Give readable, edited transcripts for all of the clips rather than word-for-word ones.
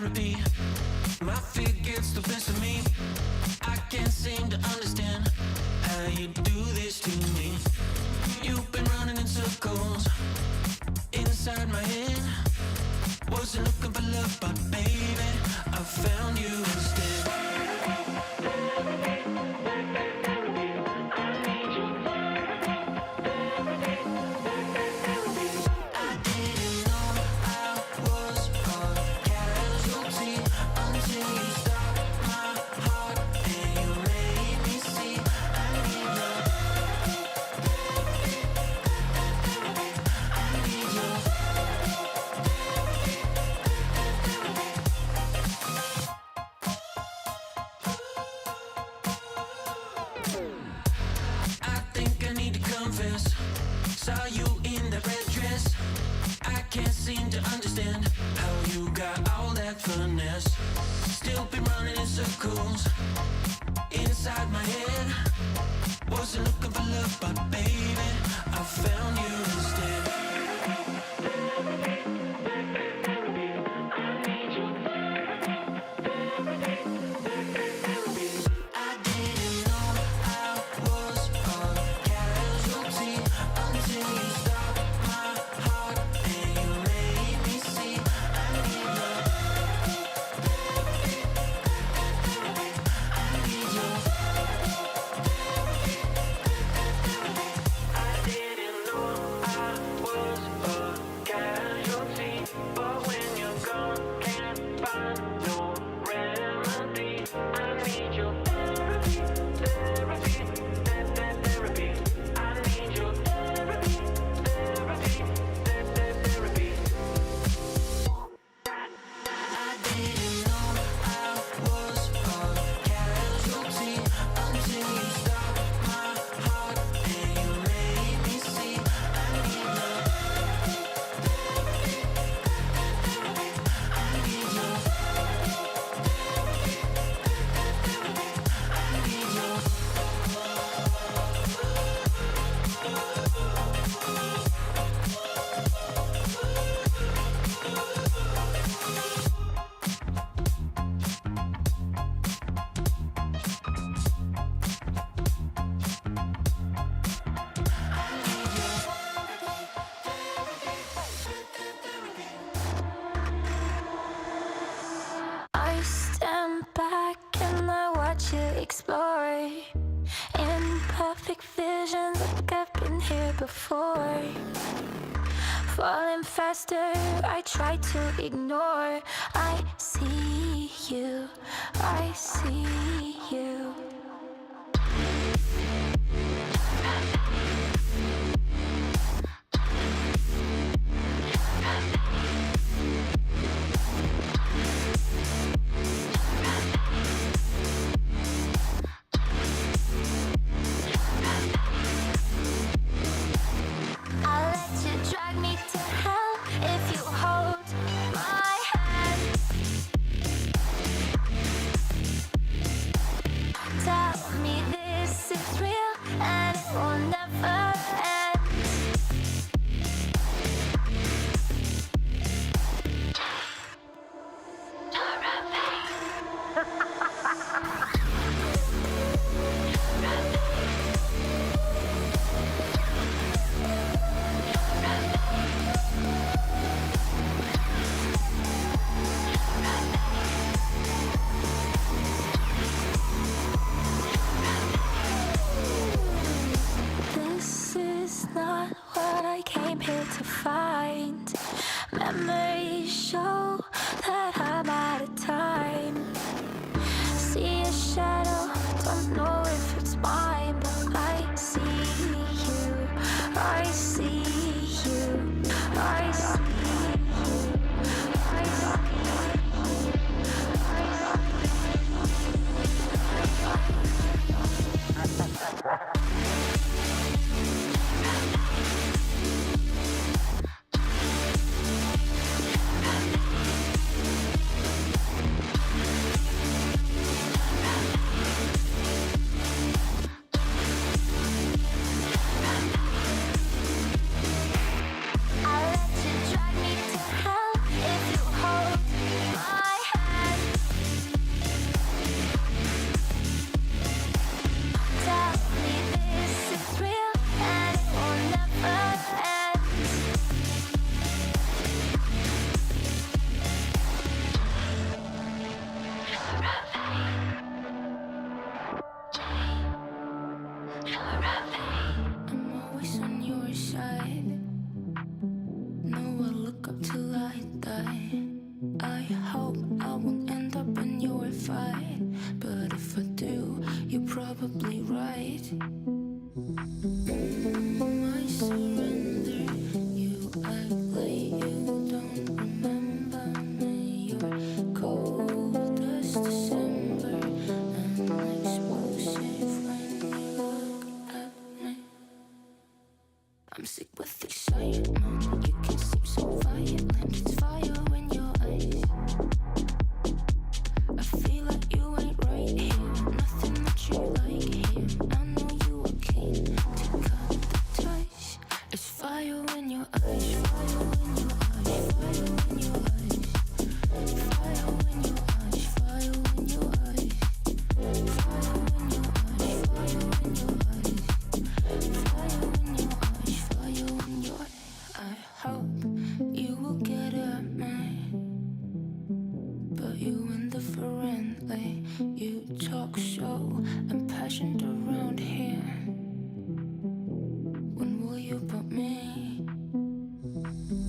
therapy. My fear gets the best of me. I can't seem to understand how you do this to me. You've been running in circles inside my head. Wasn't looking for love, but baby, I found you instead. Saw you in that red dress. I can't seem to understand how you got all that finesse. Still been running in circles inside my head. Wasn't looking for love, but baby, I found you instead. Explore in perfect vision, like I've been here before. Falling faster, I try to ignore. I see you, I see you. side. No, I look up till I die. I hope I won't end up in your fight, but if I do, you're probably right. I surrender. You act like you don't remember me. You're cold as December and explosive when you look at me. I'm sick with excitement. You can seem so violent. It's fire in your eyes. I feel like you ain't right here. Nothing that you like here. I know you are keen to cut the ties. It's fire in your eyes. Fire in your eyes. Fire in your eyes. Fire in your eyes. Fire in your eyes. Fire in your eyes. Fire in your eyes. Fire in your eyes. Fire in your eyes. I hope you will get at me, but you indifferently. You talk so impassioned around here. When will you put me?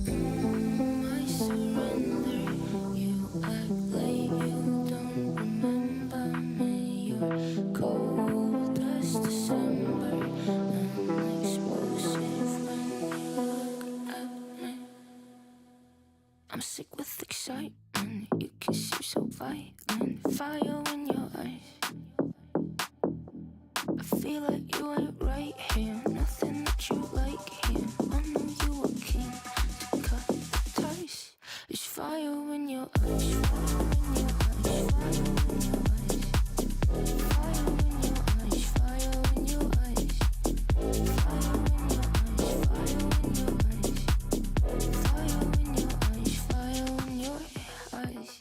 I surrender. You act like you don't remember me. You're cold as December and explosive when you look at me. I'm sick with excitement. You can seem so violent. Fire in your eyes. I feel like you ain't right here. Nothing that you like here. I know you are keen to cut the ties. There's fire in your eyes. Fire in your eyes. Fire in your eyes. Fire in your eyes. Fire in your eyes. Fire in your eyes. Fire in your eyes. Fire in your eyes. Fire in your eyes.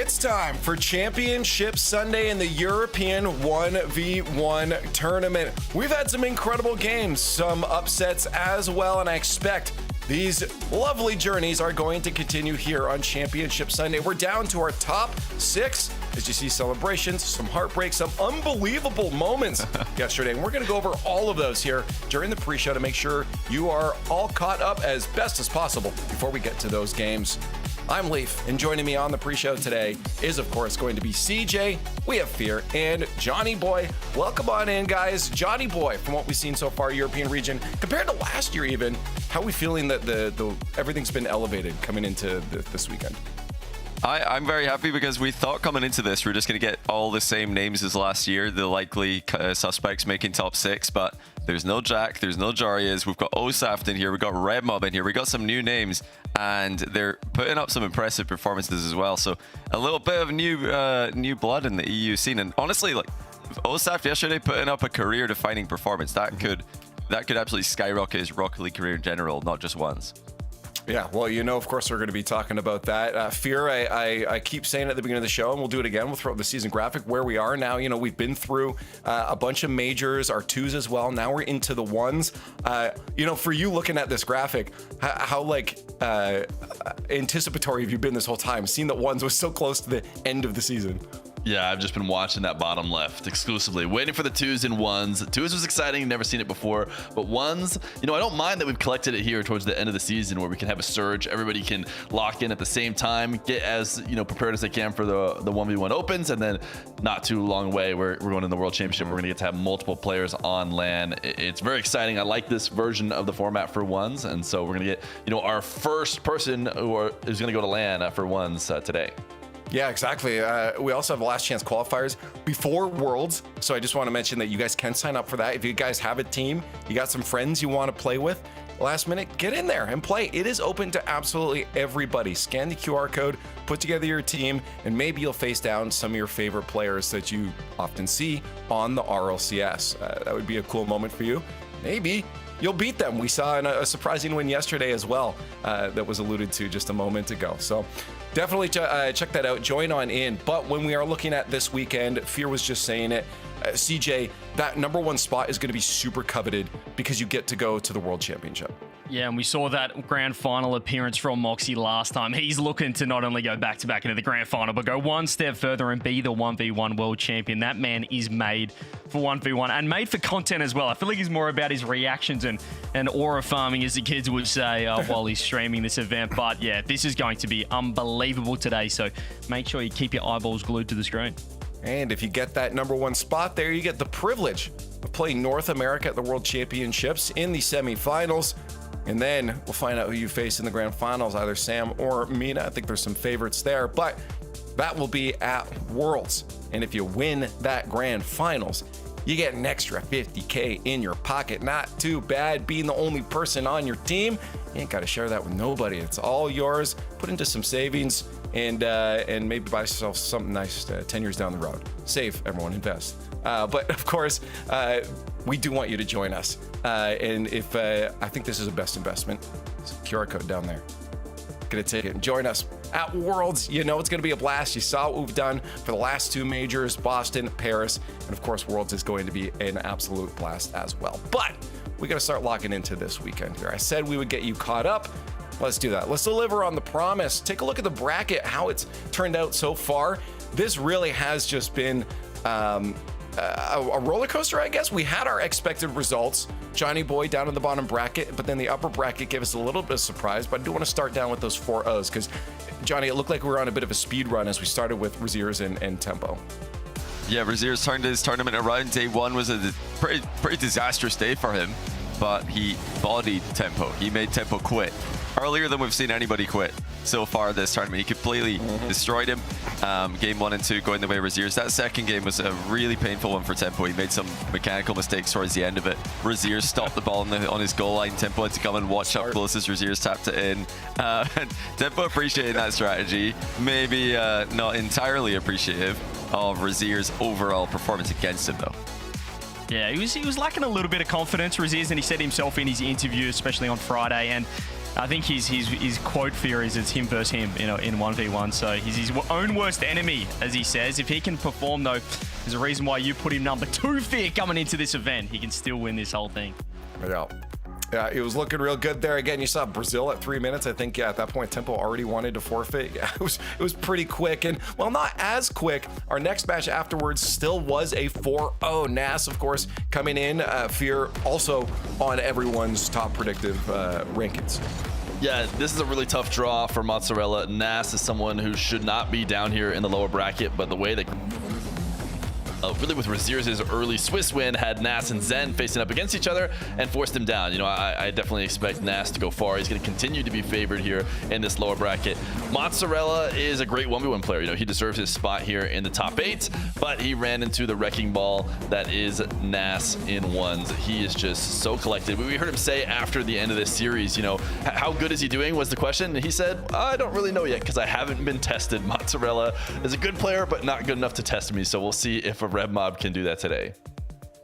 It's time for Championship Sunday in the European 1v1 tournament. We've had some incredible games, some upsets as well, and I expect these lovely journeys are going to continue here on Championship Sunday. We're down to our top 6. As you see, celebrations, some heartbreaks, some unbelievable moments yesterday. And we're going to go over all of those here during the pre-show to make sure you are all caught up as best as possible before we get to those games. I'm Leaf, and joining me on the pre-show today is, of course, going to be CJ, we have Fear, and Johnny Boy. Welcome on in, guys. Johnny Boy, from what we've seen so far, European region, compared to last year even, how are we feeling that the everything's been elevated coming into this weekend? I'm very happy because we thought coming into this we're just going to get all the same names as last year, the likely suspects making top 6, but there's no Jack, there's no Jarias, we've got Osaf in here, we've got Red Mob in here, we got some new names, and they're putting up some impressive performances as well. So a little bit of new blood in the EU scene, and honestly, like Osaf yesterday putting up a career-defining performance that could absolutely skyrocket his Rocket League career in general, not just once. Yeah, well, you know, of course, we're going to be talking about that. Fear, I keep saying at the beginning of the show, and we'll do it again. We'll throw up the season graphic where we are now. You know, we've been through a bunch of majors, our 2s as well. Now we're into the 1s. You know, for you looking at this graphic, how anticipatory have you been this whole time, seeing that 1s was so close to the end of the season? Yeah, I've just been watching that bottom left exclusively, waiting for the 2s and 1s. 2s was exciting, never seen it before, but 1s, you know, I don't mind that we've collected it here towards the end of the season where we can have a surge. Everybody can lock in at the same time, get as, you know, prepared as they can for the 1v1 opens, and then not too long away, we're going to the World Championship. We're going to get to have multiple players on LAN. It's very exciting. I like this version of the format for 1s, and so we're going to get, you know, our first person who's going to go to LAN for 1s today. Yeah, exactly. We also have last chance qualifiers before Worlds. So I just want to mention that you guys can sign up for that. If you guys have a team, you got some friends you want to play with, last minute, get in there and play. It is open to absolutely everybody. Scan the QR code, put together your team, and maybe you'll face down some of your favorite players that you often see on the RLCS. That would be a cool moment for you. Maybe you'll beat them. We saw a surprising win yesterday as well that was alluded to just a moment ago. So definitely check that out. Join on in. But when we are looking at this weekend, Fear was just saying it, CJ, that number 1 spot is going to be super coveted because you get to go to the World Championship. Yeah, and we saw that grand final appearance from Moxy last time. He's looking to not only go back-to-back into the grand final, but go one step further and be the 1v1 world champion. That man is made for 1v1 and made for content as well. I feel like he's more about his reactions and aura farming, as the kids would say, while he's streaming this event. But yeah, this is going to be unbelievable today, so make sure you keep your eyeballs glued to the screen. And if you get that number 1 spot there, you get the privilege of playing North America at the World Championships in the semifinals. And then we'll find out who you face in the grand finals, either Sam or Mina. I think there's some favorites there, but that will be at Worlds. And if you win that grand finals, you get an extra $50K in your pocket. Not too bad being the only person on your team. You ain't got to share that with nobody. It's all yours. Put into some savings and maybe buy yourself something nice 10 years down the road. Save, everyone, invest. But of course, we do want you to join us. And if I think this is the best investment, it's a QR code down there. Get a ticket and join us at Worlds. You know it's going to be a blast. You saw what we've done for the last 2 majors, Boston, Paris, and of course, Worlds is going to be an absolute blast as well. But we got to start locking into this weekend here. I said we would get you caught up. Let's do that. Let's deliver on the promise. Take a look at the bracket, how it's turned out so far. This really has just been a roller coaster, I guess. We had our expected results. Johnny Boy down in the bottom bracket, but then the upper bracket gave us a little bit of surprise. But I do want to start down with those 4 O's because, Johnny, it looked like we were on a bit of a speed run as we started with Razear's and Tempo. Yeah, Razear's turned his tournament around. Day 1 was a pretty disastrous day for him, but he bodied Tempo. He made Tempo quit earlier than we've seen anybody quit so far this tournament. He completely destroyed him. Game 1 and 2 going the way of Razear's. That second game was a really painful one for Tempo. He made some mechanical mistakes towards the end of it. Razear stopped the ball on his goal line. Tempo had to come and watch up close as Razear's tapped it in. Tempo appreciated that strategy. Maybe not entirely appreciative of Razear's overall performance against him, though. Yeah, he was lacking a little bit of confidence, Razear, and he said himself in his interview, especially on Friday. And I think his quote fear is it's him versus him, in 1v1. So he's his own worst enemy, as he says. If he can perform, though, there's a reason why you put him number 2 fear coming into this event. He can still win this whole thing. Yeah, it was looking real good there. Again, you saw Brazil at 3 minutes. I think, yeah, at that point, Tempo already wanted to forfeit. Yeah, it was pretty quick. And, well, not as quick. Our next match afterwards still was a 4-0. Nas, of course, coming in. Fear also on everyone's top predictive rankings. Yeah, this is a really tough draw for Mozzarella. Nas is someone who should not be down here in the lower bracket, but the way that really with Razear's early Swiss win had Nas and Zen facing up against each other and forced him down. You know, I definitely expect Nas to go far. He's going to continue to be favored here in this lower bracket. Mozzarella is a great 1v1 player. You know, he deserves his spot here in the top 8, but he ran into the wrecking ball that is Nas in ones. He is just so collected. We heard him say after the end of this series, you know, how good is he doing was the question. And he said, I don't really know yet because I haven't been tested. Mozzarella is a good player, but not good enough to test me. So we'll see if a Red Mob can do that today.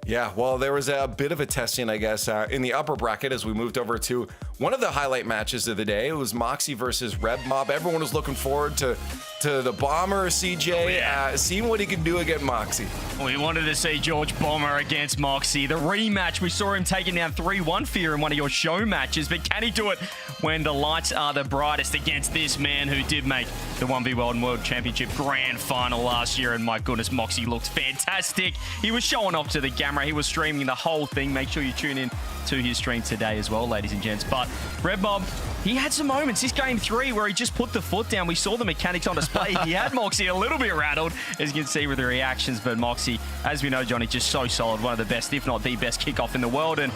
Yeah, well, there was a bit of a testing, I guess, in the upper bracket as we moved over to one of the highlight matches of the day. It was Moxy versus Red Mob. Everyone was looking forward to the Bomber, CJ, seeing what he can do against Moxy. We wanted to see George Bomber against Moxy. The rematch, we saw him taking down 3-1 Fear in one of your show matches, but can he do it when the lights are the brightest against this man who did make the 1v1 World Championship Grand Final last year? And my goodness, Moxy looked fantastic. He was showing off to the camera. He was streaming the whole thing. Make sure you tune in to his stream today as well, ladies and gents. But Red Mob, he had some moments. This game 3 where he just put the foot down. We saw the mechanics on display. He had Moxy a little bit rattled, as you can see with the reactions. But Moxy, as we know, Johnny, just so solid. One of the best, if not the best kickoff in the world, and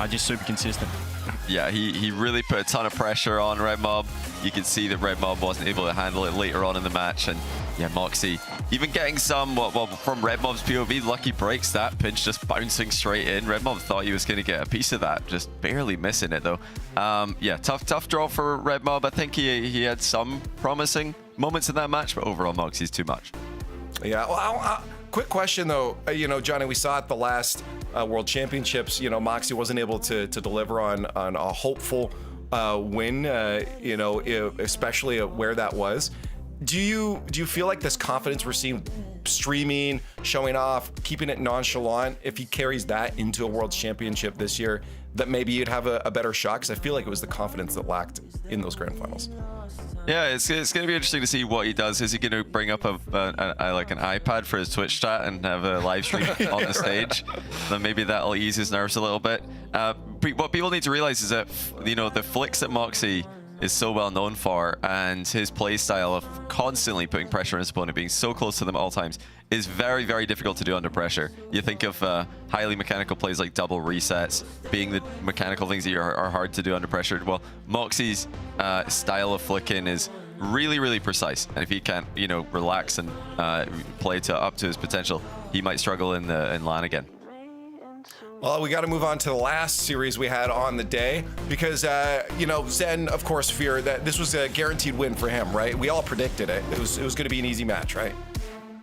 just super consistent. Yeah, he really put a ton of pressure on Red Mob. You can see that Red Mob wasn't able to handle it later on in the match. And yeah, Moxy even getting some, well, from Red Mob's POV, lucky breaks, that pinch just bouncing straight in. Red Mob thought he was going to get a piece of that, just barely missing it though. Yeah, tough draw for Red Mob. I think he had some promising moments in that match, but overall Moxy's too much. Yeah, well, quick question though. You know, Johnny, we saw at the last World Championships, you know, Moxy wasn't able to deliver on a hopeful win, you know, especially where that was. Do you feel like this confidence we're seeing streaming, showing off, keeping it nonchalant, if he carries that into a World Championship this year, that maybe you'd have a better shot? Because I feel like it was the confidence that lacked in those Grand Finals. Yeah, it's going to be interesting to see what he does. Is he going to bring up like an iPad for his Twitch chat and have a live stream on the stage? Then maybe that'll ease his nerves a little bit. What people need to realize is that, you know, the flicks that Moxy is so well known for, and his play style of constantly putting pressure on his opponent, being so close to them at all times, is very, very difficult to do under pressure. You think of highly mechanical plays like double resets being the mechanical things that are hard to do under pressure. Well, Moxy's style of flicking is really, really precise, and if he can't, you know, relax and play up to his potential, he might struggle in LAN again. Well, we got to move on to the last series we had on the day because, you know, Zen, of course, feared that this was a guaranteed win for him, right? We all predicted it. It was going to be an easy match, right?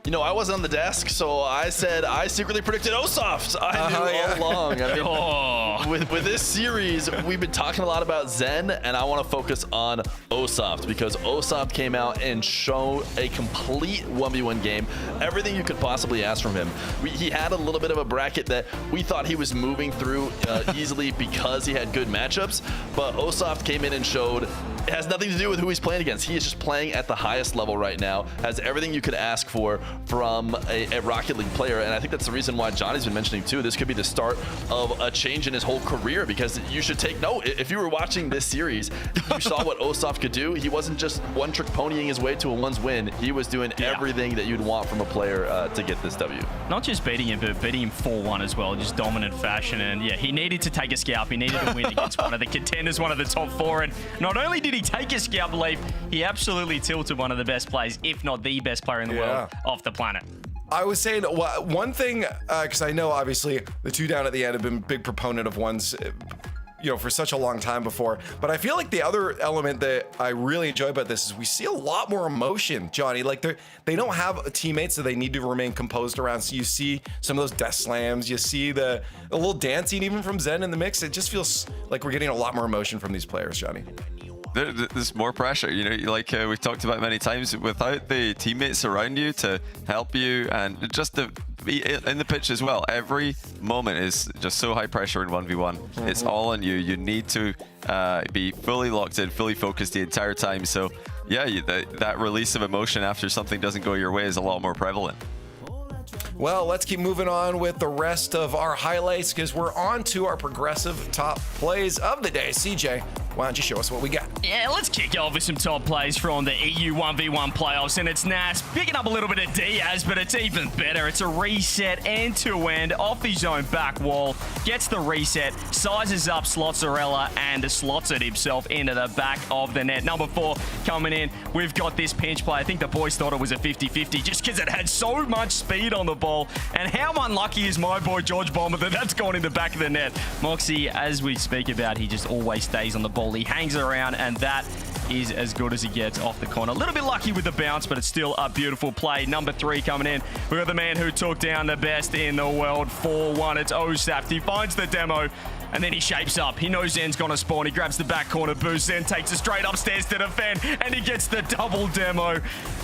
You know, I wasn't on the desk, so I said I secretly predicted Osaf. I knew all along. I mean, with this series, we've been talking a lot about Zen, and I want to focus on Osaf because Osaf came out and showed a complete 1v1 game. Everything you could possibly ask from him. He had a little bit of a bracket that we thought he was moving through easily because he had good matchups, but Osaf came in and showed it has nothing to do with who he's playing against. He is just playing at the highest level right now, has everything you could ask for from a Rocket League player, and I think that's the reason why Johnny's been mentioning too, this could be the start of a change in his whole career, because you should take note. If you were watching this series, you saw what Osaf could do. He wasn't just one-trick ponying his way to a one's win. He was doing everything that you'd want from a player to get this W. Not just beating him, but beating him 4-1 as well, just dominant fashion. And yeah, he needed to take a scalp. He needed to win against one of the contenders, one of the top 4. And not only did he take a scalp leap, he absolutely tilted one of the best players, if not the best player in the world, off the planet. I was saying one thing, because I know obviously the two down at the end have been big proponent of one's for such a long time before. But I feel like the other element that I really enjoy about this is we see a lot more emotion, Johnny. Like they don't have teammates that they need to remain composed around. So you see some of those death slams, you see a little dancing even from Zen in the mix. It just feels like we're getting a lot more emotion from these players, Johnny. There's more pressure, like we've talked about many times, without the teammates around you to help you and just to be in the pitch as well. Every moment is just so high pressure in 1v1. It's all on you. You need to be fully locked in, fully focused the entire time. So yeah, that release of emotion after something doesn't go your way is a lot more prevalent. Well, let's keep moving on with the rest of our highlights because we're on to our progressive top plays of the day. CJ, why don't you show us what we got? Yeah, let's kick off with some top plays from the EU 1v1 playoffs, and it's Nas picking up a little bit of Diaz, but it's even better. It's a reset end-to-end off his own back wall, gets the reset, sizes up Slotzarella, and slots it himself into the back of the net. Number 4 coming in, we've got this pinch play. I think the boys thought it was a 50-50 just because it had so much speed on the ball, and how unlucky is my boy George Bomber that that's gone in the back of the net. Moxy, as we speak about, he just always stays on the ball. He hangs around, and that is as good as he gets off the corner. A little bit lucky with the bounce, but it's still a beautiful play. Number 3 coming in. We've got the man who took down the best in the world 4-1. It's Osaf. He finds the demo, and then he shapes up. He knows Zen's going to spawn. He grabs the back corner boost. Zen takes it straight upstairs to defend, and he gets the double demo.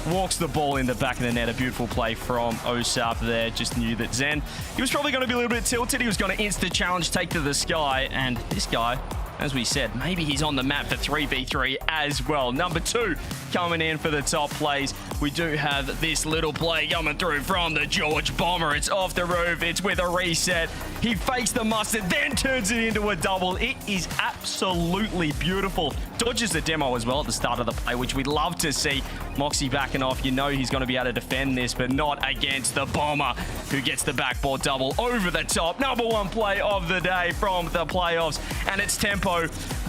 Walks the ball in the back of the net. A beautiful play from Osaf there. Just knew that Zen, he was probably going to be a little bit tilted. He was going to insta-challenge, take to the sky, and this guy, as we said, maybe he's on the map for 3v3 as well. Number 2 coming in for the top plays. We do have this little play coming through from the George Bomber. It's off the roof. It's with a reset. He fakes the mustard, then turns it into a double. It is absolutely beautiful. Dodges the demo as well at the start of the play, which we'd love to see. Moxy backing off. You know he's going to be able to defend this, but not against the Bomber, who gets the backboard double over the top. Number 1 play of the day from the playoffs, and it's Tempo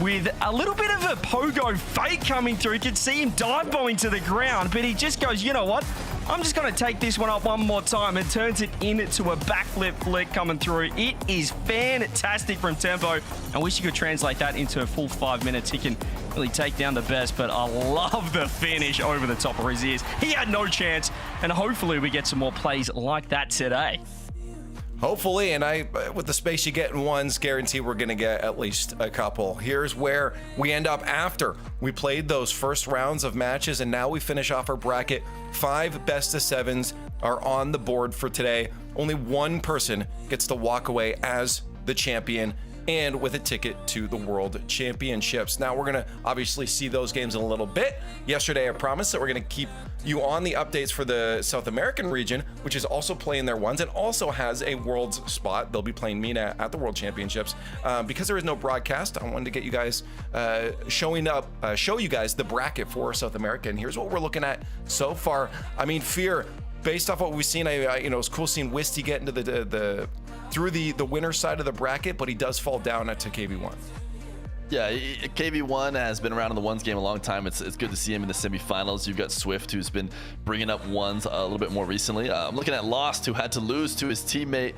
with a little bit of a pogo fake coming through. You can see him dive bombing to the ground, but he just goes, you know what? I'm just going to take this one up one more time, and turns it into a backflip flick coming through. It is fantastic from Tempo. I wish you could translate that into a full 5 minutes. He can really take down the best, but I love the finish over the top of Razear. He had no chance, and hopefully we get some more plays like that today. Hopefully, and with the space you get in ones, guarantee we're going to get at least a couple. Here's where we end up after we played those first rounds of matches, and now we finish off our bracket. 5 best of 7s are on the board for today. Only one person gets to walk away as the champion and with a ticket to the World Championships. Now, we're going to obviously see those games in a little bit. Yesterday, I promised that we're going to keep you on the updates for the South American region, which is also playing their ones and also has a Worlds spot. They'll be playing MENA at the World Championships. Because there is no broadcast, I wanted to get you guys show you guys the bracket for South America. And here's what we're looking at so far. I mean, Fear, based off what we've seen, it was cool seeing Wisty get into the winner side of the bracket, but he does fall down to KV1. Yeah, KV1 has been around in the ones game a long time. It's good to see him in the semifinals. You've got Swift, who's been bringing up ones a little bit more recently. I'm looking at Lost, who had to lose to his teammate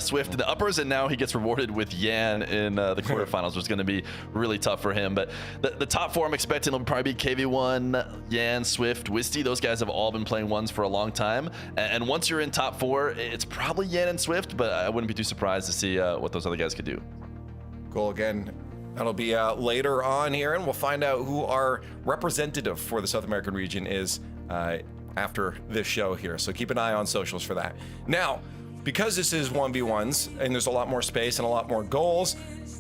Swift in the uppers, and now he gets rewarded with Yan in the quarterfinals, which is going to be really tough for him. But the top 4 I'm expecting will probably be KV1, Yan, Swift, Wisty. Those guys have all been playing ones for a long time. And once you're in top 4, it's probably Yan and Swift, but I wouldn't be too surprised to see what those other guys could do. Cool. Again, that'll be later on here, and we'll find out who our representative for the South American region is after this show here. So keep an eye on socials for that. Now, because this is 1v1s and there's a lot more space and a lot more goals,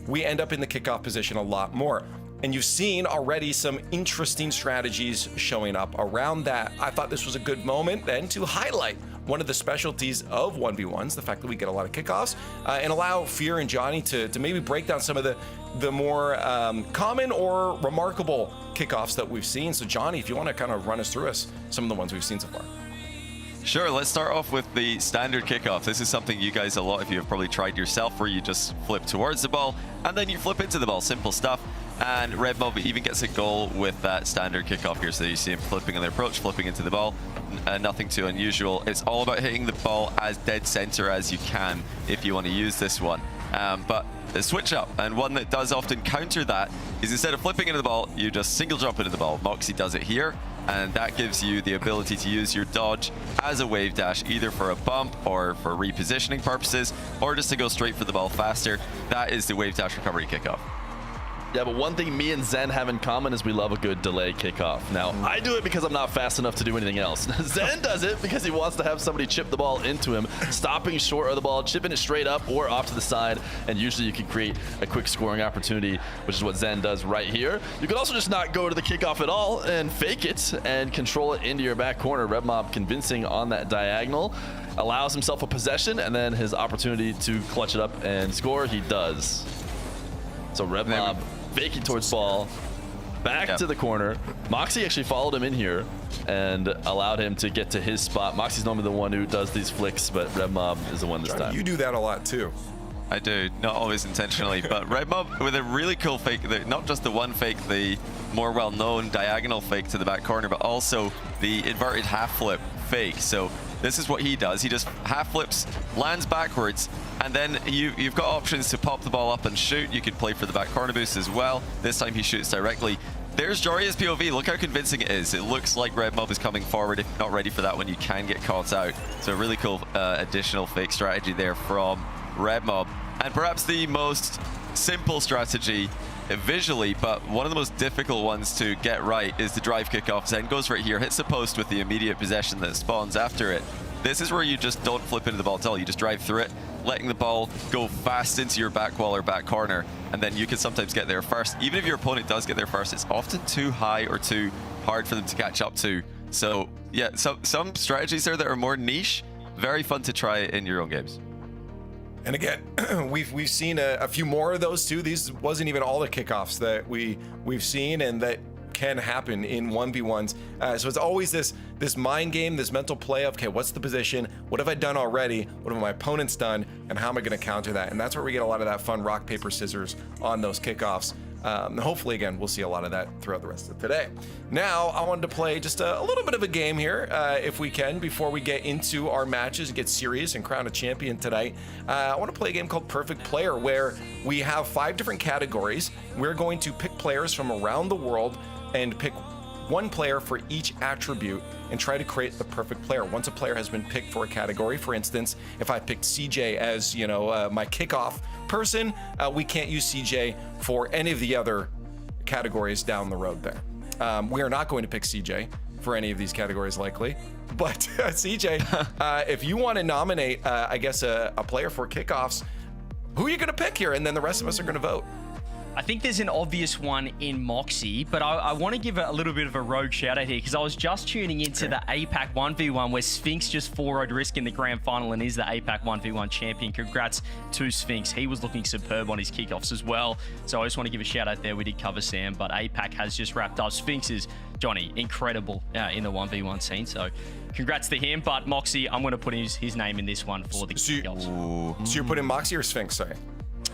we end up in the kickoff position a lot more. And you've seen already some interesting strategies showing up around that. I thought this was a good moment then to highlight one of the specialties of 1v1s, the fact that we get a lot of kickoffs, and allow Fear and Johnny to maybe break down some of the more common or remarkable kickoffs that we've seen. So Johnny, if you want to kind of run us through some of the ones we've seen so far. Sure, let's start off with the standard kickoff. This is something you guys, a lot of you have probably tried yourself, where you just flip towards the ball and then you flip into the ball. Simple stuff. And Red Mob even gets a goal with that standard kickoff here. So you see him flipping on the approach, flipping into the ball. Nothing too unusual. It's all about hitting the ball as dead center as you can if you want to use this one. But a switch up, and one that does often counter that is instead of flipping into the ball, you just single jump into the ball. Moxy does it here, and that gives you the ability to use your dodge as a wave dash, either for a bump or for repositioning purposes, or just to go straight for the ball faster. That is the wave dash recovery kickoff. Yeah, but one thing me and Zen have in common is we love a good delay kickoff. Now, I do it because I'm not fast enough to do anything else. Zen does it because he wants to have somebody chip the ball into him, stopping short of the ball, chipping it straight up or off to the side, and usually you can create a quick scoring opportunity, which is what Zen does right here. You could also just not go to the kickoff at all and fake it and control it into your back corner. Redmob convincing on that diagonal, allows himself a possession, and then his opportunity to clutch it up and score, he does. So Redmob faking towards ball, back to the corner. Moxy actually followed him in here and allowed him to get to his spot. Moxy's normally the one who does these flicks, but Redmob is the one this time. You do that a lot too. I do, not always intentionally, but Redmob with a really cool fake, not just the one fake, the more well-known diagonal fake to the back corner, but also the inverted half flip fake. So this is what he does. He just half flips, lands backwards, and then you've got options to pop the ball up and shoot. You could play for the back corner boost as well. This time he shoots directly. There's Joria's POV. Look how convincing it is. It looks like Redmob is coming forward. If you're not ready for that one, you can get caught out. So a really cool additional fake strategy there from Redmob. And perhaps the most simple strategy visually, but one of the most difficult ones to get right is the drive kickoff. Zen goes right here, hits the post with the immediate possession that spawns after it. This is where you just don't flip into the ball at all. You just drive through it, letting the ball go fast into your back wall or back corner, and then you can sometimes get there first. Even if your opponent does get there first, it's often too high or too hard for them to catch up to. So yeah, some strategies there that are more niche, very fun to try in your own games. And again, we've seen a few more of those too. These wasn't even all the kickoffs that we've seen and that can happen in 1v1s. So it's always this mind game, this mental play of, okay, what's the position? What have I done already? What have my opponents done? And how am I going to counter that? And that's where we get a lot of that fun rock, paper, scissors on those kickoffs. Hopefully, again, we'll see a lot of that throughout the rest of today. Now, I wanted to play just a little bit of a game here, if we can, before we get into our matches and get serious and crown a champion tonight. I want to play a game called Perfect Player, where we have 5 different categories. We're going to pick players from around the world and pick one player for each attribute and try to create the perfect player. Once a player has been picked for a category, for instance, if I picked CJ as my kickoff person, we can't use CJ for any of the other categories down the road there. We are not going to pick CJ for any of these categories likely, but CJ, if you want to nominate, I guess, a player for kickoffs, who are you going to pick here? And then the rest of us are going to vote. I think there's an obvious one in Moxy, but I want to give a little bit of a rogue shout out here because I was just tuning into the APAC 1v1 where Sphinx just 4-0'd Risk in the grand final and is the APAC 1v1 champion. Congrats to Sphinx. He was looking superb on his kickoffs as well. So I just want to give a shout out there. We did cover Sam, but APAC has just wrapped up. Sphinx is, Johnny, incredible in the 1v1 scene. So congrats to him. But Moxy, I'm going to put his name in this one for the kickoffs. So you're putting Moxy or Sphinx, sorry?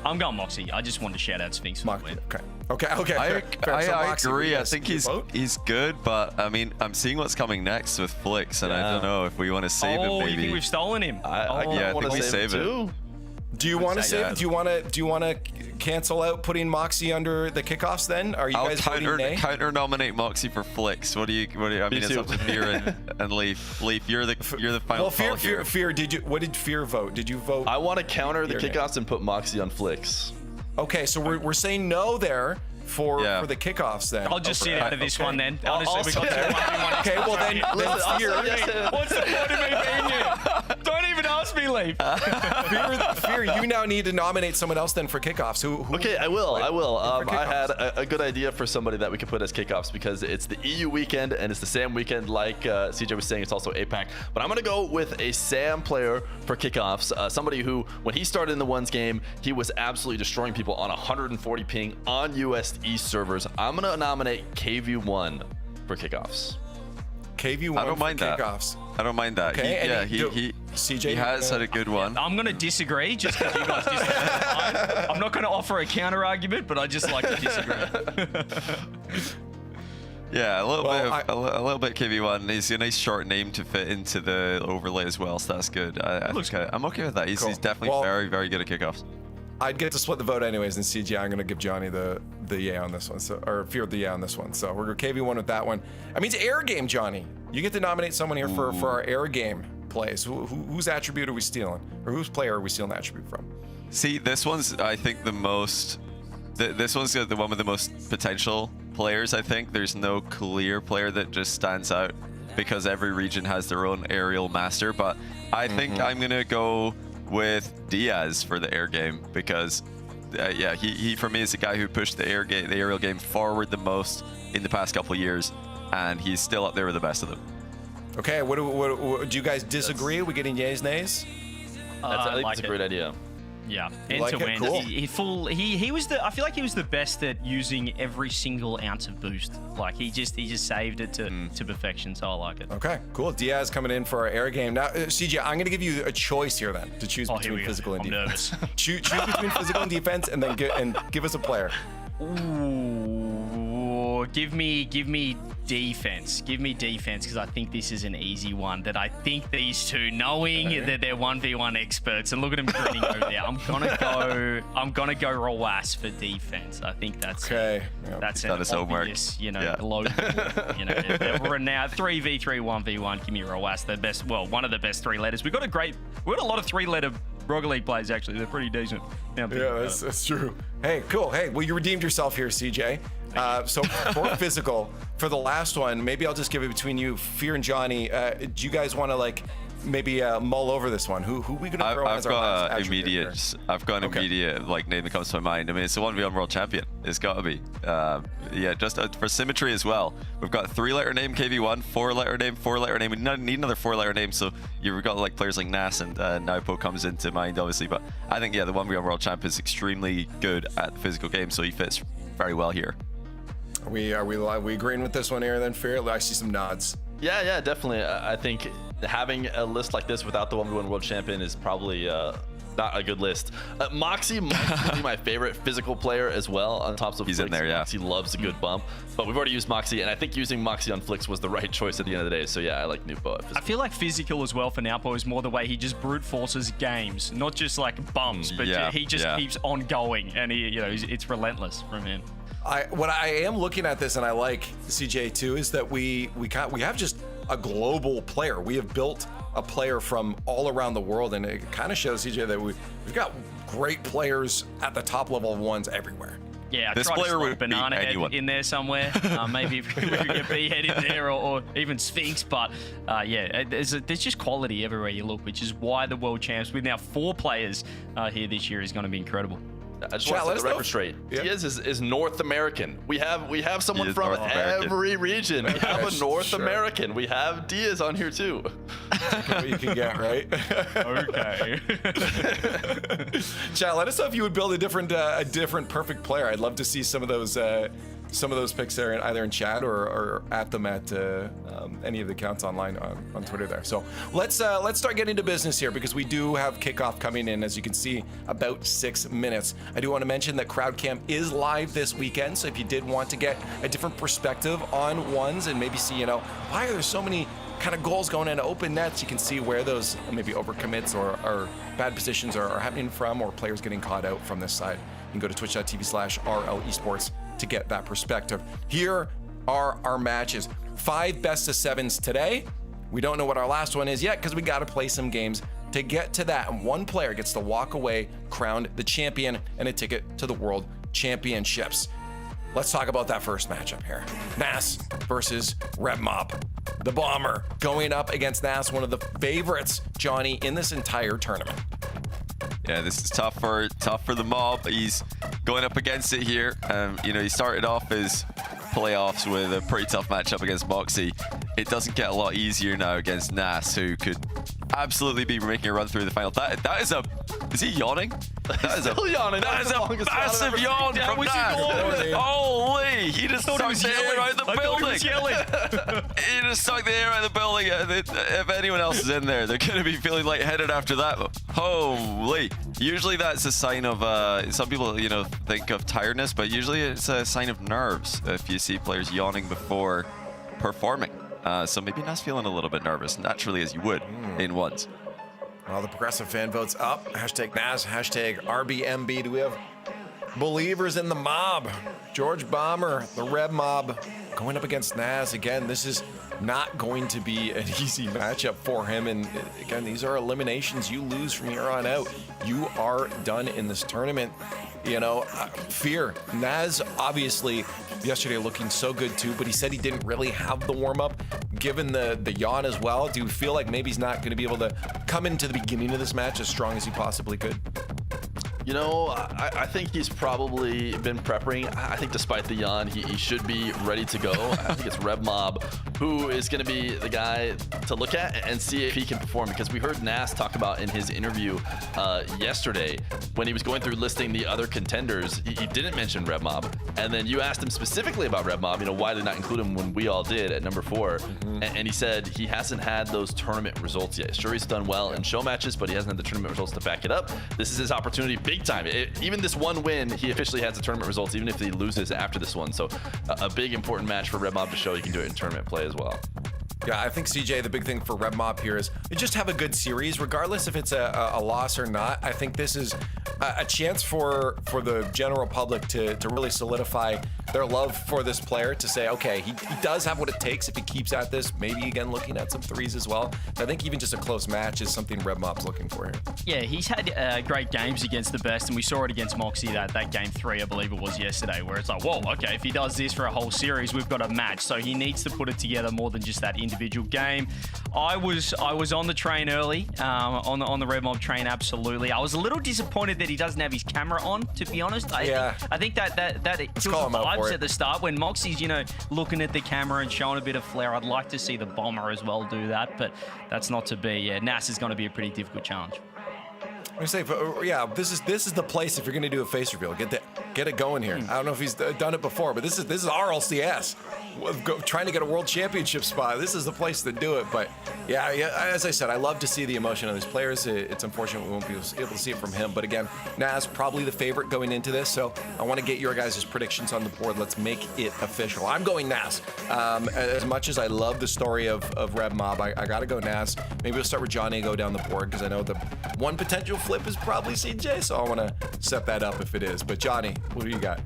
I'm going Moxy. I just wanted to shout out Sphinx for the win. Okay. I Moxy, agree. I think he's good, but I mean, I'm seeing what's coming next with Flicks, and I don't know if we want to save him. Maybe You think we've stolen him? I think we save it. Do you want to save it? Do you want to cancel out putting Moxy under the kickoffs then? Are you guys counter nominate Moxy for Flicks? What do you I mean, it's up to Fear and Leaf. Leaf, you're the final. Well, Fear, what did Fear vote? Did you vote? I want to counter the kickoffs and put Moxy on Flicks. Okay, so we're saying no there for the kickoffs then. I'll just sit out of this one then. I'll just say we got 1v1. Okay, well then Fear. What's the point of me being here? Don't even ask me, Leaf. Fear, you now need to nominate someone else then for kickoffs. Who Okay, I will. I had a good idea for somebody that we could put as kickoffs because it's the EU weekend and it's the Sam weekend, like CJ was saying. It's also APAC. But I'm going to go with a Sam player for kickoffs. Somebody who, when he started in the ones game, he was absolutely destroying people on 140 ping on US East servers. I'm going to nominate KV1 for kickoffs. KV1 I don't mind for that. kickoffs. I don't mind that. Okay, CJ, he has had a good one. I'm going to disagree just because you guys disagree. I'm not going to offer a counter argument, but I just like to disagree. Yeah, a little bit KV1. He's a nice short name to fit into the overlay as well, so that's good. I'm okay with that. He's definitely very, very good at kickoffs. I'd get to split the vote anyways, and CJ, I'm gonna give Johnny the yeah on this one, so, or Fear the yeah on this one. So we're gonna KV1 with that one. I mean, it's air game, Johnny. You get to nominate someone here for our air game plays. Whose attribute are we stealing, or whose player are we stealing the attribute from? See, this one's, I think, the most. This one's the one with the most potential players. I think there's no clear player that just stands out because every region has their own aerial master. But I think I'm gonna go with Diaz for the air game because, yeah, he for me is the guy who pushed the aerial game forward the most in the past couple of years, and he's still up there with the best of them. Okay, what do you guys disagree? Are we getting yays, nays? I think that's a great idea. Yeah, You end like to it? end. Cool. He was the. I feel like he was the best at using every single ounce of boost. Like he just saved it to perfection. So I like it. Okay, cool. Diaz coming in for our air game. Now, CJ, I'm going to give you a choice here then to choose between physical and I'm defense. nervous. choose between physical and defense, and then give us a player. Ooh, give me defense. Give me defense because I think this is an easy one. That I think these two, knowing that they're 1v1 experts, and look at them grinning over there. I'm gonna go Rawas for defense. I think that's Okay. Yeah. that's That an is homework. obvious, Yeah. local, we're now 3v3 1v1. Give me Rawas, the best. Well, one of the best three letters. We've got a lot of three-letter Rocket League plays actually. They're pretty decent. Yeah, that's true. Hey, cool. Hey, well, you redeemed yourself here, CJ. So for physical, for the last one, maybe I'll just give it between you, Fear and Johnny. Do you guys want to maybe mull over this one? Who we gonna throw as our last attribute here? I've got an immediate name that comes to my mind. I mean, it's the 1v1 world champion. It's got to be. Yeah, just for symmetry as well. We've got 3-letter name KV1, 4-letter name, 4-letter name. We need another 4-letter name. So you've got players like Nas and Naupo comes into mind, obviously. But I think, yeah, the 1v1 world champ is extremely good at the physical game, so he fits very well here. Are we agreeing with this one here then, Fear? I see some nods. Yeah, definitely. I think having a list like this without the 1v1 world champion is probably not a good list. Moxy might be my favorite physical player as well on top of He's in there, yeah. Moxy loves a good bump, but we've already used Moxy, and I think using Moxy on Flicks was the right choice at the end of the day. So yeah, I like Nupo. I feel like physical as well for Naupo is more the way he just brute forces games, not just bumps, but he just keeps on going, and it's relentless from him. What I am looking at this, and I like CJ too, is that we have just a global player. We have built a player from all around the world, and it kind of shows CJ that we've got great players at the top level of ones everywhere. Yeah, this player would be Banana Head anyone in there somewhere. Maybe if we could get B-Head in there, or even Sphinx. But there's just quality everywhere you look, which is why the world champs with now 4 players here this year is going to be incredible. I just want to set the record straight. Yeah. Diaz is North American. We have someone from American. every region. We have a North American. We have Diaz on here too. What you can get, right? Okay. Chat, let us know if you would build a different perfect player. I'd love to see some of those picks there, either in chat or at them at any of the accounts online on Twitter there. So let's start getting to business here, because we do have kickoff coming in, as you can see, about 6 minutes. I do want to mention that Crowd Camp is live this weekend, so if you did want to get a different perspective on ones and maybe see, why are there so many kind of goals going into open nets, you can see where those maybe overcommits or bad positions are happening from, or players getting caught out from this side. You can go to twitch.tv/RL Esports to get that perspective. Here are our matches. 5 best of 7s today. We don't know what our last one is yet, because we got to play some games to get to that. And one player gets to walk away crowned the champion and a ticket to the World Championships. Let's talk about that first matchup here. Nas versus Red Mob. The Bomber going up against Nas, one of the favorites, Johnny, in this entire tournament. Yeah, this is tough for the Mob. He's going up against it here. He started off his playoffs with a pretty tough matchup against Moxy. It doesn't get a lot easier now against Nas, who could absolutely be making a run through the final. Is he yawning? That is yawning. That is a massive yawn from Nas. Holy! He just sucked the air out of the building. He just sucked the air out of the building. If anyone else is in there, they're going to be feeling lightheaded after that. Holy! Usually that's a sign of, some people, think of tiredness, but usually it's a sign of nerves if you see players yawning before performing. So maybe Nas feeling a little bit nervous, naturally, as you would in ones. Well, the progressive fan votes up. Hashtag Naz, hashtag RBMB. Do we have believers in the mob? George Bomber, the Red Mob, going up against Naz. Again, this is not going to be an easy matchup for him. And again, these are eliminations. You lose from here on out, you are done in this tournament. You know, fear. Naz, obviously, yesterday looking so good too, but he said he didn't really have the warm-up. Given the yawn as well, do you feel like maybe he's not going to be able to come into the beginning of this match as strong as he possibly could? You know, I think he's probably been prepping. I think despite the yawn, he should be ready to go. I think it's Red Mob who is going to be the guy to look at and see if he can perform, because we heard Nas talk about in his interview yesterday when he was going through listing the other contenders, he didn't mention Red Mob. And then you asked him specifically about Red Mob, you know, why did not include him when we all did at number 4? And he said he hasn't had those tournament results yet. Sure, he's done well in show matches, but he hasn't had the tournament results to back it up. This is his opportunity big time. Even this one win, he officially has the tournament results, even if he loses after this one. So a big important match for Red Mob to show he can do it in tournament play as well. Yeah, I think, CJ, the big thing for Red Mob here is just have a good series, regardless if it's a loss or not. I think this is a chance for the general public to really solidify their love for this player, to say, okay, he does have what it takes if he keeps at this. Maybe, again, looking at some threes as well. I think even just a close match is something Red Mob's looking for here. Yeah, he's had great games against the best, and we saw it against Moxy, that game 3, I believe it was yesterday, where it's like, whoa, okay, if he does this for a whole series, we've got a match. So he needs to put it together more than just that individual game. I was on the train early, on the Red Mob train, absolutely. I was a little disappointed that he doesn't have his camera on, to be honest. I think that kills the vibes at the start when Moxie's, you know, looking at the camera and showing a bit of flair. I'd like to see the Bomber as well do that, but that's not to be. Yeah, Nas is going to be a pretty difficult challenge. I say, yeah, this is the place if you're going to do a face reveal. Get it going here. I don't know if he's done it before, but this is RLCS. Trying to get a world championship spot. This is the place to do it. But yeah, as I said, I love to see the emotion of these players. It's unfortunate we won't be able to see it from him. But again, Nas probably the favorite going into this. So I want to get your guys' predictions on the board. Let's make it official. I'm going Nas. As much as I love the story of Red Mob, I got to go Nas. Maybe we'll start with Johnny and go down the board, because I know the one potential flip is probably CJ. So I want to set that up if it is. But Johnny, what do you got?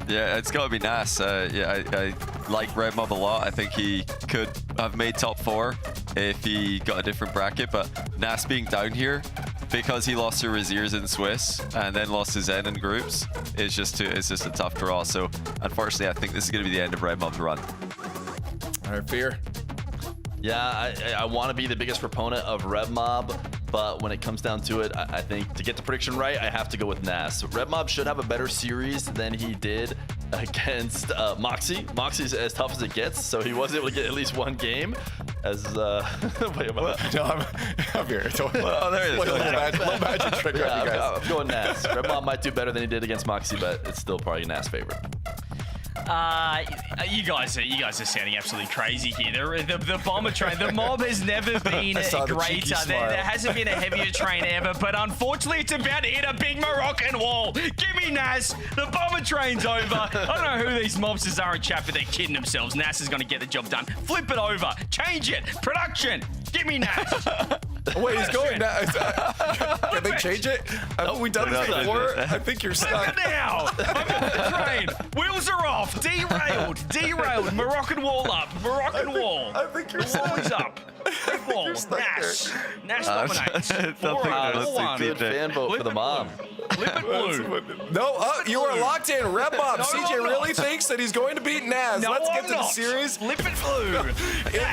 Yeah, it's got to be Nas. I like Red Mob a lot. I think he could have made top 4 if he got a different bracket, but Nas being down here because he lost to Razear's in Swiss and then lost to Zen in groups is just a tough draw. So unfortunately, I think this is going to be the end of Red Mob's run. All right, Fear. Yeah, I want to be the biggest proponent of Red Mob, but when it comes down to it, I think to get the prediction right, I have to go with Nas. Red Mob should have a better series than he did against Moxy. Moxy's as tough as it gets, so he was able to get at least one game. As wait, no, I'm here. Well, there it is. Little magic trick on you guys. I'm going Nas. Red Mob might do better than he did against Moxy, but it's still probably Nas' favorite. You guys are sounding absolutely crazy here. The Bomber train, the mob has never been greater. There hasn't been a heavier train ever, but unfortunately it's about to hit a big Moroccan wall. Give me Nas. The Bomber train's over. I don't know who these mobsters are in chat, but they're kidding themselves. Nas is going to get the job done. Flip it over. Change it. Production. Give me Nas. Wait, he's going now. Can they change it? Have we done this before? I think you're stuck. Flip it now. I'm on the train. Wheels are off. Derailed. Moroccan wall up. Moroccan wall. I think you're Wall is up. Big wall. Nash dominates. 4-1. Good fan vote for the mom. Flip it blue. No, you are locked in. Red Mob. CJ really thinks that he's going to beat Naz. No, Let's get I'm to the not. series. Flip it blue.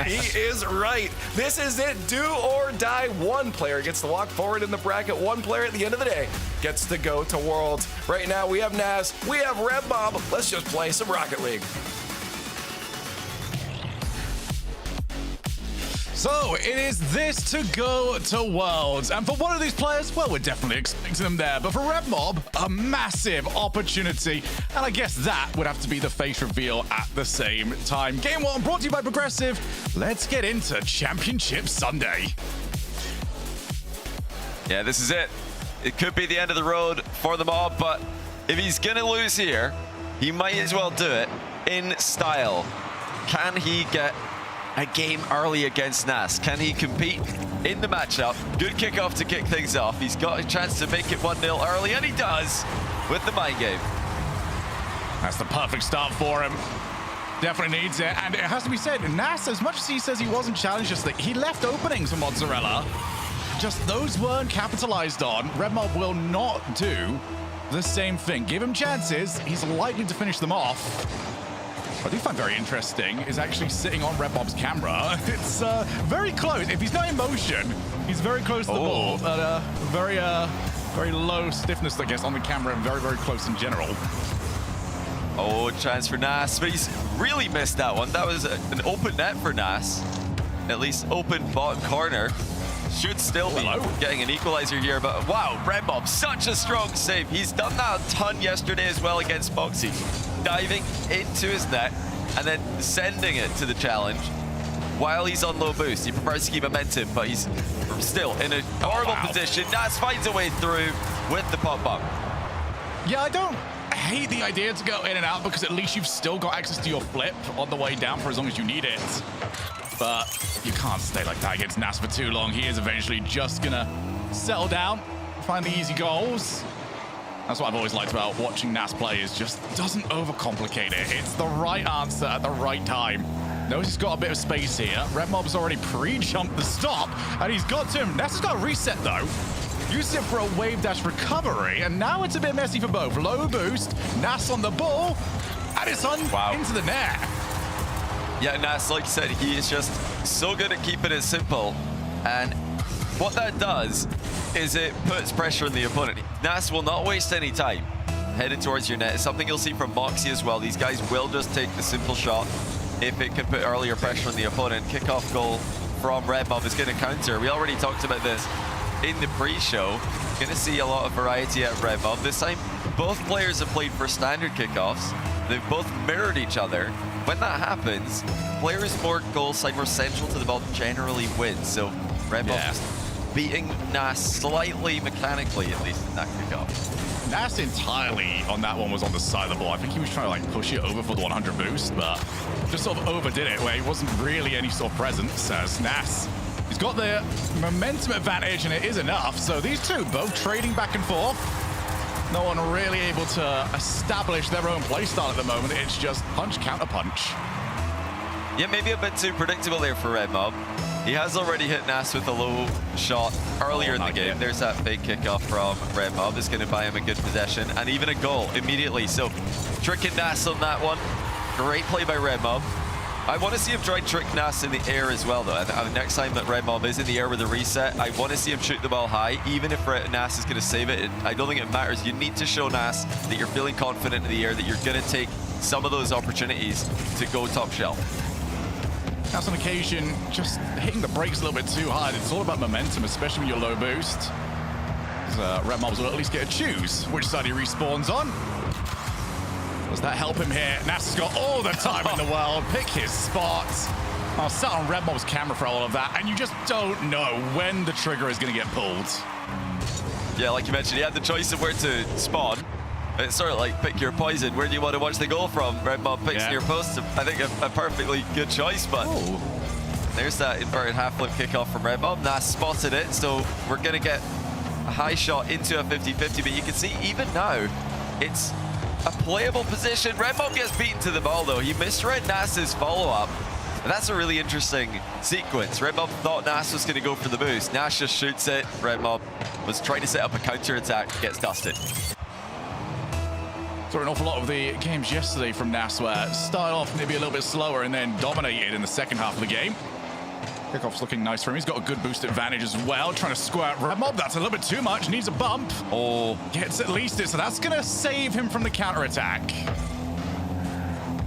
He is right. This is it. Do or die. One player gets to walk forward in the bracket. One player at the end of the day gets to go to Worlds. Right now, we have Naz. We have Red Mob. Let's just play some Rocket League. So it is this to go to Worlds, and for one of these players, well, we're definitely expecting them there, but for Red Mob, a massive opportunity, and I guess that would have to be the face reveal at the same time. Game 1 brought to you by Progressive. Let's get into Championship Sunday. Yeah, this is it. It could be the end of the road for the mob, but if he's gonna lose here, he might as well do it in style. Can he get a game early against Nas. Can he compete in the matchup? Good kickoff to kick things off. He's got a chance to make it 1-0 early, and he does with the mind game. That's the perfect start for him. Definitely needs it. And it has to be said, Nas, as much as he says he wasn't challenged just he left openings for Mozzarella. Just those weren't capitalized on. Red Mob will not do the same thing. Give him chances. He's likely to finish them off. What I do find very interesting is actually sitting on Red Mob's camera. It's very close. If he's not in motion, he's very close to the ball. But very low stiffness, I guess, on the camera and very, very close in general. Oh, chance for Nas, but he's really missed that one. That was an open net for Nas. At least open bottom corner. Should still be getting an equalizer here, but wow, Red Mob, such a strong save. He's done that a ton yesterday as well against Moxy. Diving into his net and then sending it to the challenge while he's on low boost. He prefers to keep momentum, but he's still in a horrible position. Nas finds a way through with the pop-up. Yeah, I don't hate the idea to go in and out because at least you've still got access to your flip on the way down for as long as you need it. But you can't stay like that against Nas for too long. He is eventually just gonna settle down, find the easy goals. That's what I've always liked about watching Nas play, is just doesn't overcomplicate it. It's the right answer at the right time. Knows he's got a bit of space here. Red Mob's already pre-jumped the stop, and he's got to him. Nas has got a reset though. Used it for a wave dash recovery, and now it's a bit messy for both. Low boost, Nas on the ball, and it's on into the net. Yeah, Nas, like you said, he is just so good at keeping it simple. And what that does is it puts pressure on the opponent. Nas will not waste any time headed towards your net. It's something you'll see from Moxy as well. These guys will just take the simple shot if it can put earlier pressure on the opponent. Kickoff goal from Red Mob is going to counter. We already talked about this in the pre-show. Going to see a lot of variety at Red Mob. This time, both players have played for standard kickoffs. They've both mirrored each other. When that happens, players more goal side, more central to the ball generally wins. So Red Mob beating Nas slightly mechanically, at least in that kickoff. Nas entirely on that one was on the side of the ball. I think he was trying to like push it over for the 100 boost, but just sort of overdid it where he wasn't really any sort of presence as Nas. He's got the momentum advantage and it is enough. So these two both trading back and forth. No one really able to establish their own playstyle at the moment. It's just punch, counter punch. Yeah, maybe a bit too predictable there for Red Mob. He has already hit Nas with a low shot earlier in the game. There's that fake kickoff from Red Mob. It's going to buy him a good possession and even a goal immediately. So tricking Nas on that one. Great play by Red Mob. I want to see him try and trick Nas in the air as well, though. Next time that Red Mob is in the air with a reset, I want to see him shoot the ball high, even if Nas is going to save it. I don't think it matters. You need to show Nas that you're feeling confident in the air, that you're going to take some of those opportunities to go top shelf. Nas on occasion just hitting the brakes a little bit too hard. It's all about momentum, especially when you're low boost. Red Mobs will at least get to choose which side he respawns on. Does that help him here? Nas has got all the time in the world. Pick his spots. I'll sat on Red Mob's camera for all of that, and you just don't know when the trigger is going to get pulled. Yeah, like you mentioned, he had the choice of where to spawn. It's sort of like pick your poison. Where do you want to watch the goal from? Red Mob picks near post. I think a perfectly good choice, but there's that inverted half flip kickoff from Red Mob. Nas spotted it, so we're going to get a high shot into a 50-50, but you can see even now, it's a playable position. Red Mob gets beaten to the ball though. He misread Nas's follow-up. And that's a really interesting sequence. Red Mob thought Nas was going to go for the boost. Nas just shoots it. Red Mob was trying to set up a counter-attack, gets dusted. Saw an awful lot of the games yesterday from Nas where started off maybe a little bit slower and then dominated in the second half of the game. Kickoff's looking nice for him. He's got a good boost advantage as well. Trying to square out Red Mob. That's a little bit too much. Needs a bump. Gets at least it. So that's going to save him from the counterattack.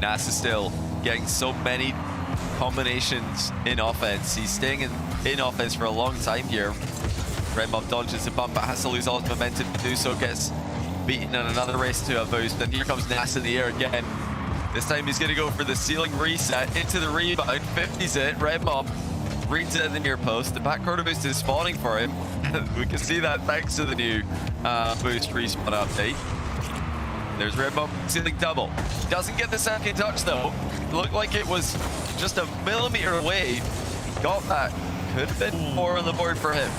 Nas is still getting so many combinations in offense. He's staying in offense for a long time here. Red Mob dodges the bump, but has to lose all his momentum to do so. Gets beaten in another race to a boost. And here comes Nas in the air again. This time he's going to go for the ceiling reset into the rebound. 50's it. Red Mob reads it in the near post. The back corner boost is spawning for him. We can see that thanks to the new boost respawn update. There's Red Mob ceiling double. Doesn't get the second touch though. Looked like it was just a millimeter away. He got that. Could have been more on the board for him.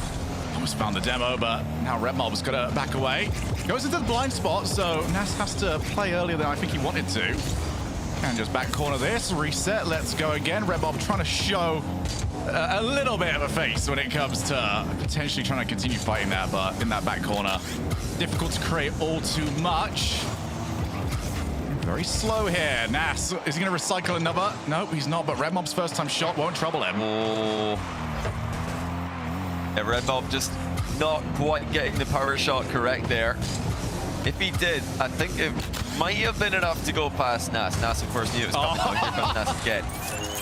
Almost found the demo, but now Redmob's got to back away. Goes into the blind spot, so Nas has to play earlier than I think he wanted to. And just back corner this, reset, let's go again. Redmob trying to show a little bit of a face when it comes to potentially trying to continue fighting that, but in that back corner, difficult to create all too much. Very slow here. Nas, is he going to recycle another? Nope, he's not, but Redmob's first time shot won't trouble him. Oh. Yeah, Redmob just not quite getting the power shot correct there. If he did, I think it might have been enough to go past Nas. Nas, of course, knew it was coming. Oh. Here comes Nas again.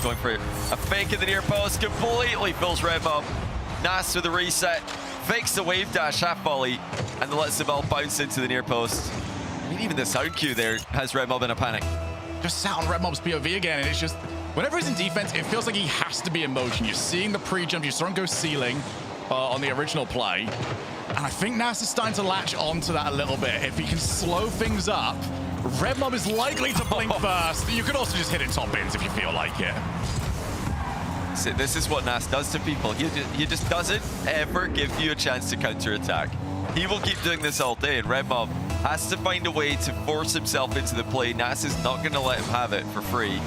Going for a fake in the near post, completely fills Redmob. Nas with the reset, fakes the wave dash half volley, and then lets the ball bounce into the near post. I mean, even the sound cue there has Redmob in a panic. Just sat on Redmob's POV again, and it's just, whenever he's in defense, it feels like he has to be in motion. You're seeing the pre-jump, you saw him go ceiling on the original play. And I think Nas is starting to latch onto that a little bit. If he can slow things up, Redmob is likely to blink first. You could also just hit it top bins if you feel like it. So this is what Nas does to people. He just doesn't ever give you a chance to counter-attack. He will keep doing this all day, and Redmob has to find a way to force himself into the play. Nas is not going to let him have it for free.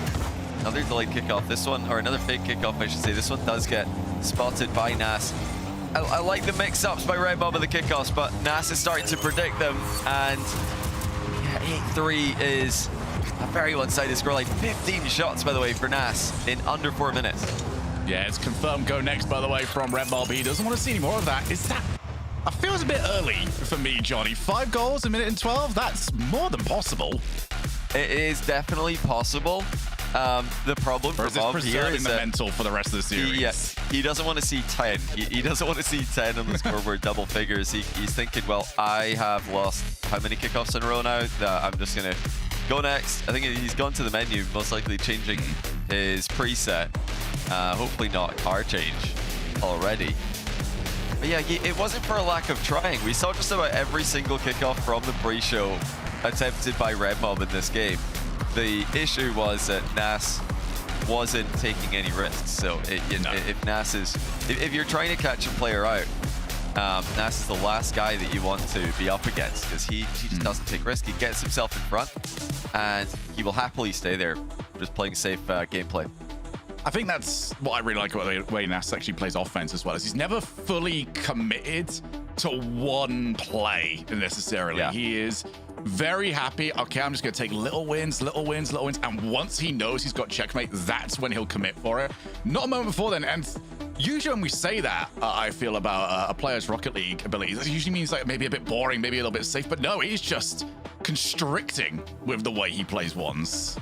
Another delayed kickoff. This one, or another fake kickoff, I should say. This one does get spotted by Nas. I like the mix-ups by Redmob and the kickoffs, but Nas is starting to predict them, and yeah, 8-3 is a very one-sided scoreline. 15 shots, by the way, for Nas in under 4 minutes. Yeah, it's confirmed go next, by the way, from Redmob. He doesn't want to see any more of that. Is that... I feel it's a bit early for me, Johnny. 5 goals, a minute and 12? That's more than possible. It is definitely possible. The problem for Bob here is the mental for the rest of the series. He doesn't want to see 10. He doesn't want to see 10 on the scoreboard, double figures. He's thinking, well, I have lost how many kickoffs in a row now that I'm just going to go next. I think he's gone to the menu, most likely changing his preset. Hopefully not a car change already. But yeah, it wasn't for a lack of trying. We saw just about every single kickoff from the pre-show attempted by Redmob in this game. The issue was that Nas wasn't taking any risks. So if Nas is, if you're trying to catch a player out, Nas is the last guy that you want to be up against, because he just doesn't take risks. He gets himself in front, and he will happily stay there, just playing safe gameplay. I think that's what I really like about the way Nas actually plays offense as well, is he's never fully committed to one play necessarily. Yeah. He is very happy. Okay, I'm just going to take little wins. And once he knows he's got checkmate, that's when he'll commit for it. Not a moment before then. And usually when we say that, I feel about a player's Rocket League abilities, it usually means like maybe a bit boring, maybe a little bit safe. But no, he's just constricting with the way he plays ones.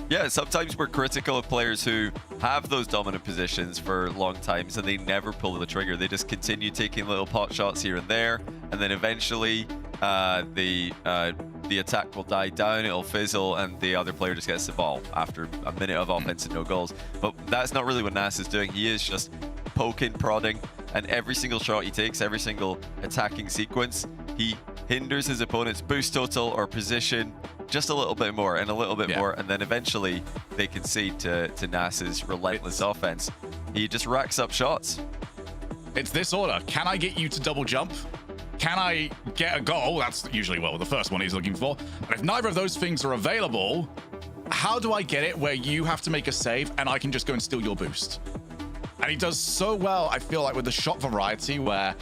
Yeah, sometimes we're critical of players who have those dominant positions for long times and they never pull the trigger. They just continue taking little pot shots here and there, and then eventually the attack will die down, it'll fizzle, and the other player just gets the ball after a minute of offense and no goals. But that's not really what Nas is doing. He is just poking, prodding, and every single shot he takes, every single attacking sequence, he hinders his opponent's boost total or position just a little bit more and a little bit more, and then eventually they concede to Nas's relentless offense. He just racks up shots. It's this order. Can I get you to double jump? Can I get a goal? That's usually, well, the first one he's looking for. But if neither of those things are available, how do I get it where you have to make a save and I can just go and steal your boost? And he does so well, I feel like, with the shot variety, where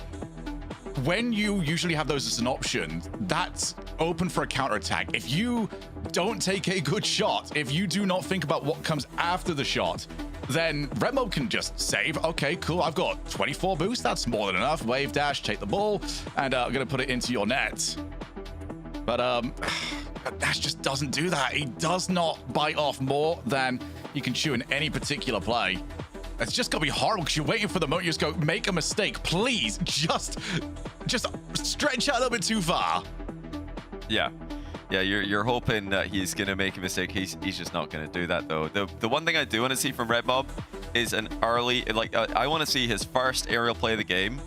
when you usually have those as an option, that's open for a counterattack. If you don't take a good shot, if you do not think about what comes after the shot, then Redmob can just save. Okay, cool. I've got 24 boost. That's more than enough. Wave dash, take the ball, and I'm going to put it into your net. But Nash just doesn't do that. He does not bite off more than you can chew in any particular play. It's just gonna be horrible because you're waiting for the moment. You just go, make a mistake, please. Just stretch out a little bit too far. Yeah, you're hoping that he's gonna make a mistake. He's just not gonna do that though. The one thing I do want to see from Redmob is an early, I want to see his first aerial play of the game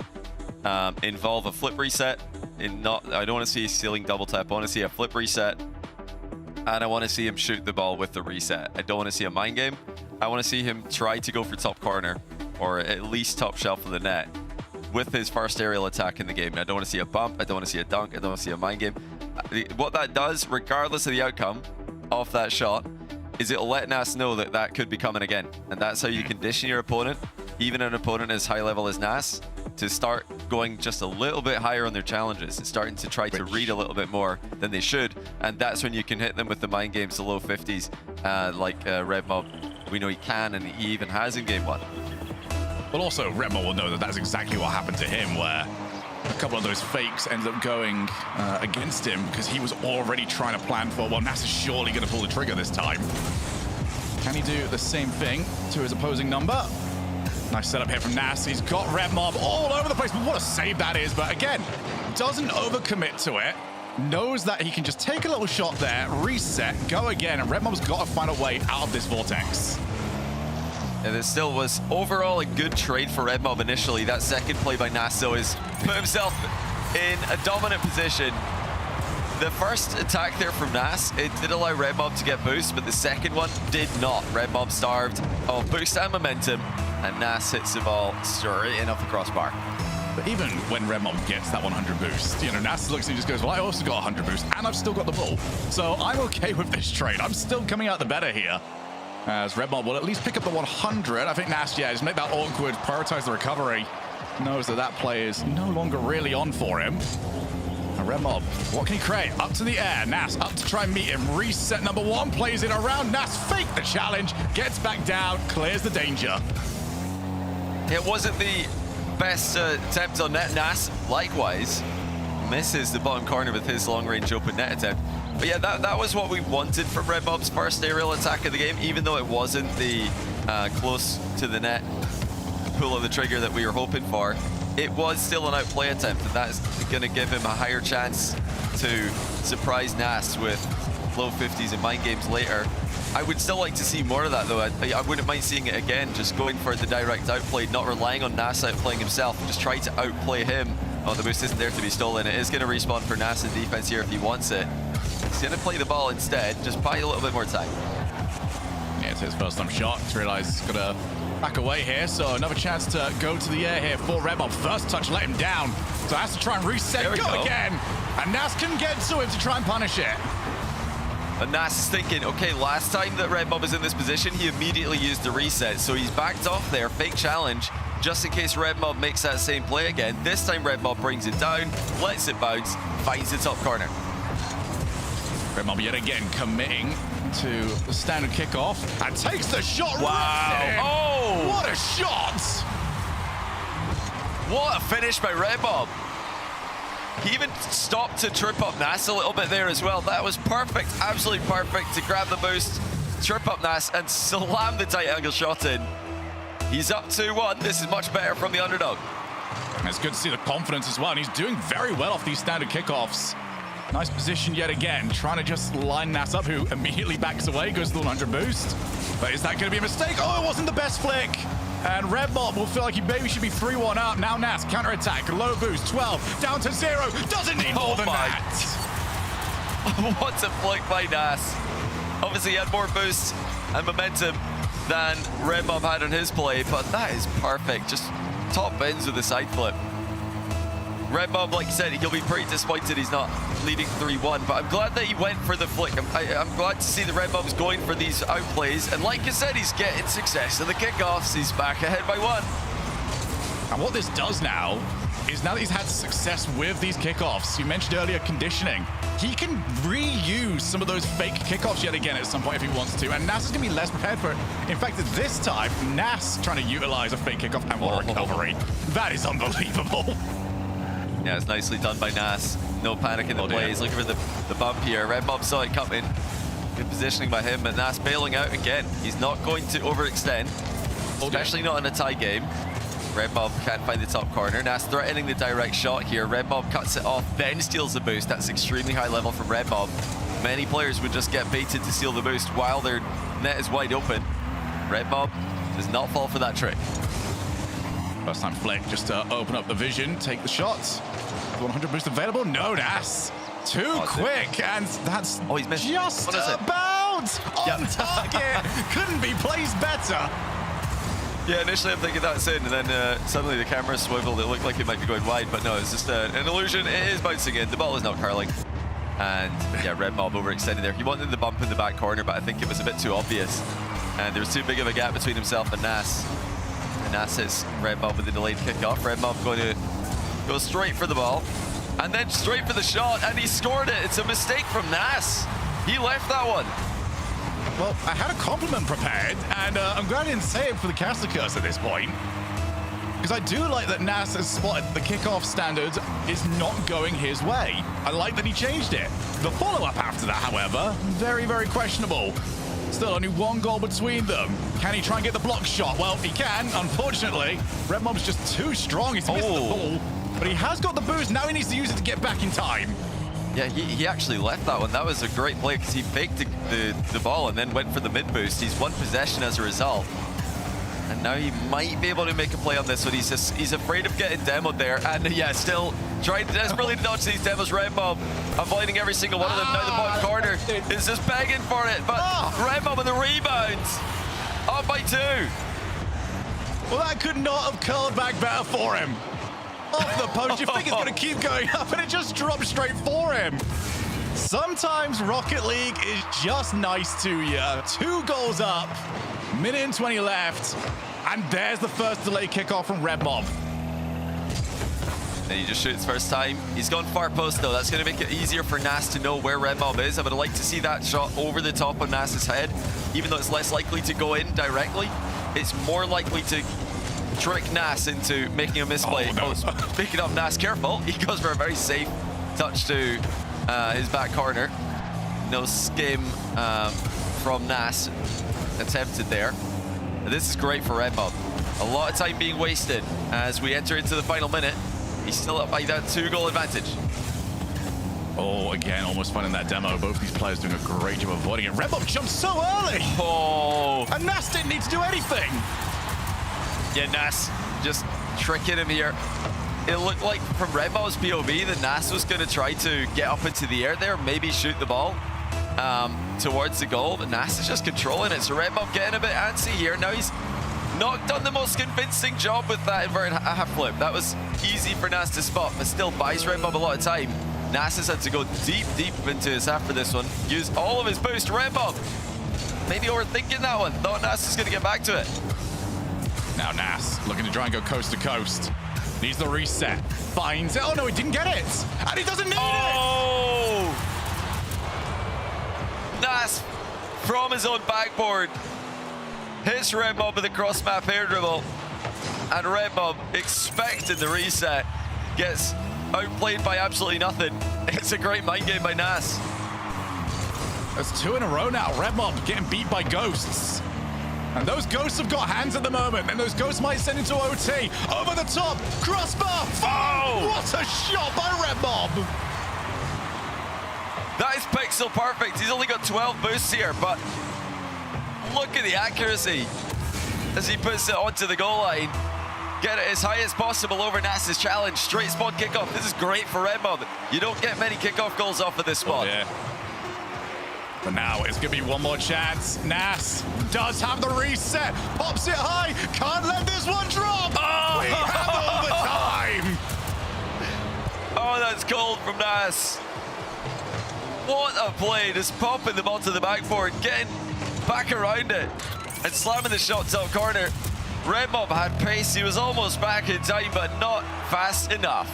involve a flip reset. I don't want to see ceiling double tap. I want to see a flip reset, and I want to see him shoot the ball with the reset. I don't want to see a mind game. I want to see him try to go for top corner or at least top shelf of the net with his first aerial attack in the game. And I don't want to see a bump. I don't want to see a dunk. I don't want to see a mind game. What that does, regardless of the outcome of that shot, is it'll let Nas know that that could be coming again. And that's how you condition your opponent, even an opponent as high level as Nas, to start going just a little bit higher on their challenges and starting to try to read a little bit more than they should. And that's when you can hit them with the mind games, the low 50s, like Red Mob. We know he can, and he even has in game 1. But also, Red Mob will know that that's exactly what happened to him, where a couple of those fakes ended up going against him because he was already trying to plan for, well, Nas is surely going to pull the trigger this time. Can he do the same thing to his opposing number? Nice setup here from Nas. He's got Red Mob all over the place, but what a save that is. But again, doesn't overcommit to it. Knows that he can just take a little shot there, reset, go again, and Red Mob's got to find a way out of this vortex. And it still was overall a good trade for Red Mob initially. That second play by Nas, though, is put himself in a dominant position. The first attack there from Nas, it did allow Red Mob to get boost, but the second one did not. Red Mob starved of boost and momentum, and Nas hits the ball straight in off the crossbar. But even when Red Mob gets that 100 boost, you know, Nas looks and he just goes, well, I also got 100 boost, and I've still got the ball. So I'm okay with this trade. I'm still coming out the better here. As Red Mob will at least pick up the 100. I think Nas, yeah, just make that awkward, prioritize the recovery. Knows that that play is no longer really on for him. And Red Mob, what can he create? Up to the air. Nas up to try and meet him. Reset number 1, plays it around. Nas fake the challenge, gets back down, clears the danger. It wasn't the best attempt on net. Nas, likewise, misses the bottom corner with his long-range open net attempt. But yeah, that was what we wanted from Red Mob's first aerial attack of the game, even though it wasn't the close to the net pull of the trigger that we were hoping for. It was still an outplay attempt, and that's going to give him a higher chance to surprise Nas with low 50s and mind games later. I would still like to see more of that, though. I wouldn't mind seeing it again, just going for the direct outplay, not relying on Nas outplaying himself, just try to outplay him. Oh, the boost isn't there to be stolen. It is going to respawn for Nas in defense here if he wants it. He's going to play the ball instead, just buy a little bit more time. Yeah, it's his first time shot. He's realized he's got to back away here, so another chance to go to the air here for Red Mob. First touch let him down, so has to try and reset, go again. And Nas can get to him to try and punish it. And Nas is thinking, okay, last time that Red Mob was in this position, he immediately used the reset, so he's backed off there, fake challenge, just in case Red Mob makes that same play again. This time Red Mob brings it down, lets it bounce, finds the top corner. Red Mob yet again committing to the standard kickoff and takes the shot. Wow. Oh! What a shot! What a finish by Red Mob. He even stopped to trip up Nas a little bit there as well. That was perfect, absolutely perfect to grab the boost, trip up Nas, and slam the tight angle shot in. He's up 2-1. This is much better from the underdog. It's good to see the confidence as well, and he's doing very well off these standard kickoffs. Nice position yet again, trying to just line Nas up, who immediately backs away, goes to the 100 boost. But is that going to be a mistake? Oh, it wasn't the best flick. And Red Mob will feel like he maybe should be 3-1 up. Now Nas, counter-attack, low boost, 12, down to 0. Doesn't need more than that. What a flick by Nas. Obviously, he had more boost and momentum than Red Mob had on his play, but that is perfect. Just top ends with the side flip. Red Mob, like you said, he'll be pretty disappointed he's not leading 3-1, but I'm glad that he went for the flick. I'm glad to see that Red Mob is going for these outplays, and like you said, he's getting success in the kickoffs. He's back ahead by 1. And what this does now is, now that he's had success with these kickoffs, you mentioned earlier conditioning, he can reuse some of those fake kickoffs yet again at some point if he wants to, and Nas is going to be less prepared for it. In fact, at this time, Nas trying to utilize a fake kickoff, and what a recovery. That is unbelievable. Yeah, it's nicely done by Nas. No panic in the plays. Looking for the bump here. Red Mob saw it coming. Good positioning by him, but Nas bailing out again. He's not going to overextend, especially not in a tie game. Red Mob can't find the top corner. Nas threatening the direct shot here. Red Mob cuts it off, then steals the boost. That's extremely high level from Red Mob. Many players would just get baited to steal the boost while their net is wide open. Red Mob does not fall for that trick. First time flick, just to open up the vision, take the shots. 100 boost available? No, Nas. Too quick, and that's he's missed. just about clouds on target. Couldn't be placed better. Yeah, initially I'm thinking that's in, and then suddenly the camera swiveled. It looked like it might be going wide, but no, it's just an illusion. It is bouncing in. The ball is not curling. And yeah, Red Mob overextended there. He wanted the bump in the back corner, but I think it was a bit too obvious. And there was too big of a gap between himself and Nas. And Nas hits Red Mob with a delayed kickoff. Red Mob going to go straight for the ball, and then straight for the shot, and he scored it. It's a mistake from Nas. He left that one. Well, I had a compliment prepared, and I'm glad I didn't say it for the caster curse at this point. Because I do like that Nas has spotted the kickoff standard is not going his way. I like that he changed it. The follow-up after that, however, very, very questionable. Still only one goal between them. Can he try and get the block shot? Well, he can, unfortunately. Red Mob's just too strong. He's missed the ball, but he has got the boost. Now he needs to use it to get back in time. Yeah, he actually left that one. That was a great play because he faked the ball and then went for the mid boost. He's won possession as a result. And now he might be able to make a play on this one. He's afraid of getting demoed there. And yeah, still trying to desperately dodge these demos. Red Mob avoiding every single one of them. Now the bottom corner is just begging for it. But Red Mob with the rebound. Up by 2. Well, that could not have curled back better for him. Off the post, you think it's going to keep going up, and it just dropped straight for him. Sometimes Rocket League is just nice to you. 2 goals up, minute and 20 left, and there's the first delayed kickoff from Red Mob. And he just shoots first time. He's gone far post though. That's going to make it easier for Nas to know where Red Mob is. I would like to see that shot over the top of Nas's head, even though it's less likely to go in directly. It's more likely to trick Nas into making a misplay. Speaking of Nas, careful. He goes for a very safe touch to his back corner. No skim from Nas attempted there. And this is great for Red Mob. A lot of time being wasted as we enter into the final minute. He's still up by that 2-goal advantage. Oh, again, almost finding that demo. Both these players doing a great job avoiding it. Red Mob jumped so early. Oh. And Nas didn't need to do anything. Yeah, Nas just tricking him here. It looked like from Red Mob's POV that Nas was going to try to get up into the air there, maybe shoot the ball towards the goal, but Nas is just controlling it. So Red Mob getting a bit antsy here. Now he's not done the most convincing job with that inverted half flip. That was easy for Nas to spot, but still buys Red Mob a lot of time. Nas has had to go deep into his half for this one. Use all of his boost. Red Mob maybe overthinking that one. Thought Nas was going to get back to it. Now Nas looking to try and go coast to coast. Needs the reset. Finds it. Oh no, he didn't get it. And he doesn't need it. Nas from his own backboard hits Red Mob with a cross map air dribble. And Red Mob, expecting the reset, gets outplayed by absolutely nothing. It's a great mind game by Nas. That's 2 in a row now. Red Mob getting beat by ghosts. And those ghosts have got hands at the moment, and those ghosts might send into OT. Over the top, crossbar. Oh! What a shot by Red Mob. That is pixel perfect. He's only got 12 boosts here, but look at the accuracy as he puts it onto the goal line. Get it as high as possible over Nas's challenge. Straight spawn kickoff. This is great for Red Mob. You don't get many kickoff goals off of this spot. Oh, yeah. But now it's going to be one more chance. Nas does have the reset. Pops it high. Can't let this one drop. Oh! We have overtime. Oh, that's cold from Nas. What a play. Just popping the ball to the backboard, getting back around it, and slamming the shot top corner. Red Mob had pace. He was almost back in time, but not fast enough.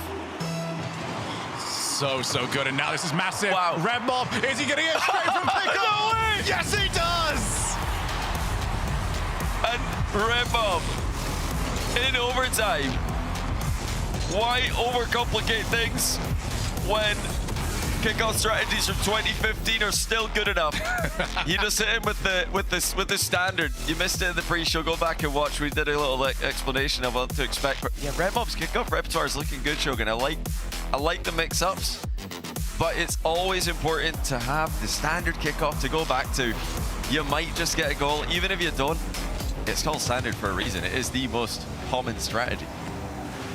So good. And now this is massive. Wow. Red Mob, is he going to get straight from pickup? No way! Yes, he does. And Red Mob in overtime. Why overcomplicate things when kickoff strategies from 2015 are still good enough? You just hit him with the standard. You missed it in the pre-show. Go back and watch. We did a little explanation of what to expect. Yeah, Red Mob's kickoff repertoire is looking good, Shogun. I like the mix-ups, but it's always important to have the standard kickoff to go back to. You might just get a goal, even if you don't. It's called standard for a reason. It is the most common strategy.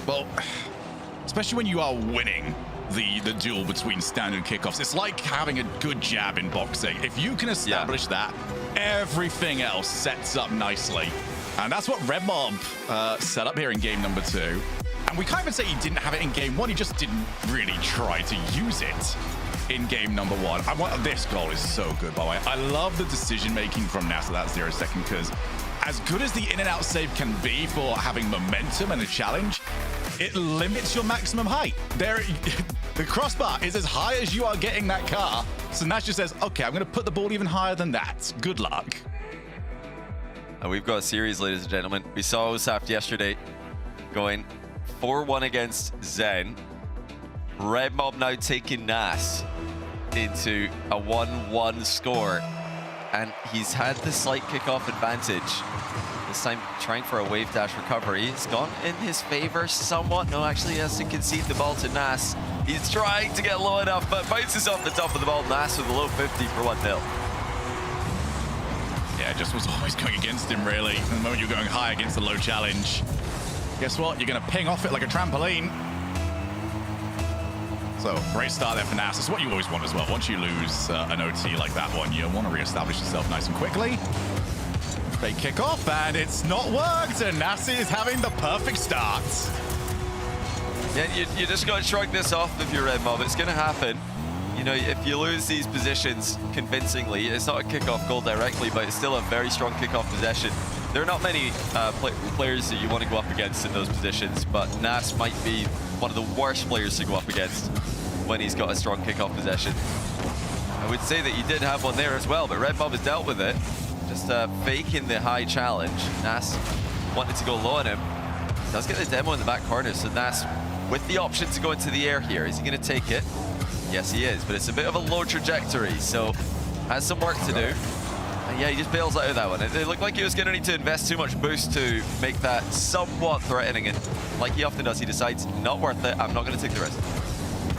Well, especially when you are winning. the duel between standard kickoffs. It's like having a good jab in boxing. If you can establish that, everything else sets up nicely. And that's what Red Mob set up here in game number 2. And we can't even say he didn't have it in game 1. He just didn't really try to use it in game number 1. This goal is so good, by the way. I love the decision-making from Nas at that 0 second, because as good as the in and out save can be for having momentum and a challenge, it limits your maximum height. The crossbar is as high as you are getting that car. So Nas just says, okay, I'm going to put the ball even higher than that. Good luck. And we've got a series, ladies and gentlemen. We saw Osaf yesterday going 4-1 against Zen. Red Mob now taking Nas into a 1-1 score. And he's had the slight kickoff advantage. This time trying for a wave dash recovery. It's gone in his favor somewhat. No, actually he has to concede the ball to Nas. He's trying to get low enough, but bounces off the top of the ball. Nas with a low 50 for 1-0. Yeah, just was always going against him, really. The moment you're going high against the low challenge, guess what? You're going to ping off it like a trampoline. So, great start there for Nas. It's what you always want as well. Once you lose an OT like that one, you want to reestablish yourself nice and quickly. Fake kickoff, and it's not worked, and Nas is having the perfect start. Yeah, you just got to shrug this off if you're Red Mob. It's going to happen. You know, if you lose these positions convincingly, it's not a kickoff goal directly, but it's still a very strong kickoff possession. There are not many players that you want to go up against in those positions, but Nas might be one of the worst players to go up against when he's got a strong kickoff possession. I would say that he did have one there as well, but Red Mob has dealt with it. Just faking the high challenge. Nas wanted to go low on him. Does get the demo in the back corner, so Nas with the option to go into the air here. Is he going to take it? Yes, he is, but it's a bit of a low trajectory, so has some work to do. And yeah, he just bails out of that one. It looked like he was going to need to invest too much boost to make that somewhat threatening, and like he often does, he decides, not worth it, I'm not going to take the risk.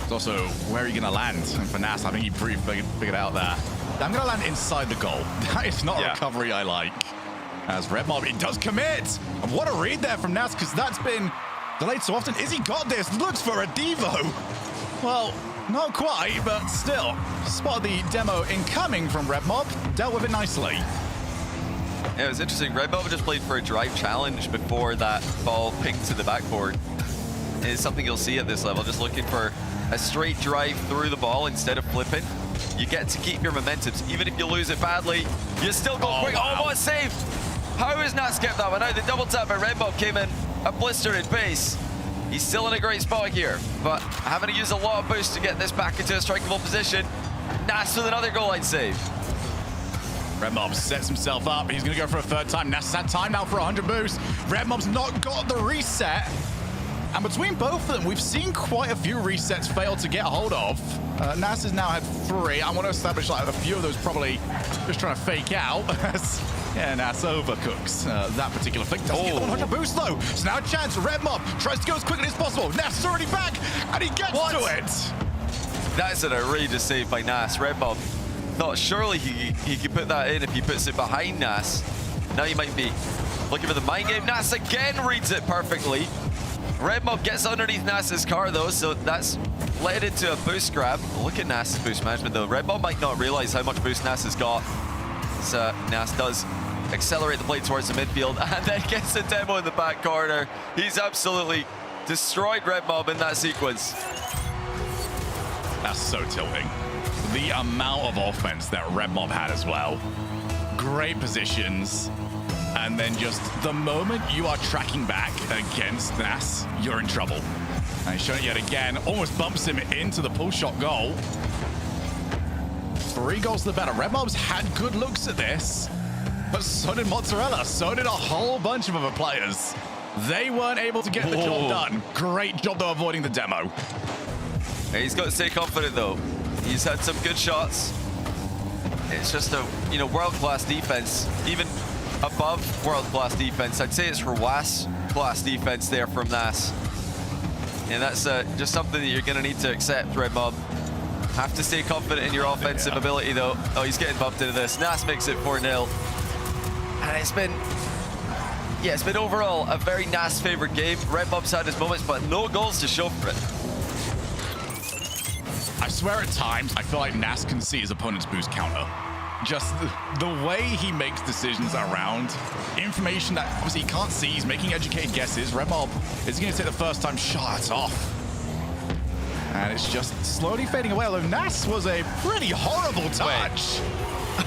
It's also, where are you going to land? And for Nas, I think he figured out there. I'm going to land inside the goal. That is not a recovery I like. As Red Mob, he does commit. And what a read there from Nas, because that's been delayed so often. Is he got this? Looks for a Devo. Well, not quite, but still. Spotted the demo incoming from Red Mob. Dealt with it nicely. Yeah, it was interesting. Red Mob just played for a drive challenge before that ball pinged to the backboard. It's something you'll see at this level, just looking for a straight drive through the ball instead of flipping. You get to keep your momentums. Even if you lose it badly, you still go quick. Wow. Oh, what a save! How has Nas kept that one out? The double tap by Red Mob came in a blistering pace. He's still in a great spot here, but having to use a lot of boost to get this back into a strikeable position. Nas with another goal line save. Red Mob sets himself up. He's going to go for a third time. Nas has had time now for 100 boost. Red Mob's not got the reset. And between both of them, we've seen quite a few resets fail to get hold of. Nas has now had 3. I want to establish like a few of those probably just trying to fake out. Yeah, Nas overcooks that particular flick. Doesn't get the 100 boost though. So now a chance. Red Mob tries to go as quickly as possible. Nas is already back, and he gets to it. That's an outrageous save by Nas. Red Mob thought surely he could put that in if he puts it behind Nas. Now he might be looking for the mind game. Nas again reads it perfectly. Red Mob gets underneath Nas's car though, so that's led into a boost grab. Look at Nas's boost management though. Red Mob might not realize how much boost Nas has got. So Nas does accelerate the play towards the midfield and then gets the demo in the back corner. He's absolutely destroyed Red Mob in that sequence. That's so tilting. The amount of offense that Red Mob had as well. Great positions. And then just the moment you are tracking back against Nas, you're in trouble. And he's shown it yet again. Almost bumps him into the pull shot goal. 3 goals to the better. Red Mob's had good looks at this, but so did Mozzarella. So did a whole bunch of other players. They weren't able to get the job done. Great job though avoiding the demo. He's got to stay confident though. He's had some good shots. It's just a world-class defense, even above world-class defense. I'd say it's Razear-class defense there from Nas. And that's just something that you're going to need to accept, Red Mob. Have to stay confident in your offensive ability, though. Oh, he's getting bumped into this. Nas makes it 4-0. And it's been overall a very Nas-favored game. Red Mob's had his moments, but no goals to show for it. swear at times, I feel like Nas can see his opponent's boost counter. Just the way he makes decisions around information that obviously he can't see. He's making educated guesses. Redmob is going to take the first time shot. It's off. And it's just slowly fading away. Although Nas was a pretty horrible touch.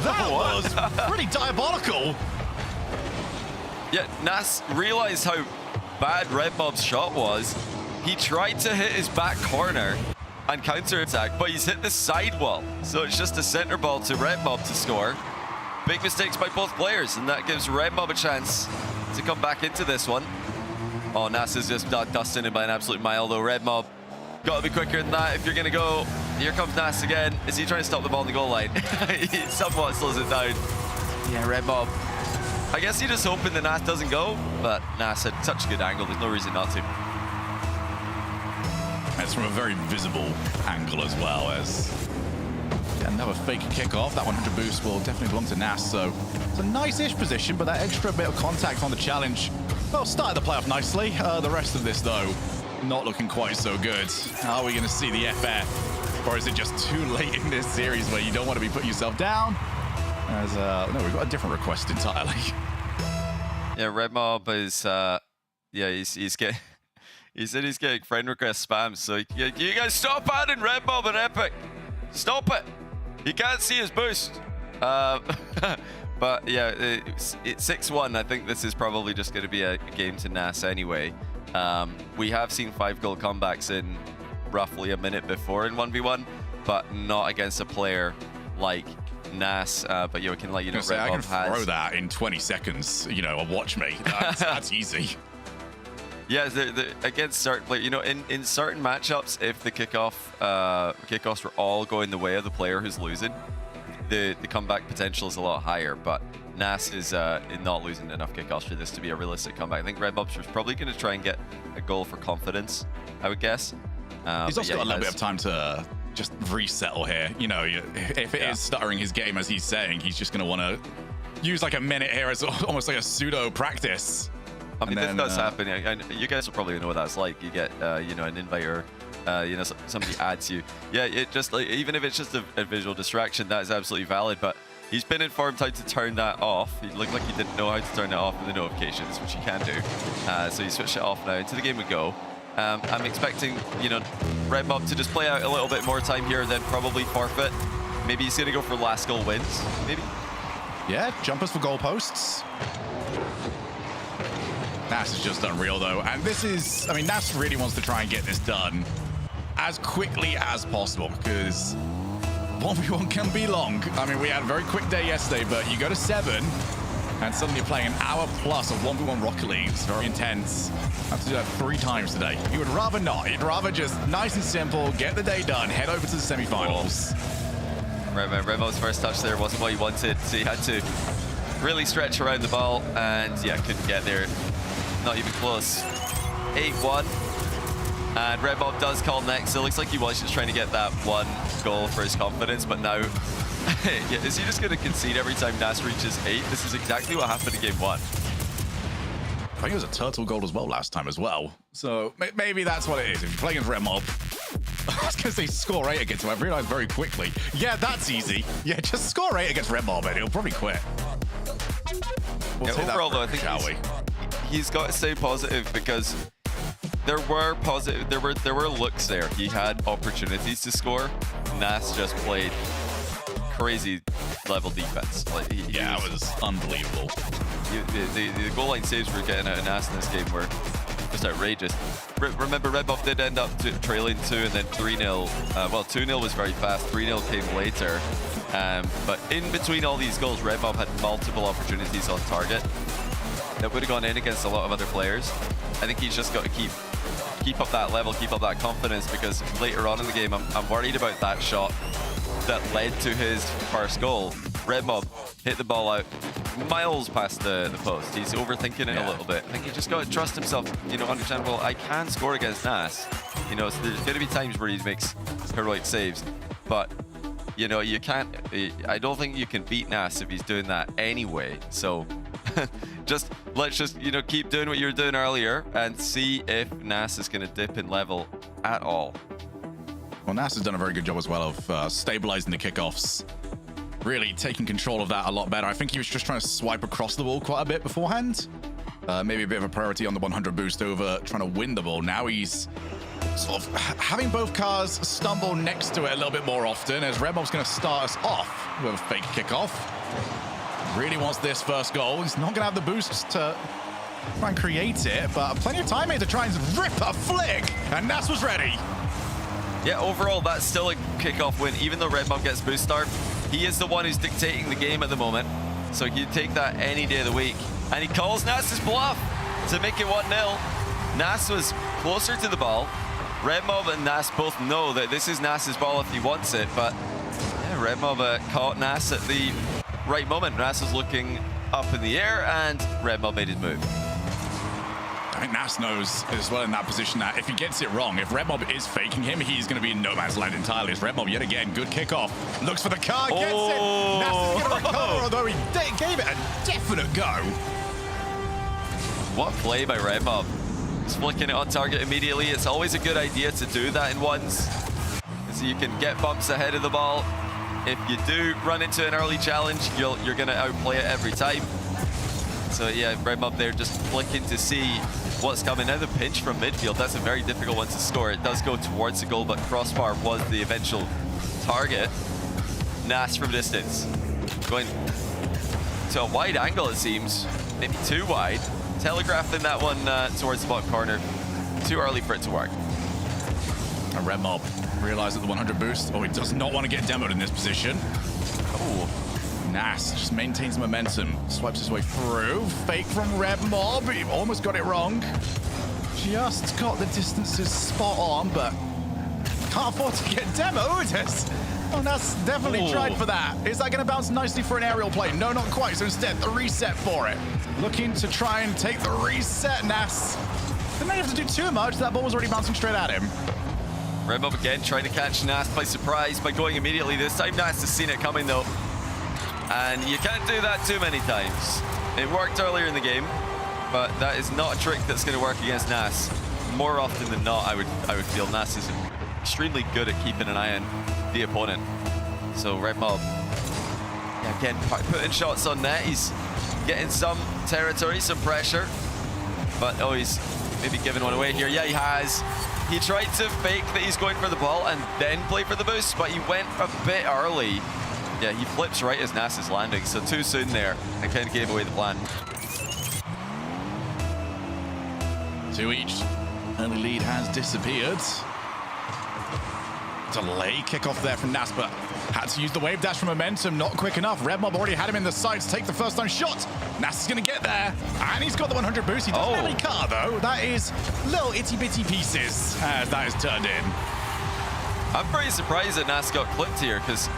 That was pretty diabolical. Yeah, Nas realized how bad Redmob's shot was. He tried to hit his back corner and counter-attack, but he's hit the sidewall. So it's just a center ball to Redmob to score. Big mistakes by both players, and that gives Redmob a chance to come back into this one. Oh, Nas is just dusting him by an absolute mile, though. Redmob, got to be quicker than that if you're going to go. Here comes Nas again. Is he trying to stop the ball on the goal line? He somewhat slows it down. Yeah, Redmob. I guess he's just hoping that Nas doesn't go, but Nas had such a good angle, there's no reason not to. It's from a very visible angle as well, as another fake kickoff. That 100 boost will definitely belong to Nas, so it's a nice-ish position, but that extra bit of contact on the challenge, well, started the playoff nicely. The rest of this, though, not looking quite so good. Are we going to see the FF, or is it just too late in this series where you don't want to be putting yourself down? As, no, we've got a different request entirely. Yeah, Redmob is, yeah, he's getting... He said he's getting friend request spam, so you guys stop adding Redmob and Epic. Stop it. You can't see his boost. But yeah, it's 6-1. I think this is probably just going to be a game to Nas anyway. We have seen 5-goal comebacks in roughly a minute before in 1v1, but not against a player like Nas. But yeah, we can let you know Redmob I can has... throw that in 20 seconds, you know, watch me. That's easy. Yeah, against certain, like, you know, in certain matchups, if the kickoffs were all going the way of the player who's losing, the comeback potential is a lot higher. But Nas is not losing enough kickoffs for this to be a realistic comeback. I think Redmob's probably going to try and get a goal for confidence, I would guess. He's also got a little bit of time to just resettle here. You know, if it is stuttering his game, as he's saying, he's just going to want to use like a minute here as almost like a pseudo practice. I mean, this does happen. And you guys will probably know what that's like. You get, you know, an invite or, you know, somebody adds you. Yeah, it just like, even if it's just a visual distraction, that is absolutely valid. But he's been informed how to turn that off. He looked like he didn't know how to turn that off in the notifications, which he can do. So he switched it off now. Into the game we go. I'm expecting, you know, Redmob to just play out a little bit more time here, then probably forfeit. Maybe he's going to go for last goal wins, maybe? Yeah, jumpers for goalposts. Nas is just unreal, though. And this is, I mean, Nas really wants to try and get this done as quickly as possible, because 1v1 can be long. I mean, we had a very quick day yesterday, but you go to 7, and suddenly you're playing an hour plus of 1v1 Rocket League. It's very intense. I have to do that 3 times today. You would rather not. You'd rather just nice and simple, get the day done, head over to the semifinals. Redmob's first touch there wasn't what he wanted, so he had to really stretch around the ball, and yeah, couldn't get there. Not even close. 8-1. And Redmob does call next. It looks like he was just trying to get that 1 goal for his confidence, but now, yeah, is he just going to concede every time Nas reaches 8? This is exactly what happened in game 1. I think it was a turtle goal as well last time as well. So maybe that's what it is. If you're playing against Redmob, I was going to say score 8 against him. I've realized very quickly. Yeah, that's easy. Yeah, just score 8 against Redmob and he'll probably quit. We'll take overall, that, though, I think shall we? He's got to stay positive, because there were looks there. He had opportunities to score. Nas just played crazy level defense. Like it was unbelievable. The goal line saves we're getting out of Nas in this game were just outrageous. Remember, Redmob did end up trailing 2 and then 3-0. Well, 2-0 was very fast. 3-0 came later. But in between all these goals, Redmob had multiple opportunities on target that would have gone in against a lot of other players. I think he's just got to keep up that level, keep up that confidence, because later on in the game, I'm worried about that shot that led to his first goal. Redmob hit the ball out miles past the post. He's overthinking it a little bit. I think he just got to trust himself, you know, understand, well, I can score against Nas. You know, so there's going to be times where he makes heroic saves, but you know, you can't, I don't think you can beat Nas if he's doing that anyway. So let's just, you know, keep doing what you were doing earlier and see if Nas is going to dip in level at all. Well, Nas has done a very good job as well of stabilizing the kickoffs. Really taking control of that a lot better. I think he was just trying to swipe across the wall quite a bit beforehand. Maybe a bit of a priority on the 100 boost over trying to win the ball. Now he's sort of having both cars stumble next to it a little bit more often, as Red Mob's going to start us off with a fake kickoff. Really wants this first goal. He's not going to have the boost to try and create it, but plenty of time here to try and rip a flick, and Nas was ready. Yeah, overall, that's still a kickoff win. Even though Red Mob gets boost start, he is the one who's dictating the game at the moment. So he'd take that any day of the week. And he calls Nas's bluff to make it 1-0. Nas was closer to the ball. Red Mob and Nas both know that this is Nas's ball if he wants it, but yeah, Red Mob caught Nas at the right moment. Nas was looking up in the air, and Red Mob made his move. I think Nas knows as well in that position that if he gets it wrong, if Red Mob is faking him, he's going to be in no man's land entirely. As Red Mob, yet again, good kickoff. Looks for the car, gets it. Nas is going to recover, although he gave it a definite go. What play by Red Mob. He's flicking it on target immediately. It's always a good idea to do that in ones, so you can get bumps ahead of the ball. If you do run into an early challenge, you're going to outplay it every time. So yeah, Red Mob there just flicking to see what's coming. Now the pinch from midfield, that's a very difficult one to score. It does go towards the goal, but crossbar was the eventual target. Nas from distance. Going to a wide angle, it seems. Maybe too wide. Telegraphing that one towards the bottom corner. Too early for it to work. And Red Mob realized that the 100 boost. Oh, he does not want to get demoed in this position. Oh, Nas just maintains momentum. Swipes his way through. Fake from Red Mob. He almost got it wrong. Just got the distances spot on, but can't afford to get demoed. Oh, Nas definitely tried for that. Is that going to bounce nicely for an aerial play? No, not quite. So instead, the reset for it. Looking to try and take the reset, Nas. Didn't have to do too much. That ball was already bouncing straight at him. Red Mob again trying to catch Nas by surprise by going immediately. This time Nas has seen it coming though. And you can't do that too many times. It worked earlier in the game, but that is not a trick that's going to work against Nas. More often than not, I would feel Nas is extremely good at keeping an eye on the opponent. So Red Mob, yeah, again, putting shots on net. He's getting some territory, some pressure. But oh, he's maybe giving one away here. Yeah, he has. He tried to fake that he's going for the ball and then play for the boost, but he went a bit early. Yeah, he flips right as Nas is landing, so too soon there and kind of gave away the plan. 2 each. Early lead has disappeared. Delay kickoff there from Nas, but had to use the wave dash for momentum. Not quick enough. Red Mob already had him in the sights. Take the first time shot. Nas is going to get there. And he's got the 100 boost. He doesn't have any car, though. That is little itty-bitty pieces as that is turned in. I'm pretty surprised that Nas got clipped here, because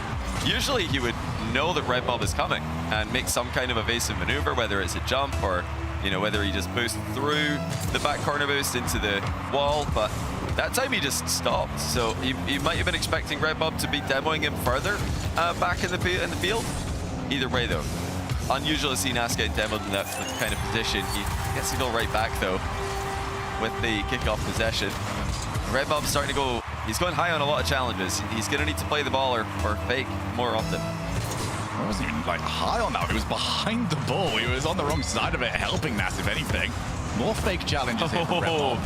usually he would know that Red Mob is coming and make some kind of evasive maneuver, whether it's a jump or, you know, whether he just boosts through the back corner boost into the wall. But that time he just stopped, so he might have been expecting Red Mob to be demoing him further back in the field. Either way, though, unusual to see Nas getting demoed in that kind of position. He gets to go right back, though, with the kickoff possession. Red Mob's starting to go, he's going high on a lot of challenges. He's going to need to play the ball or fake more often. He wasn't even like high on that. He was behind the ball. He was on the wrong side of it, helping Nas, if anything. More fake challenges here from Red Mob.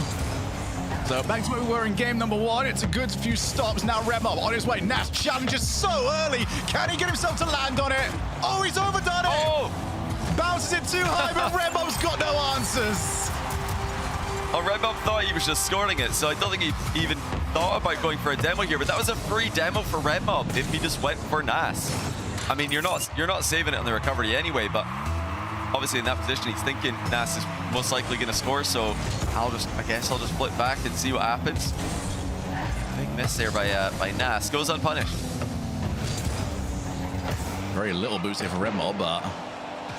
So back to where we were in game number 1. It's a good few stops. Now Red Mob on his way. Nas challenges so early. Can he get himself to land on it? Oh, he's overdone it. Oh! Bounces it too high, but Red Mob's got no answers. Oh, Red Mob thought he was just scoring it, so I don't think he even thought about going for a demo here, but that was a free demo for Red Mob if he just went for Nas. I mean, you're not saving it on the recovery anyway, but obviously in that position he's thinking Nas is most likely going to score, so I guess I'll just flip back and see what happens. Big miss there by Nas. Goes unpunished. Very little boost here for Red Mob, but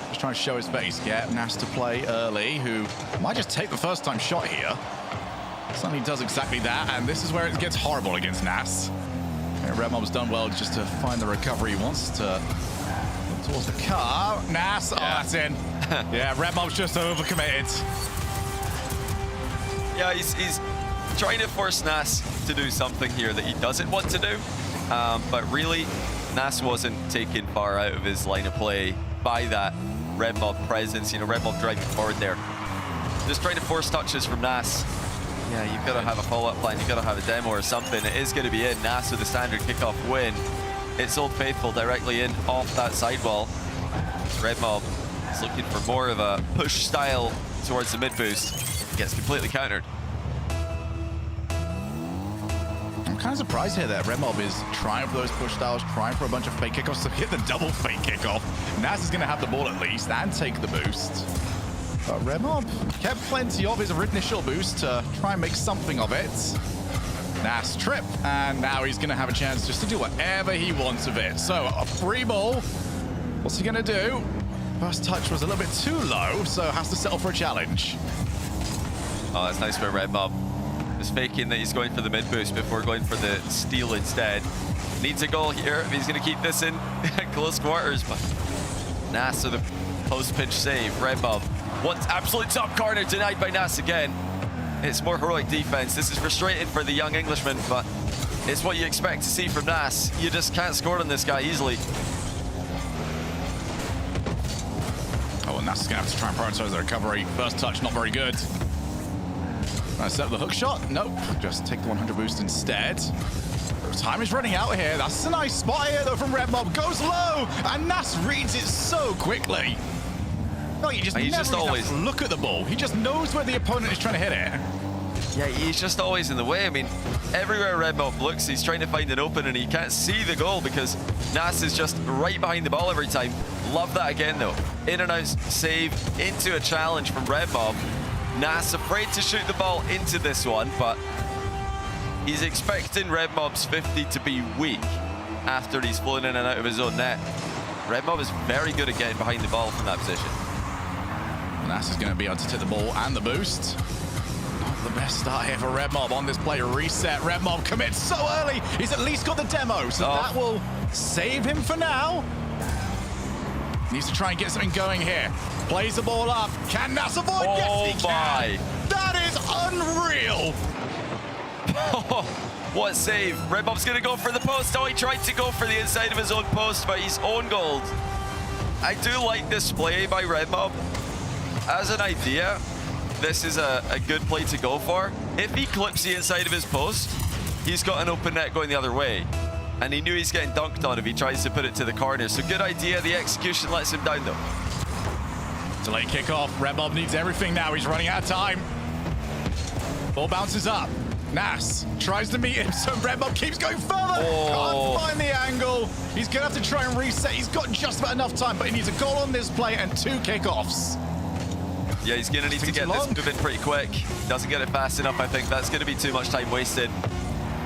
just trying to show his face. Get Nas to play early, who might just take the first time shot here. Suddenly does exactly that, and this is where it gets horrible against Nas. And Red Mob's done well just to find the recovery he wants to look towards the car. Nas, oh, that's in. Yeah, Red Mob's just overcommitted. Yeah, he's trying to force Nas to do something here that he doesn't want to do. But really, Nas wasn't taken far out of his line of play by that Red Mob presence. You know, Red Mob driving forward there. Just trying to force touches from Nas. Yeah, you've got to have a follow-up plan. You've got to have a demo or something. It is going to be in. Nas with the standard kickoff win. It's Old Faithful directly in off that sidewall. Red Mob is looking for more of a push style towards the mid boost. Gets completely countered. I'm kind of surprised here that Red Mob is trying for those push styles, trying for a bunch of fake kickoffs to hit the double fake kickoff. Nas is going to have the ball at least and take the boost. But Red Mob kept plenty of his initial boost to try and make something of it. Nas trip, and now he's going to have a chance just to do whatever he wants of it. So a free ball. What's he going to do? First touch was a little bit too low, so has to settle for a challenge. Oh, that's nice for Red Mob. Just faking that he's going for the mid boost before going for the steal instead. Needs a goal here if he's going to keep this in close quarters. But Nas with a post pinch save. Red Mob wants absolute top corner denied by Nas again. It's more heroic defense. This is frustrating for the young Englishman, but it's what you expect to see from Nas. You just can't score on this guy easily. Oh, and Nas is going to have to try and prioritize the recovery. First touch, not very good. Set up the hook shot. Nope, just take the 100 boost instead. Time is running out here. That's a nice spot here, though, from Red Mob. Goes low, and Nas reads it so quickly. No, you just never just always have to look at the ball. He just knows where the opponent is trying to hit it. Yeah, he's just always in the way. I mean, everywhere Red Mob looks, he's trying to find an open, and he can't see the goal because Nas is just right behind the ball every time. Love that again, though. In and out save into a challenge from Red Mob. Nas afraid to shoot the ball into this one, but he's expecting Red Mob's 50 to be weak after he's flown in and out of his own net. Red Mob is very good at getting behind the ball from that position. Nas is going to be able to take the ball and the boost. Not the best start here for Red Mob on this play. Reset. Red Mob commits so early. He's at least got the demo, so that will save him for now. Needs to try and get something going here. Plays the ball up. Can Nas avoid? Yes, he can. That is unreal. What save. Red Mob's going to go for the post. Oh, he tried to go for the inside of his own post, but he's own goaled. I do like this play by Red Mob. As an idea, this is a good play to go for. If he clips the inside of his post, he's got an open net going the other way. And he knew he's getting dunked on if he tries to put it to the corner. So good idea. The execution lets him down, though. Delayed kickoff. Red Mob needs everything now. He's running out of time. Ball bounces up. Nas tries to meet him, so Red Mob keeps going further. Can't find the angle. He's going to have to try and reset. He's got just about enough time, but he needs a goal on this play and 2 kickoffs. Yeah, he's going to need to get this moving pretty quick. Doesn't get it fast enough, I think. That's going to be too much time wasted.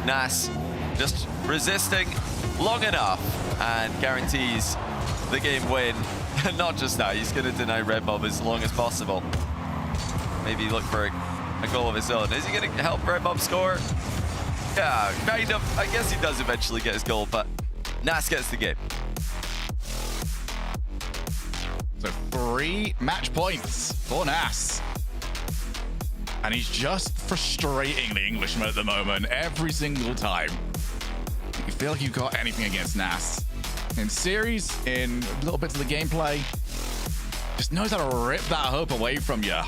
Nas just resisting long enough and guarantees the game win. Not just that, he's going to deny Red Mob as long as possible. Maybe look for a goal of his own. Is he going to help Red Mob score? Yeah, kind of. I guess he does eventually get his goal, but Nas gets the game. So 3 match points for Nas. And he's just frustrating the Englishman at the moment every single time. You feel like you've got anything against Nas. In series, in little bits of the gameplay, just knows how to rip that hope away from you.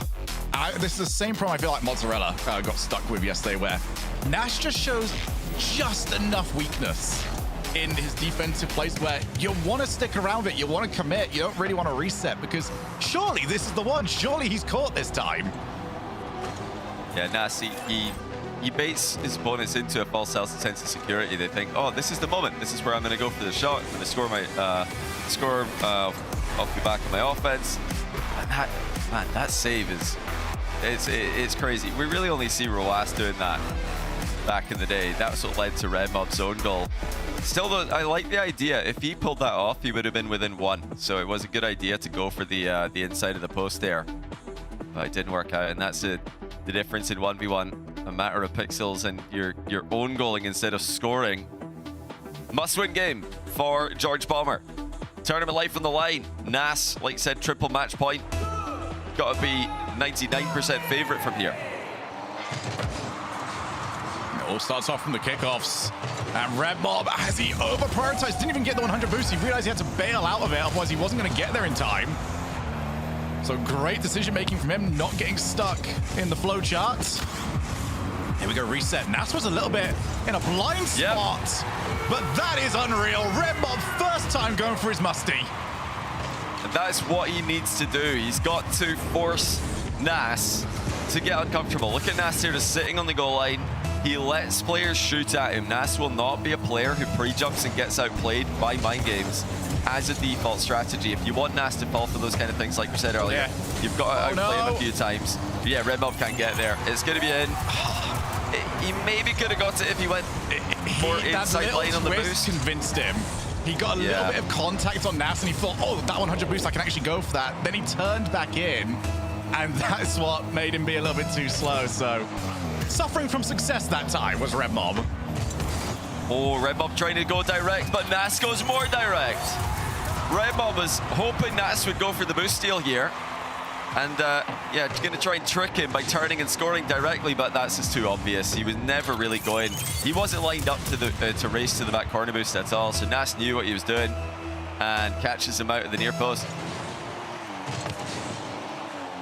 This is the same problem I feel like Mozzarella got stuck with yesterday, where Nas just shows just enough weakness in his defensive place where you want to stick around it, you want to commit, you don't really want to reset, because surely this is the one, surely he's caught this time. Yeah, Nas, he baits his opponents into a false sense of security. They think, oh, this is the moment. This is where I'm going to go for the shot. I'm going to score my off the back of my offense. And that save is it's crazy. We really only see Roas doing that back in the day. That's what led to Red Mob's own goal. Still, though, I like the idea. If he pulled that off, he would have been within 1. So it was a good idea to go for the inside of the post there. But it didn't work out, and that's the difference in 1v1. A matter of pixels, and you're own goaling instead of scoring. Must-win game for George Bomber. Tournament life on the line. Nas, like I said, triple match point. Got to be 99% favorite from here. All starts off from the kickoffs. And Red Mob, as he over-prioritized, didn't even get the 100 boost. He realized he had to bail out of it, otherwise he wasn't going to get there in time. So great decision-making from him, not getting stuck in the flow chart. Here we go, reset. Nas was a little bit in a blind spot, but that is unreal. Red Mob, first time going for his musty. And that's what he needs to do. He's got to force Nas to get uncomfortable. Look at Nas here just sitting on the goal line. He lets players shoot at him. Nas will not be a player who pre-jumps and gets outplayed by mind games as a default strategy. If you want Nas to fall for those kind of things, like you said earlier, you've got to outplay him a few times. But yeah, Red Mob can't get there. It's going to be in. He maybe could have got it if he went more inside line on the boost. Convinced him. He got a little bit of contact on Nas and he thought, oh, that 100 boost, I can actually go for that. Then he turned back in, and that's what made him be a little bit too slow. So suffering from success that time was Red Mob. Oh, Red Mob trying to go direct, but Nas goes more direct. Red Mob was hoping Nas would go for the boost steal here. And yeah, going to try and trick him by turning and scoring directly, but that's just too obvious. He was never really going. He wasn't lined up to the to race to the back corner boost at all, so Nas knew what he was doing and catches him out of the near post.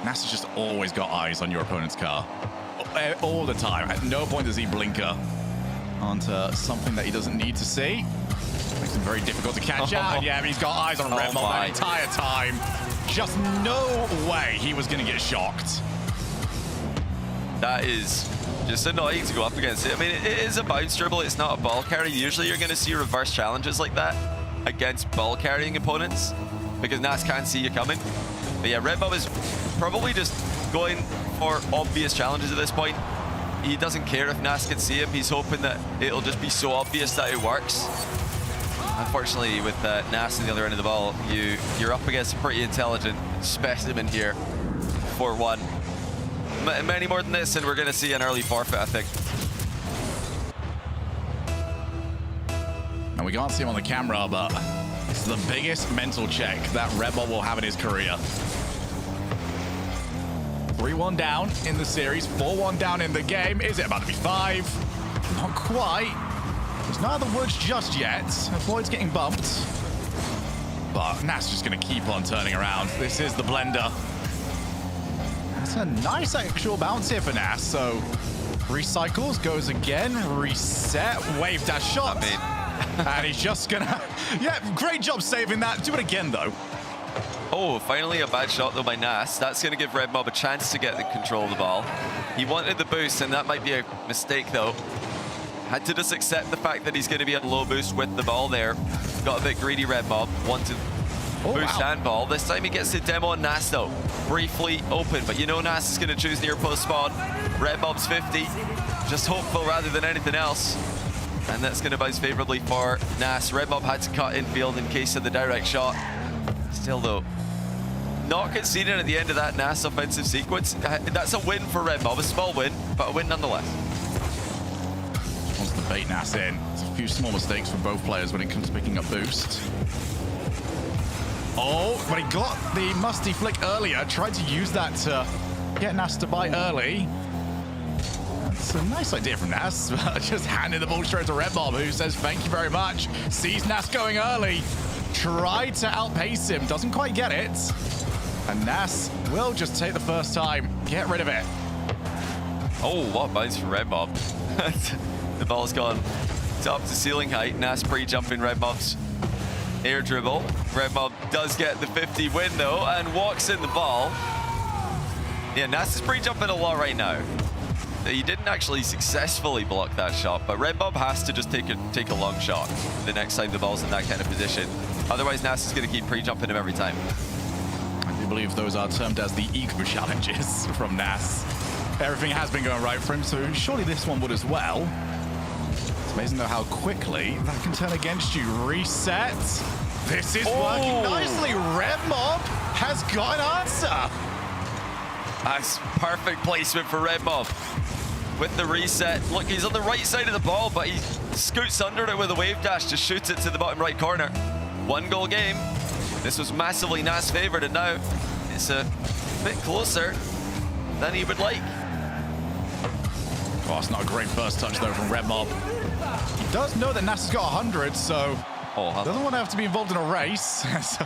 Nas has just always got eyes on your opponent's car. All the time. At no point does he blinker onto something that he doesn't need to see. Makes him very difficult to catch out. And yeah, but he's got eyes on Red Mob that entire time. Just no way he was going to get shocked. That is just annoying to go up against it. I mean, it is a bounce dribble. It's not a ball carry. Usually you're going to see reverse challenges like that against ball carrying opponents because Nas can't see you coming. But yeah, Red Mob is probably just going for obvious challenges at this point. He doesn't care if Nas can see him. He's hoping that it'll just be so obvious that it works. Unfortunately, with Nas on the other end of the ball, you're up against a pretty intelligent specimen here. 4-1. Many more than this, and we're going to see an early forfeit, I think. And we can't see him on the camera, but it's the biggest mental check that Red Mob will have in his career. 3-1 down in the series, 4-1 down in the game. Is it about to be 5? Not quite. He's not out of the woods just yet. Floyd's getting bumped. But Nas just going to keep on turning around. This is the blender. That's a nice actual bounce here for Nas. So recycles, goes again, reset, wave dash shot. And he's just going to... Yeah, great job saving that. Do it again, though. Oh, finally a bad shot, though, by Nas. That's going to give Red Mob a chance to get the control of the ball. He wanted the boost, and that might be a mistake, though. Had to just accept the fact that he's going to be on low boost with the ball there. Got a bit greedy, Red Mob. Wanted boost and ball. This time he gets to demo on Nas, though. Briefly open, but you know Nas is going to choose near post spawn. Red Mob's 50. Just hopeful rather than anything else. And that's going to bounce favorably for Nas. Red Mob had to cut infield in case of the direct shot. Still, though, not conceding at the end of that Nas offensive sequence. That's a win for Red Mob. A small win, but a win nonetheless. Wants to bait Nas in. It's a few small mistakes for both players when it comes to picking up boost. Oh, but he got the musty flick earlier. Tried to use that to get Nas to buy early. That's a nice idea from Nas. Just handing the ball straight to Red Mob, who says thank you very much. Sees Nas going early. Tried to outpace him. Doesn't quite get it. And Nas will just take the first time. Get rid of it. Oh, what a bounce from Red Mob. The ball's gone up to ceiling height. Nas pre-jumping Red Mob's air dribble. Red Mob does get the 50 win, though, and walks in the ball. Yeah, Nas is pre-jumping a lot right now. He didn't actually successfully block that shot, but Red Mob has to just take a long shot the next time the ball's in that kind of position. Otherwise, Nas is going to keep pre-jumping him every time. I do believe those are termed as the ego challenges from Nas. Everything has been going right for him, so surely this one would as well. It's amazing, though, how quickly that can turn against you. Reset. This is working nicely. Red Mob has got an answer. That's perfect placement for Red Mob. With the reset. Look, he's on the right side of the ball, but he scoots under it with a wave dash to shoot it to the bottom right corner. 1 goal game. This was massively Nas favored, and now it's a bit closer than he would like. Oh, it's not a great first touch, though, from Red Mob. He does know that Nas has got 100, so doesn't want to have to be involved in a race. So,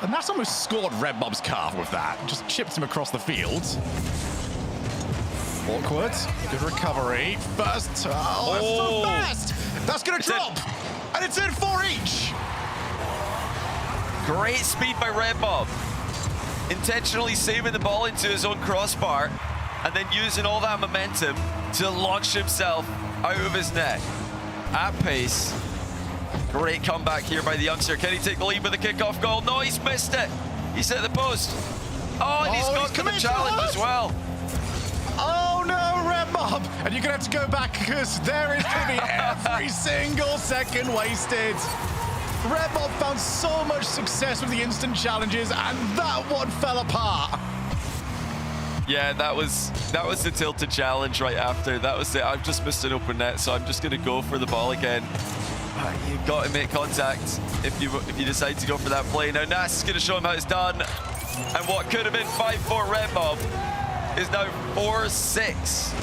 Nas almost scored Red Mob's calf with that. Just chipped him across the field. Awkward. Good recovery. First. Oh, that's so fast. That's going to drop. And it's in 4 each. Great speed by Red Mob. Intentionally saving the ball into his own crossbar and then using all that momentum to launch himself out of his net at pace. Great comeback here by the youngster. Can he take the lead with a kickoff goal? No, he's missed it. He's hit the post. Oh, and he's got to the challenge as well. Oh no, Red Mob! And you're gonna have to go back because there is gonna be every single second wasted. Red Mob found so much success with the instant challenges, and that one fell apart. Yeah, that was the tilted challenge right after. That was it. I've just missed an open net, so I'm just gonna go for the ball again. You've got to make contact if you decide to go for that play. Now Nas is gonna show him how it's done, and what could have been 5-4 Red Mob is now 4-6.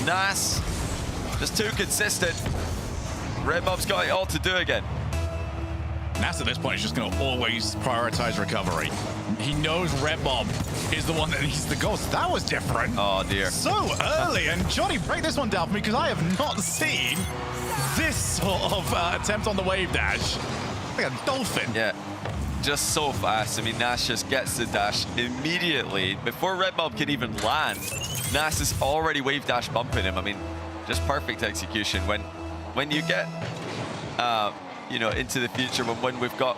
Nas just too consistent. Red Mob's got it all to do again. Nas at this point is just going to always prioritize recovery. He knows Red Mob is the one that needs the goals. That was different. Oh dear. So early, and Johnny, break this one down for me because I have not seen this sort of attempt on the wave dash. Like a dolphin. Yeah. Just so fast. I mean, Nas just gets the dash immediately. Before Red Mob can even land, Nas is already wave dash bumping him. I mean, just perfect execution. When you get, you know, into the future, when we've got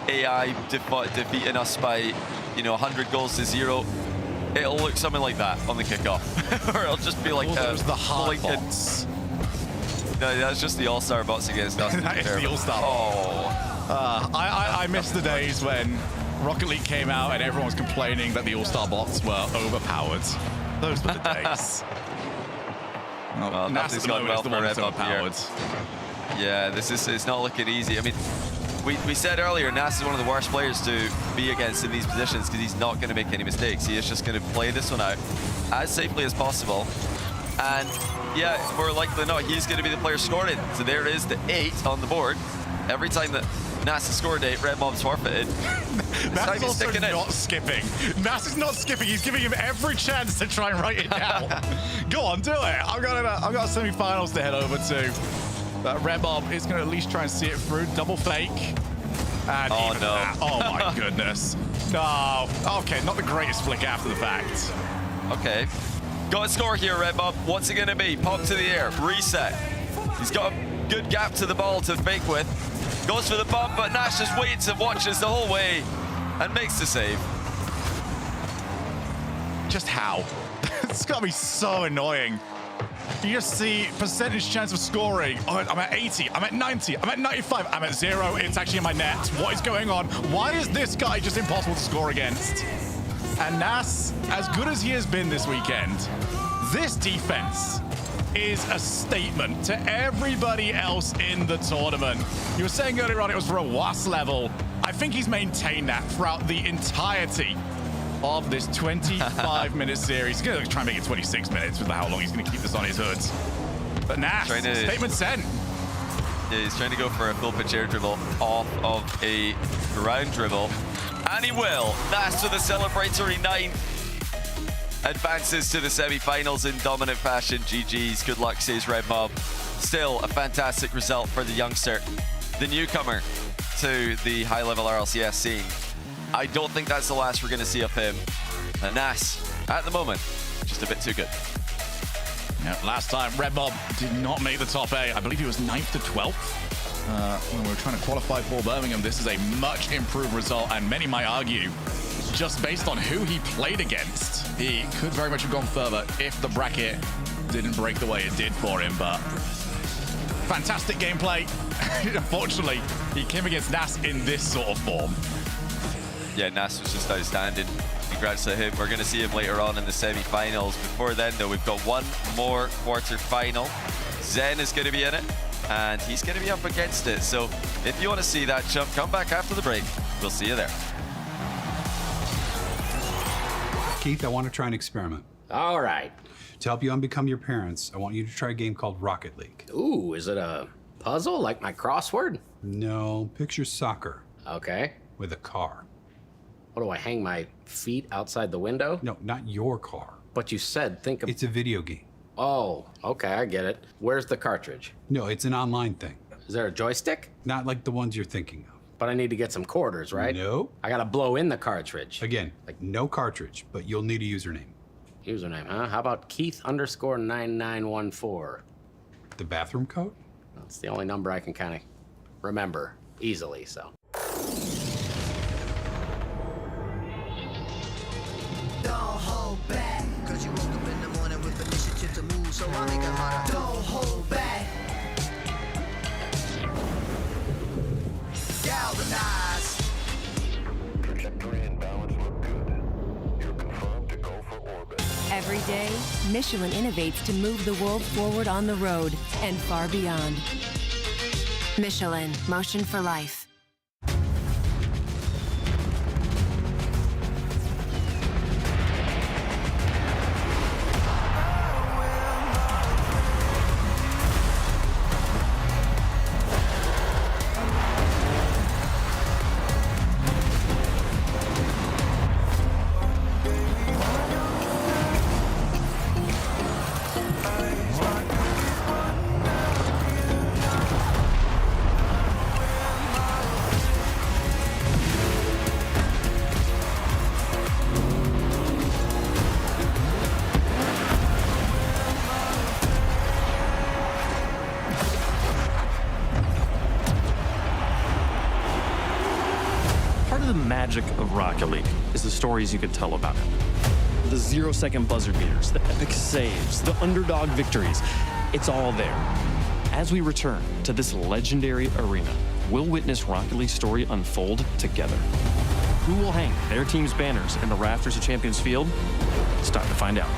AI defeating us by, you know, 100 goals to 0, it'll look something like that on the kickoff. Or it'll just be like the hard bots. No, that's just the all-star bots against us. That is the all-star. Oh. I missed the days when Rocket League came out and everyone was complaining that the all-star bots were overpowered. Those were the days. Well, nothing's gone well for Red Mob here. Yeah, it's not looking easy. I mean, we said earlier, Nas is one of the worst players to be against in these positions because he's not going to make any mistakes. He is just going to play this one out as safely as possible. And yeah, more likely than not, he's going to be the player scoring. So there is the 8 on the board. Every time that Nas has scored 8, Red Mob's forfeited. Nas is also not skipping. Nas is not skipping. He's giving him every chance to try and write it down. Go on, do it. I've got semi-finals to head over to. Red Mob is going to at least try and see it through. Double fake. And oh, no. Oh, my goodness. No. Okay, not the greatest flick after the fact. Okay. Got a score here, Red Mob. What's it going to be? Pop to the air. Reset. He's got a good gap to the ball to fake with. Goes for the bump, but Nash just waits and watches the whole way and makes the save. Just how? It's got to be so annoying. You just see percentage chance of scoring. Oh, I'm at 80, I'm at 90, I'm at 95, I'm at 0. It's actually in my net. What is going on? Why is this guy just impossible to score against? And Nas, as good as he has been this weekend, this defense is a statement to everybody else in the tournament. You were saying earlier on it was for a WAS level. I think he's maintained that throughout the entirety of this 25-minute series. He's going to try and make it 26 minutes with how long he's going to keep this on his hood. But Nas, statement sent. Yeah, he's trying to go for a full pitch air dribble off of a ground dribble. And he will. Nas with a celebratory 9. Advances to the semi-finals in dominant fashion. GG's. Good luck, says Red Mob. Still a fantastic result for the youngster, the newcomer to the high-level RLCS scene. I don't think that's the last we're going to see of him. And Nas, at the moment, just a bit too good. Yeah, last time, Red Mob did not make the top 8. I believe he was 9th to 12th. When we were trying to qualify for Birmingham, this is a much improved result, and many might argue, just based on who he played against, he could very much have gone further if the bracket didn't break the way it did for him, but fantastic gameplay. Unfortunately, he came against Nas in this sort of form. Yeah, Nas was just outstanding. Congrats to him. We're going to see him later on in the semi-finals. Before then, though, we've got one more quarter-final. Zen is going to be in it, and he's going to be up against it. So if you want to see that jump, come back after the break. We'll see you there. Keith, I want to try an experiment. All right. To help you unbecome your parents, I want you to try a game called Rocket League. Ooh, is it a puzzle like my crossword? No, picture soccer Okay. with a car. What do I hang my feet outside the window? No, not your car. But you said think of. It's a video game. Oh, okay, I get it. Where's the cartridge? No, it's an online thing. Is there a joystick? Not like the ones you're thinking of. But I need to get some quarters, right? No. I gotta blow in the cartridge. Again, like no cartridge, but you'll need a username. Username, huh? How about Keith_9914? The bathroom code? That's the only number I can kind of remember easily, so. Don't hold back, cause you woke up in the morning with initiative to move, so I make it harder. Don't hold back. Galvanize. Trajectory and balance look good. You're confirmed to go for orbit. Every day, Michelin innovates to move the world forward on the road and far beyond. Michelin, motion for life. Part of the magic of Rocket League is the stories you could tell about it. The 0-second buzzer beaters, the epic saves, the underdog victories. It's all there. As we return to this legendary arena, we'll witness Rocket League's story unfold together. Who will hang their team's banners in the rafters of Champions Field? It's time to find out.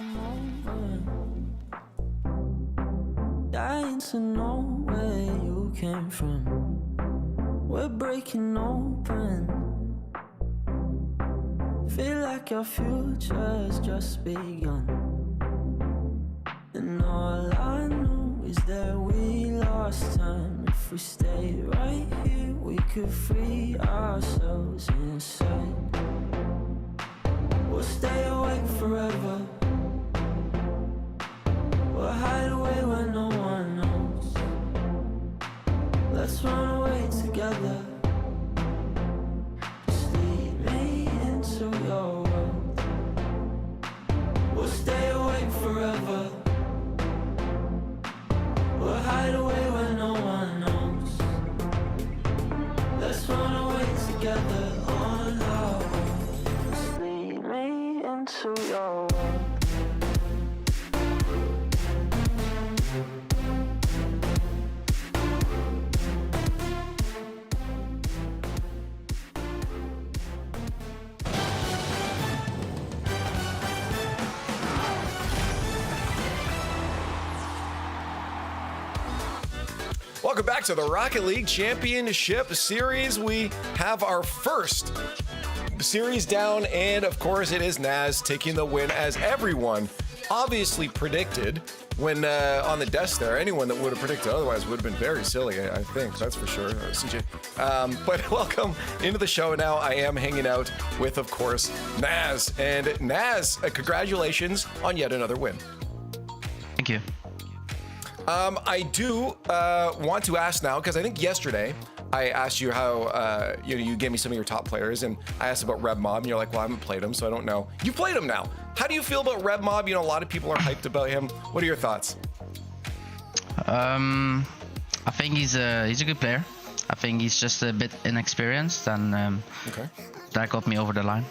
moment. Dying to know where you came from. We're breaking open. Feel like your future's just begun. And all I know is that we lost time. If we stay right here, we could free ourselves inside. We'll stay awake forever. We'll hide away where no one knows. Let's run away together. Just lead me into your world. We'll stay awake forever. We'll hide away where no one knows. Let's run away together on our own. Just lead me into your world. Welcome back to the Rocket League Championship Series. We have our first series down, and of course it is Naz taking the win, as everyone obviously predicted when on the desk there. Anyone that would have predicted otherwise would have been very silly, I think, that's for sure. CJ. But welcome into the show. Now I am hanging out with, of course, Naz. And Naz, congratulations on yet another win. Thank you. I do want to ask now, because I think yesterday I asked you how, you gave me some of your top players, and I asked about Red Mob, and you're like, well, I haven't played him, so I don't know. You played him now. How do you feel about Red Mob? A lot of people are hyped about him. What are your thoughts? I think he's a good player. I think he's just a bit inexperienced, and that got me over the line.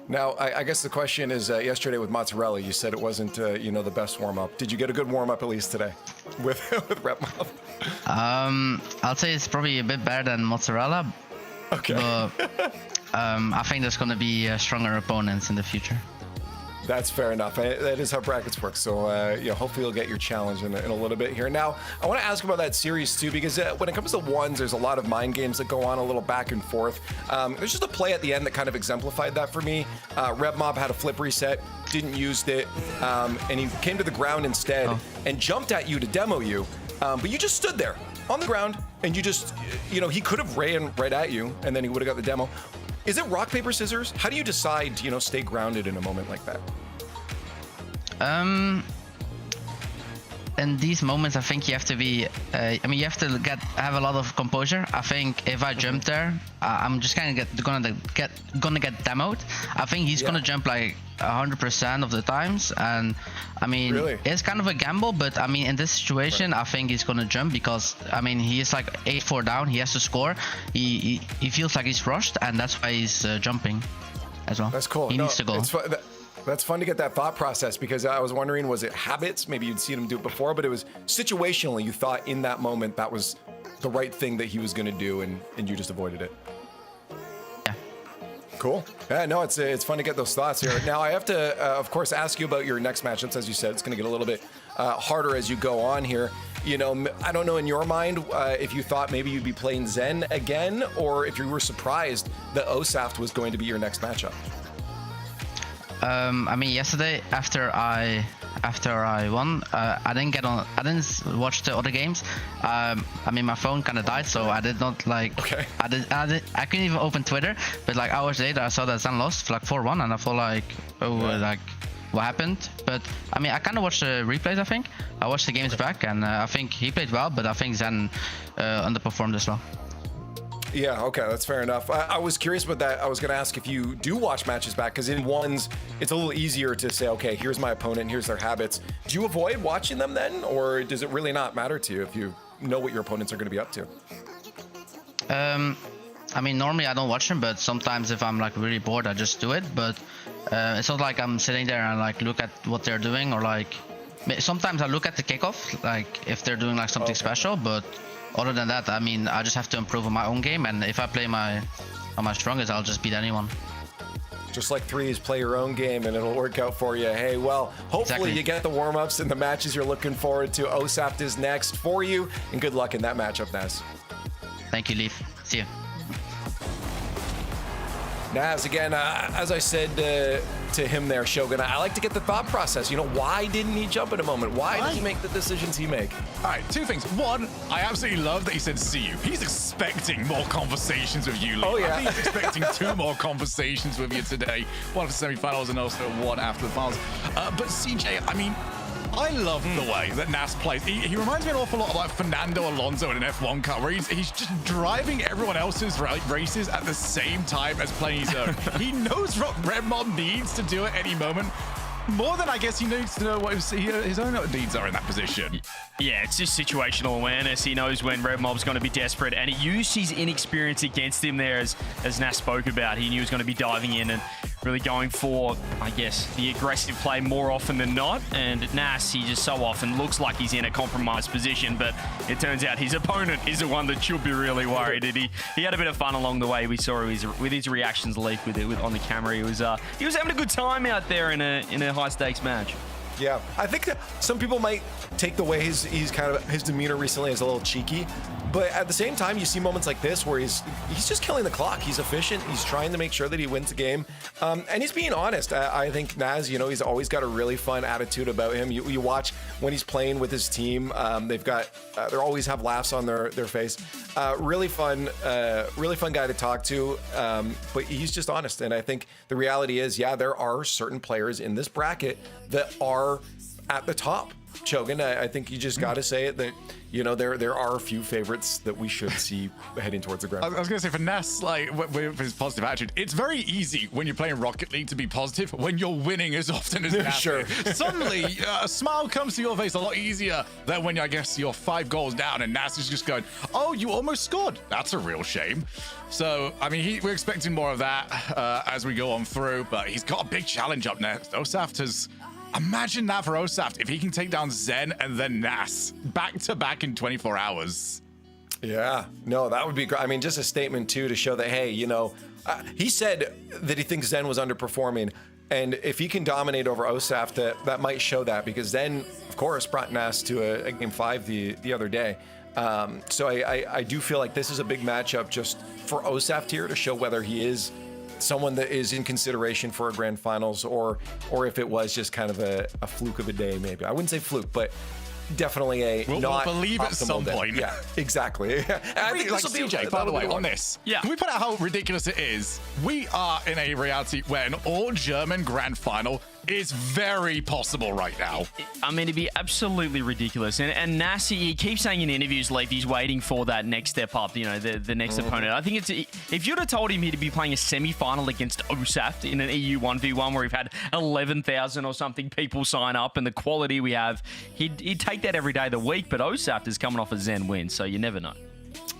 Now, I guess the question is, yesterday with Mozzarella, you said it wasn't, the best warm-up. Did you get a good warm-up at least today with Red Mob? I'll say it's probably a bit better than Mozzarella. Okay. But I think there's going to be stronger opponents in the future. That's fair enough. That is how brackets work. So, hopefully you'll get your challenge in a little bit here. Now, I want to ask about that series too, because when it comes to ones, there's a lot of mind games that go on, a little back and forth. There's just a play at the end that kind of exemplified that for me. Red Mob had a flip reset, didn't use it, and he came to the ground instead and jumped at you to demo you. But you just stood there on the ground, and you just, he could have ran right at you, and then he would have got the demo. Is it rock, paper, scissors? How do you decide, stay grounded in a moment like that? In these moments, I think you have to be, you have to have a lot of composure. I think if I jump there, I'm just gonna get demoed. I think he's gonna jump like 100% of the times, and really? It's kind of a gamble, but in this situation, I think he's gonna jump because he is like 8-4 down. He has to score. He feels like he's rushed, and that's why he's jumping as well. That's cool. He needs to go. That's fun to get that thought process, because I was wondering, was it habits? Maybe you'd seen him do it before, but it was situationally, you thought in that moment that was the right thing that he was going to do, and you just avoided it. Yeah. Cool. Yeah, no, it's fun to get those thoughts here. Now, I have to, of course, ask you about your next matchups. As you said, it's going to get a little bit harder as you go on here. I don't know in your mind if you thought maybe you'd be playing Zen again, or if you were surprised that Osaf was going to be your next matchup. Yesterday after I won, I didn't watch the other games. My phone kind of died, so I did not I couldn't even open Twitter. But like hours later, I saw that Zen lost like 4-1, and I thought what happened? But I kind of watched the replays. I think I watched the games back, and I think he played well, but I think Zen underperformed as well. Yeah, okay, that's fair enough. I was curious about that. I was going to ask if you do watch matches back, because in ones, it's a little easier to say, okay, here's my opponent, and here's their habits. Do you avoid watching them then, or does it really not matter to you if you know what your opponents are going to be up to? Normally I don't watch them, but sometimes if I'm like really bored, I just do it. But it's not like I'm sitting there and like look at what they're doing, or like sometimes I look at the kickoff, like if they're doing like something special, but other than that, I just have to improve on my own game, and if I play on my strongest, I'll just beat anyone. just like threes, play your own game and it'll work out for you. Hey, well, hopefully Exactly. you get the warm-ups and the matches you're looking forward to. Osaf is next for you, and good luck in that matchup, Naz. Thank you, Leaf. See you. Naz, again, as I said to him there, Shogun, I like to get the thought process. You know, why didn't he jump in a moment? Why did he make the decisions he make? All right, two things. One, I absolutely love that he said see you. He's expecting more conversations with you, Lee. Oh, yeah. I think he's expecting 2 more conversations with you today. One for semifinals and also one after the finals. But CJ, I mean, I love the way that Nas plays. He reminds me an awful lot of like Fernando Alonso in an F1 car, where he's just driving everyone else's races at the same time as playing his own. He knows what Red Mob needs to do at any moment. More than I guess he needs to know what his own needs are in that position. Yeah, it's just situational awareness. He knows when Red Mob's going to be desperate, and he used his inexperience against him there, as Nas spoke about. He knew he was going to be diving in and really going for, I guess, the aggressive play more often than not. And Nas, he just so often looks like he's in a compromised position, but it turns out his opponent is the one that should be really worried. And he had a bit of fun along the way. We saw with his reactions leak with on the camera. He was having a good time out there in a high stakes match. Yeah, I think that some people might take the way his demeanor recently is a little cheeky, but at the same time, you see moments like this where he's just killing the clock. He's efficient. He's trying to make sure that he wins the game, and he's being honest. I think Naz, he's always got a really fun attitude about him. You watch when he's playing with his team. They always have laughs on their face. Really fun guy to talk to. But he's just honest, and I think the reality is, yeah, there are certain players in this bracket that are at the top. Chogan, I think you just got to say it that there are a few favorites that we should see heading towards the ground. I was going to say for Ness, like with his positive attitude, it's very easy when you're playing Rocket League to be positive when you're winning as often as Ness. Sure. Suddenly, a smile comes to your face a lot easier than when I guess you're 5 goals down and Ness is just going, "Oh, you almost scored. That's a real shame." So, I mean, we're expecting more of that as we go on through, but he's got a big challenge up next. Osaf has. Imagine that for Osaf, if he can take down Zen and then Nas back-to-back in 24 hours. Yeah, no, that would be great. I mean, just a statement, too, to show that, hey, he said that he thinks Zen was underperforming, and if he can dominate over Osaf, that might show that, because Zen, of course, brought Nas to a Game 5 the other day. So I do feel like this is a big matchup just for Osaf here to show whether he is someone that is in consideration for a grand finals or if it was just kind of a fluke of a day, maybe. I wouldn't say fluke, but definitely we'll believe at some point. Yeah, exactly. I think like CJ, by the way, on this, yeah. Can we put out how ridiculous it is? We are in a reality where an all-German grand final is very possible right now. I mean, it'd be absolutely ridiculous. And Nassi, he keeps saying in interviews, like he's waiting for that next step up, the next opponent. I think if you'd have told him he'd be playing a semi-final against Osaf in an EU 1v1 where we've had 11,000 or something people sign up and the quality we have, he'd take that every day of the week. But Osaf is coming off a Zen win, so you never know.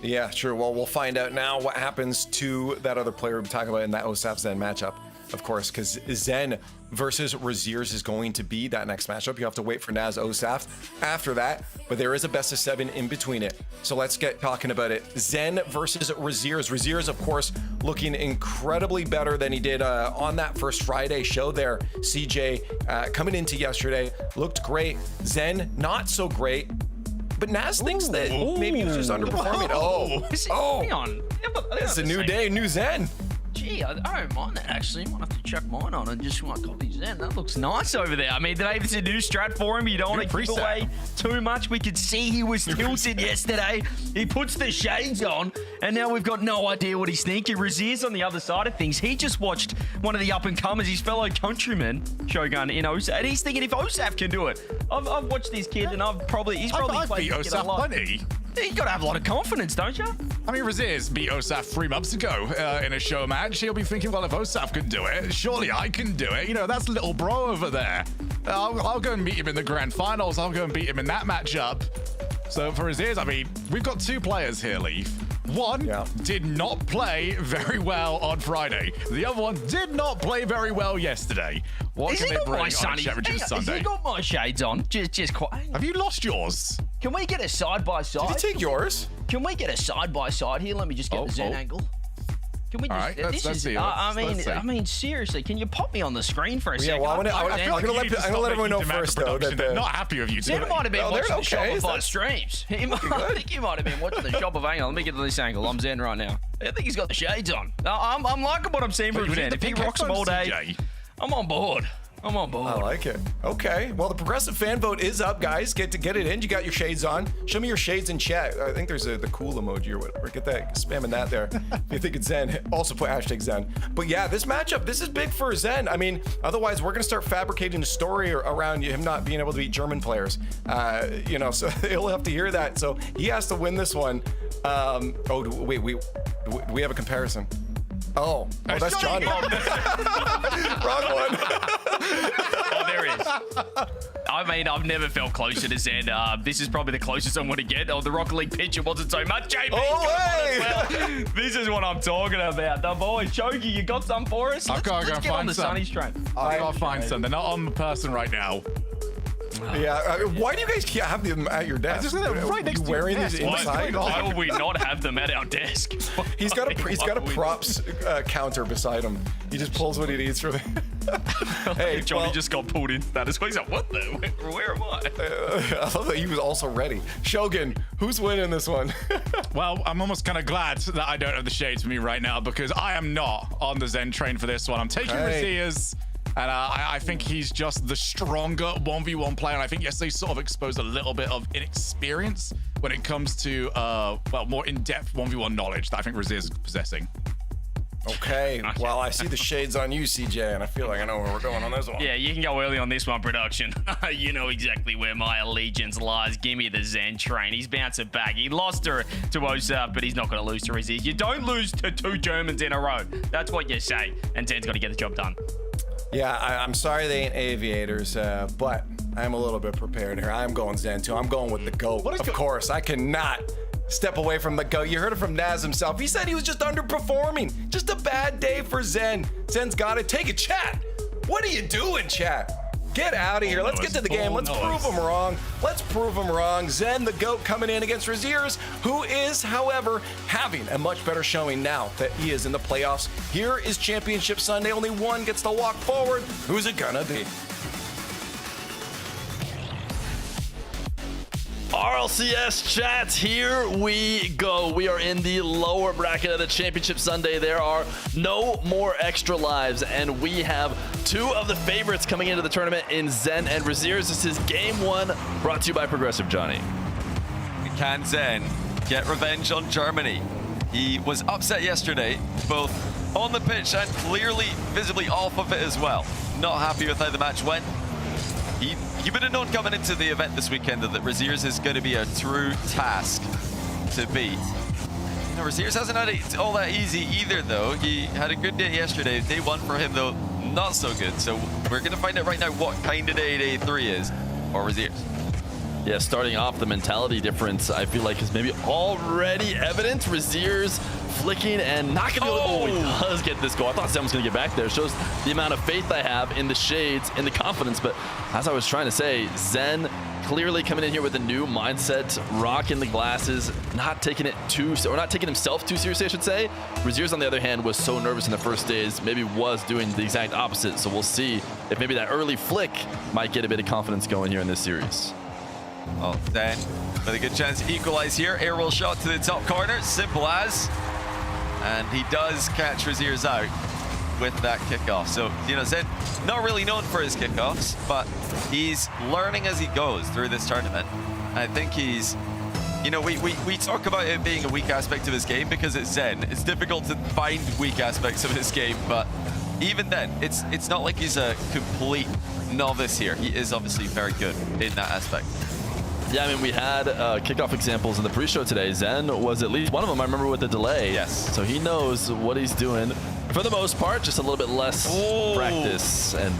Yeah, sure. Well, we'll find out now what happens to that other player we've been talking about in that Osaf Zen matchup, of course, because Zen versus Razear's is going to be that next matchup. You have to wait for Naz Osaf after that, but there is a best of 7 in between it. So let's get talking about it. Zen versus Razear's. Razear's, of course, looking incredibly better than he did on that first Friday show there. CJ coming into yesterday looked great. Zen, not so great. But Naz thinks that maybe he was just underperforming. Hang on. It's a new day, new Zen. Gee, I don't mind that, actually. I might have to chuck mine on and just want to copy Zen. That looks nice over there. I mean, it's a new strat for him. You don't want to give away too much. We could see he was tilted yesterday. He puts the shades on, and now we've got no idea what he's thinking. Razier's on the other side of things. He just watched one of the up-and-comers, his fellow countryman, Shogun, in Osaf, and he's thinking if Osaf can do it. I've watched this kid, and he's probably played this kid a lot. You got to have a lot of confidence, don't you? I mean, Razear's beat Osaf 3 months ago in a show match. He'll be thinking, well, if Osaf can do it, surely I can do it. That's little bro over there. I'll go and meet him in the grand finals. I'll go and beat him in that matchup. So for Razear's, I mean, we've got 2 players here, Leaf. One did not play very well on Friday. The other one did not play very well yesterday. What can they bring on Championship Sunday? Has he got my shades on? Just quite. Have you lost yours? Can we get a side-by-side? Did you take yours? Can we get a side-by-side here? Let me just get the Zen angle. Can we All just? right, let's see. I mean, seriously, can you pop me on the screen for a second? Well, I'm I feel like gonna let everyone know first, though. That they're not happy with you Zen today. might have been watching the Shopify That's streams. I think he might have been watching the Shopify. Hang on, let me get to this angle. I'm Zen right now. I think he's got the shades on. I'm liking what I'm seeing from Zen. If he rocks them all day, I'm on board. I'm on board. I like it. Okay. Well, the progressive fan vote is up, guys. Get it in. You got your shades on. Show me your shades in chat. I think there's the cool emoji or whatever. Get that, spamming that there. If you think it's Zen, also put hashtag Zen. But yeah, this matchup, this is big for Zen. I mean, otherwise we're gonna start fabricating a story around him not being able to beat German players. You know, so he'll have to hear that. So he has to win this one. Wait, we have a comparison. Oh, that's Johnny. Wrong one. Oh, there he is. I mean, I've never felt closer to Zen. This is probably the closest I'm going to get. Oh, the Rocket League pitcher wasn't so much. JB, well. This is what I'm talking about. The boys, Chogi, you got some for us? I've got to go Let's and get on find the some. Sunny's train. I've got to find some. They're not on the person right now. Yeah, why do you guys have them at your desk? I just said they're right next to your wearing desk. these inside? Why would we not have them at our desk? He's got a props counter beside him. He just pulls what he needs from it. Hey, Johnny just got pulled into that. He's like, what the? Where am I? I love that he was also ready. Shogun, who's winning this one? Well, I'm almost kind of glad that I don't have the shades for me right now because I am not on the Zen train for this one. I'm taking Razear's. And I think he's just the stronger 1v1 player. And I think yesterday sort of exposed a little bit of inexperience when it comes to, more in-depth 1v1 knowledge that I think Razear's possessing. Okay, well, I see the shades on you, CJ, and I feel like I know where we're going on this one. Yeah, you can go early on this one, production. You know exactly where my allegiance lies. Give me the Zen train. He's bouncing back. He lost her to Osaf, but he's not going to lose to Razear. You don't lose to 2 Germans in a row. That's what you say. And Zen's got to get the job done. Yeah, I'm sorry they ain't aviators, but I'm a little bit prepared here. I'm going Zen too. I'm going with the GOAT. Of course, I cannot step away from the GOAT. You heard it from Naz himself. He said he was just underperforming. Just a bad day for Zen. Zen's got it. Take a chat. What are you doing, chat? Get out of here. Let's get to the game. Let's prove them wrong. Let's prove them wrong. Zen, the GOAT, coming in against Razear's, who is, however, having a much better showing now that he is in the playoffs. Here is Championship Sunday. Only one gets to walk forward. Who's it gonna be? RLCS chat, here we go. We are in the lower bracket of the Championship Sunday. There are no more extra lives, and we have 2 of the favorites coming into the tournament in Zen and Razear's. This is game 1, brought to you by Progressive Johnny. Can Zen get revenge on Germany? He was upset yesterday, both on the pitch and clearly visibly off of it as well. Not happy with how the match went. He would have known coming into the event this weekend that Razear's is going to be a true task to beat. You know, Razear's hasn't had it all that easy either, though. He had a good day yesterday. Day 1 for him, though, not so good. So we're going to find out right now what kind of day 3 is for Razear's. Yeah, starting off, the mentality difference, I feel like, is maybe already evident. Razear's flicking and not gonna be able to, he does get this goal. I thought Zen was gonna get back there. It shows the amount of faith I have in the shades, in the confidence. But as I was trying to say, Zen clearly coming in here with a new mindset, rocking the glasses, not taking himself too seriously, I should say. Razear's, on the other hand, was so nervous in the first days, maybe was doing the exact opposite. So we'll see if maybe that early flick might get a bit of confidence going here in this series. Well, Zen with a good chance to equalize here. Aerial shot to the top corner, simple as. And he does catch Razear's out with that kickoff. So, you know, Zen not really known for his kickoffs, but he's learning as he goes through this tournament. I think he's, you know, we talk about it being a weak aspect of his game because it's Zen. It's difficult to find weak aspects of his game, but even then, it's not like he's a complete novice here. He is obviously very good in that aspect. Yeah, I mean, we had kickoff examples in the pre-show today. Zen was at least one of them, I remember, with the delay. Yes. So he knows what he's doing. For the most part, just a little bit less practice. And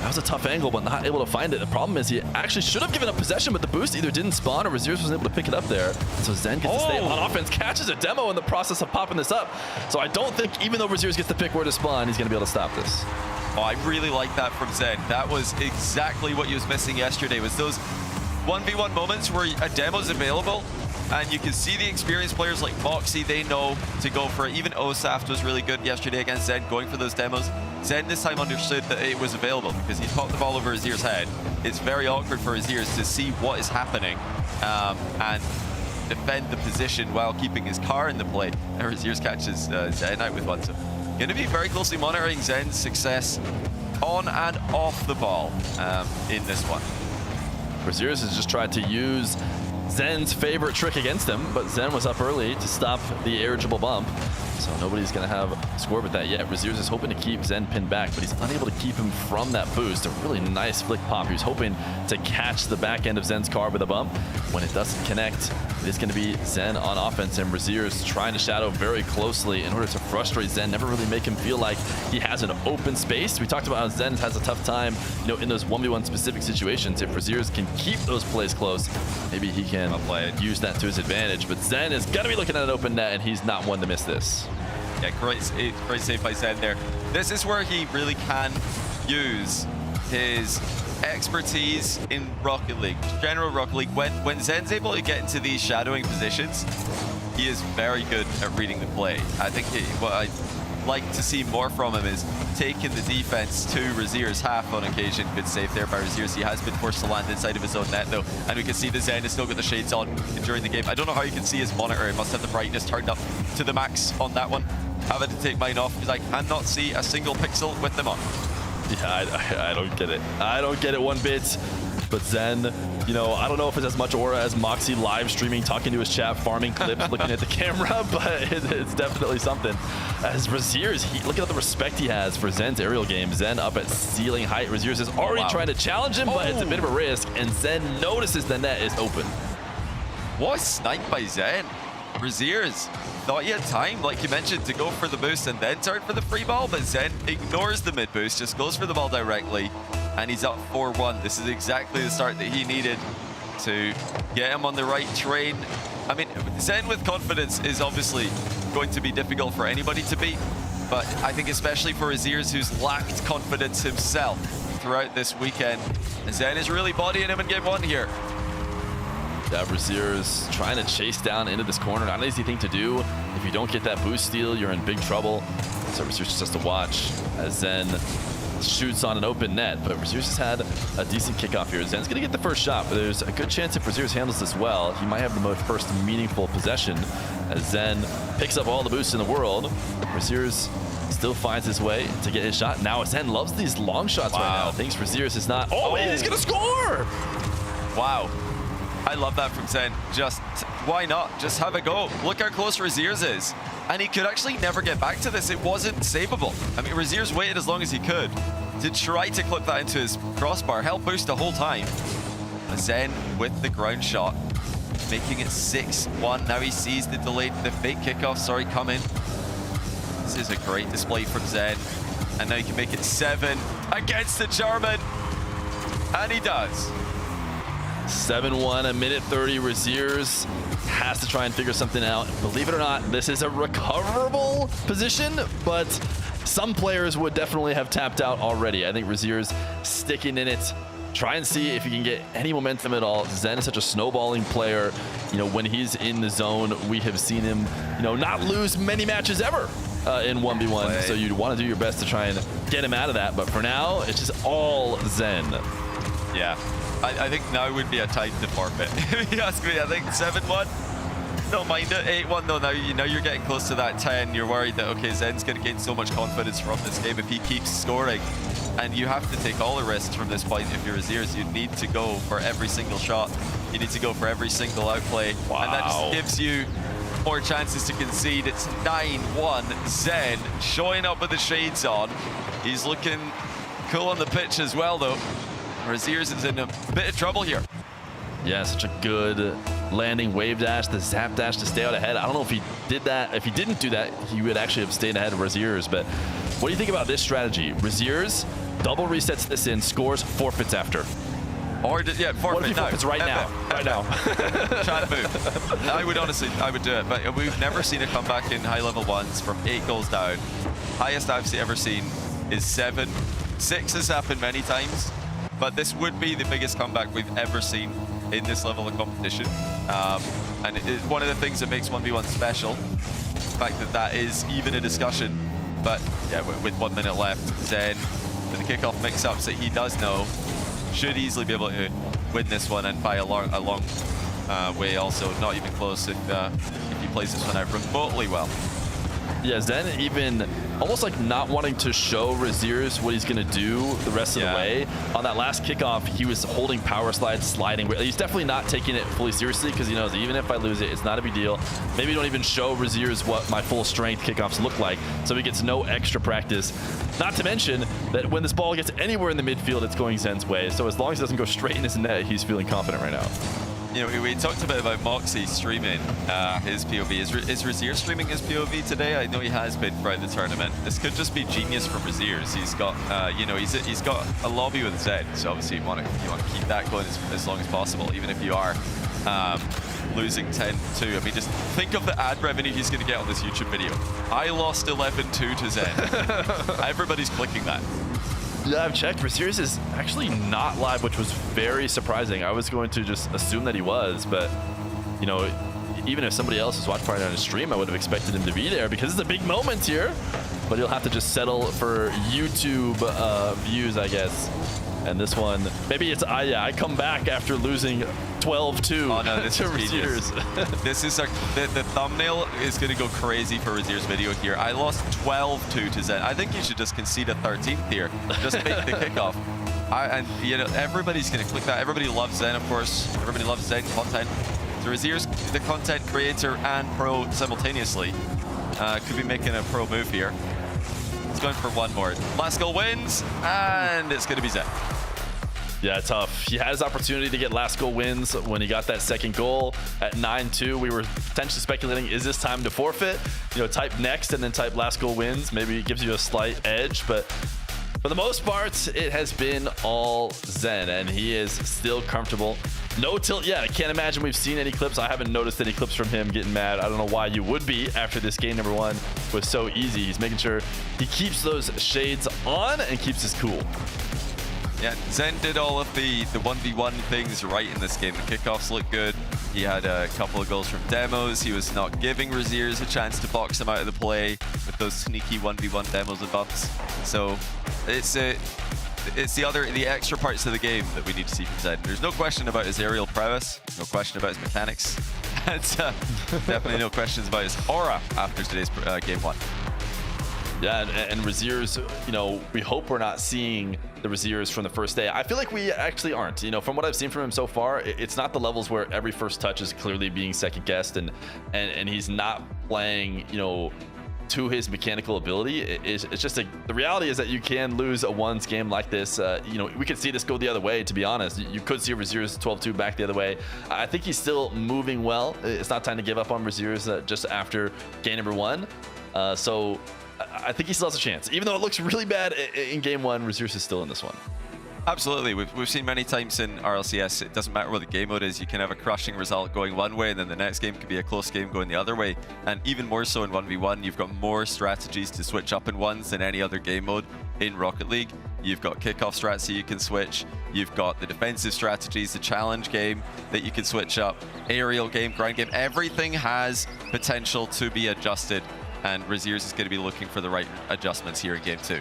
that was a tough angle, but not able to find it. The problem is he actually should have given up possession, but the boost either didn't spawn or Razear's wasn't able to pick it up there. So Zen gets to stay on offense, catches a demo in the process of popping this up. So I don't think, even though Razear's gets to pick where to spawn, he's going to be able to stop this. Oh, I really like that from Zen. That was exactly what he was missing yesterday, was those 1v1 moments where a demo's available And you can see the experienced players like Moxy, they know to go for it. Even Osaf was really good yesterday against Zen, going for those demos. Zen this time understood that it was available because he popped the ball over Razier's head. It's very awkward for Razear to see what is happening and defend the position while keeping his car in the play. And Razear catches Zen out with one. So going to be very closely monitoring Zen's success on and off the ball in this one. Razear has just tried to use Zen's favorite trick against him, but Zen was up early to stop the irregular bump. So nobody's going to have a score with that yet. Razear is hoping to keep Zen pinned back, but he's unable to keep him from that boost. A really nice flick pop. He was hoping to catch the back end of Zen's car with a bump. When it doesn't connect, it is going to be Zen on offense, and Razear is trying to shadow very closely in order to frustrate Zen, never really make him feel like he has an open space. We talked about how Zen has a tough time, in those 1v1 specific situations. If Razear can keep those plays close, maybe he can use that to his advantage. But Zen is going to be looking at an open net, and he's not one to miss this. Yeah, great save by Zen there. This is where he really can use his expertise in Rocket League, general Rocket League. When Zen's able to get into these shadowing positions, he is very good at reading the play. I think what I'd like to see more from him is taking the defense to Razier's half on occasion. Good save there by Razear. He has been forced to land inside of his own net though, and we can see the Zen has still got the shades on during the game. I don't know how you can see his monitor. It must have the brightness turned up to the max on that one. Having to take mine off because I cannot see a single pixel with them on. Yeah, I don't get it. I don't get it one bit. But Zen, I don't know if it's as much aura as Moxy live streaming, talking to his chat, farming clips, looking at the camera, but it's definitely something. As Razier's, look at the respect he has for Zen's aerial game. Zen up at ceiling height. Razier's is already trying to challenge him, but it's a bit of a risk, and Zen notices the net is open. What a snipe by Zen. Razier's thought he had time, like you mentioned, to go for the boost and then turn for the free ball, but Zen ignores the mid boost, just goes for the ball directly, and he's up 4-1. This is exactly the start that he needed to get him on the right train. I mean, Zen with confidence is obviously going to be difficult for anybody to beat, but I think especially for Razier's, who's lacked confidence himself throughout this weekend, Zen is really bodying him in game one here. Yeah, Razear is trying to chase down into this corner. Not an easy thing to do. If you don't get that boost steal, you're in big trouble. So Razear just has to watch as Zen shoots on an open net. But Razear just had a decent kickoff here. Zen's going to get the first shot, but there's a good chance if Razear handles this well, he might have the first meaningful possession as Zen picks up all the boosts in the world. Razear still finds his way to get his shot. Now Zen loves these long shots right now. Thinks Razear is not. Oh, he's going to score! Wow. I love that from Zen. Just, why not? Just have a go. Look how close Razier's is. And he could actually never get back to this. It wasn't savable. I mean, Razier's waited as long as he could to try to clip that into his crossbar. Held boost the whole time. Zen with the ground shot, making it 6-1. Now he sees the fake kickoff, coming. This is a great display from Zen. And now he can make it 7 against the German. And he does. 7-1, a minute 30. Razier's has to try and figure something out. Believe it or not, this is a recoverable position, but some players would definitely have tapped out already. I think Razier's sticking in it. Try and see if he can get any momentum at all. Zen is such a snowballing player. When he's in the zone, we have seen him, not lose many matches ever in 1v1. So you'd want to do your best to try and get him out of that. But for now, it's just all Zen. Yeah. I think now would be a time to forfeit. If you ask me, I think 7-1. Don't mind it. 8-1 though. Now you're getting close to that 10. You're worried that okay, Zen's going to gain so much confidence from this game if he keeps scoring. And you have to take all the risks from this point. If you're Razear, you need to go for every single shot. You need to go for every single outplay. Wow. And that just gives you more chances to concede. It's 9-1. Zen showing up with the shades on. He's looking cool on the pitch as well though. Razier's is in a bit of trouble here. Yeah, such a good landing wave dash, the zap dash to stay out ahead. I don't know if he did that. If he didn't do that, he would actually have stayed ahead of Razier's. But what do you think about this strategy? Razier's double resets this in, scores, forfeits after. Or yeah, forfeit. What if he forfeits right now? Right now. Try to move. I would do it. But we've never seen a comeback in high level ones from 8 goals down. Highest I've ever seen is 7. 6 has happened many times. But this would be the biggest comeback we've ever seen in this level of competition. And it's one of the things that makes 1v1 special, the fact that that is even a discussion. But yeah, with 1 minute left, Zen, with the kickoff mix-ups that he does know, should easily be able to win this one, and by a long way also, not even close if he plays this one out remotely well. Yeah, Zen even almost like not wanting to show Razear's what he's going to do the rest of the way. On that last kickoff, he was holding power slide, sliding. He's definitely not taking it fully seriously because he knows even if I lose it, it's not a big deal. Maybe don't even show Razear's what my full strength kickoffs look like, so he gets no extra practice. Not to mention that when this ball gets anywhere in the midfield, it's going Zen's way. So as long as it doesn't go straight in his net, he's feeling confident right now. You know, we talked a bit about Moxy streaming his POV. Is Razear streaming his POV today? I know he has been throughout the tournament. This could just be genius from Razear's. He's got, you know, he's got a lobby with Zed, so obviously you want to keep that going as long as possible, even if you are losing 10-2. I mean, just think of the ad revenue he's going to get on this YouTube video. I lost 11-2 to Zed. Everybody's clicking that. Yeah, I've checked. Razear's is actually not live, which was very surprising. I was going to just assume that he was, but, you know, even if somebody else is watching on his stream, I would have expected him to be there because it's a big moment here. But he'll have to just settle for YouTube views, I guess. And this one, maybe it's I come back after losing 12-2. Oh no, this is Razear's. This is the thumbnail is going to go crazy for Razear's video here. I lost 12-2 to Zen. I think you should just concede a 13th here. Just make the kickoff. And you know, everybody's going to click that. Everybody loves Zen, of course. Everybody loves Zen content. So Razear's the content creator and pro simultaneously. Could be making a pro move here. It's going for one more. Last goal wins, and it's going to be Zen. Yeah, tough. He had his opportunity to get last goal wins when he got that second goal at 9-2. We were potentially speculating, is this time to forfeit? You know, type next and then type last goal wins. Maybe it gives you a slight edge, but for the most part, it has been all Zen, and he is still comfortable. No tilt yet. I can't imagine we've seen any clips. I haven't noticed any clips from him getting mad. I don't know why you would be after this game number one was so easy. He's making sure he keeps those shades on and keeps his cool. Yeah, Zen did all of the 1v1 things right in this game. The kickoffs looked good. He had a couple of goals from demos. He was not giving Razear's a chance to box him out of the play with those sneaky 1v1 demos and bumps. So it's the extra parts of the game that we need to see from Zen. There's no question about his aerial prowess, no question about his mechanics, and definitely no questions about his aura after today's game one. Yeah, and Razear's, you know, we hope we're not seeing the Razear's from the first day. I feel like we actually aren't. You know, from what I've seen from him so far, it's not the levels where every first touch is clearly being second guessed and he's not playing, you know, to his mechanical ability. It's just the reality is that you can lose a ones game like this. You know, we could see this go the other way, to be honest. You could see Razear's 12-2 back the other way. I think he's still moving well. It's not time to give up on Razear's just after game number one. So I think he still has a chance. Even though it looks really bad in game one, Razear's is still in this one. Absolutely. We've seen many times in RLCS, it doesn't matter what the game mode is, you can have a crushing result going one way and then the next game could be a close game going the other way. And even more so in 1v1, you've got more strategies to switch up in ones than any other game mode in Rocket League. You've got kickoff strats that you can switch. You've got the defensive strategies, the challenge game that you can switch up, aerial game, grind game. Everything has potential to be adjusted. And Razear's is going to be looking for the right adjustments here in game two.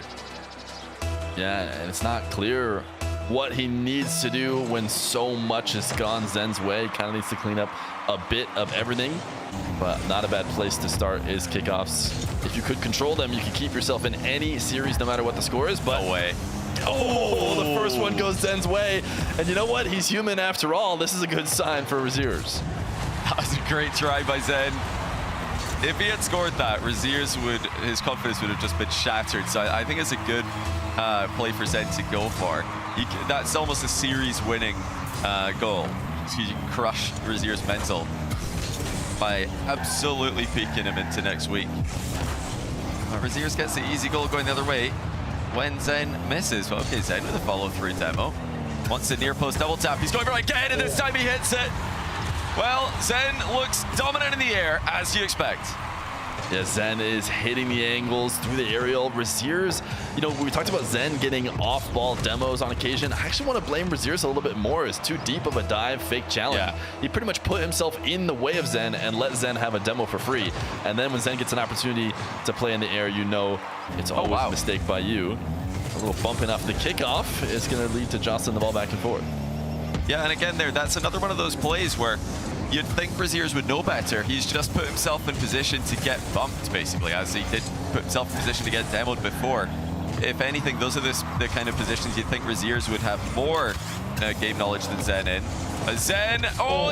Yeah, and it's not clear what he needs to do when so much has gone Zen's way. Kind of needs to clean up a bit of everything, but not a bad place to start is kickoffs. If you could control them, you could keep yourself in any series no matter what the score is, but no way. Oh, the first one goes Zen's way. And you know what? He's human after all. This is a good sign for Razear's. That was a great try by Zen. If he had scored that, Razear's his confidence would have just been shattered. So I think it's a good play for Zen to go for. That's almost a series-winning goal. You crush Razear's mental by absolutely peeking him into next week. Razear's gets the easy goal going the other way when Zen misses. Well, okay, Zen with a follow-through demo. Wants a near post double tap. He's going for it again, and this time he hits it. Well, Zen looks dominant in the air, as you expect. Yeah, Zen is hitting the angles through the aerial. Razier's, you know, we talked about Zen getting off-ball demos on occasion. I actually want to blame Razier's a little bit more. It's too deep of a dive fake challenge. Yeah. He pretty much put himself in the way of Zen and let Zen have a demo for free. And then when Zen gets an opportunity to play in the air, you know it's always a mistake by you. A little bumping off the kickoff is going to lead to jostling the ball back and forth. Yeah, and again that's another one of those plays where you'd think Razear's would know better. He's just put himself in position to get bumped, basically, as he did put himself in position to get demoed before. If anything, those are the kind of positions you'd think Razear's would have more game knowledge than Zen in. Zen,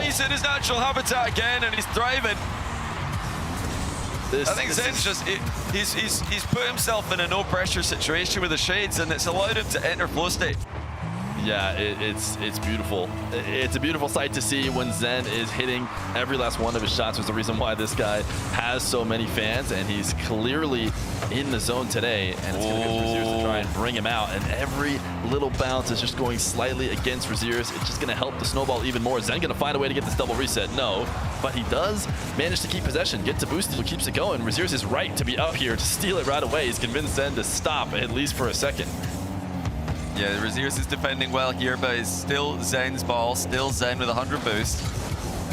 he's in his natural habitat again, and he's thriving. I think Zen's just, he's put himself in a no-pressure situation with the shades, and it's allowed him to enter flow state. Yeah, it's beautiful. It's a beautiful sight to see when Zen is hitting every last one of his shots. Was the reason why this guy has so many fans, and he's clearly in the zone today, and it's going to go for Razear's to try and bring him out, and every little bounce is just going slightly against Razear's. It's just going to help the snowball even more. Zen going to find a way to get this double reset? No, but he does manage to keep possession, get to boost it, keeps it going. Razear's is right to be up here to steal it right away. He's convinced Zen to stop at least for a second. Yeah, Razear's is defending well here, but it's still Zen's ball, still Zen with 100 boost,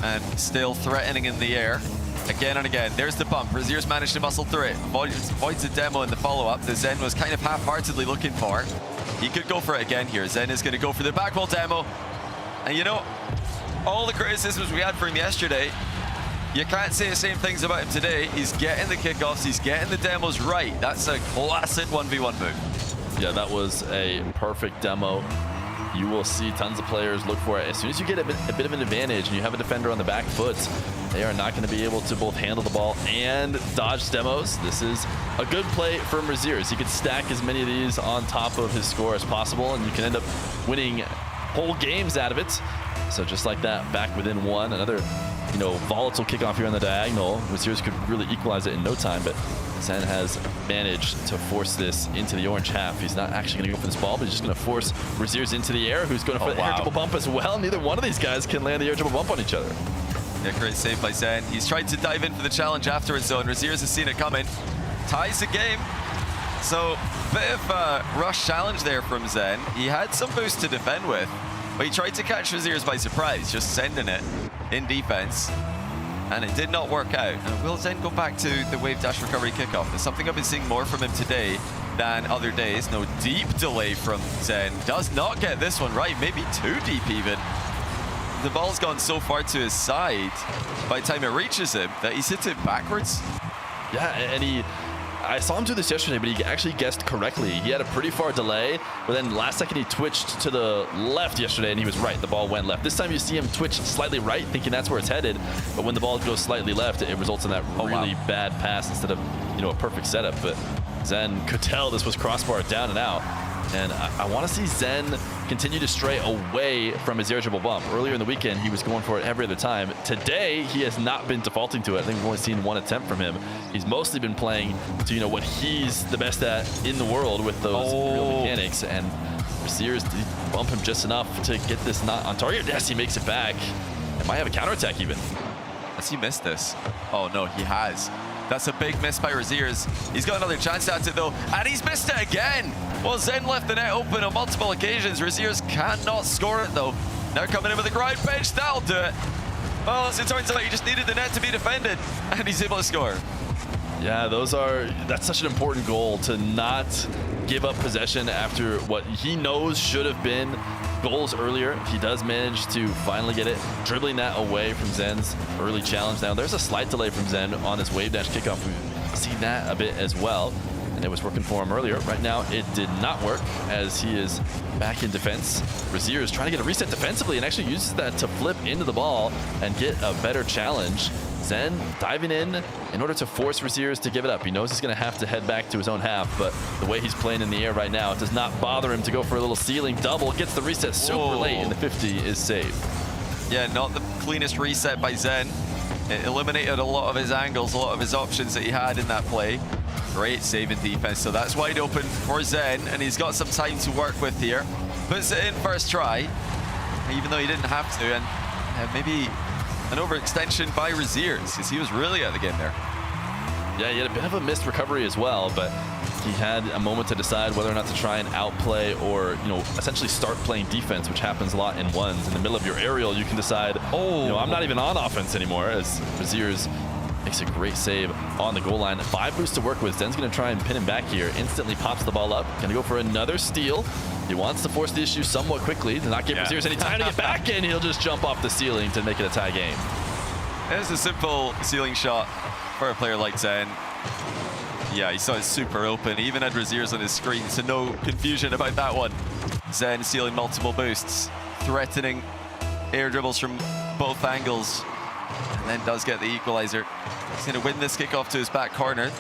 and still threatening in the air. Again and again, there's the bump. Razear's managed to muscle through it, avoids the demo in the follow-up that Zen was kind of half-heartedly looking for. He could go for it again here. Zen is going to go for the back wall demo. And you know, all the criticisms we had for him yesterday, you can't say the same things about him today. He's getting the kickoffs, he's getting the demos right. That's a classic 1v1 move. Yeah, that was a perfect demo. You will see tons of players look for it. As soon as you get a bit of an advantage and you have a defender on the back foot, they are not going to be able to both handle the ball and dodge demos. This is a good play from Razear. He could stack as many of these on top of his score as possible, and you can end up winning whole games out of it. So just like that, back within one. Another, you know, volatile kickoff here on the diagonal. Razear could really equalize it in no time, but Zen has managed to force this into the orange half. He's not actually going to go for this ball, but he's just going to force Razear's into the air, who's going for the air triple bump as well. Neither one of these guys can land the air triple bump on each other. Yeah, great save by Zen. He's tried to dive in for the challenge afterwards, though, and Razear's has seen it coming. Ties the game. So, bit of a rush challenge there from Zen. He had some boost to defend with, but he tried to catch Razear's by surprise, just sending it in defense. And it did not work out. And will Zen go back to the wave dash recovery kickoff? It's something I've been seeing more from him today than other days. No deep delay from Zen. Does not get this one right, maybe too deep even. The ball's gone so far to his side by the time it reaches him that he's hit it backwards. Yeah, and I saw him do this yesterday, but he actually guessed correctly. He had a pretty far delay, but then last second he twitched to the left yesterday, and he was right. The ball went left. This time you see him twitch slightly right, thinking that's where it's headed, but when the ball goes slightly left, it results in that really bad pass instead of, you know, a perfect setup. But Zen could tell this was crossbar down and out. And I want to see Zen continue to stray away from his air triple bump. Earlier in the weekend, he was going for it every other time. Today, he has not been defaulting to it. I think we've only seen one attempt from him. He's mostly been playing to, you know, what he's the best at in the world with those real mechanics. And Razear's did bump him just enough to get this not on target. Yes, he makes it back. It might have a counterattack even. Has he missed this? Oh no, he has. That's a big miss by Razear's. He's got another chance at it though, and he's missed it again. Well, Zen left the net open on multiple occasions. Razear's cannot score it though. Now coming in with a ground bench, that'll do it. Well, as it turns out, he just needed the net to be defended, and he's able to score. Yeah, that's such an important goal, to not give up possession after what he knows should have been goals earlier. He does manage to finally get it, dribbling that away from Zen's early challenge. Now, there's a slight delay from Zen on his wave dash kickoff. We've seen that a bit as well, and it was working for him earlier. Right now, it did not work as he is back in defense. Razear is trying to get a reset defensively and actually uses that to flip into the ball and get a better challenge. Zen diving in order to force Razear to give it up. He knows he's going to have to head back to his own half, but the way he's playing in the air right now, it does not bother him to go for a little ceiling double. Gets the reset super late, and the 50 is saved. Yeah, not the cleanest reset by Zen. It eliminated a lot of his angles, a lot of his options that he had in that play. Great save in defense, so that's wide open for Zen, and he's got some time to work with here. Puts it in first try, even though he didn't have to, and maybe an overextension by Razear, because he was really out of the game there. Yeah, he had a bit of a missed recovery as well, but he had a moment to decide whether or not to try and outplay or, essentially start playing defense, which happens a lot in ones. In the middle of your aerial, you can decide, I'm not even on offense anymore, as Razear's makes a great save on the goal line. 5 boosts to work with. Zen's going to try and pin him back here. Instantly pops the ball up. Going to go for another steal. He wants to force the issue somewhat quickly to not give Razear's any time to get back in. He'll just jump off the ceiling to make it a tie game. It's a simple ceiling shot for a player like Zen. Yeah, he saw it super open. He even had Razear's on his screen, so no confusion about that one. Zen stealing multiple boosts, threatening air dribbles from both angles, and then does get the equalizer. He's going to win this kickoff to his back corner.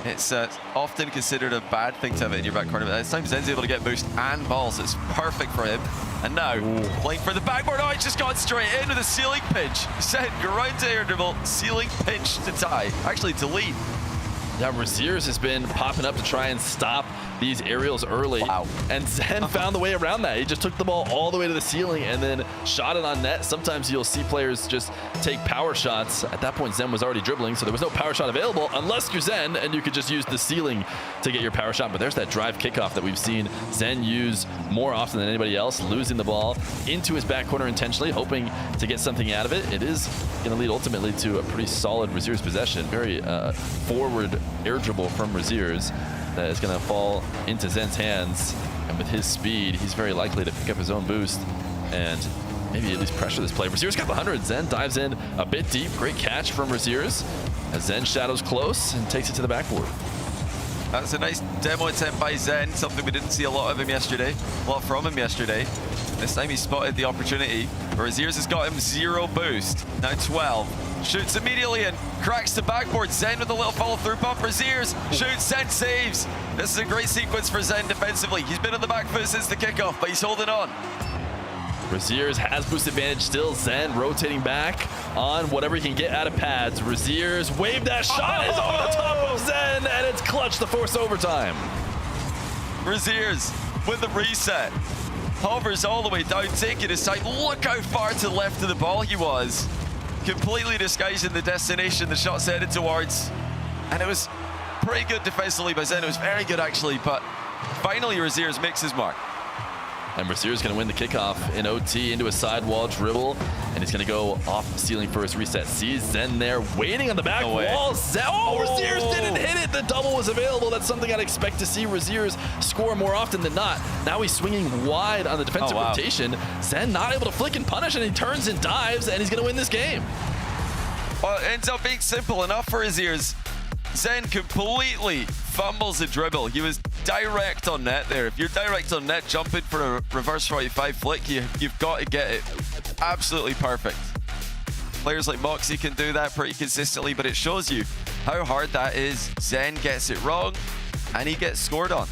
It's often considered a bad thing to have it in your back corner, but this time Zen's able to get boost and ball, so it's perfect for him. And now, playing for the backboard. Oh, he just got straight in with a ceiling pinch. Zen, ground to air dribble, ceiling pinch to tie. Actually, to lead. Yeah, Razear's has been popping up to try and stop these aerials early. Wow. And Zen found the way around that. He just took the ball all the way to the ceiling and then shot it on net. Sometimes you'll see players just take power shots. At that point, Zen was already dribbling, so there was no power shot available unless you're Zen, and you could just use the ceiling to get your power shot. But there's that drive kickoff that we've seen Zen use more often than anybody else, losing the ball into his back corner intentionally, hoping to get something out of it. It is going to lead ultimately to a pretty solid Razear's possession. Very forward air dribble from Razear's that is going to fall into Zen's hands, and with his speed, he's very likely to pick up his own boost and maybe at least pressure this play. Razear's got the 100. Zen dives in a bit deep. Great catch from Razear's as Zen shadows close and takes it to the backboard. That's a nice demo attempt by Zen, something we didn't see a lot of him yesterday, a lot from him yesterday. This time he spotted the opportunity. Razear's has got him 0 boost, now 12. Shoots immediately and cracks the backboard. Zen with a little follow through bump. Razear's shoots, Zen saves. This is a great sequence for Zen defensively. He's been on the back foot since the kickoff, but he's holding on. Razear's has boost advantage still. Zen rotating back on whatever he can get out of pads. Razear's wave that shot is over the top of Zen, and it's clutch to force overtime. Razear's with the reset. Hovers all the way down, taking his time. Look how far to the left of the ball he was. Completely disguising the destination the shot's headed towards. And it was pretty good defensively by Zen. It was very good actually, but finally Razear's makes his mark. And Razear's going to win the kickoff in OT into a sidewall dribble, and he's going to go off the ceiling for his reset. Sees Zen there waiting on the back wall. Razear's didn't hit it. The double was available. That's something I'd expect to see Razear's score more often than not. Now he's swinging wide on the defensive rotation. Zen not able to flick and punish, and he turns and dives, and he's going to win this game. Well, it ends up being simple enough for Razear's. Zen completely fumbles the dribble. He was direct on net there. If you're direct on net, jumping for a reverse 45 flick, you've got to get it absolutely perfect. Players like Moxy can do that pretty consistently, but it shows you how hard that is. Zen gets it wrong, and he gets scored on.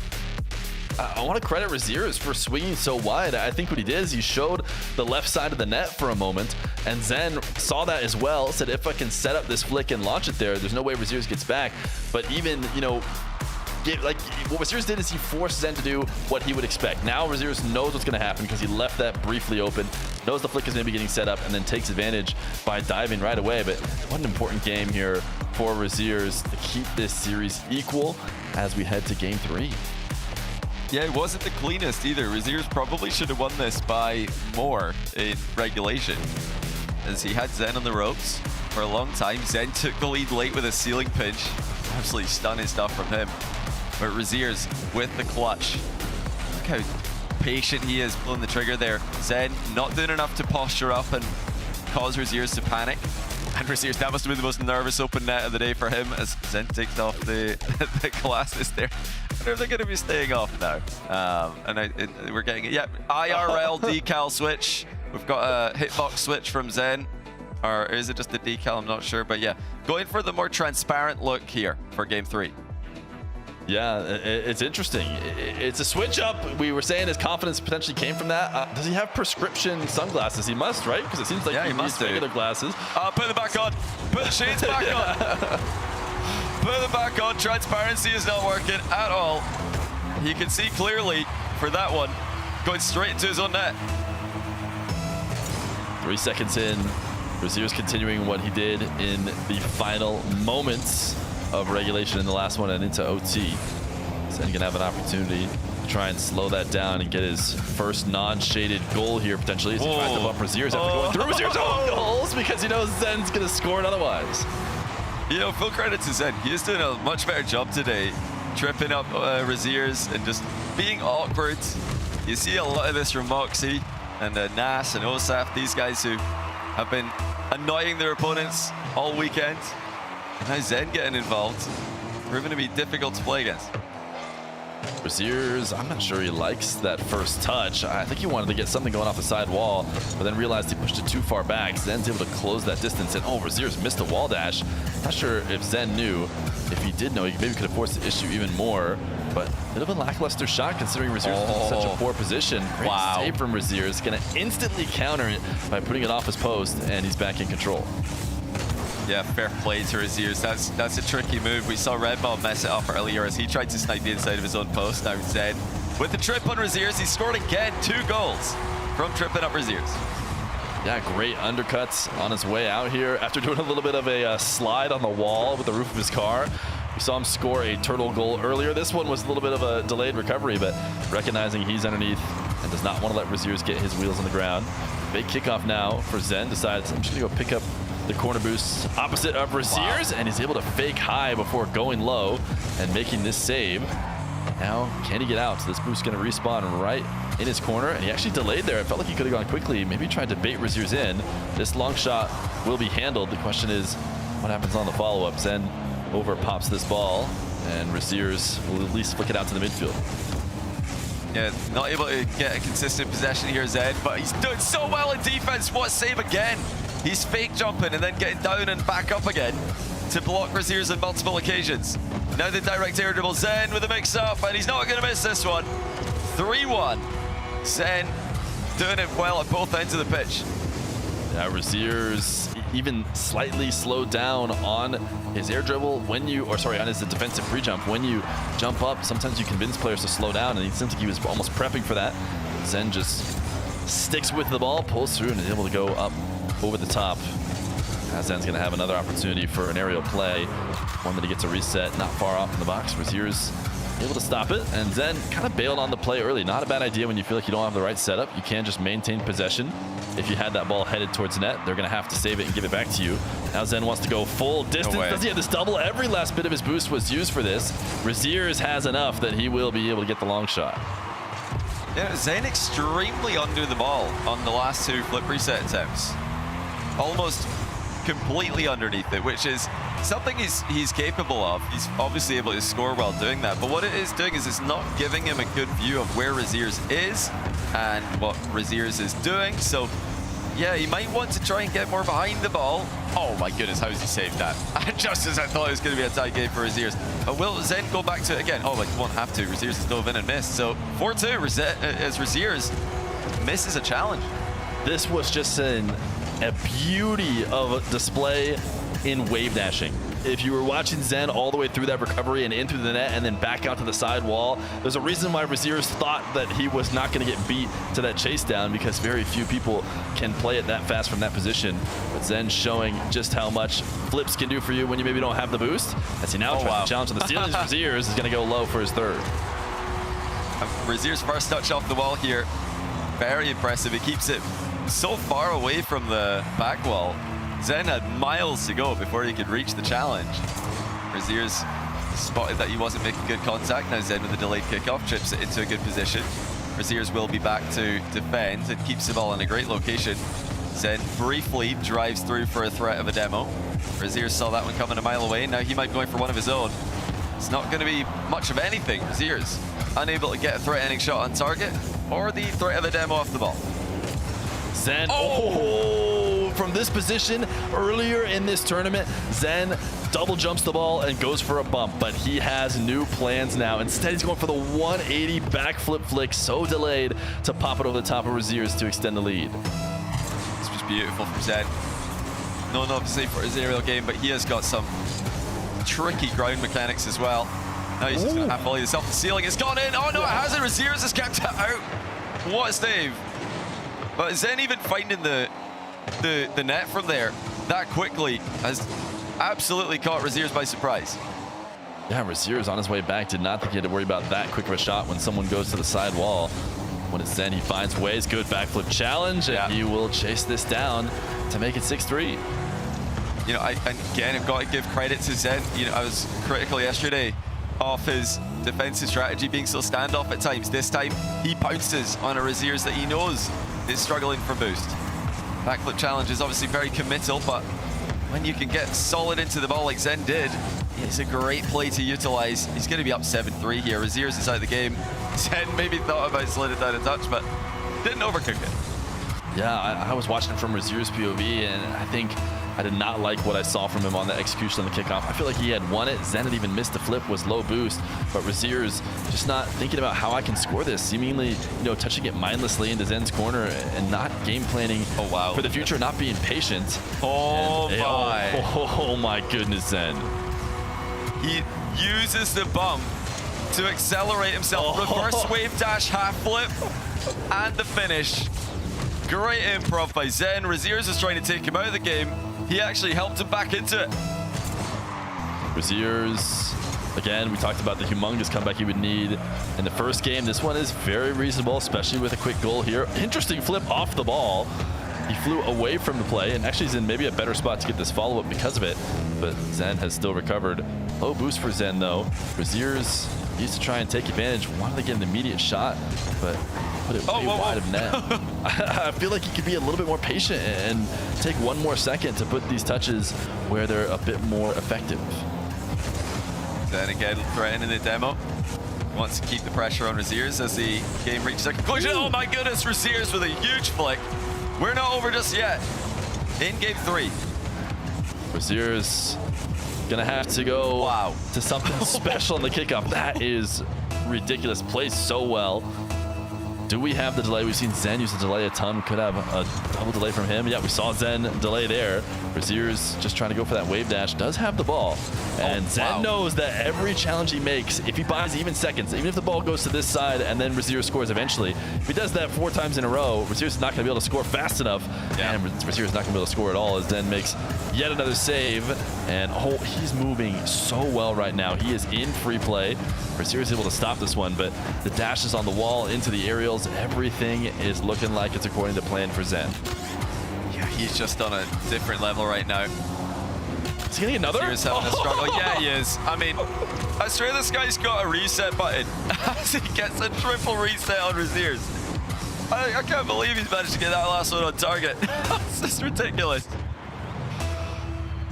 I want to credit Razear's for swinging so wide. I think what he did is he showed the left side of the net for a moment, and Zen saw that as well, said if I can set up this flick and launch it there, there's no way Razear's gets back. But even, like what Razear's did is he forced Zen to do what he would expect. Now Razear's knows what's going to happen because he left that briefly open, knows the flick is going to be getting set up, and then takes advantage by diving right away. But what an important game here for Razear's to keep this series equal as we head to game 3. Yeah, it wasn't the cleanest either. Razear's probably should have won this by more in regulation, as he had Zen on the ropes for a long time. Zen took the lead late with a ceiling pinch. Absolutely stunning stuff from him. But Razear's with the clutch. Look how patient he is pulling the trigger there. Zen not doing enough to posture up and cause Razear's to panic. And Razear's, that must have been the most nervous open net of the day for him as Zen takes off the glasses there. I wonder if they're going to be staying off now. We're getting it. Yeah, IRL decal switch. We've got a hitbox switch from Zen. Or is it just the decal? I'm not sure. But yeah, going for the more transparent look here for game 3. Yeah, it's interesting. It's a switch up. We were saying his confidence potentially came from that. Does he have prescription sunglasses? He must, right? Because it seems like he needs regular glasses. Put them back on. Put the shades back on. Put them back on. Transparency is not working at all. He can see clearly for that one. Going straight into his own net. 3 seconds in. Razear's continuing what he did in the final moments of regulation in the last one and into OT. Zen gonna have an opportunity to try and slow that down and get his first non-shaded goal here potentially as he tries to bump Razier's after going through Razier's own goals because he knows Zen's gonna score it otherwise. You know, full credit to Zen. He is doing a much better job today, tripping up Razier's and just being awkward. You see a lot of this from Moxy and Nas and Osaf, these guys who have been annoying their opponents all weekend. And now Zen getting involved, proving to be difficult to play against. Razier's, I'm not sure he likes that first touch. I think he wanted to get something going off the side wall, but then realized he pushed it too far back. Zen's able to close that distance, and oh, Razier's missed a wall dash. Not sure if Zen knew. If he did know, he maybe could have forced the issue even more, but a bit of a lackluster shot considering Razier's in such a poor position. Great save from Razier's, gonna instantly counter it by putting it off his post, and he's back in control. Yeah, fair play to Razear. That's a tricky move. We saw Red Mob mess it up earlier as he tried to snipe the inside of his own post. Now Zen with the trip on Razier's. He scored again 2 goals from tripping up Razier's. Yeah, great undercuts on his way out here after doing a little bit of a slide on the wall with the roof of his car. We saw him score a turtle goal earlier. This one was a little bit of a delayed recovery, but recognizing he's underneath and does not want to let Razier's get his wheels on the ground. Big kickoff now for Zen. Decides, I'm just going to go pick up the corner boost opposite of Razier's, and he's able to fake high before going low and making this save. Now, can he get out? So this boost going to respawn right in his corner, and he actually delayed there. It felt like he could have gone quickly. Maybe tried to bait Razier's in. This long shot will be handled. The question is, what happens on the follow-up? Zen over pops this ball, and Razier's will at least flick it out to the midfield. Yeah, not able to get a consistent possession here, Zen, but he's doing so well in defense. What a save again. He's fake jumping and then getting down and back up again to block Razier's on multiple occasions. Now the direct air dribble, Zen with a mix-up, and he's not going to miss this one. 3-1. Zen doing it well at both ends of the pitch. Yeah, Razier's even slightly slowed down on his air dribble when you, or sorry, on his defensive pre-jump. When you jump up, sometimes you convince players to slow down, and he seems like he was almost prepping for that. Zen just sticks with the ball, pulls through, and is able to go up over the top. Zen's going to have another opportunity for an aerial play. One that he gets a reset not far off in the box. Razier's able to stop it, and Zen kind of bailed on the play early. Not a bad idea when you feel like you don't have the right setup. You can just maintain possession. If you had that ball headed towards net, they're going to have to save it and give it back to you. Now Zen wants to go full distance. Does he have this double? Every last bit of his boost was used for this. Razier's has enough that he will be able to get the long shot. Yeah, Zen extremely under the ball on the last 2 flip reset attempts. Almost completely underneath it, which is something he's capable of. He's obviously able to score while doing that, but what it is doing is it's not giving him a good view of where Razier's is and what Razier's is doing. So yeah, he might want to try and get more behind the ball. Oh my goodness, how has he saved that? Just as I thought it was going to be a tight game for Razier's. Will Zen go back to it again? Oh, like, won't have to. Razier's has dove in and missed. So 4-2 as Razier's misses a challenge. This was just a beauty of a display in wave dashing. If you were watching Zen all the way through that recovery and in through the net and then back out to the side wall, there's a reason why Razier's thought that he was not going to get beat to that chase down, because very few people can play it that fast from that position. But Zen showing just how much flips can do for you when you maybe don't have the boost. As he now tries to challenge on the ceiling, Razier's is going to go low for his third. Razier's first touch off the wall here, very impressive. He keeps it so far away from the back wall. Zen had miles to go before he could reach the challenge. Razier's spotted that he wasn't making good contact. Now Zen with a delayed kickoff trips it into a good position. Razier's will be back to defend and keeps the ball in a great location. Zen briefly drives through for a threat of a demo. Razear saw that one coming a mile away. Now he might be going for one of his own. It's not going to be much of anything. Razier's unable to get a threatening shot on target or the threat of a demo off the ball. Zen, from this position earlier in this tournament, Zen double jumps the ball and goes for a bump, but he has new plans now. Instead, he's going for the 180 backflip flick, so delayed, to pop it over the top of Razier's to extend the lead. It's just beautiful from Zen. Known obviously for his aerial game, but he has got some tricky ground mechanics as well. Now he's just going to have volley this off the ceiling. It's gone in. Oh no, it hasn't. Razier's has kept it out. What a save. But Zen even finding the net from there that quickly has absolutely caught Razier's by surprise. Yeah, Razear is on his way back. Did not think he had to worry about that quick of a shot when someone goes to the side wall. When it's Zen, he finds ways. Good backflip challenge, and he will chase this down to make it 6-3. You know, again, I've got to give credit to Zen. You know, I was critical yesterday of his defensive strategy being so standoff at times. This time, he pounces on a Razear's that he knows is struggling for boost. Backflip challenge is obviously very committal, but when you can get solid into the ball like Zen did, it's a great play to utilize. He's going to be up 7-3 here. Razear's is out of the game. Zen maybe thought about slowing it down a touch, but didn't overcook it. Yeah, I was watching from Razear's POV, and I think I did not like what I saw from him on the execution on the kickoff. I feel like he had won it. Zen had even missed the flip, was low boost, but Razear's just not thinking about how I can score this. Seemingly, you know, touching it mindlessly into Zen's corner and not game planning for the future, not being patient. Oh my goodness, Zen. He uses the bump to accelerate himself. Reverse wave dash half flip and the finish. Great improv by Zen. Razear's is trying to take him out of the game. He actually helped him back into it. Razear's, again, we talked about the humongous comeback he would need in the first game. This one is very reasonable, especially with a quick goal here. Interesting flip off the ball. He flew away from the play, and actually is in maybe a better spot to get this follow-up because of it. But Zen has still recovered. Low boost for Zen, though. Razear's needs to try and take advantage. Wanted to get an immediate shot, but put it way wide of net. I feel like he could be a little bit more patient and take one more second to put these touches where they're a bit more effective. Then again, threatening the demo. Wants to keep the pressure on Razear's as the game reaches a conclusion. Oh my goodness, Razear's with a huge flick. We're not over just yet. In game 3. Razear's gonna have to go to something special on the kickoff. That is ridiculous. Plays so well. Do we have the delay? We've seen Zen use the delay a ton. Could have a double delay from him. Yeah, we saw Zen delay there. Razear's just trying to go for that wave dash. Does have the ball. And Zen knows that every challenge he makes, if he buys even seconds, even if the ball goes to this side and then Razear scores eventually, if he does that 4 times in a row, Razear's not going to be able to score fast enough. And Razear's not going to be able to score at all as Zen makes yet another save. And he's moving so well right now. He is in free play. Razear's able to stop this one, but the dash is on the wall into the aerials. Everything is looking like it's according to plan for Zen. Yeah, he's just on a different level right now. Is he getting another? Razear's having a struggle. Yeah, he is. I mean, I swear this guy's got a reset button as he gets a triple reset on Razear's. I can't believe he's managed to get that last one on target. It's just ridiculous.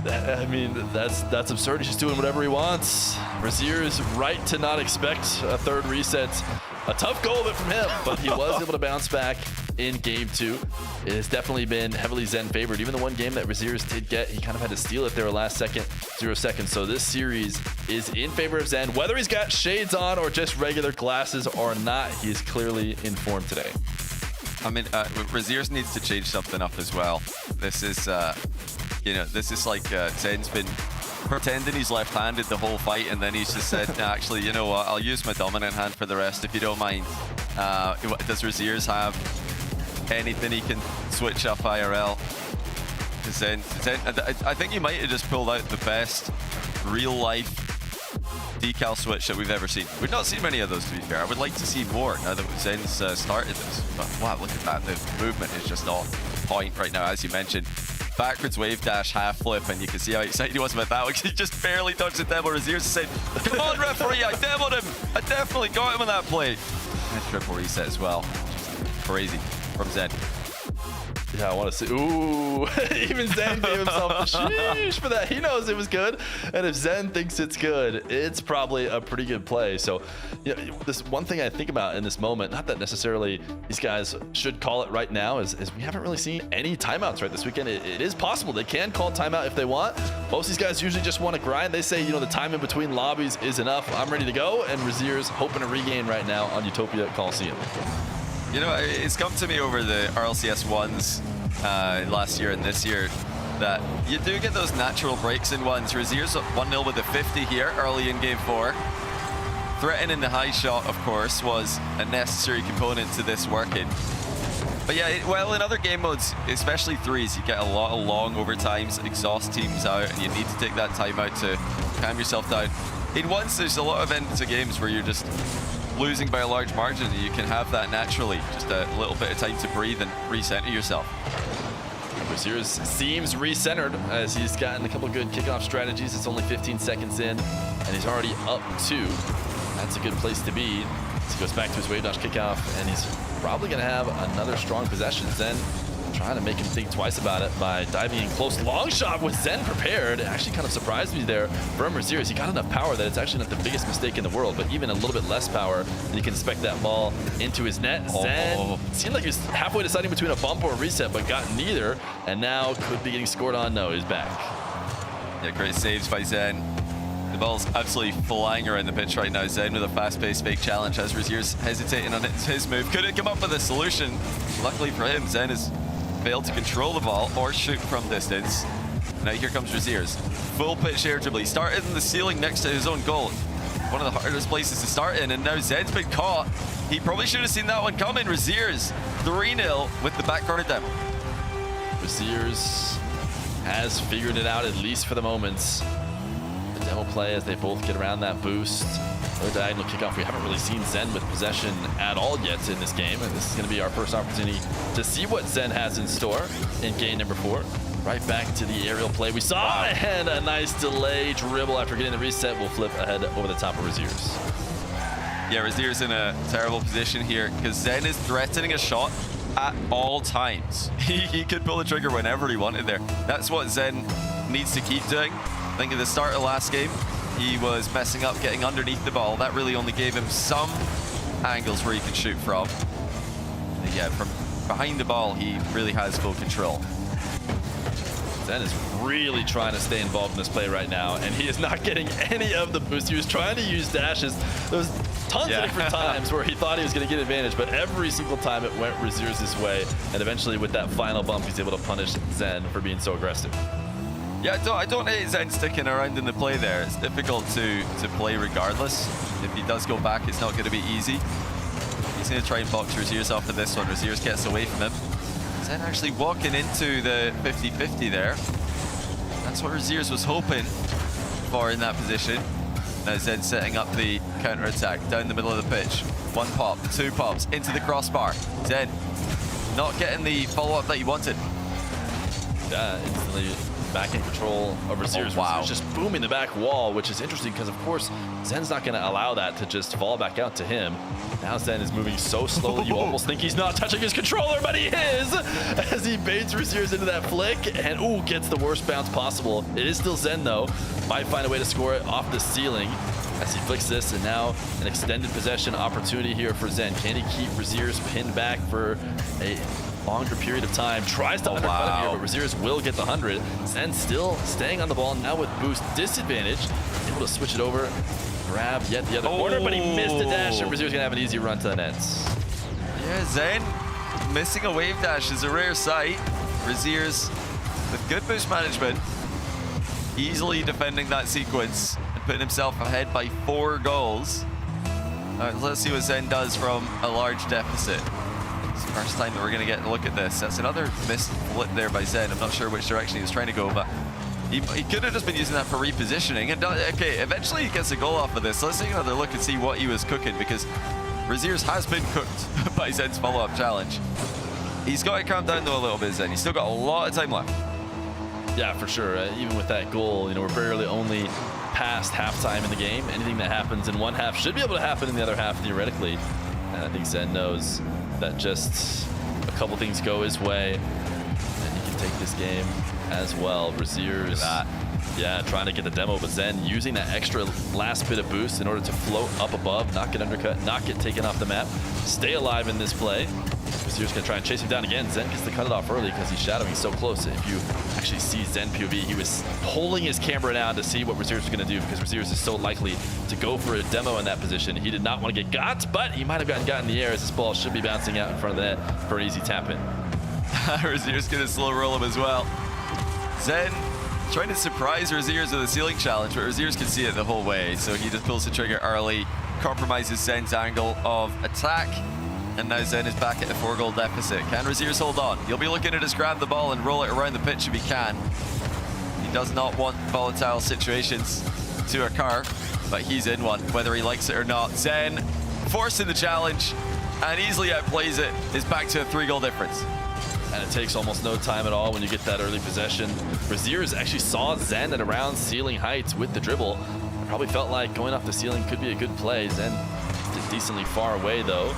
I mean, that's absurd. He's just doing whatever he wants. Razear is right to not expect a third reset. A tough goal of it from him, but he was able to bounce back in game 2. It has definitely been heavily Zen favored. Even the one game that Razear's did get, he kind of had to steal it there last second, 0 seconds. So this series is in favor of Zen. Whether he's got shades on or just regular glasses or not, he is clearly in form today. I mean, Razear's needs to change something up as well. This is, you know, this is like Zen's been pretending he's left-handed the whole fight, and then he's just said, nah, actually, you know what, I'll use my dominant hand for the rest if you don't mind. Does Razear's have anything he can switch up IRL? Zen, I think he might have just pulled out the best real-life decal switch that we've ever seen. We've not seen many of those, to be fair. I would like to see more now that Zen's started this. But wow, look at that. The movement is just on point right now, as you mentioned. Backwards wave dash half flip, and you can see how excited he was about that one. He just barely touched the demo. Razear's said, come on, referee, I demoed him. I definitely got him on that play. And triple reset as well. Just crazy from Zen. Yeah, I want to see. Ooh, even Zen gave himself the sheesh for that. He knows it was good. And if Zen thinks it's good, it's probably a pretty good play. So, yeah, this one thing I think about in this moment, not that necessarily these guys should call it right now, is we haven't really seen any timeouts right this weekend. It is possible. They can call timeout if they want. Most of these guys usually just want to grind. They say, you know, the time in between lobbies is enough. I'm ready to go. And Razear's hoping to regain right now on Utopia Coliseum. You know, it's come to me over the RLCS ones last year and this year that you do get those natural breaks in ones. Razear's 1-0 with the 50 here early in game 4. Threatening the high shot, of course, was a necessary component to this working. But yeah, well, in other game modes, especially 3s, you get a lot of long overtimes, exhaust teams out, and you need to take that time out to calm yourself down. in ones, there's a lot of ends of games where you're just losing by a large margin, and you can have that naturally. Just a little bit of time to breathe and recenter yourself. Razear seems recentered as he's gotten a couple good kickoff strategies. It's only 15 seconds in, and he's already up 2. That's a good place to be. So he goes back to his wave dash kickoff, and he's probably going to have another strong possession. Zen trying to make him think twice about it by diving in close. Long shot with Zen prepared. It actually kind of surprised me there from Razear. He got enough power that it's actually not the biggest mistake in the world, but even a little bit less power, and you can spec that ball into his net. Zen seemed like he was halfway deciding between a bump or a reset, but got neither, and now could be getting scored on. No, he's back. Yeah, great saves by Zen. The ball's absolutely flying around the pitch right now. Zen with a fast-paced fake challenge as Razier's hesitating on his move. Couldn't come up with a solution. Luckily for him, Zen has failed to control the ball or shoot from distance. Now here comes Razier's. Full pitch air dribble. He started in the ceiling next to his own goal. One of the hardest places to start in, and now Zen's been caught. He probably should have seen that one coming. Razier's 3-0 with the back corner demo. Razier's has figured it out, at least for the moment. The demo play as they both get around that boost. Or diagonal kickoff. We haven't really seen Zen with possession at all yet in this game, and this is going to be our first opportunity to see what Zen has in store in game number 4. Right back to the aerial play we saw, and a nice delay dribble after getting the reset will flip ahead over the top of Razier's. Yeah, Razier's in a terrible position here because Zen is threatening a shot at all times. He could pull the trigger whenever he wanted there. That's what Zen needs to keep doing. I think at the start of last game, he was messing up getting underneath the ball. That really only gave him some angles where he could shoot from. But yeah, from behind the ball, he really has full control. Zen is really trying to stay involved in this play right now, and he is not getting any of the boost. He was trying to use dashes. There was tons of different times where he thought he was going to get advantage, but every single time it went Razier's way, and eventually with that final bump, he's able to punish Zen for being so aggressive. Yeah, I don't hate Zen sticking around in the play there. It's difficult to play regardless. If he does go back, it's not going to be easy. He's going to try and box Razier's off of this one. Razier's gets away from him. Zen actually walking into the 50-50 there. That's what Razier's was hoping for in that position. Now Zen setting up the counter-attack down the middle of the pitch. 1 pop, 2 pops, into the crossbar. Zen not getting the follow-up that he wanted. Yeah, instantly back in control of Razier's. Razier's just booming the back wall, which is interesting because, of course, Zen's not going to allow that to just fall back out to him. Now Zen is moving so slowly, you almost think he's not touching his controller, but he is, as he baits Razier's into that flick, and ooh, gets the worst bounce possible. It is still Zen, though. Might find a way to score it off the ceiling as he flicks this, and now an extended possession opportunity here for Zen. Can he keep Razier's pinned back for a longer period of time? Tries to undercut him here, but Razier's will get the 100. Zen still staying on the ball, now with boost disadvantage. Able to switch it over, grab yet the other corner, but he missed a dash, and Razier's gonna have an easy run to the nets. Yeah, Zen missing a wave dash is a rare sight. Razier's with good boost management, easily defending that sequence and putting himself ahead by 4 goals. All right, let's see what Zen does from a large deficit. It's the first time that we're going to get a look at this. That's another missed flip there by Zen. I'm not sure which direction he was trying to go, but he could have just been using that for repositioning. And okay, eventually he gets a goal off of this. Let's take another look and see what he was cooking, because Razier's has been cooked by Zen's follow-up challenge. He's got to calm down though a little bit, Zen. He's still got a lot of time left. Yeah, for sure. Even with that goal, you know, we're barely only past halftime in the game. Anything that happens in one half should be able to happen in the other half, theoretically. And I think Zen knows that just a couple things go his way, and he can take this game as well. Razier's trying to get the demo, but Zen using that extra last bit of boost in order to float up above, not get undercut, not get taken off the map, stay alive in this play. Razier's gonna try and chase him down again. Zen gets to cut it off early because he's shadowing so close. If you actually see Zen POV, he was pulling his camera down to see what Razier's was gonna do, because Razier's is so likely to go for a demo in that position. He did not want to get got, but he might have gotten got in the air, as this ball should be bouncing out in front of the net for an easy tap in. Razier's gonna slow roll him as well. Zen trying to surprise Razier's with a ceiling challenge, but Razier's can see it the whole way, so he just pulls the trigger early, compromises Zen's angle of attack, and now Zen is back at a 4-goal deficit. Can Razier's hold on? He'll be looking to just grab the ball and roll it around the pitch if he can. He does not want volatile situations. to a car, but he's in one, whether he likes it or not. Zen forcing the challenge and easily outplays it. Is back to a 3-goal difference. And it takes almost no time at all when you get that early possession. Razear actually saw Zen at around ceiling heights with the dribble. Probably felt like going off the ceiling could be a good play. Zen did decently far away though.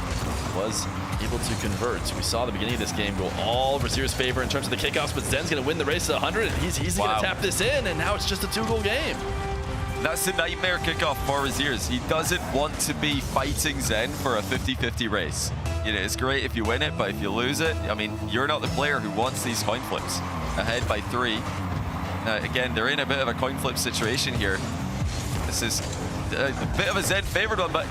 Was able to convert. We saw the beginning of this game go all Razear's favor in terms of the kickoffs, but Zen's going to win the race to 100, and he's easily going to tap this in, and now it's just a 2-goal game. That's the nightmare kickoff for Razear. He doesn't want to be fighting Zen for a 50-50 race. You know, it's great if you win it, but if you lose it, I mean, you're not the player who wants these coin flips. Ahead by 3. Again, they're in a bit of a coin flip situation here. This is a bit of a Zen favored one, but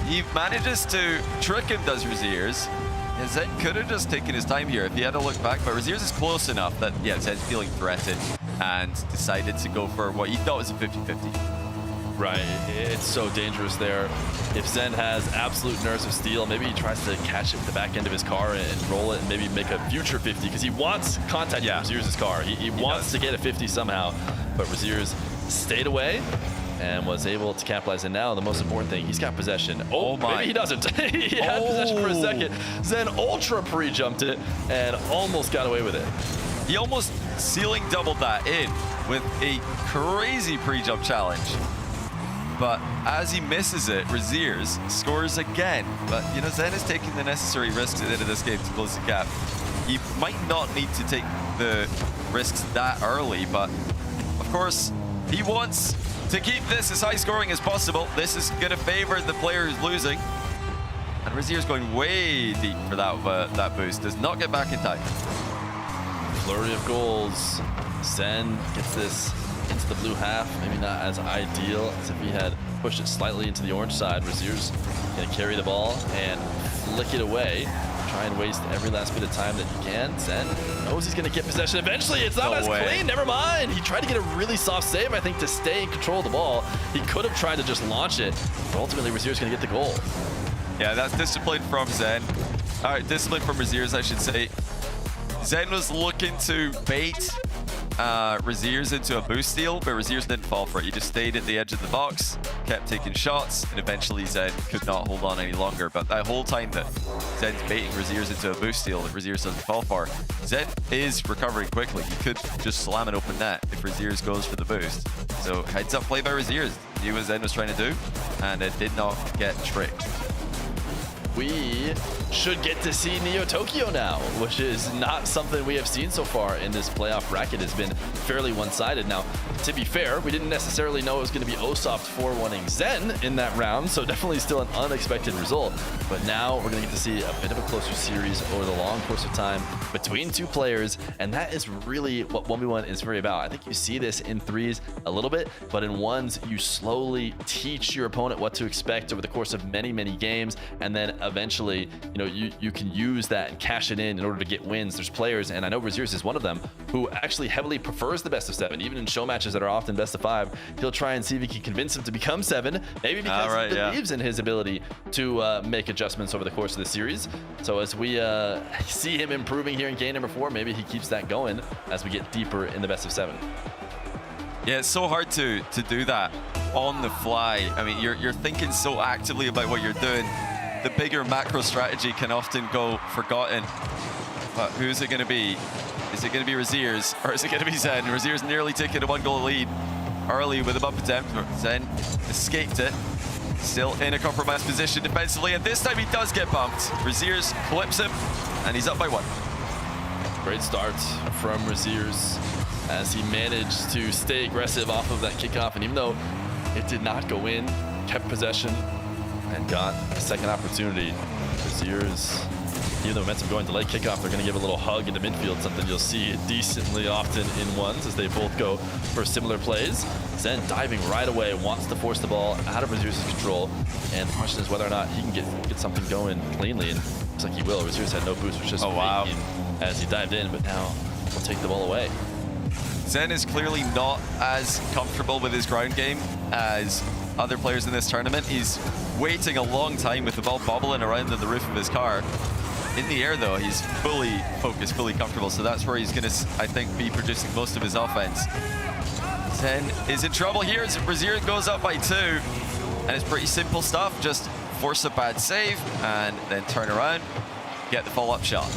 he manages to trick him, does Razear's. Yeah, Zen could have just taken his time here if he had a look back, but Razear's is close enough that, yeah, Zen's feeling threatened and decided to go for what he thought was a 50-50. Right, it's so dangerous there. If Zen has absolute nerves of steel, maybe he tries to catch it with the back end of his car and roll it and maybe make a future 50, because he wants contact with Razear's car. He wants to get a 50 somehow, but Razear's stayed away and was able to capitalize. And now the most important thing, he's got possession. Oh my. Maybe he doesn't. He had possession for a second. Zen ultra pre-jumped it and almost got away with it. He almost ceiling doubled that in with a crazy pre-jump challenge. But as he misses it, Razear's scores again. But, you know, Zen is taking the necessary risks at the end of this game to close the gap. He might not need to take the risks that early, but of course, he wants to keep this as high scoring as possible. This is going to favor the player who's losing. And Razear's going way deep for that boost. Does not get back in time. Flurry of goals. Zen gets this into the blue half, maybe not as ideal as if he had pushed it slightly into the orange side. Razear's gonna carry the ball and flick it away. Try and waste every last bit of time that he can. Zen knows he's gonna get possession eventually. It's not as clean, never mind. He tried to get a really soft save, I think, to stay in control of the ball. He could have tried to just launch it, but ultimately Razear's gonna get the goal. Yeah, that's discipline from Zen. All right, discipline from Razear's, I should say. Zen was looking to bait Razear's into a boost steal, but Razear's didn't fall for it. He just stayed at the edge of the box, kept taking shots, and eventually Zen could not hold on any longer. But that whole time that Zen's baiting Razear's into a boost steal that Razear's doesn't fall for, Zen is recovering quickly. He could just slam an open net if Razear's goes for the boost. So heads up play by Razear's. Knew what Zen was trying to do, and it did not get tricked. We should get to see Neo Tokyo now, which is not something we have seen so far in this playoff bracket. It's been fairly one-sided. Now, to be fair, we didn't necessarily know it was going to be Osaf 4-1ing Zen in that round, so definitely still an unexpected result. But now we're going to get to see a bit of a closer series over the long course of time between two players, and that is really what 1v1 is very about. I think you see this in threes a little bit, but in ones, you slowly teach your opponent what to expect over the course of many, many games, and then eventually, you know, you can use that and cash it in order to get wins. There's players, and I know Razear is one of them, who actually heavily prefers the best of 7. Even in show matches that are often best of 5, he'll try and see if he can convince him to become 7, maybe because he believes in his ability to make adjustments over the course of the series. So as we see him improving here in game number 4, maybe he keeps that going as we get deeper in the best of 7. Yeah, it's so hard to do that on the fly. I mean, you're thinking so actively about what you're doing. The bigger macro strategy can often go forgotten. But who's it going to be? Is it going to be Razear's, or is it going to be Zen? Razear's nearly taken a 1-goal lead early with a bump attempt. Zen escaped it. Still in a compromised position defensively, and this time he does get bumped. Razear's clips him, and he's up by 1. Great start from Razear's as he managed to stay aggressive off of that kickoff, and even though it did not go in, kept possession and got a second opportunity. Razear's, even though momentum going to late kickoff, they're going to give a little hug in the midfield, something you'll see decently often in ones as they both go for similar plays. Zen diving right away, wants to force the ball out of Razear's control, and the question is whether or not he can get something going cleanly, and it looks like he will. Razear's had no boost, which is faking as he dived in, but now he'll take the ball away. Zen is clearly not as comfortable with his ground game as other players in this tournament. He's waiting a long time with the ball bobbling around in the roof of his car. In the air, though, he's fully focused, fully comfortable, so that's where he's going to, I think, be producing most of his offense. Zen is in trouble here as Razear goes up by 2. And it's pretty simple stuff. Just force a bad save and then turn around, get the follow-up shot.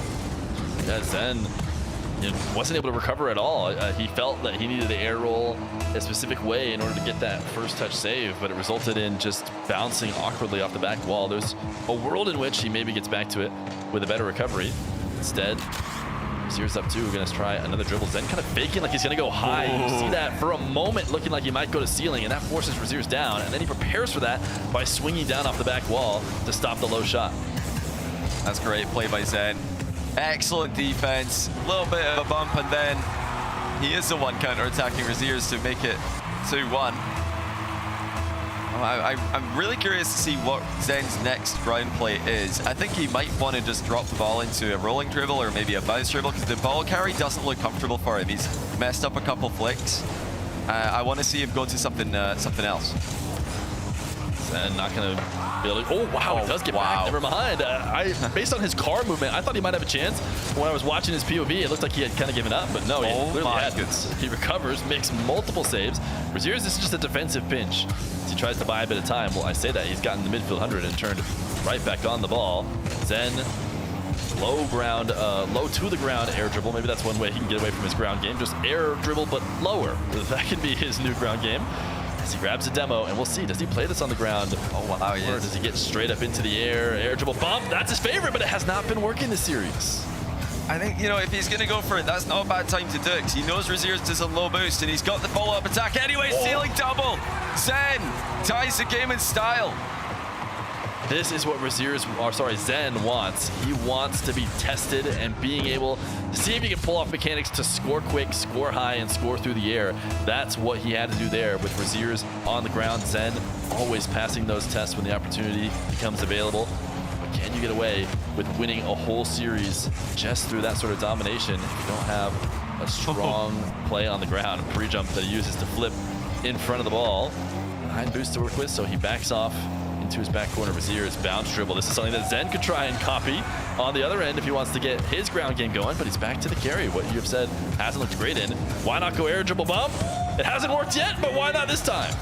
Yeah, Zen wasn't able to recover at all. He felt that he needed to air roll a specific way in order to get that first touch save, but it resulted in just bouncing awkwardly off the back wall. There's a world in which he maybe gets back to it with a better recovery. Instead, Razier's up 2, gonna try another dribble. Zen kind of faking like he's gonna go high. You see that for a moment looking like he might go to ceiling, and that forces Razier's down, and then he prepares for that by swinging down off the back wall to stop the low shot. That's great play by Zen. Excellent defense, a little bit of a bump, and then he is the one counter-attacking Razear's to make it 2-1. I'm really curious to see what Zen's next ground play is. I think he might want to just drop the ball into a rolling dribble or maybe a bounce dribble, because the ball carry doesn't look comfortable for him. He's messed up a couple flicks. I want to see him go to something else. Zen not going to be able to... Oh, wow, he does get back. Never mind. Based on his car movement, I thought he might have a chance. When I was watching his POV, it looked like he had kind of given up, but no, he clearly hadn't. He recovers, makes multiple saves. Razier's is just a defensive pinch. He tries to buy a bit of time. Well, I say that. He's gotten the midfield 100 and turned right back on the ball. Zen, low to the ground air dribble. Maybe that's one way he can get away from his ground game. Just air dribble, but lower. That can be his new ground game. As he grabs a demo, and we'll see, does he play this on the ground? Oh, wow, or does he get straight up into the air dribble bump? That's his favorite, but it has not been working this series. I think, if he's going to go for it, that's not a bad time to do it, because he knows Razier's does a low boost, and he's got the follow-up attack anyway. Ceiling double. Zen ties the game in style. This is what Zen wants. He wants to be tested and being able to see if he can pull off mechanics to score quick, score high, and score through the air. That's what he had to do there with Razier's on the ground. Zen always passing those tests when the opportunity becomes available. But can you get away with winning a whole series just through that sort of domination if you don't have a strong play on the ground? A pre-jump that he uses to flip in front of the ball. 9 boosts to work with, so he backs off into his back corner. Razier's bounce dribble. This is something that Zen could try and copy on the other end if he wants to get his ground game going, but he's back to the carry. What you have said hasn't looked great in. Why not go air dribble bump? It hasn't worked yet, but why not this time?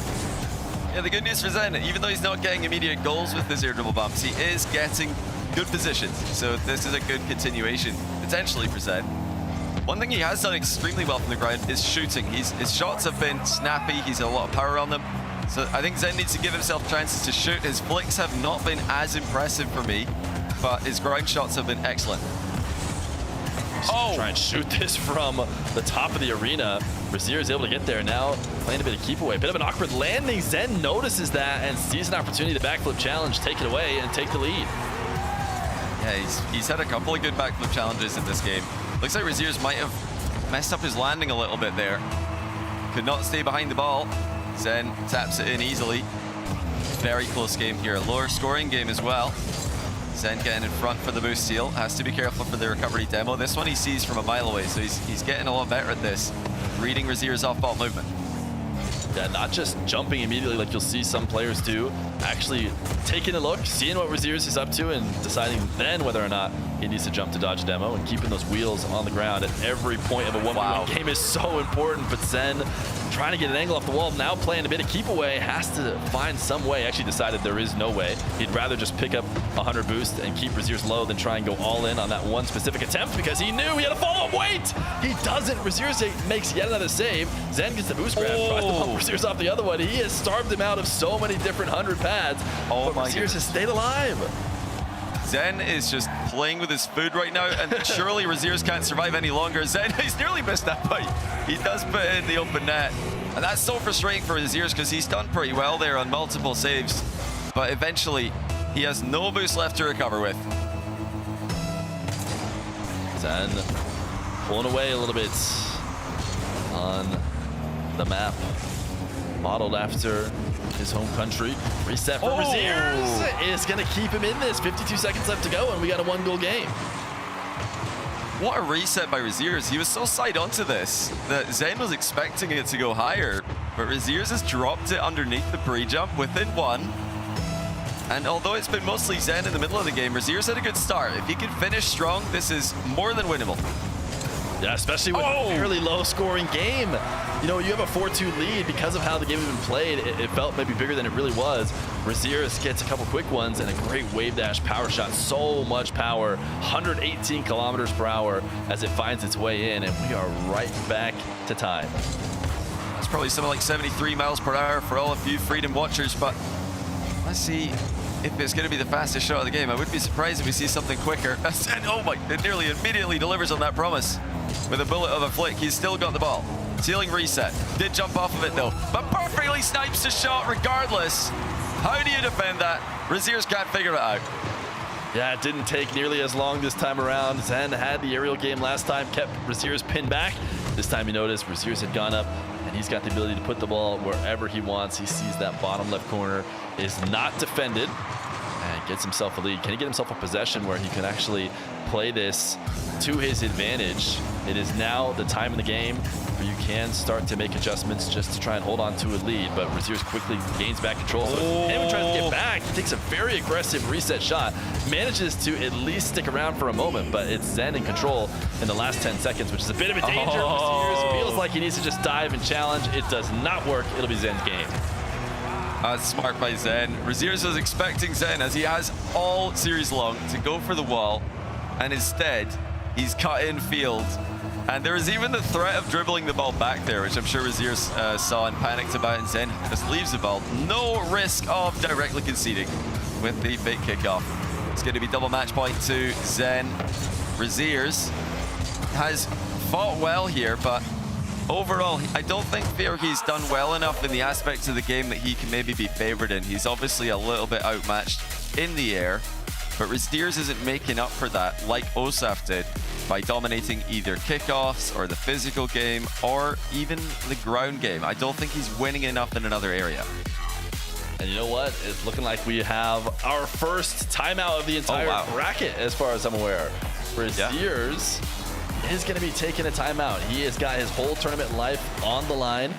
Yeah, the good news for Zen, even though he's not getting immediate goals with his air dribble bumps, he is getting good positions. So this is a good continuation, potentially, for Zen. One thing he has done extremely well from the ground is shooting. His shots have been snappy. He's had a lot of power on them. So I think Zen needs to give himself chances to shoot. His flicks have not been as impressive for me, but his ground shots have been excellent. Try and shoot this from the top of the arena. Razear is able to get there now, playing a bit of keep away. Bit of an awkward landing. Zen notices that and sees an opportunity to backflip challenge, take it away, and take the lead. Yeah, he's had a couple of good backflip challenges in this game. Looks like Razier's might have messed up his landing a little bit there. Could not stay behind the ball. Zen taps it in easily. Very close game here. Lower scoring game as well. Zen getting in front for the boost steal. Has to be careful for the recovery demo. This one he sees from a mile away, so he's getting a lot better at this. Reading Razier's off-ball movement. Yeah, not just jumping immediately like you'll see some players do. Actually taking a look, seeing what Razier's is up to, and deciding then whether or not he needs to jump to dodge demo, and keeping those wheels on the ground at every point of a 1v1 game is so important. But Zen trying to get an angle off the wall, now playing a bit of keep away, has to find some way. Actually decided there is no way. He'd rather just pick up 100 boost and keep Razier's low than try and go all in on that one specific attempt, because he knew he had a follow-up. Wait! He doesn't. Razear makes yet another save. Zen gets the boost grab, tries to bump Razier's off the other one. He has starved him out of so many different 100 pads. But Razier's has stayed alive. Zen is just playing with his food right now, and surely Razier's can't survive any longer. Zen, he's nearly missed that fight. He does put in the open net, and that's so frustrating for Razier's because he's done pretty well there on multiple saves, but eventually he has no boost left to recover with. Zen pulling away a little bit on the map, modeled after his home country. Reset for Razear is going to keep him in this. 52 seconds left to go, and we got a 1-goal game. What a reset by Razier's. He was so side onto this that Zen was expecting it to go higher, but Razier's has dropped it underneath the pre-jump within 1. And although it's been mostly Zen in the middle of the game, Razier's had a good start. If he can finish strong, this is more than winnable. Yeah, especially with a fairly low-scoring game. You know, you have a 4-2 lead because of how the game has been played. It felt maybe bigger than it really was. Razear gets a couple quick ones and a great wave dash power shot. So much power, 118 kilometers per hour as it finds its way in, and we are right back to time. It's probably something like 73 miles per hour for all of you Freedom watchers, but let's see if it's going to be the fastest shot of the game. I would be surprised if we see something quicker. And oh my, it nearly immediately delivers on that promise. With a bullet of a flick, he's still got the ball. Ceiling reset. Did jump off of it though, but perfectly snipes the shot regardless. How do you defend that? Razear's can't figure it out. Yeah, it didn't take nearly as long this time around. Zen had the aerial game last time, kept Razear's pin back. This time you notice Razear's had gone up, and he's got the ability to put the ball wherever he wants. He sees that bottom left corner is not defended, and gets himself a lead. Can he get himself a possession where he can actually play this to his advantage? It is now the time in the game where you can start to make adjustments just to try and hold on to a lead, but Razear quickly gains back control. So anyone tries to get back, takes a very aggressive reset shot, manages to at least stick around for a moment, but it's Zen in control in the last 10 seconds, which is a bit of a danger. Razear feels like he needs to just dive and challenge. It does not work. It'll be Zen's game. That's smart by Zen. Razear was expecting Zen, as he has all series long, to go for the wall, and instead he's cut in field. And there is even the threat of dribbling the ball back there, which I'm sure Razear saw and panicked about, and Zen just leaves the ball. No risk of directly conceding with the fake kickoff. It's going to be double match point to Zen. Razear's has fought well here, but overall, I don't think he's done well enough in the aspects of the game that he can maybe be favored in. He's obviously a little bit outmatched in the air, but Razear's isn't making up for that like Osaf did by dominating either kickoffs or the physical game or even the ground game. I don't think he's winning enough in another area. And you know what? It's looking like we have our first timeout of the entire bracket, as far as I'm aware. Razear's is going to be taking a timeout. He has got his whole tournament life on the line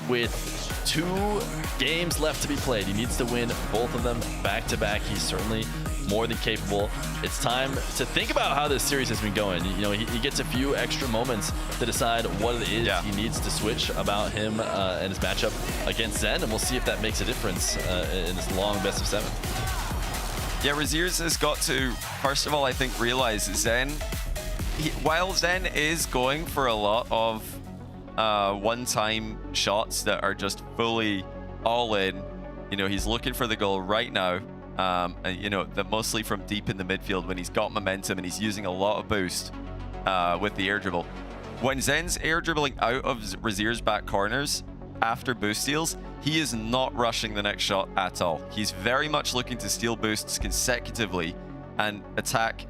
with 2 games left to be played. He needs to win both of them back to back. He's certainly more than capable. It's time to think about how this series has been going. You know, he gets a few extra moments to decide what it is he needs to switch about him and his matchup against Zen, and we'll see if that makes a difference in this long best of 7. Yeah, Razear's has got to, first of all, I think, realize Zen, while Zen is going for a lot of one-time shots that are just fully all in, you know, he's looking for the goal right now. And, you know, mostly from deep in the midfield when he's got momentum and he's using a lot of boost with the air dribble. When Zen's air dribbling out of Razear's back corners after boost steals, he is not rushing the next shot at all. He's very much looking to steal boosts consecutively and attack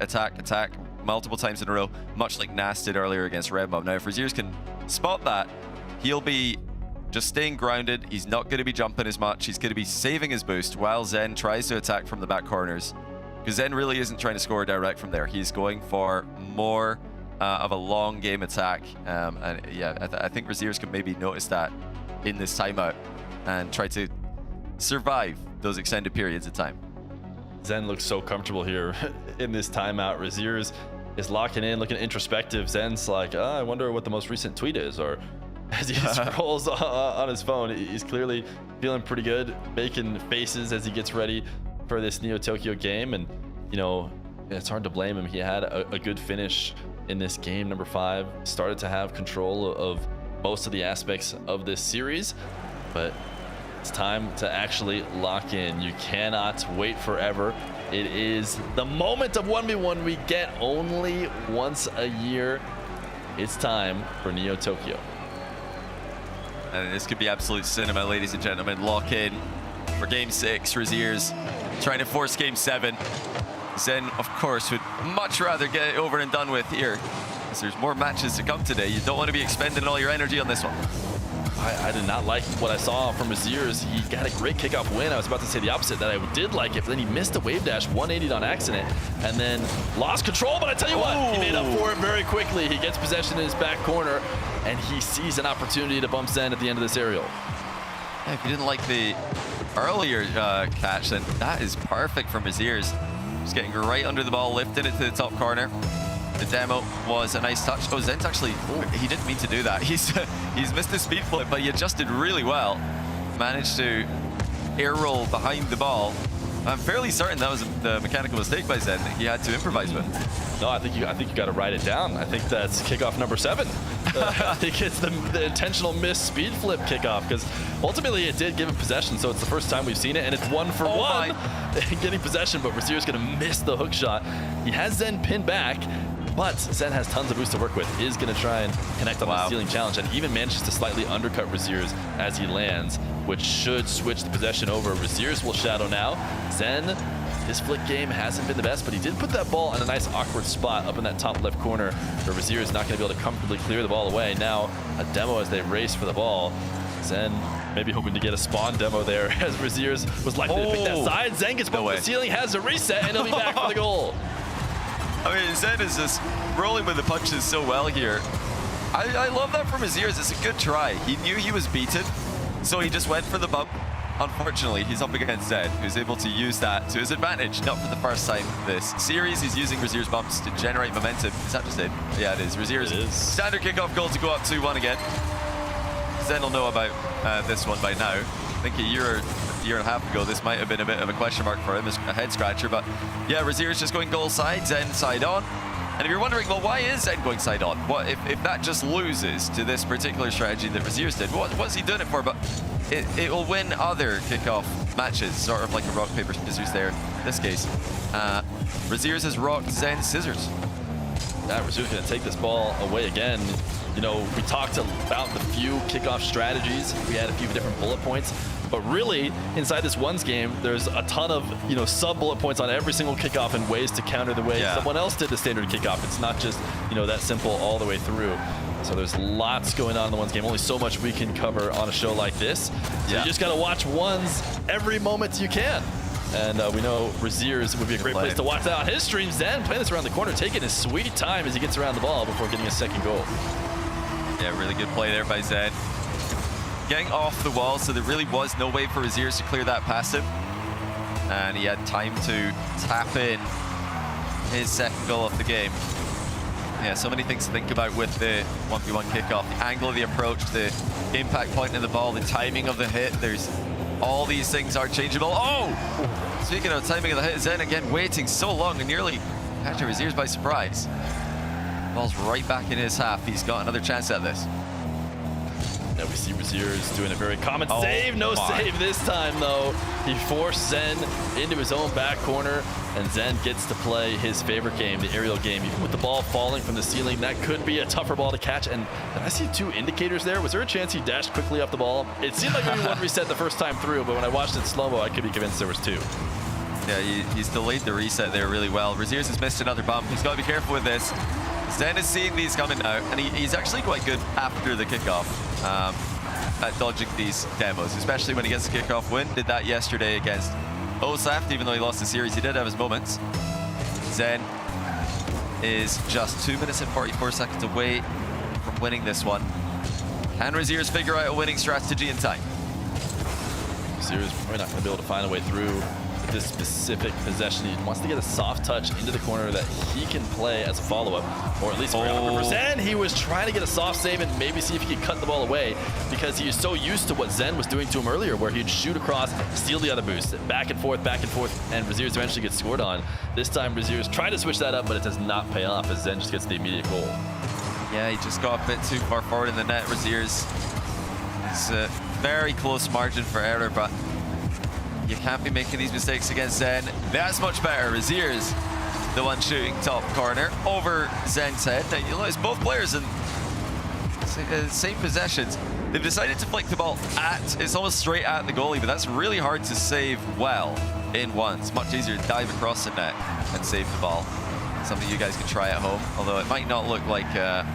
multiple times in a row, much like Nas did earlier against Red Mob. Now, if Razear can spot that, he'll be just staying grounded. He's not going to be jumping as much. He's going to be saving his boost while Zen tries to attack from the back corners. Because Zen really isn't trying to score direct from there. He's going for more of a long game attack. And yeah, I think Razear's can maybe notice that in this timeout and try to survive those extended periods of time. Zen looks so comfortable here in this timeout. Razear's is locking in, looking introspective. Zen's like, I wonder what the most recent tweet is, or as he scrolls on his phone, he's clearly feeling pretty good, making faces as he gets ready for this Neo Tokyo game. And, you know, it's hard to blame him. He had a good finish in this game, number 5, started to have control of most of the aspects of this series, but it's time to actually lock in. You cannot wait forever. It is the moment of 1v1 we get only once a year. It's time for Neo Tokyo. And this could be absolute cinema, ladies and gentlemen. Lock in for Game 6. Razear's trying to force Game 7. Zen, of course, would much rather get it over and done with here, because there's more matches to come today. You don't want to be expending all your energy on this one. I did not like what I saw from Razear's. He got a great kickoff win. I was about to say the opposite, that I did like it, but then he missed a wave dash, 180 on accident, and then lost control. But I tell you what, he made up for it very quickly. He gets possession in his back corner, and he sees an opportunity to bump Zen at the end of this aerial. Yeah, if you didn't like the earlier catch, then that is perfect from Razear's. Just getting right under the ball, lifting it to the top corner. The demo was a nice touch. Oh, Zen's actually, he didn't mean to do that. He's missed the speed flip, but he adjusted really well. Managed to air roll behind the ball. I'm fairly certain that was the mechanical mistake by Zen that he had to improvise with. No, I think you got to write it down. I think that's kickoff number 7. I think it's the intentional missed speed flip kickoff, because ultimately it did give him possession, so it's the first time we've seen it, and it's 1 for 1 getting possession, but Razier's going to miss the hook shot. He has Zen pinned back, but Zen has tons of boost to work with. Is going to try and connect on the ceiling challenge, and even manages to slightly undercut Razier's as he lands, which should switch the possession over. Razier's will shadow now. Zen, his flick game hasn't been the best, but he did put that ball in a nice awkward spot up in that top left corner where Razear is not going to be able to comfortably clear the ball away. Now a demo as they race for the ball. Zen maybe hoping to get a spawn demo there as Razier's was likely to pick that side. Zen gets bumped to the ceiling, has a reset, and he'll be back for the goal. I mean, Zen is just rolling with the punches so well here. I love that from Razear. It's a good try. He knew he was beaten, so he just went for the bump. Unfortunately, he's up against Zen, who's able to use that to his advantage. Not for the first time this series. He's using Razier's bumps to generate momentum. Is that just it? Yeah, it is. Razier's standard kickoff goal to go up 2-1 again. Zen will know about this one by now. I think a year and a half ago, this might have been a bit of a question mark for him, a head scratcher. But yeah, Razier's just going goal side, Zen side on. And if you're wondering, well, why is Zen going side on? What if that just loses to this particular strategy that Razier's did? What's he doing it for? But it will win other kickoff matches, sort of like a rock, paper, scissors there. In this case, Razier's has rocked Zen's scissors. Yeah, Razier's going to take this ball away again. You know, we talked about the few kickoff strategies. We had a few different bullet points. But really, inside this ones game, there's a ton of, you know, sub-bullet points on every single kickoff and ways to counter the way someone else did the standard kickoff. It's not just, you know, that simple all the way through. So there's lots going on in the ones game. Only so much we can cover on a show like this. So you just got to watch ones every moment you can. And we know Razier's would be a great place to watch that on his stream. Zen playing this around the corner, taking his sweet time as he gets around the ball before getting his second goal. Yeah, really good play there by Zen. Getting off the wall, so there really was no way for Razear to clear that past him. And he had time to tap in his second goal of the game. Yeah, so many things to think about with the 1v1 kickoff. The angle of the approach, the impact point of the ball, the timing of the hit. There's all these things are changeable. Oh! Speaking of timing of the hit, Zen again waiting so long and nearly catching Razier's by surprise. Ball's right back in his half. He's got another chance at this. Yeah, we see Razier's doing a very common save. No save this time, though. He forced Zen into his own back corner, and Zen gets to play his favorite game, the aerial game. Even with the ball falling from the ceiling, that could be a tougher ball to catch. And did I see 2 indicators there? Was there a chance he dashed quickly off the ball? It seemed like maybe 1 reset the first time through, but when I watched it slow-mo, I could be convinced there was 2. Yeah, he's delayed the reset there really well. Razier's has missed another bump. He's got to be careful with this. Zen is seeing these coming now, and he's actually quite good after the kickoff at dodging these demos, especially when he gets a kickoff win. Did that yesterday against Osaf, even though he lost the series, he did have his moments. Zen is just 2 minutes and 44 seconds away from winning this one. Can Razier's figure out a winning strategy in time? Razier's probably not going to be able to find a way through this specific possession. He wants to get a soft touch into the corner that he can play as a follow-up, or at least for Zen. He was trying to get a soft save and maybe see if he could cut the ball away, because he is so used to what Zen was doing to him earlier, where he'd shoot across, steal the other boost, back and forth, and Razier's eventually gets scored on. This time Razier's tried to switch that up, but it does not pay off as Zen just gets the immediate goal. Yeah, he just got a bit too far forward in the net. Razier's is a very close margin for error, but you can't be making these mistakes against Zen. That's much better. Razier's the one shooting top corner over Zen's head. Now, you notice both players in same possessions. They've decided to flick the ball it's almost straight at the goalie, but that's really hard to save well in ones. Much easier to dive across the net and save the ball. Something you guys can try at home, although it might not look like Zen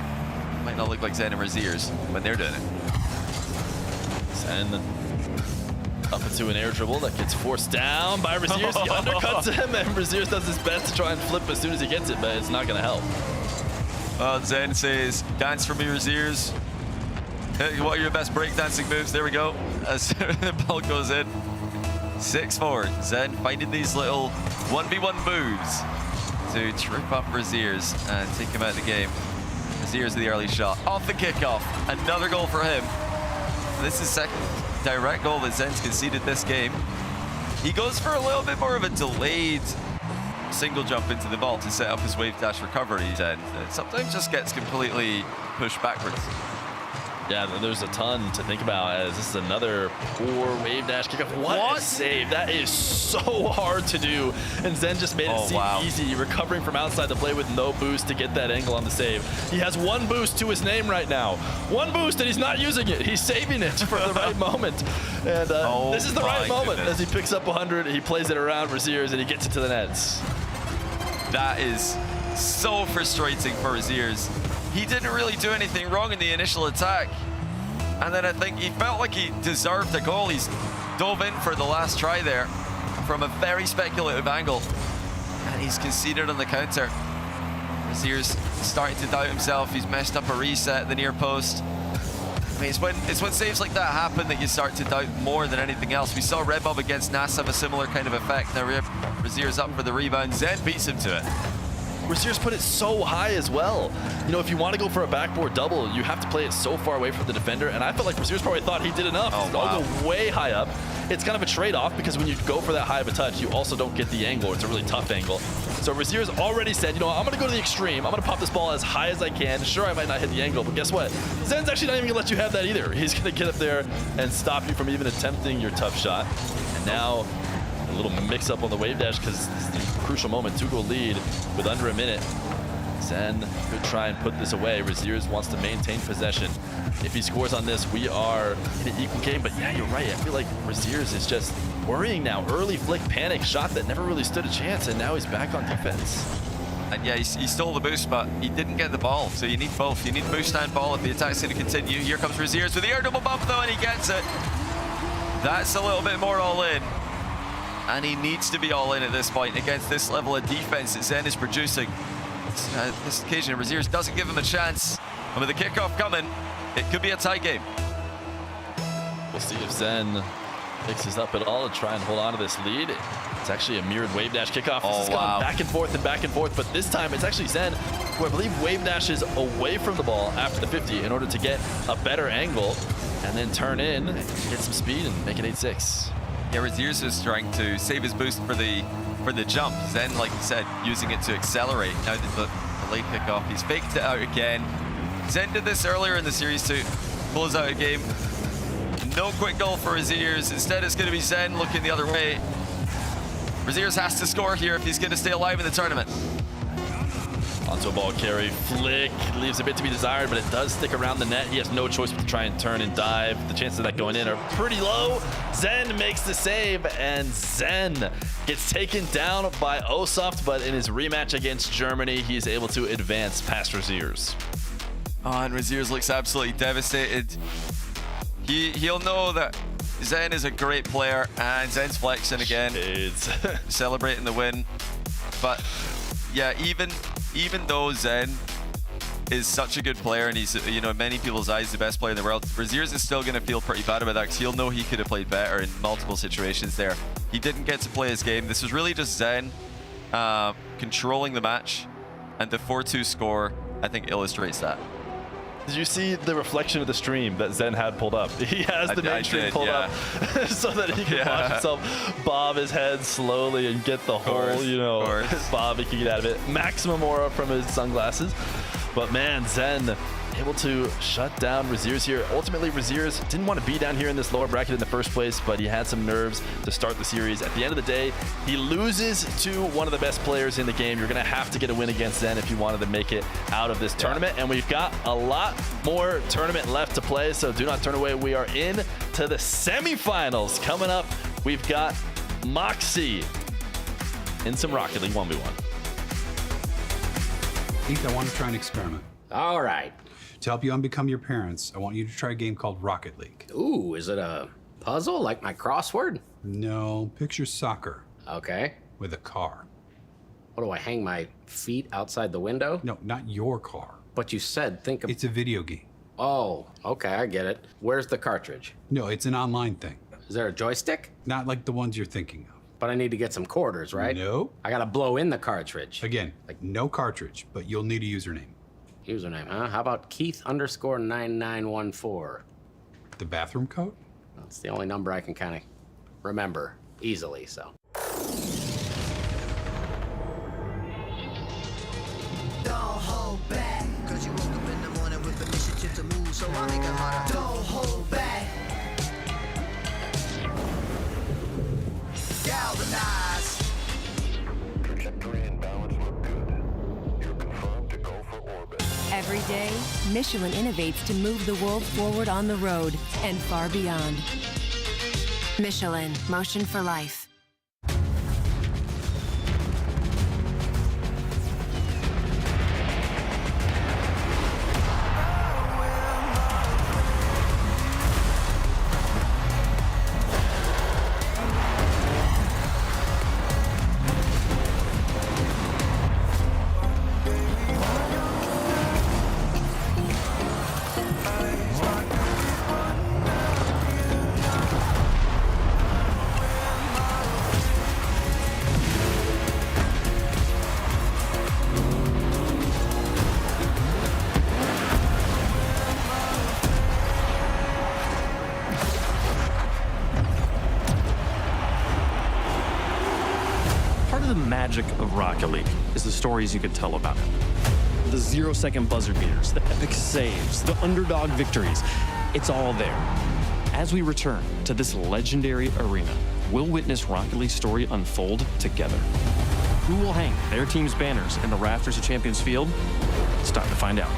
and Razier's when they're doing it. Zen up into an air dribble that gets forced down by Razear. He undercuts him, and Razear does his best to try and flip as soon as he gets it, but it's not going to help. Well, Zen says, dance for me, Razier's. Hey, what are your best breakdancing moves? There we go. As the ball goes in. 6-4. Zen finding these little 1v1 moves to trip up Razear's and take him out of the game. Razear's the early shot. Off the kickoff. Another goal for him. This is second direct goal that Zen's conceded this game. He goes for a little bit more of a delayed single jump into the ball to set up his wave dash recoveries, and sometimes just gets completely pushed backwards. Yeah, there's a ton to think about, as this is another poor wave dash kickoff. What a save. That is so hard to do. And Zen just made it seem easy, recovering from outside the play with no boost to get that angle on the save. He has one boost to his name right now. One boost, and he's not using it. He's saving it for the right moment. And this is the right moment as he picks up 100. He plays it around Razear's, and he gets it to the nets. That is so frustrating for Razear's. He didn't really do anything wrong in the initial attack. And then I think he felt like he deserved a goal. He's dove in for the last try there from a very speculative angle. And he's conceded on the counter. Razear's starting to doubt himself. He's messed up a reset at the near post. I mean, it's when saves like that happen that you start to doubt more than anything else. We saw Red Bob against Nas have a similar kind of effect. Now Razear's up for the rebound. Zen beats him to it. Razier's put it so high as well. You know, if you want to go for a backboard double, you have to play it so far away from the defender, and I felt like Razier's probably thought he did enough. I'll go way high up. It's kind of a trade-off, because when you go for that high of a touch, you also don't get the angle. It's a really tough angle. So Razier's already said, you know, I'm going to go to the extreme. I'm going to pop this ball as high as I can. Sure, I might not hit the angle, but guess what? Zen's actually not even going to let you have that either. He's going to get up there and stop you from even attempting your tough shot. And now a little mix-up on the wave dash, because this is a crucial moment. 2-goal lead with under a minute. Zen could try and put this away. Razear's wants to maintain possession. If he scores on this, we are in an equal game. But yeah, you're right. I feel like Razear's is just worrying now. Early flick panic shot that never really stood a chance, and now he's back on defense. And yeah, he stole the boost, but he didn't get the ball. So you need both. You need boost and ball if the attack's going to continue. Here comes Razear's with the air double bump, though, and he gets it. That's a little bit more all in. And he needs to be all in at this point against this level of defense that Zen is producing. This occasion, Razear's doesn't give him a chance. And with the kickoff coming, it could be a tie game. We'll see if Zen mixes up at all to try and hold on to this lead. It's actually a mirrored wave dash kickoff. This has gone back and forth, but this time it's actually Zen, who I believe wave dashes away from the ball after the 50 in order to get a better angle, and then turn in, get some speed, and make it 8-6. Yeah, Razear's is trying to save his boost for the jump. Zen, like you said, using it to accelerate. Now the late kickoff, he's faked it out again. Zen did this earlier in the series to close out a game. No quick goal for Razear's. Instead, it's going to be Zen looking the other way. Razear's has to score here if he's going to stay alive in the tournament. Onto a ball carry, flick, leaves a bit to be desired, but it does stick around the net. He has no choice but to try and turn and dive. The chances of that going in are pretty low. Zen makes the save, and Zen gets taken down by Osaf, but in his rematch against Germany, he is able to advance past Razear's. Oh, and Razear's looks absolutely devastated. He'll know that Zen is a great player, and Zen's flexing again, celebrating the win. But yeah, even though Zen is such a good player and he's, you know, in many people's eyes the best player in the world, Razear's is still going to feel pretty bad about that, because he'll know he could have played better in multiple situations there. He didn't get to play his game. This was really just Zen controlling the match, and the 4-2 score, I think, illustrates that. Did you see the reflection of the stream that Zen had pulled up? He has the main stream pulled up so that he can watch himself bob his head slowly and get the whole, you know, bob he can get out of it. Maximum aura from his sunglasses. But man, Zen able to shut down Razear's here. Ultimately, Razear's didn't want to be down here in this lower bracket in the first place, but he had some nerves to start the series. At the end of the day, he loses to one of the best players in the game. You're going to have to get a win against Zen if you wanted to make it out of this tournament. And we've got a lot more tournament left to play, so do not turn away. We are in to the semifinals. Coming up, we've got Moxy in some Rocket League 1v1. I think I want to try an experiment. All right. To help you unbecome your parents, I want you to try a game called Rocket League. Ooh, is it a puzzle like my crossword? No, picture soccer. Okay. With a car. What do I hang my feet outside the window? No, not your car. But you said think of... It's a video game. Oh, okay, I get it. Where's the cartridge? No, it's an online thing. Is there a joystick? Not like the ones you're thinking of. But I need to get some quarters, right? No. I gotta blow in the cartridge. Again, like no cartridge, but you'll need a username. Username, huh? How about Keith_9914? The bathroom code? That's the only number I can kind of remember easily, so. Don't hold back, cause you woke up in the morning with initiative to move, so I make a harder. Don't hold back. Galvanize. Trajectory and balance look good. You're confirmed to go for orbit. Every day, Michelin innovates to move the world forward on the road and far beyond. Michelin, motion for life. Part of the magic of Rocket League is the stories you could tell about it. The 0-second buzzer beaters, the epic saves, the underdog victories. It's all there. As we return to this legendary arena, we'll witness Rocket League's story unfold together. Who will hang their team's banners in the rafters of Champions Field? It's time to find out.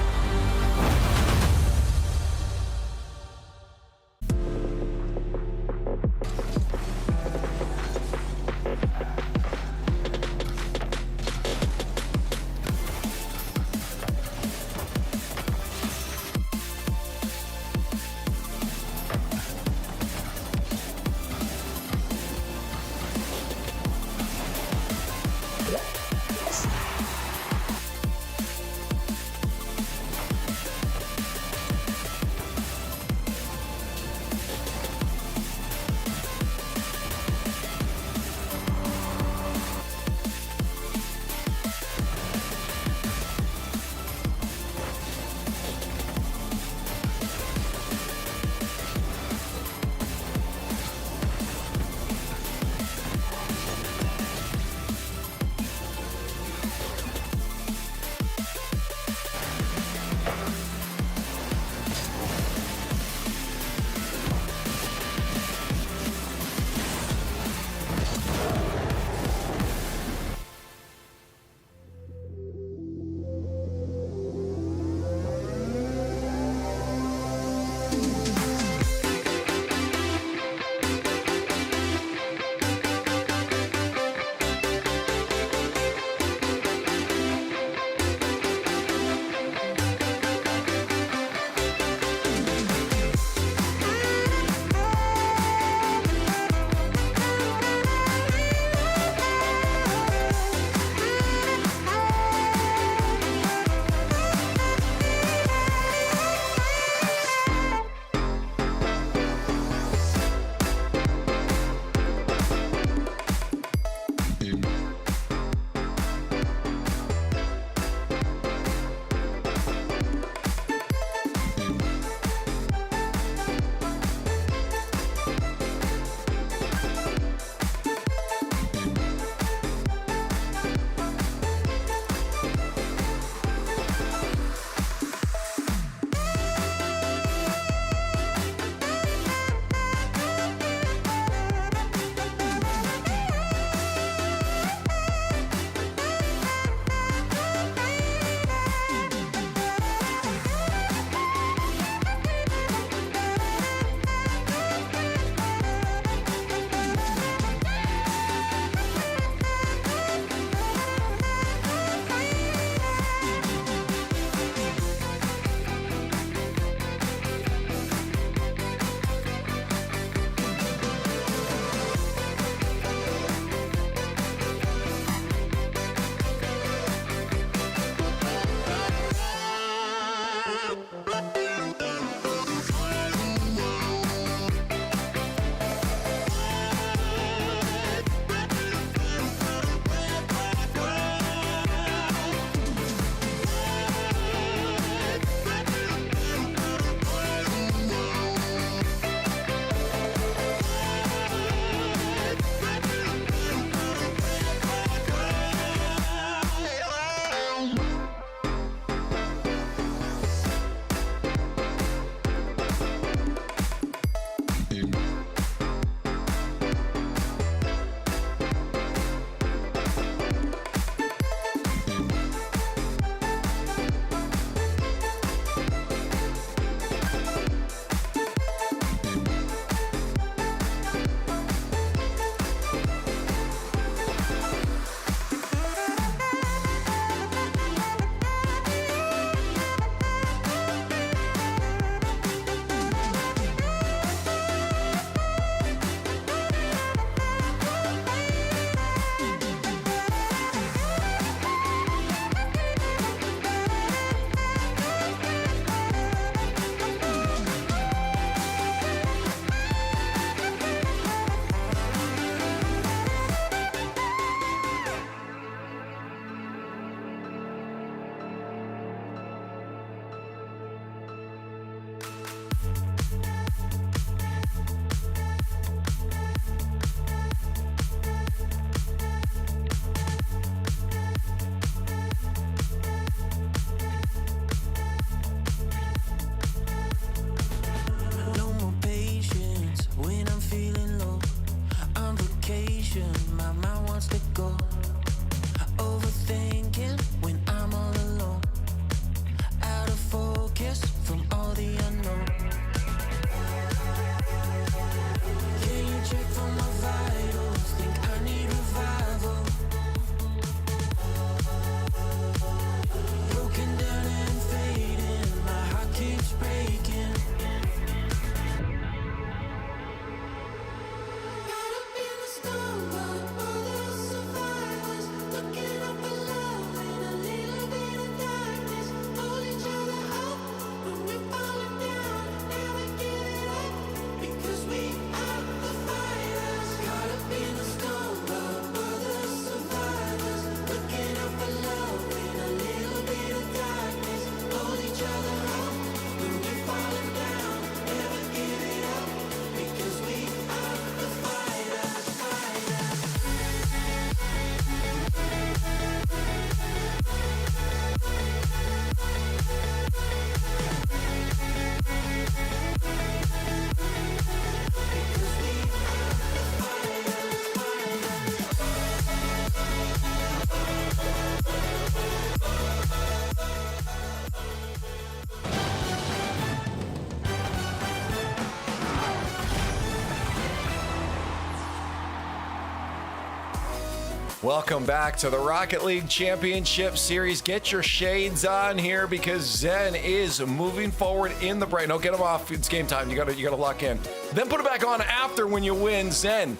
Welcome back to the Rocket League Championship Series. Get your shades on here because Zen is moving forward in the bright. No, get them off. It's game time. You gotta lock in. Then put it back on after when you win. Zen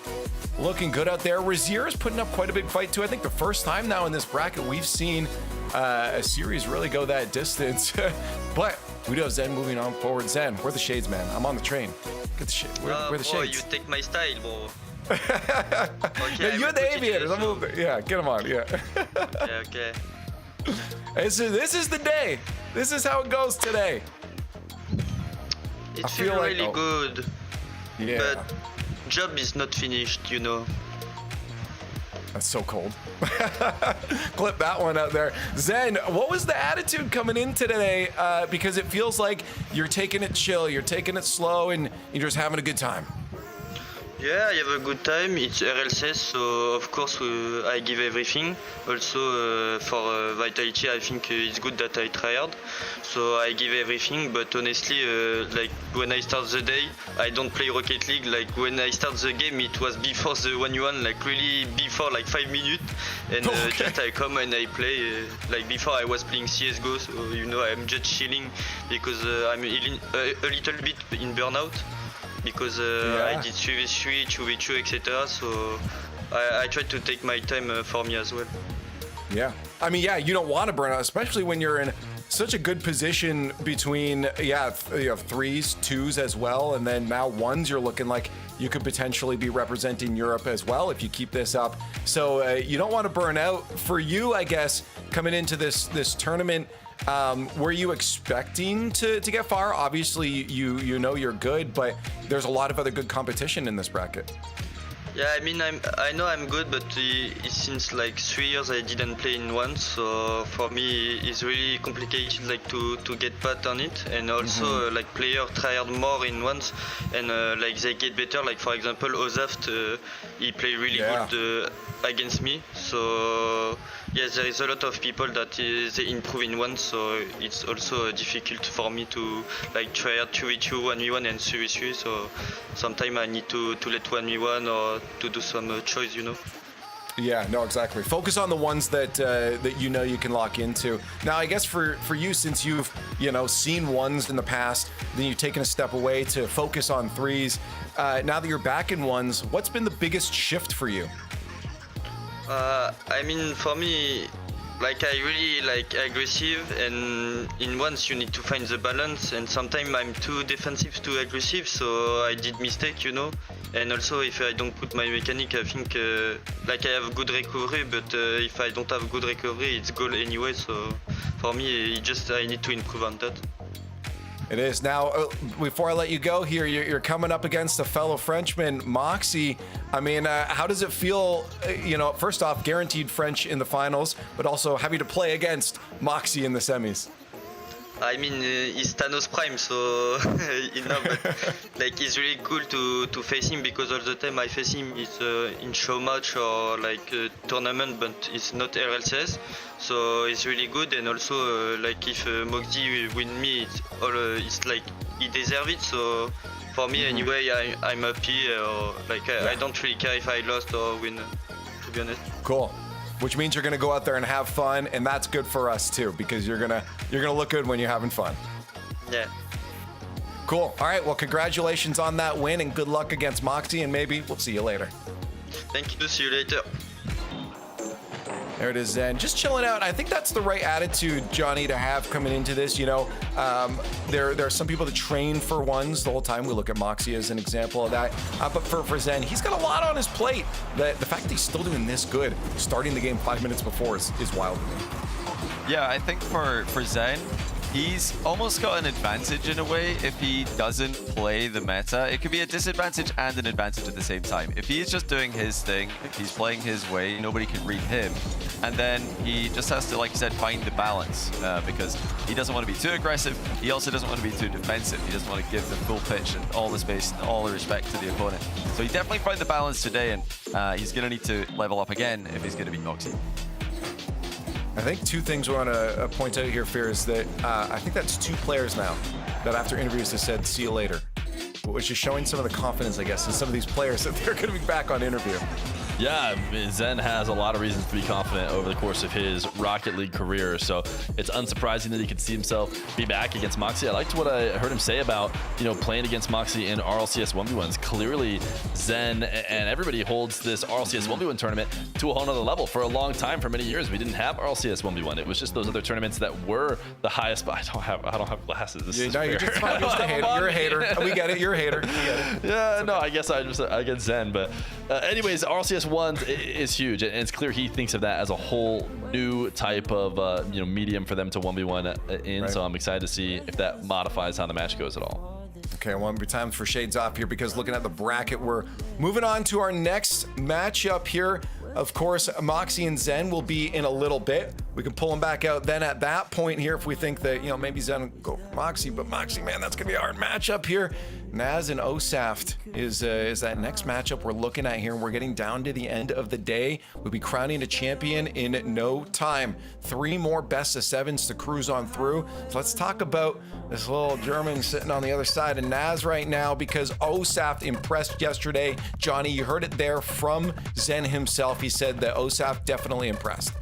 looking good out there. Razear is putting up quite a big fight too. I think the first time now in this bracket we've seen a series really go that distance. But we do have Zen moving on forward. Zen, where the shades, man? I'm on the train. Get the shade. Where the bro, shades? you take my style, bro. Yeah, you had the aviators. Yeah, get them on. Yeah. Yeah, okay. This is the day. This is how it goes today. It feels really good. Yeah. But job is not finished, you know. That's so cold. Clip that one out there. Zen, what was the attitude coming in today? Because it feels like you're taking it chill, you're taking it slow, and you're just having a good time. Yeah, I have a good time. It's RLCS, so of course I give everything. Also for Vitality, I think it's good that I tried. So I give everything, but honestly, like when I start the day, I don't play Rocket League. Like when I start the game, it was before the 1v1, like really before like 5 minutes. And just I come and I play. Like before I was playing CSGO, so you know I'm just chilling because I'm a little bit in burnout. Because I did 3v3, 2v2, etc. So I try to take my time for me as well. Yeah. I mean, yeah, you don't want to burn out, especially when you're in such a good position between, you have threes, twos as well, and then now ones. You're looking like you could potentially be representing Europe as well if you keep this up. So you don't want to burn out. For you, I guess, coming into this tournament, were you expecting to get far? Obviously, you know you're good, but there's a lot of other good competition in this bracket. Yeah, I mean, I know I'm good, but since like 3 years I didn't play in one, so for me it's really complicated, like to get pat on it, and also like player tried more in once, and like they get better. Like for example, Osaf, he played really good against me. So yes, there is a lot of people that they improve in one, so it's also difficult for me to like try out 2v2, 1v1 and 3v3. So sometimes I need to let 1v1 or to do some choice, you know. Yeah, no, exactly. Focus on the ones that you know you can lock into. Now, I guess for you, since you've seen ones in the past, then you've taken a step away to focus on threes. Now that you're back in ones, what's been the biggest shift for you? I mean, for me, like I really like aggressive, and in ones you need to find the balance, and sometimes I'm too defensive, too aggressive, so I did mistake, you know. And also if I don't put my mechanic, I think like I have good recovery, but if I don't have good recovery, it's goal anyway. So for me, I need to improve on that. It is. Now, before I let you go here, you're coming up against a fellow Frenchman, Moxy. I mean, how does it feel, first off, guaranteed French in the finals, but also having to play against Moxy in the semis? I mean, he's Thanos Prime, so but like it's really cool to face him, because all the time I face him is in show match or like tournament, but it's not RLCS, so it's really good. And also like if Moxy win me, it's like he deserves it. So for me anyway, I'm happy. I don't really care if I lost or win, to be honest. Cool. Which means you're gonna go out there and have fun, and that's good for us too, because you're gonna look good when you're having fun. Yeah. Cool. All right. Well, congratulations on that win, and good luck against Moxy, and maybe we'll see you later. Thank you. See you later. There it is, Zen. Just chilling out. I think that's the right attitude, Johnny, to have coming into this. There are some people that train for ones the whole time. We look at Moxy as an example of that. But for Zen, he's got a lot on his plate. The fact that he's still doing this good, starting the game 5 minutes before, is wild to me. Yeah, I think for Zen, he's almost got an advantage in a way if he doesn't play the meta. It could be a disadvantage and an advantage at the same time. If he's just doing his thing, if he's playing his way, nobody can read him. And then he just has to, like you said, find the balance, because he doesn't want to be too aggressive. He also doesn't want to be too defensive. He doesn't want to give the full pitch and all the space and all the respect to the opponent. So he definitely found the balance today, and he's going to need to level up again if he's going to beat Moxy. I think two things we want to point out here, Fear, is that I think that's 2 players now that after interviews have said, see you later, which is showing some of the confidence, I guess, in some of these players that they're going to be back on interview. Yeah, Zen has a lot of reasons to be confident over the course of his Rocket League career, so it's unsurprising that he could see himself be back against Moxy. I liked what I heard him say about, playing against Moxy in RLCS 1v1s. Clearly, Zen and everybody holds this RLCS 1v1 tournament to a whole nother level. For a long time, for many years, we didn't have RLCS 1v1. It was just those other tournaments that were the highest. But I don't have glasses. This is you're just fine. You're a hater. We get it. You're a hater. We get it. Yeah, no, I guess I get Zen, but anyways, RLCS 1 is huge, and it's clear he thinks of that as a whole new type of medium for them to 1v1 in. Right. So I'm excited to see if that modifies how the match goes at all. Okay, well, it'll be time for Shades Off here, because looking at the bracket, we're moving on to our next matchup here. Of course, Moxy and Zen will be in a little bit. We can pull them back out then at that point here if we think that, maybe Zen will go for Moxy, but Moxy, man, that's going to be a hard matchup here. Naz and Osaf is that next matchup we're looking at here, and we're getting down to the end of the day. We'll be crowning a champion in no time. 3 more best of 7s to cruise on through. So let's talk about this little German sitting on the other side of Naz right now, because Osaf impressed yesterday. Johnny, you heard it there from Zen himself. He said that Osaf definitely impressed.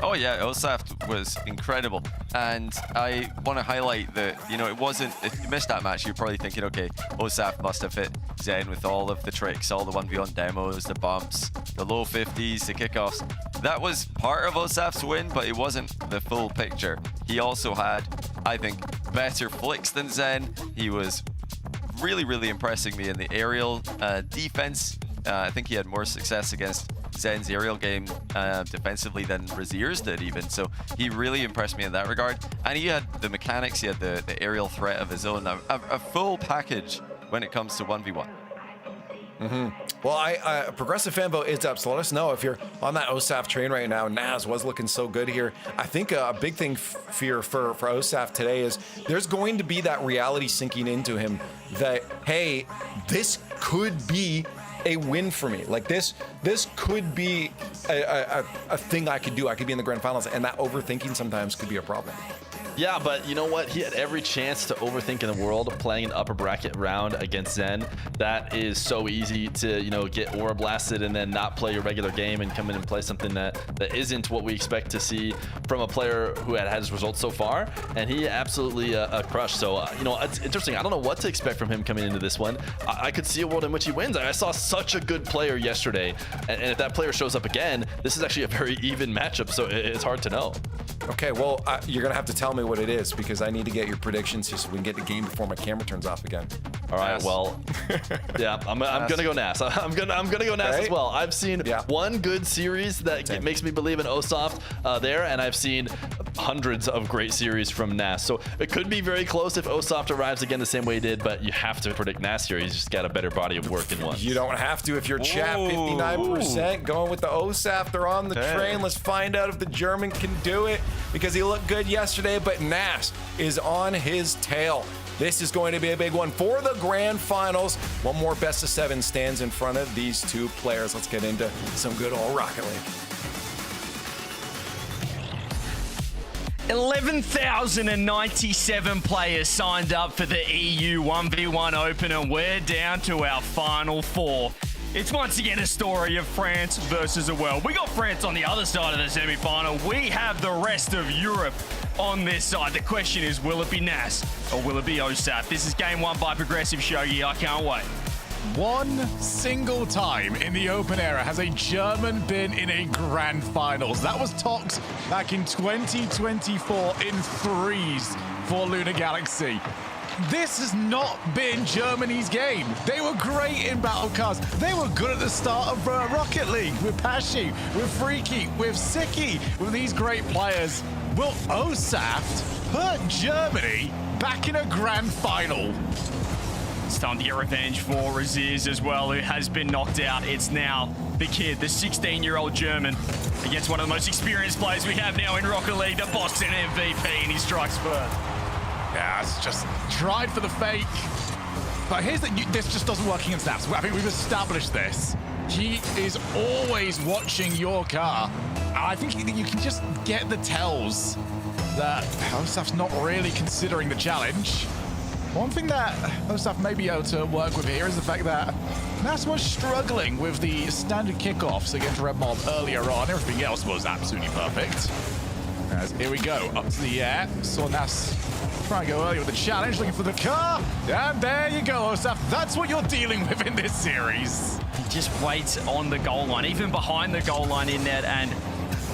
Oh yeah, Osaf was incredible, and I want to highlight that, it wasn't, if you missed that match, you're probably thinking, okay, Osaf must have hit Zen with all of the tricks, all the 1v1 demos, the bumps, the low 50s, the kickoffs. That was part of Osaf's win, but it wasn't the full picture. He also had, I think, better flicks than Zen. He was really, really impressing me in the aerial defense. I think he had more success against Zen's aerial game defensively than Razear's did even. So he really impressed me in that regard. And he had the mechanics, he had the aerial threat of his own, a full package when it comes to 1v1. Well, Progressive Fanboy is up, so let us know if you're on that Osaf train right now. Naz was looking so good here. I think a big thing fear for Osaf today is there's going to be that reality sinking into him that, hey, this could be a win for me. Like this could be a thing I could do. I could be in the grand finals, and that overthinking sometimes could be a problem. Yeah, but you know what? He had every chance to overthink in the world playing an upper bracket round against Zen. That is so easy to, get aura blasted and then not play your regular game and come in and play something that isn't what we expect to see from a player who had his results so far. And he absolutely crushed. So, it's interesting. I don't know what to expect from him coming into this one. I could see a world in which he wins. I saw such a good player yesterday. And if that player shows up again, this is actually a very even matchup. So it's hard to know. Okay, well, you're going to have to tell me what it is, because I need to get your predictions here so we can get the game before my camera turns off again. All right, well, yeah, I'm gonna go Nas. I'm gonna go Nas as well. I've seen one good series that makes me believe in Osaf there, and I've seen hundreds of great series from Nas. So it could be very close if Osaf arrives again the same way he did, but you have to predict Nas here. He's just got a better body of work than one. You don't have to if you're chat. 59% going with the Osaf. They're on the train. Let's find out if the German can do it, because he looked good yesterday, but Nas is on his tail. This is going to be a big one for the grand finals. One more best of 7 stands in front of these two players. Let's get into some good old Rocket League. 11,097 players signed up for the EU 1v1 Open, and we're down to our final 4. It's once again a story of France versus the world. We got France on the other side of the semi-final. We have the rest of Europe on this side. The question is, will it be Nas or will it be Osaf? This is game 1 by Progressive Shogi. I can't wait. One single time in the Open era has a German been in a grand finals. That was Tox back in 2024 in threes for Lunar Galaxy. This has not been Germany's game. They were great in Battle Cards. They were good at the start of Rocket League with Pashi, with Freaky, with Siki, with these great players. Will Osaf put Germany back in a grand final? It's time to get revenge for Razear as well, who has been knocked out. It's now the kid, the 16-year-old German, against one of the most experienced players we have now in Rocket League, the Boston MVP, and he strikes first. Yeah, it's just tried for the fake. But here's the, this just doesn't work against Naps. I think we've established this. He is always watching your car. And I think you can just get the tells that Osaf's not really considering the challenge. One thing that Osaf may be able to work with here is the fact that Nas was struggling with the standard kickoffs against Red Mob earlier on. Everything else was absolutely perfect. As here we go, up to the air. Saw Nas try and go early with the challenge, looking for the car. And there you go, Osaf. That's what you're dealing with in this series. He just waits on the goal line, even behind the goal line in net, and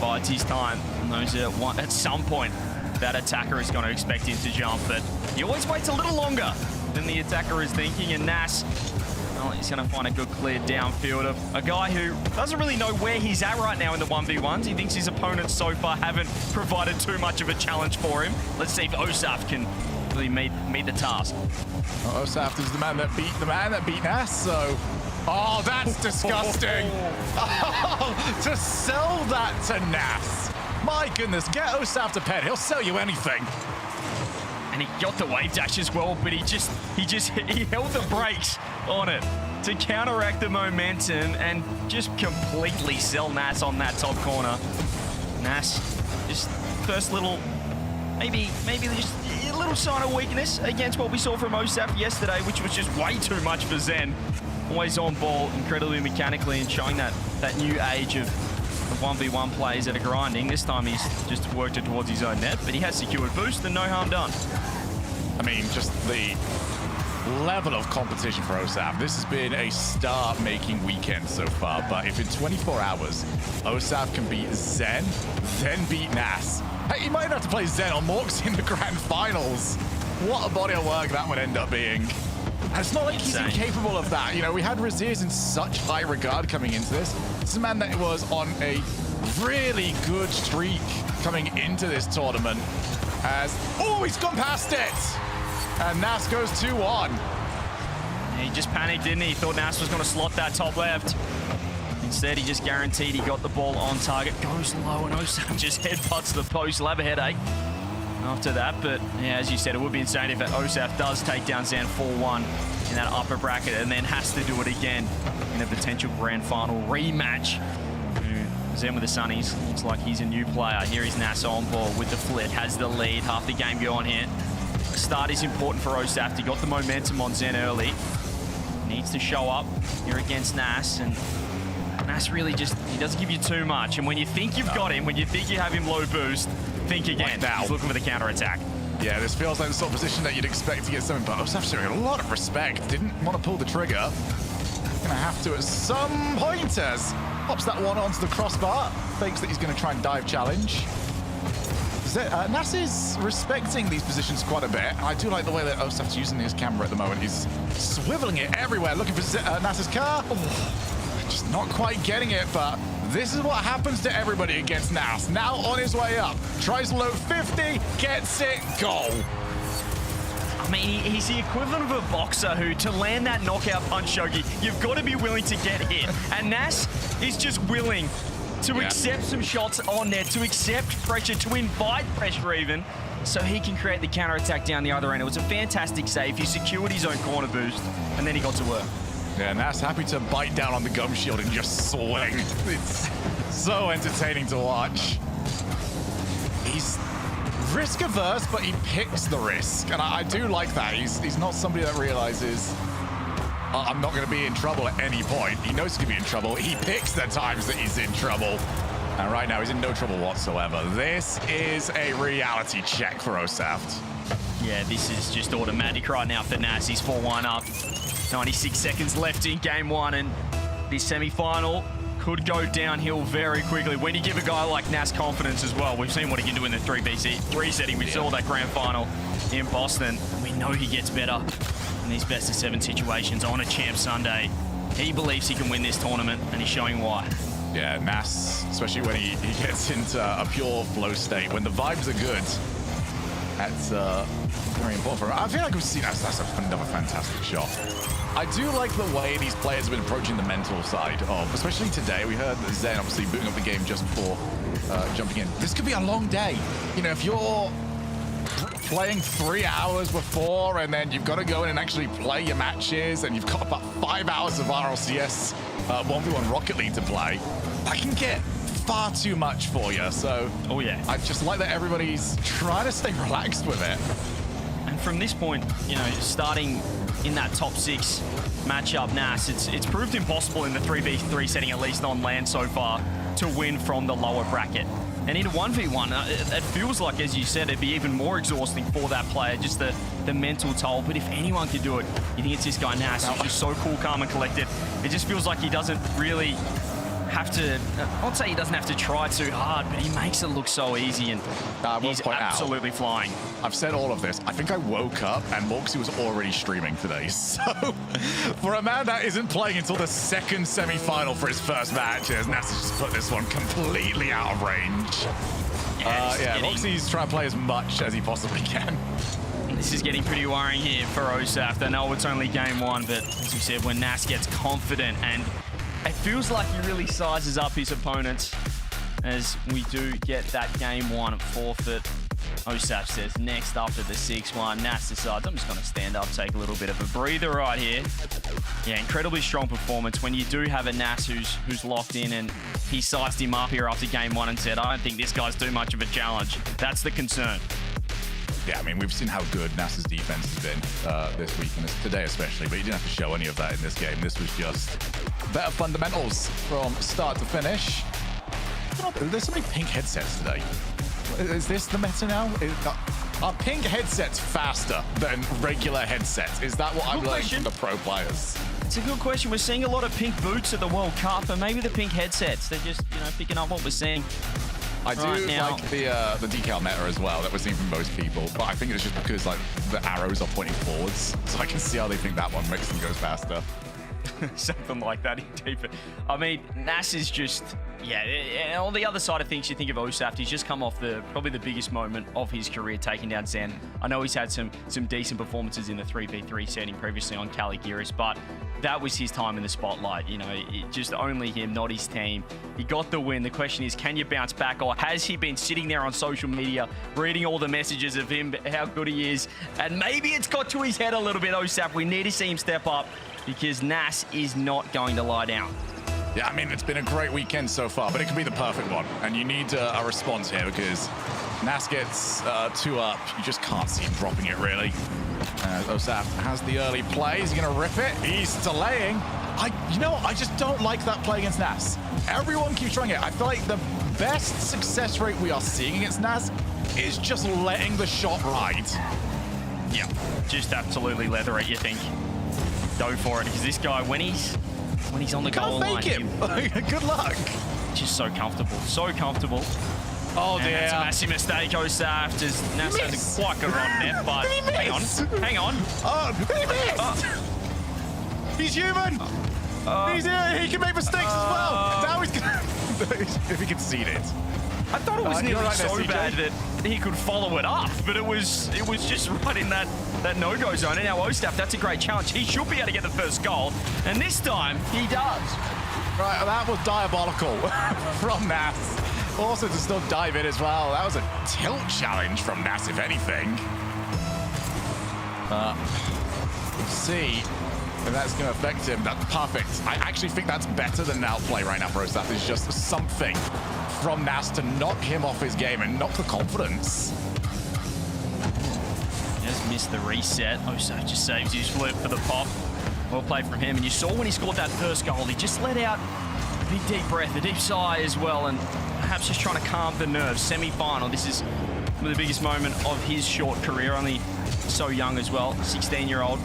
bides his time. And knows that at some point that attacker is going to expect him to jump, but he always waits a little longer than the attacker is thinking. And Nas, well, he's going to find a good clear downfield of a guy who doesn't really know where he's at right now in the 1v1s. He thinks his opponents so far haven't provided too much of a challenge for him. Let's see if Osaf can really meet the task. Well, Osaf is the man that beat Nas, so... Oh, that's disgusting. Oh, to sell that to Nas. My goodness, get Osaf to pen. He'll sell you anything. And he got the wave dash as well, but he held the brakes on it to counteract the momentum and just completely sell Nas on that top corner. Nas, just first little, maybe just a little sign of weakness against what we saw from Osaf yesterday, which was just way too much for Zen. Always on ball, incredibly mechanically, and showing that new age of 1v1 plays that are grinding. This time he's just worked it towards his own net, but he has secured boost and no harm done. I mean, just the level of competition for Osaf. This has been a star-making weekend so far, but if in 24 hours Osaf can beat Zen, then beat Nas. Hey, he might have to play Zen or Moxy in the grand finals. What a body of work that would end up being. And it's not like he's incapable of that. You know, we had Razear in such high regard coming into this. This is a man that was on a really good streak coming into this tournament. Oh, he's gone past it! And Nas goes 2-1. He just panicked, didn't he? He thought Nas was going to slot that top left. Instead, he just guaranteed he got the ball on target. Goes low, and Osaf just headbutts the post. He'll have a headache after that, but yeah, as you said, it would be insane if Osaf does take down Zen 4-1 in that upper bracket and then has to do it again in a potential grand final rematch. Zen with the Sunnies, looks like he's a new player. Here is Nas on ball with the flit, has the lead, half the game going here. Start is important for Osaf. He got the momentum on Zen early. Needs to show up here against Nas, and Nas really just, he doesn't give you too much. And when you think you've got him, when you think you have him low boost, think again. Like he's looking for the counter attack. Yeah, this feels like the sort of position that you'd expect to get something, but Osaf showing a lot of respect. Didn't want to pull the trigger. Gonna have to at some point as pops that one onto the crossbar. Thinks that he's gonna try and dive challenge. Nas is respecting these positions quite a bit. I do like the way that Osaf's using his camera at the moment. He's swiveling it everywhere, looking for Nas's car. Just not quite getting it, but this is what happens to everybody against Nas. Now on his way up, tries to load 50, gets it, goal. I mean, he's the equivalent of a boxer who, to land that knockout punch, Shogi, you've got to be willing to get hit. And Nas is just willing to accept some shots on net, to accept pressure, to invite pressure even, so he can create the counter-attack down the other end. It was a fantastic save. He secured his own corner boost, and then he got to work. Yeah, Nas happy to bite down on the gum shield and just swing. It's so entertaining to watch. He's risk-averse, but he picks the risk, and I do like that. He's not somebody that realizes, I'm not going to be in trouble at any point. He knows he's going to be in trouble. He picks the times that he's in trouble. And right now, he's in no trouble whatsoever. This is a reality check for Osaf. Yeah, this is just automatic right now for Nas. He's 4-1 up. 96 seconds left in game one, and this semi-final could go downhill very quickly when you give a guy like Nas confidence as well. We've seen what he can do in the 3 setting. We saw that grand final in Boston. We know he gets better in these best-of-7 situations on a Champ Sunday. He believes he can win this tournament, and he's showing why. Yeah, Nas, especially when he gets into a pure flow state, when the vibes are good, that's very important for him. I feel like we've seen that's another fantastic shot. I do like the way these players have been approaching the mental side of, especially today. We heard Zen obviously booting up the game just before jumping in. This could be a long day. You know, if you're playing 3 hours before and then you've got to go in and actually play your matches and you've got about 5 hours of RLCS 1v1 Rocket League to play, that can get far too much for you. So, oh yeah, I just like that everybody's trying to stay relaxed with it. And from this point, you know, starting in that top 6 matchup, Nas, it's proved impossible in the 3v3 setting, at least on land so far, to win from the lower bracket. And in a 1v1, it feels like, as you said, it'd be even more exhausting for that player, just the mental toll. But if anyone could do it, you think it's this guy, Nas, who's just so cool, calm, and collected. It just feels like he doesn't really have to, I won't say he doesn't have to try too hard, but he makes it look so easy, and he's absolutely flying. I've said all of this. I think I woke up and Moxy was already streaming today. So for a man that isn't playing until the second semi-final for his first match, Nas has just put this one completely out of range. Yeah, Moxy's trying to play as much as he possibly can. This is getting pretty worrying here for Osaf. I know it's only game 1, but as you said, when Nas gets confident, and it feels like he really sizes up his opponents, as we do get that game 1 forfeit. Osaf says next after the 6-1. Nas decides, I'm just going to stand up, take a little bit of a breather right here. Yeah, incredibly strong performance when you do have a Nas who's locked in, and he sized him up here after game 1 and said, I don't think this guy's too much of a challenge. That's the concern. Yeah, I mean, we've seen how good Nas's defense has been this week, and today especially, but he didn't have to show any of that in this game. This was just better fundamentals from start to finish. There's so many pink headsets today. Is this the meta now? Are pink headsets faster than regular headsets? Is that what I'm learning from the pro players? It's a good question. We're seeing a lot of pink boots at the World Cup, and maybe the pink headsets, they're just, you know, picking up what we're seeing. I do like the decal meta as well that we're seeing from most people, but I think it's just because like the arrows are pointing forwards, so I can see how they think that one makes them go faster. Something like that indeed. But I mean, Nas is just, yeah, on the other side of things, you think of Osaf, he's just come off probably the biggest moment of his career, taking down Zen. I know he's had some decent performances in the 3v3 setting previously on Caligiris, but that was his time in the spotlight. You know, just only him, not his team. He got the win. The question is, can you bounce back, or has he been sitting there on social media reading all the messages of him, how good he is, and maybe it's got to his head a little bit, Osaf. We need to see him step up, because Nas is not going to lie down. Yeah, I mean, it's been a great weekend so far, but it could be the perfect one. And you need a response here, because Nas gets 2 up. You just can't see him dropping it, really. Osaf has the early play. He's going to rip it. He's delaying. You know what? I just don't like that play against Nas. Everyone keeps trying it. I feel like the best success rate we are seeing against Nas is just letting the shot ride. Yeah, just absolutely leather it, you think. Go for it, because this guy, when he's on the goal line, good luck. Just so comfortable, so comfortable. Oh dear, that's a massive mistake. Osaf just Nas has quite got it on net, but hang on. Oh, he missed. He's human. He's here. He can make mistakes as well. Now he's gonna if he conceded. I thought it was nearly so bad that he could follow it up, but it was just right in that no-go zone. And now Osaf, that's a great challenge. He should be able to get the first goal, and this time he does. Right, that was diabolical from Nas. Also to still dive in as well. That was a tilt challenge from Nas, if anything. We'll see if that's going to affect him. That's perfect. I actually think that's better than an outplay right now for Osaf. It's just something from Nas to knock him off his game and knock the confidence. Just missed the reset. Osaf just saves his flip for the pop. Well played from him. And you saw when he scored that first goal, he just let out a big deep breath, a deep sigh as well, and perhaps just trying to calm the nerves. Semi-final, this is the biggest moment of his short career, only so young as well, 16-year-old.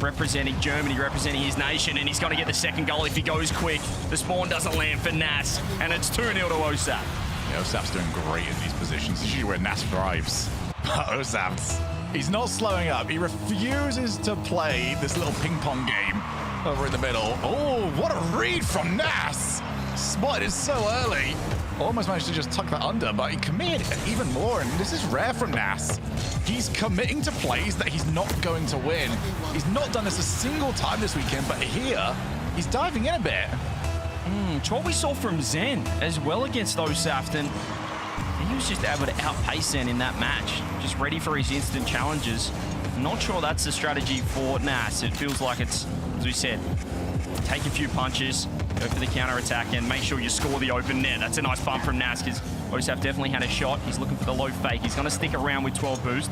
Representing Germany, representing his nation, and he's going to get the second goal if he goes quick. The spawn doesn't land for Nas, and it's 2-0 to Osaf. Yeah, Osaf's doing great in these positions. This is usually where Nas thrives. But Osaf's, he's not slowing up. He refuses to play this little ping pong game over in the middle. Oh, what a read from Nas! Spotted it so early. Almost managed to just tuck that under, but he committed even more, and this is rare from Nas. He's committing to plays that he's not going to win. He's not done this a single time this weekend, but here, he's diving in a bit. It's what we saw from Zen as well against Osaf, and he was just able to outpace Zen in that match. Just ready for his instant challenges. I'm not sure that's the strategy for Nas. It feels like it's, as we said, take a few punches, go for the counter-attack, and make sure you score the open net. That's a nice bump from Nas, because Osaf definitely had a shot. He's looking for the low fake. He's going to stick around with 12 boost.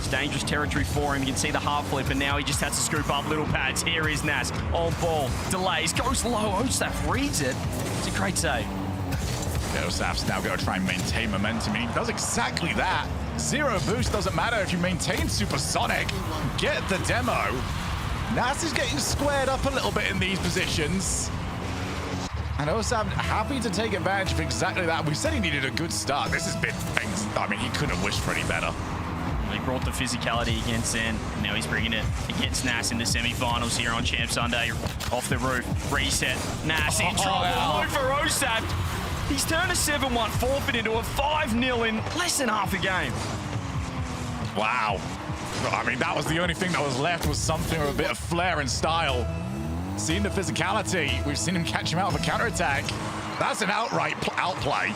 It's dangerous territory for him. You can see the half flip, and now he just has to scoop up little pads. Here is Nas. On ball. Delays. Goes low. Osaf reads it. It's a great save. Yeah, Osaf's now going to try and maintain momentum, and he does exactly that. Zero boost doesn't matter if you maintain supersonic. Get the demo. Nas is getting squared up a little bit in these positions. And Osaf happy to take advantage of exactly that. We said he needed a good start. This has been, I mean, he couldn't have wished for any better. He brought the physicality against Zen, and now he's bringing it against Nas in the semifinals here on Champ Sunday. Off the roof, reset. Nas in trouble. Low for Osaf. He's turned a 7-1 forfeit into a 5-0 in less than half a game. Wow. I mean, that was the only thing that was left, was something with a bit of flair and style. Seeing the physicality, we've seen him catch him out of a counterattack. That's an outright outplay.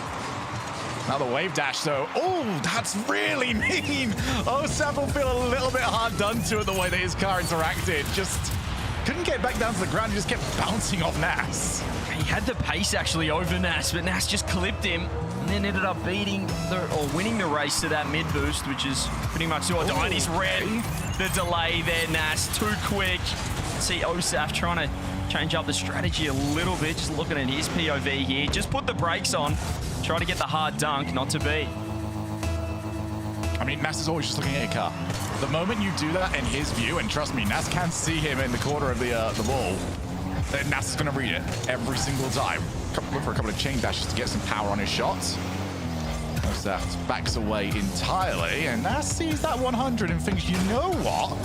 Now the wave dash, though. Oh, that's really mean. Osaf will feel a little bit hard done to it the way that his car interacted. Just couldn't get back down to the ground. He just kept bouncing off Nas. He had the pace actually over Nas, but Nas just clipped him and then ended up winning the race to that mid boost, which is pretty much all. And he's red. The delay there, Nas, too quick. See Osaf trying to change up the strategy a little bit, just looking at his POV here. Just put the brakes on, try to get the hard dunk, not to be. I mean, Nas is always just looking at your car. The moment you do that in his view, and trust me, Nas can see him in the corner of the wall, then Nas is going to read it every single time. Look for a couple of chain dashes to get some power on his shots. Osaf backs away entirely, and Nas sees that 100 and thinks, you know what?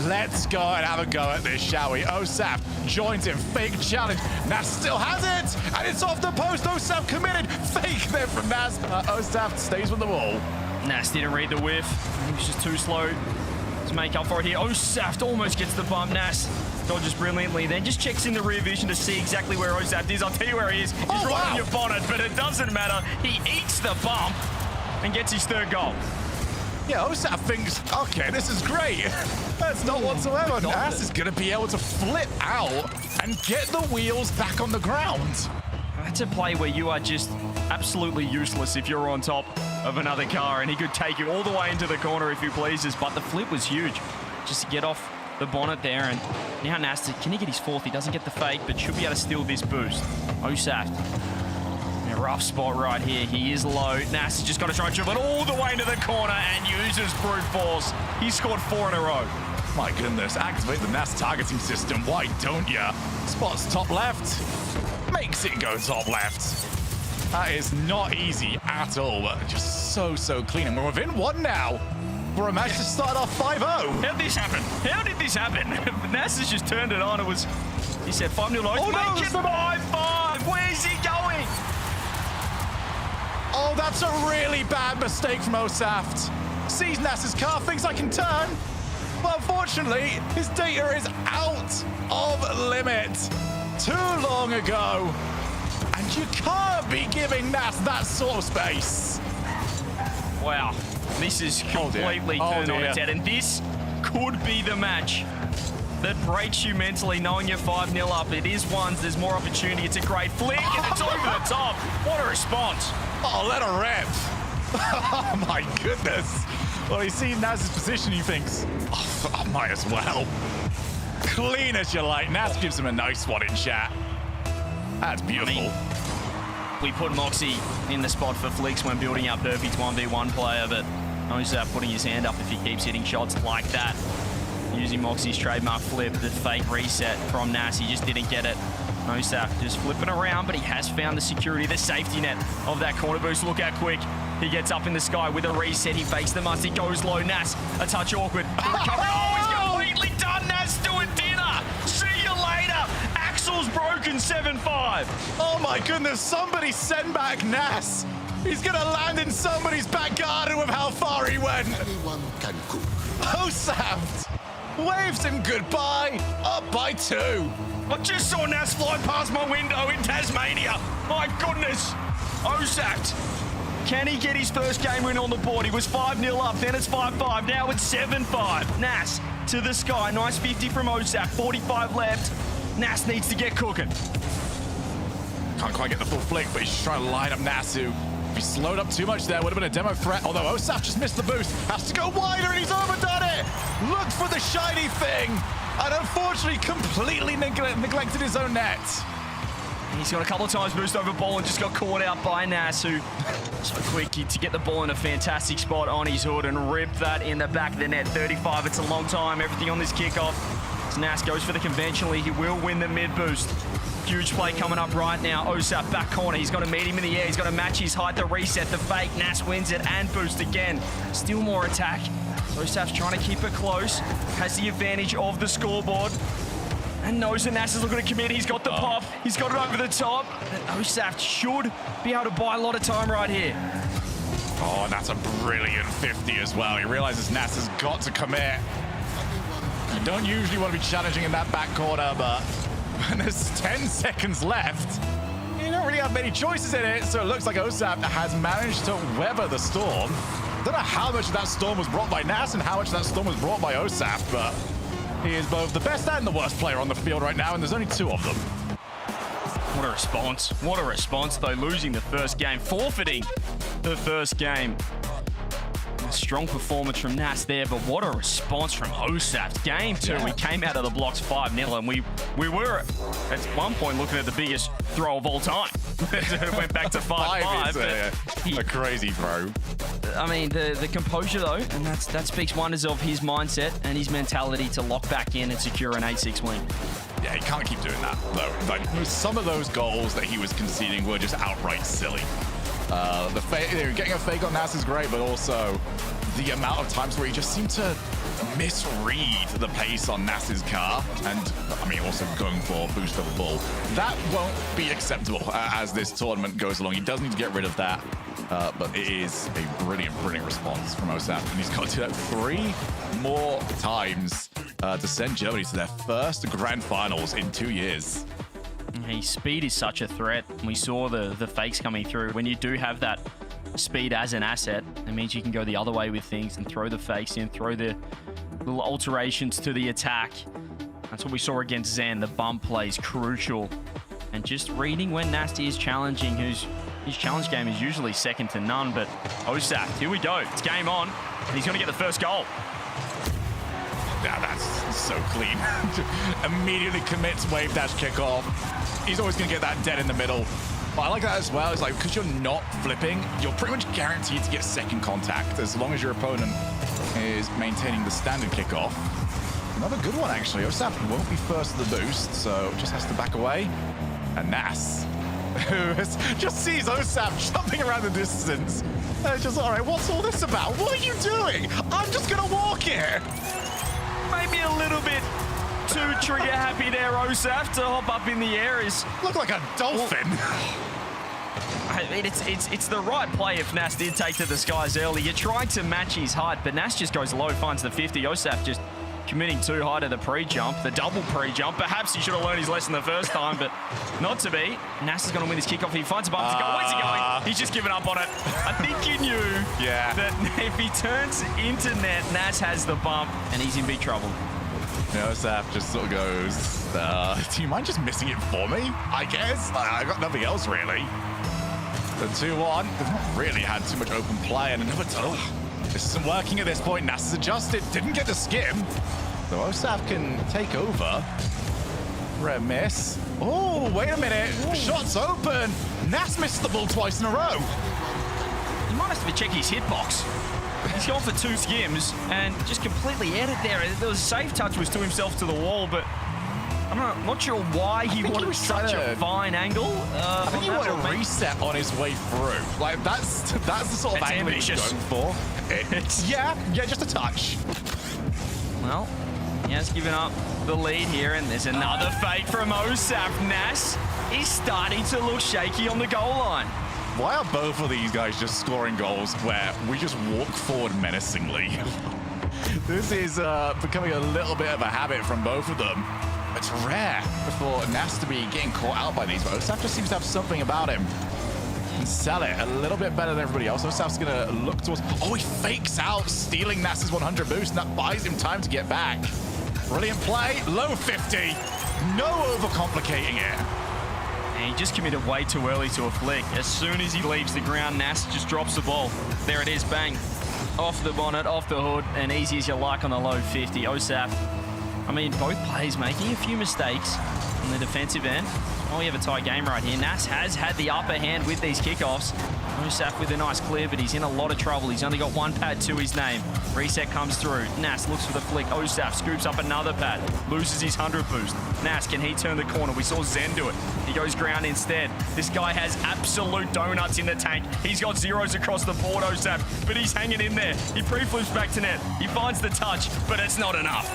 Let's go and have a go at this, shall we? Osaf joins him, fake challenge. Nas still has it, and it's off the post. Osaf committed, fake there from Nas. Osaf stays with the wall. Nas didn't read the whiff. He was just too slow to make up for it here. Osaf almost gets the bump. Nas dodges brilliantly, then just checks in the rear vision to see exactly where Osaf is. I'll tell you where he is. He's right on your bonnet, but it doesn't matter. He eats the bump and gets his third goal. Yeah, Osaf thinks, okay, this is great. That's not whatsoever. Nas is going to be able to flip out and get the wheels back on the ground. That's a play where you are just absolutely useless if you're on top of another car, and he could take you all the way into the corner if he pleases, but the flip was huge. Just to get off the bonnet there, and now Nas, can he get his fourth? He doesn't get the fake, but should be able to steal this boost. Osaf, in a rough spot right here. He is low. Nas has just got to try and dribble it all the way into the corner and uses brute force. He scored 4 in a row. My goodness, activate the Nas targeting system. Why don't ya? Spots top left. Makes it go top left. That is not easy at all, but just so clean. And we're within 1 now for a match to start off 5-0. How did this happen? How did this happen? Nas has just turned it on. It was, he said 5-0. Oh, make it 5-5. Where's he going? Oh, that's a really bad mistake from Osaf. Sees Nas's car, thinks I can turn. But unfortunately, his data is out of limit. Too long ago. And you can't be giving Nas that sort of space. Wow. This is completely turned on its head. And this could be the match that breaks you mentally, knowing you're 5-0 up. It is ones, there's more opportunity. It's a great flick, and it's over the top. What a response. Oh, let her rip. Oh, my goodness. Well, he sees Nas's position, he thinks, oh, I might as well. Clean as you like. Nas gives him a nice one in chat. That's beautiful. I mean, we put Moxy in the spot for flicks when building up perfect 1v1 player, but Osaf putting his hand up if he keeps hitting shots like that. Using Moxy's trademark flip, the fake reset from Nas, he just didn't get it. Osaf just flipping around, but he has found the security, the safety net of that corner boost. Look how quick he gets up in the sky with a reset. He fakes the must, he goes low. Nas, a touch awkward. The recovery, oh, he's completely done. Nas doing dinner. See you later. Axel's broken 7-5. Oh my goodness, somebody send back Nas. He's gonna land in somebody's back garden with how far he went. Anyone can cook. Osaf waves him goodbye, up by 2. I just saw Nas fly past my window in Tasmania. My goodness. Osaf, can he get his first game win on the board? He was 5-0 up, then it's 5-5, now it's 7-5. Nas to the sky, nice 50 from Osaf, 45 left. Nas needs to get cooking. Can't quite get the full flick, but he's just trying to line up Nasu. If he slowed up too much there, would have been a demo threat. Although Osaf just missed the boost. Has to go wider, and he's overdone it. Looked for the shiny thing, and unfortunately completely neglected his own net. He's got a couple of times boost over ball and just got caught out by Nas, who so quick to get the ball in a fantastic spot on his hood and rip that in the back of the net. 35, it's a long time. Everything on this kickoff. As Nas goes for the conventionally, he will win the mid boost. Huge play coming up right now. Osaf back corner. He's got to meet him in the air. He's got to match his height, the reset, the fake. Nas wins it and boost again. Still more attack. Osaf's trying to keep it close. Has the advantage of the scoreboard. And knows that Nas is looking to commit. He's got the pop. He's got it over the top. And Osaf should be able to buy a lot of time right here. Oh, and that's a brilliant 50 as well. He realizes Nas has got to commit. You don't usually want to be challenging in that back corner, but when there's 10 seconds left, you don't really have many choices in it. So it looks like Osaf has managed to weather the storm. Don't know how much of that storm was brought by Nas and how much of that storm was brought by Osaf, but he is both the best and the worst player on the field right now, and there's only 2 of them. What a response. What a response, though. Losing the first game, forfeiting the first game. A strong performance from Nas there, but what a response from Osaf. Game 2, we came out of the blocks 5-0, and we were at one point looking at the biggest throw of all time. It went back to 5-5. It's a crazy throw. I mean, the composure, though, and that speaks wonders of his mindset and his mentality to lock back in and secure an 8-6 win. Yeah, he can't keep doing that, though. Like, some of those goals that he was conceding were just outright silly. Getting a fake on Nas is great, but also the amount of times where he just seemed to misread the pace on Nas's car, and I mean also going for boost over bull. That won't be acceptable as this tournament goes along. He does need to get rid of that, but it is a brilliant response from Osaf, and he's got to do that 3 more times to send Germany to their first grand finals in 2 years. His speed is such a threat. We saw the fakes coming through. When you do have that speed as an asset, it means you can go the other way with things and throw the fakes in, throw the little alterations to the attack. That's what we saw against Zen. The bump play is crucial. And just reading when Nasty is challenging, his challenge game is usually second to none, but Osaf, here we go. It's game on, and he's going to get the first goal. Yeah, that's so clean. Immediately commits wave dash kickoff. He's always going to get that dead in the middle. But I like that as well. It's like, because you're not flipping, you're pretty much guaranteed to get second contact as long as your opponent is maintaining the standard kickoff. Another good one, actually. Osaf won't be first to the boost, so just has to back away. And Nas, who just sees Osaf jumping around the distance. Just, all right, what's all this about? What are you doing? I'm just going to walk here. Maybe a little bit too trigger happy there, Osaf, to hop up in the air. Look like a dolphin. I mean, it's the right play if Nas did take to the skies early. You're trying to match his height, but Nas just goes low, finds the 50. Osaf just committing too high to the pre-jump, the double pre-jump. Perhaps he should have learned his lesson the first time, but not to be. Nas is going to win this kickoff. He finds a bump to go. Where's he going? He's just given up on it. I think he knew that if he turns into net, Nas has the bump, and he's in big trouble. Osaf just sort of goes, do you mind just missing it for me? I guess. I got nothing else, really. The 2-1. They've not really had too much open play, and another tunnel. This isn't working at this point. Nas has adjusted. Didn't get the skim. So Osaf can take over. Red miss. Oh, wait a minute. Ooh. Shot's open. Nas missed the ball twice in a row. He might have to check his hitbox. He's gone for 2 skims and just completely aired it there. There was a safe touch was to himself to the wall, but I'm not sure why he wanted such a fine angle. I think he wanted a reset on his way through. Like, that's the sort of angle he's going for. Yeah, just a touch. Well, he has given up the lead here, and there's another fake from Osaf. Nas is starting to look shaky on the goal line. Why are both of these guys just scoring goals where we just walk forward menacingly? This is becoming a little bit of a habit from both of them. It's rare for Nas to be getting caught out by these, but Osaf just seems to have something about him. Can sell it a little bit better than everybody else. Osaf's gonna look towards... Oh, he fakes out, stealing Nas's 100 boost, and that buys him time to get back. Brilliant play, low 50. No overcomplicating it. And he just committed way too early to a flick. As soon as he leaves the ground, Nas just drops the ball. There it is, bang. Off the bonnet, off the hood, and easy as you like on the low 50. Osaf, I mean, both players making a few mistakes on the defensive end. Oh, we have a tight game right here. Nas has had the upper hand with these kickoffs. Osaf with a nice clear, but he's in a lot of trouble. He's only got one pad to his name. Reset comes through. Nas looks for the flick. Osaf scoops up another pad. Loses his 100 boost. Nas, can he turn the corner? We saw Zen do it. He goes ground instead. This guy has absolute donuts in the tank. He's got zeros across the board, Osaf, but he's hanging in there. He pre-flips back to net. He finds the touch, but it's not enough.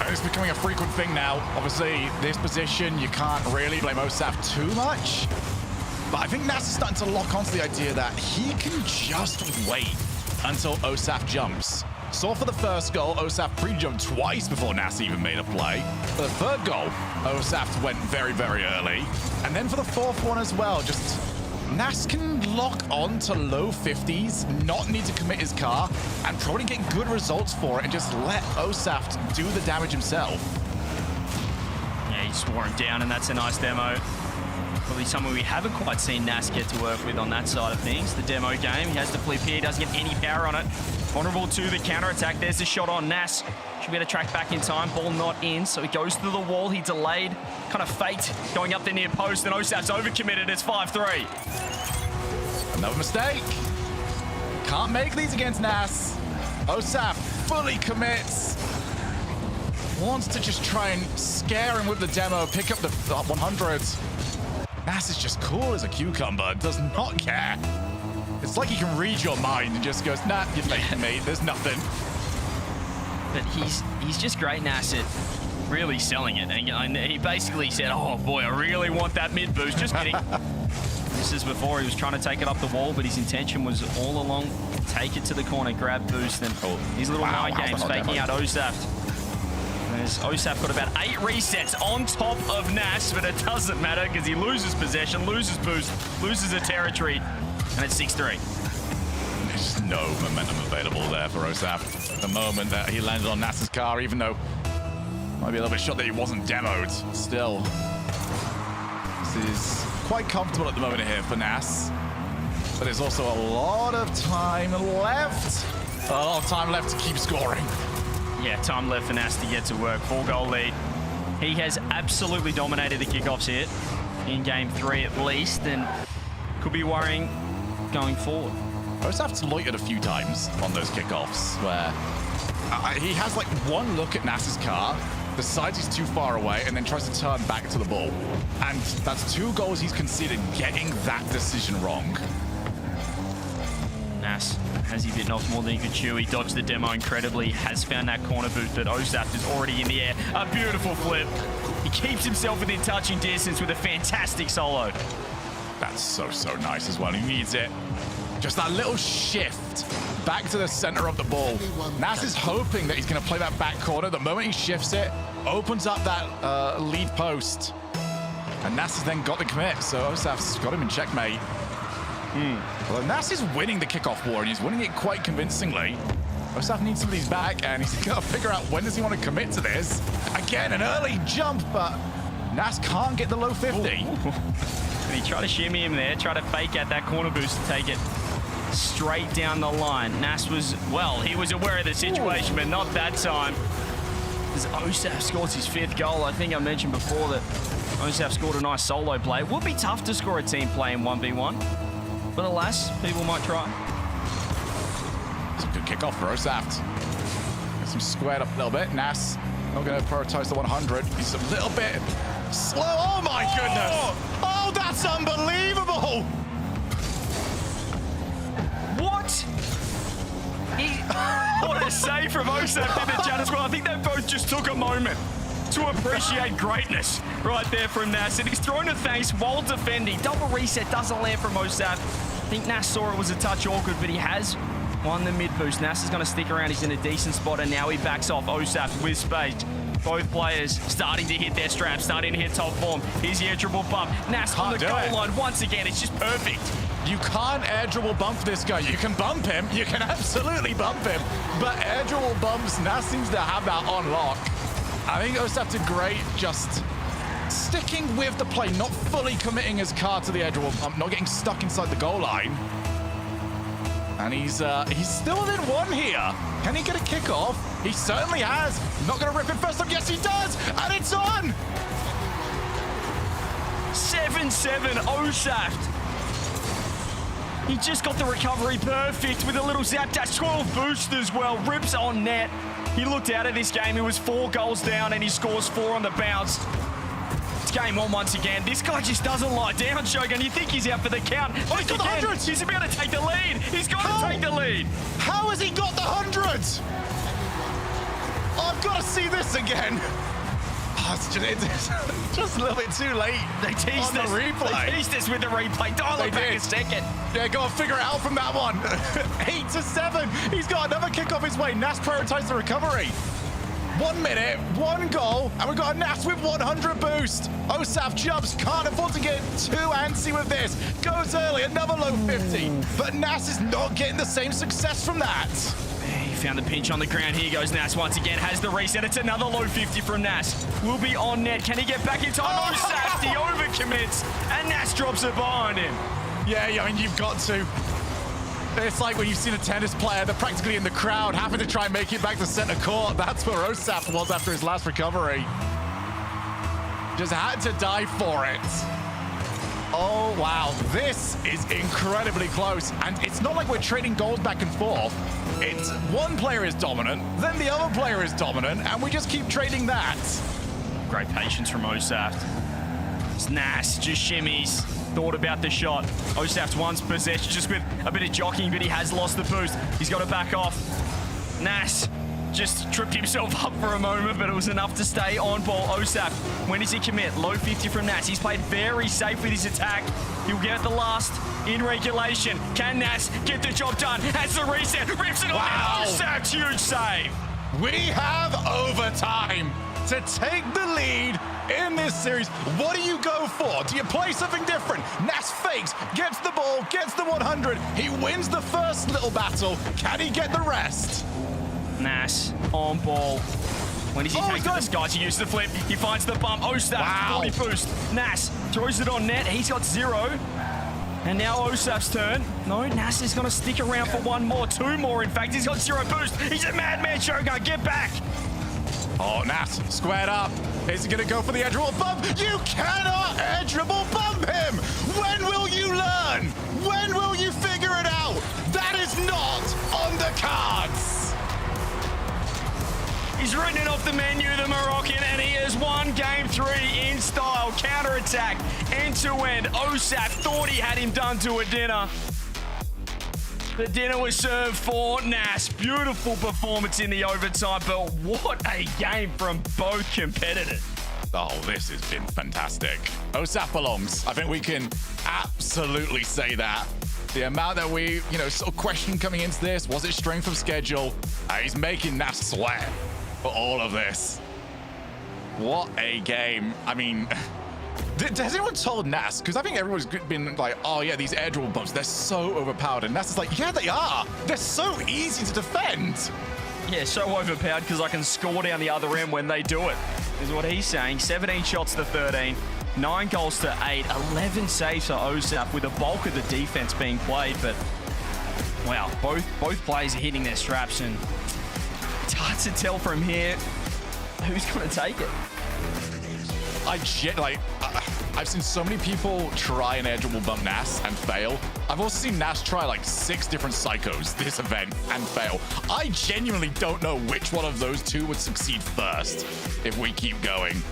It's becoming a frequent thing now. Obviously, this position, you can't really blame Osaf too much. But I think Nas is starting to lock onto the idea that he can just wait until Osaf jumps. Saw for the first goal, Osaf pre-jumped twice before Nas even made a play. For the third goal, Osaf went very, very early. And then for the fourth one as well, just Nas can lock on to low 50s, not need to commit his car, and probably get good results for it and just let Osaf do the damage himself. Yeah, he just wore him down, and that's a nice demo. Probably something we haven't quite seen Nas get to work with on that side of things. The demo game, he has to flip here, doesn't get any power on it. Vulnerable to the counter-attack. There's the shot on Nas. Should be able to track back in time. Ball not in, so he goes through the wall. He delayed, kind of faked, going up the near post, and Osaf's overcommitted. It's 5-3. Another mistake. Can't make these against Nas. Osaf fully commits. Wants to just try and scare him with the demo, pick up the 100s. Nas is just cool as a cucumber, does not care. It's like he can read your mind and just goes, nah, you're faking me, there's nothing. But he's just great, Nas, at really selling it. And he basically said, oh boy, I really want that mid boost. Just kidding. This is before he was trying to take it up the wall, but his intention was all along, take it to the corner, grab boost, and these little mind games faking out Osaf. Osaf got about 8 resets on top of Nas, but it doesn't matter because he loses possession, loses boost, loses a territory, and it's 6-3. There's no momentum available there for Osaf. The moment that he landed on Nas's car, even though might be a little bit shot that he wasn't demoed, still. This is quite comfortable at the moment here for Nas, but there's also a lot of time left. A lot of time left to keep scoring. Yeah, time left for Nas to get to work. 4-goal lead. He has absolutely dominated the kickoffs here in game 3 at least, and could be worrying going forward. Osaf's loitered a few times on those kickoffs where he has like one look at Nas's car, decides he's too far away, and then tries to turn back to the ball. And that's 2 goals he's conceded getting that decision wrong. Nas, has he bitten off more than he could chew? He dodged the demo incredibly, has found that corner boot, but Osaf is already in the air. A beautiful flip. He keeps himself within touching distance with a fantastic solo. That's so nice as well. He needs it. Just that little shift back to the center of the ball. Nas is hoping that he's going to play that back corner. The moment he shifts it, opens up that lead post. And Nas has then got the commit, so Osaf's got him in checkmate. Well, Nas is winning the kickoff war, and he's winning it quite convincingly. Osaf needs some of these back, and he's got to figure out when does he want to commit to this. Again, an early jump, but Nas can't get the low 50. And he tried to shimmy him there, tried to fake out that corner boost to take it straight down the line. Nas was, well, he was aware of the situation, but not that time. As Osaf scores his 5th goal, I think I mentioned before that Osaf scored a nice solo play. It would be tough to score a team play in 1v1. But alas, people might try. It's a good kickoff for Osaf. Gets him squared up a little bit. Nas not going to prioritize the 100. He's a little bit slow. Oh my goodness! Oh, that's unbelievable! What? What a save from Osaf in the chat as well. I think they both just took a moment to appreciate greatness right there from Nas. And he's thrown a thanks while defending. Double reset doesn't land from Osaf. I think Nas saw it was a touch awkward, but he has won the mid boost. Nas is going to stick around. He's in a decent spot, and now he backs off Osaf with space. Both players starting to hit their straps, starting to hit top form. Here's the air dribble bump. Nas on the goal line once again. It's just perfect. You can't air dribble bump this guy. You can bump him. You can absolutely bump him. But air dribble bumps, Nas seems to have that on lock. I think Osaf did great just sticking with the play, not fully committing his car to the edge or not getting stuck inside the goal line. And he's still within one here. Can he get a kickoff? He certainly has. Not going to rip it first up. Yes, he does. And it's on. 7-7, Osaf. He just got the recovery perfect with a little zap dash. 12 boost as well. Rips on net. He looked out of this game. He was 4 goals down and he scores 4 on the bounce. It's game on once again. This guy just doesn't lie down, Shogun. You think he's out for the count. Oh, he's got the hundreds. He's about to take the lead. He's got to take the lead. How has he got the hundreds? I've got to see this again. Oh, it's just a little bit too late. They teased us. They teased us with the replay. Dial it back a second. Yeah, go and figure it out from that one. 8-7. He's got another kick off his way. Nas prioritized the recovery. 1 minute, 1 goal, and we've got a Nas with 100 boost. Osaf jumps, can't afford to get too antsy with this. Goes early, another low 50. But Nas is not getting the same success from that. He found the pinch on the ground. Here goes Nas once again. Has the reset. It's another low 50 from Nas. Will be on net. Can he get back in time? Osaf, he overcommits, and Nas drops it behind him. Yeah, I mean, you've got to. It's like when you've seen a tennis player, they're practically in the crowd, having to try and make it back to center court. That's where Osaf was after his last recovery. Just had to die for it. Oh, wow. This is incredibly close. And it's not like we're trading goals back and forth. It's one player is dominant, then the other player is dominant, and we just keep trading that. Great patience from Osaf. It's Nas, just shimmies. Thought about the shot. Osaf's once possessed just with a bit of jockeying, but he has lost the boost. He's got to back off. Nas just tripped himself up for a moment, but it was enough to stay on ball. Osaf, when does he commit? Low 50 from Nas. He's played very safe with his attack. He'll get the last in regulation. Can Nas get the job done? Has the reset. Rips it on. Wow. Osaf's huge save. We have overtime to take the lead in this series. What do you go for? Do you play something different? Nas fakes, gets the ball, gets the 100. He wins the first little battle. Can he get the rest? Nas on ball. When does he take the sky to use the flip? He finds the bump. Osaf, 40 boost. Nas throws it on net. He's got 0. And now Osaf's turn. No, Nas is going to stick around for 1 more, 2 more. In fact, he's got 0 boost. He's a madman, Shogun. Get back. Oh, Nas squared up. Is he going to go for the edgeable bump? You cannot edgeable bump him. When will you learn? When will you figure it out? That is not on the cards. He's written it off the menu, the Moroccan, and he has won game 3 in style. Counter-attack, end-to-end. Osaf thought he had him done to a dinner. The dinner was served for Nas. Beautiful performance in the overtime, but what a game from both competitors. Oh, this has been fantastic. Osaf belongs. I think we can absolutely say that. The amount that we, sort of questioned coming into this, was it strength of schedule? He's making Nas sweat for all of this. What a game. I mean, has anyone told Nas? Because I think everyone's been like, oh yeah, these air dribble bumps, they're so overpowered. And Nas is like, yeah, they are. They're so easy to defend. Yeah, so overpowered because I can score down the other end when they do it, is what he's saying. 17 shots to 13, 9 goals to 8, 11 saves for Osaf with the bulk of the defense being played. But wow, both players are hitting their straps, and it's hard to tell from here who's going to take it. I've seen so many people try an edgeable bump Nas and fail. I've also seen Nas try like 6 different psychos this event and fail. I genuinely don't know which one of those 2 would succeed first if we keep going.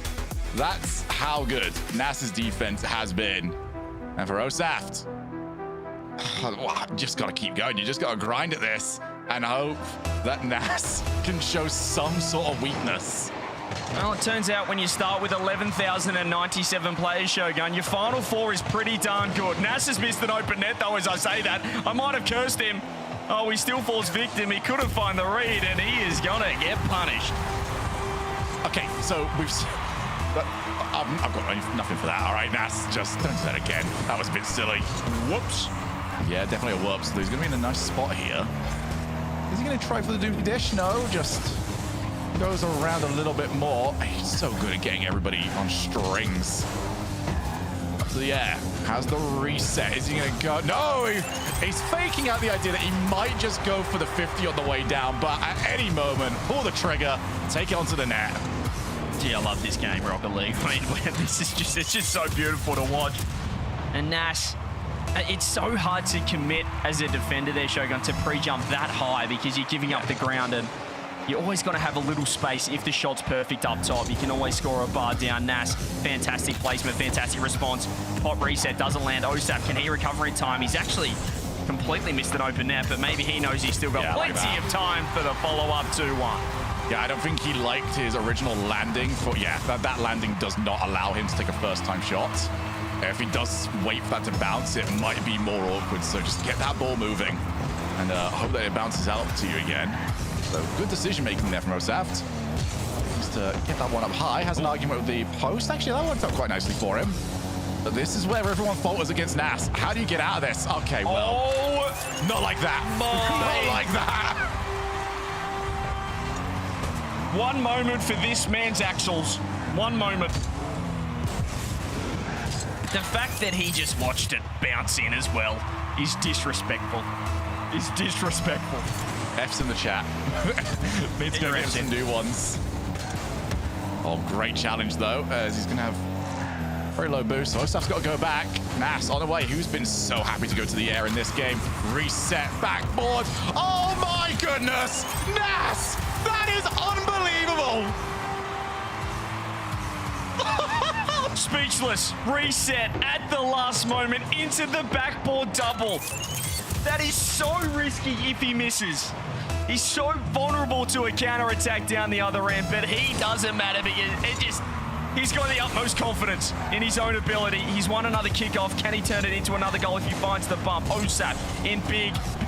That's how good Nas's defense has been. And for Osaf, just gotta keep going. You just gotta grind at this and hope that Nas can show some sort of weakness. Well, it turns out when you start with 11,097 players, Shogun, your final 4 is pretty darn good. Nas has missed an open net, though, as I say that. I might have cursed him. Oh, he still falls victim. He couldn't find the read, and he is going to get punished. Okay, so I've got nothing for that. All right, Nas, just don't do that again. That was a bit silly. Whoops. Yeah, definitely a whoops. He's going to be in a nice spot here. Is he going to try for the doobie dish? No, just goes around a little bit more. He's so good at getting everybody on strings. Up to the air. Has the reset. Is he going to go? No! He's faking out the idea that he might just go for the 50 on the way down, but at any moment, pull the trigger, take it onto the net. Gee, I love this game, Rocket League. I mean, it's just so beautiful to watch. And Nas, it's so hard to commit as a defender there, Shogun, to pre-jump that high because you're giving up the ground, and you always got to have a little space. If the shot's perfect up top, you can always score a bar down. Nas, fantastic placement, fantastic response. Pop reset doesn't land. Osaf, can he recover in time? He's actually completely missed an open net, but maybe he knows he's still got plenty of time for the follow-up 2-1. Yeah, I don't think he liked his original landing. That landing does not allow him to take a first-time shot. If he does wait for that to bounce, it might be more awkward. So just get that ball moving and hope that it bounces out to you again. So good decision-making there from Osaf. Just to get that one up high. Has an argument with the post. Actually, that worked out quite nicely for him. But this is where everyone falters against Nas. How do you get out of this? Okay, well, not like that. Not like that. One moment for this man's axles. One moment. The fact that he just watched it bounce in as well is disrespectful. Is disrespectful. F's in the chat. Needs to go get some new ones. Oh, great challenge though, as he's gonna have very low boost. So Osaf's got to go back. Nas on the way. Who's been so happy to go to the air in this game? Reset, backboard. Oh my goodness! Nas! That is unbelievable! Speechless. Reset at the last moment into the backboard double. That is so risky if he misses. He's so vulnerable to a counter-attack down the other end, but he doesn't matter because he's got the utmost confidence in his own ability. He's won another kickoff. Can he turn it into another goal if he finds the bump? Osaf in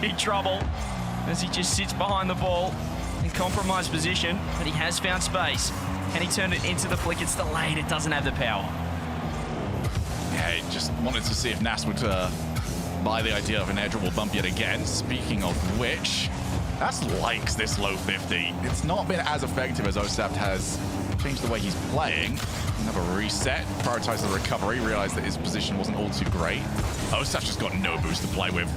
big trouble as he just sits behind the ball in compromised position, but he has found space. Can he turn it into the flick? It's delayed. It doesn't have the power. Yeah, he just wanted to see if Nas would buy the idea of an air dribble bump yet again. Speaking of which, Nas likes this low 50. It's not been as effective as Osaf has changed the way he's playing. Another reset, prioritize the recovery, realize that his position wasn't all too great. Osaf just got no boost to play with.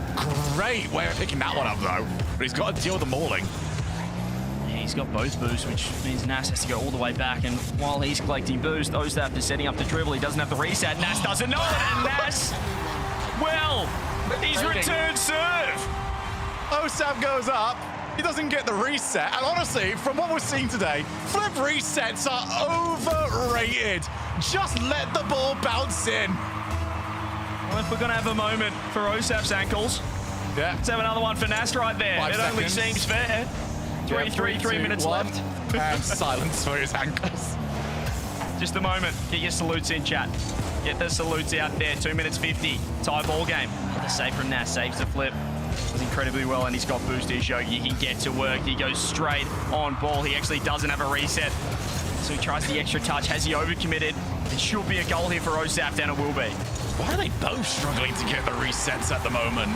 Great way of picking that one up though, but he's got to deal with the mauling. He's got both boosts, which means Nas has to go all the way back. And while he's collecting boost, Osaf is setting up the dribble. He doesn't have the reset. Nas doesn't know it, and Nas, well, he's returned serve. Osaf goes up. He doesn't get the reset. And honestly, from what we're seeing today, flip resets are overrated. Just let the ball bounce in. Well, if we're going to have a moment for Osaf's ankles, let's have another one for Nas right there. 5 seconds. Only seems fair. 3 minutes left. And silence for his ankles. Just a moment. Get your salutes in, chat. Get the salutes out there. 2 minutes 50. Tie ball game. The save from Nas. Saves the flip. Does incredibly well, and he's got boost to his Yogi. He can get to work. He goes straight on ball. He actually doesn't have a reset. So he tries the extra touch. Has he overcommitted? It should be a goal here for Osaf, and it will be. Why are they both struggling to get the resets at the moment?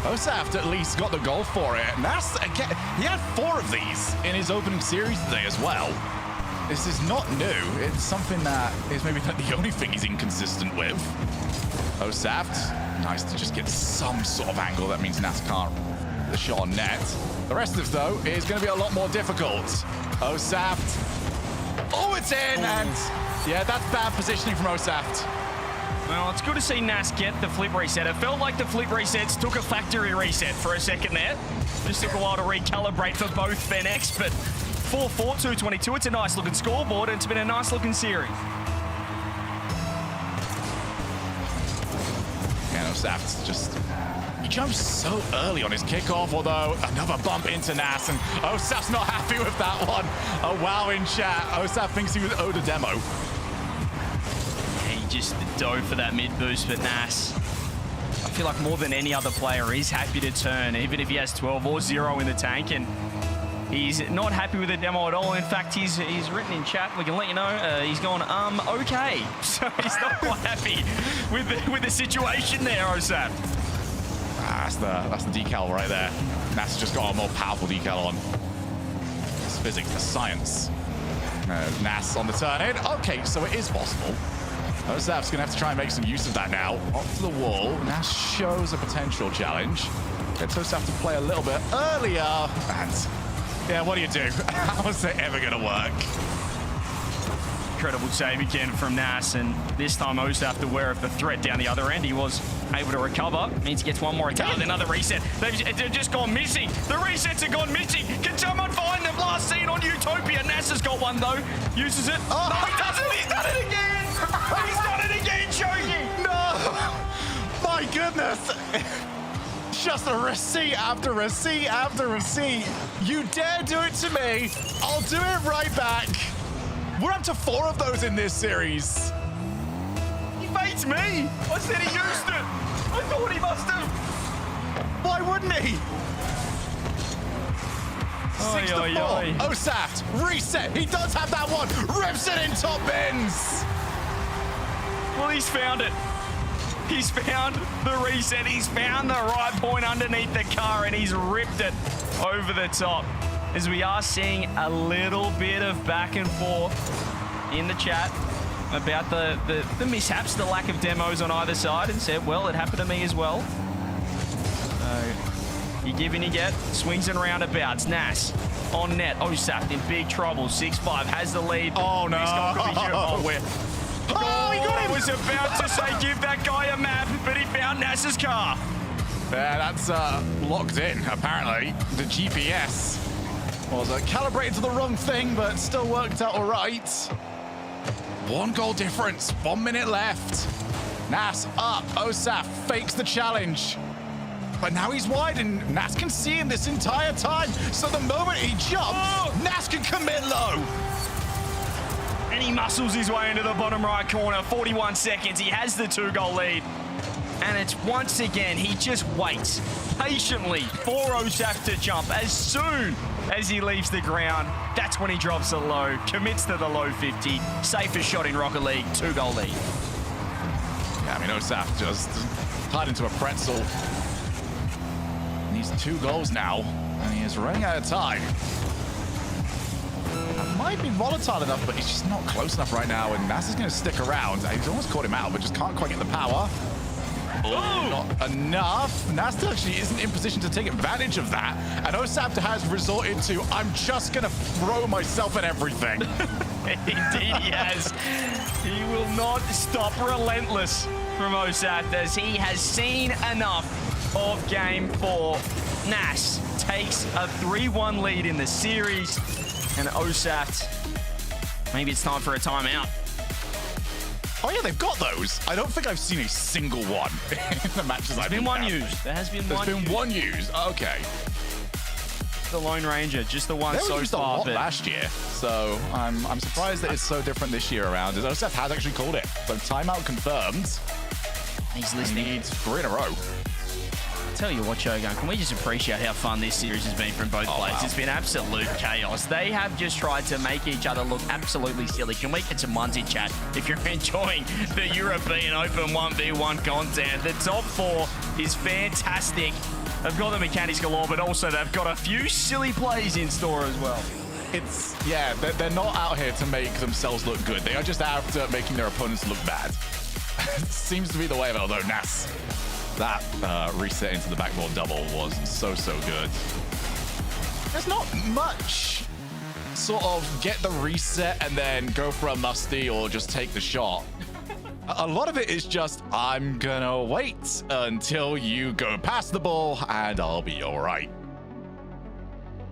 Osaf at least got the goal for it. Nas, again, he had 4 of these in his opening series today as well. This is not new. It's something that is maybe not the only thing he's inconsistent with. Osaf, nice to just get some sort of angle. That means Nas can't get the shot on net. The rest of this, though, is going to be a lot more difficult. Osaf. Oh, it's in! And yeah, that's bad positioning from Osaf. Well, it's good to see Nas get the flip reset. It felt like the flip resets took a factory reset for a second there. Just took a while to recalibrate for both Fenix, but 4-4, 222. It's a nice looking scoreboard, and it's been a nice looking series. And Osaf just, he jumps so early on his kickoff, although another bump into Nas, and Osaf's not happy with that one. A wow in chat. Osaf thinks he was owed a demo. He just dove for that mid boost, but Nas, I feel like more than any other player, is happy to turn, even if he has 12 or 0 in the tank, and he's not happy with the demo at all. In fact, he's written in chat, we can let you know, he's gone, okay. So he's not quite happy with the situation there, Osaf. That's the decal right there. Nas just got a more powerful decal on. physics, the science. Nas on the turn in. Okay, so it is possible. Osaf's gonna have to try and make some use of that now. Up to the wall. Nas shows a potential challenge. Gets Osaf to play a little bit earlier. And yeah, what do you do? How is it ever gonna work? Incredible save again from Nas, and this time Osaf aware of the threat down the other end. He was able to recover. Means he gets one more attack with another reset. They've just gone missing. The resets have gone missing. Can someone find them? Last seen on Utopia. Nas has got one though. Uses it. Oh. No, he doesn't. He's done it again. He's done it again, Chogi. No! My goodness! Just a receipt after receipt after receipt. You dare do it to me, I'll do it right back. We're up to 4 of those in this series. He faked me. I said he used it. I thought he must have. Why wouldn't he? 6 to 4. Osaf, reset. He does have that one. Rips it in top bins. Well, he's found it. He's found the reset. He's found the right point underneath the car, and he's ripped it over the top. As we are seeing a little bit of back and forth in the chat about the mishaps, the lack of demos on either side, and said, well, it happened to me as well. So you give and you get. Swings and roundabouts. Nas on net. Osaf in big trouble. 6-5 has the lead. Oh, no. Oh, he got him. I was about to say give that guy a map, but he found Nas's car. Yeah, that's locked in, apparently. The GPS was calibrated to the wrong thing, but still worked out all right. 1 goal difference, 1 minute left. Nas up, Osaf fakes the challenge. But now he's wide, and Nas can see him this entire time. So the moment he jumps, Nas can commit low. And he muscles his way into the bottom right corner. 41 seconds. He has the 2-goal lead. And it's once again, he just waits patiently for Osaf to jump. As soon as he leaves the ground, that's when he drops a low, commits to the low 50. Safest shot in Rocket League, 2-goal lead. Yeah, I mean, Osaf just tied into a pretzel. Needs 2 goals now, and he is running out of time. Might be volatile enough, but he's just not close enough right now, and Nas is going to stick around. He's almost caught him out, but just can't quite get the power. Oh, not enough. Nas actually isn't in position to take advantage of that, and Osaf has resorted to, I'm just going to throw myself at everything. Indeed he has. He will not stop relentless from Osaf, as he has seen enough of Game 4. Nas takes a 3-1 lead in the series. And Osaf, maybe it's time for a timeout. Oh yeah, they've got those. I don't think I've seen a single one in the matches I've been one used. There has been one used. There's been one used. Okay. The Lone Ranger, just the one so far. They used a lot last year, so I'm surprised that it's so different this year around. As Osaf has actually called it. So timeout confirmed. He's listening. He needs 3 in a row. Tell you what, Shogun, can we just appreciate how fun this series has been from both players? Wow. It's been absolute chaos. They have just tried to make each other look absolutely silly. Can we get some ones in chat if you're enjoying the European Open 1v1 content? The top 4 is fantastic. They've got the mechanics galore, but also they've got a few silly plays in store as well. It's, yeah, they're not out here to make themselves look good. They are just after making their opponents look bad. Seems to be the way of it, although Nas, that reset into the backboard double was so good. There's not much sort of get the reset and then go for a musty or just take the shot. A lot of it is just, I'm gonna wait until you go past the ball and I'll be all right.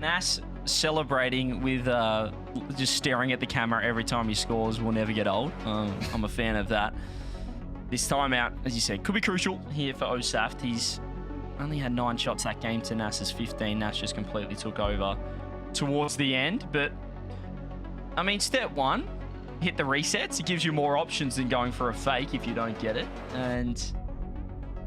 Nas celebrating with just staring at the camera every time he scores will never get old. I'm a fan of that. This timeout, as you said, could be crucial here for Osaf. He's only had 9 shots that game to Nas's 15. Nas just completely took over towards the end. But, I mean, step 1, hit the resets. It gives you more options than going for a fake if you don't get it. And,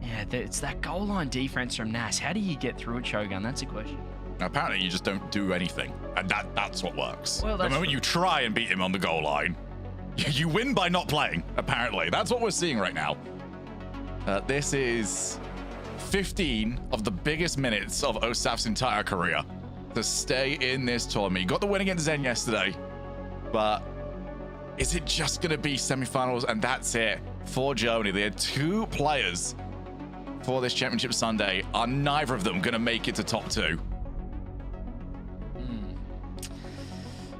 yeah, it's that goal line defense from Nas. How do you get through it, Shogun? That's a question. Apparently, you just don't do anything. And that's what works. Well, the moment you try and beat him on the goal line, you win by not playing, apparently. That's what we're seeing right now. This is 15 of the biggest minutes of Osaf's entire career. to stay in this tournament. You got the win against Zen yesterday, but is it just going to be semifinals and that's it for Germany? They had 2 players for this championship Sunday. Are neither of them going to make it to top 2?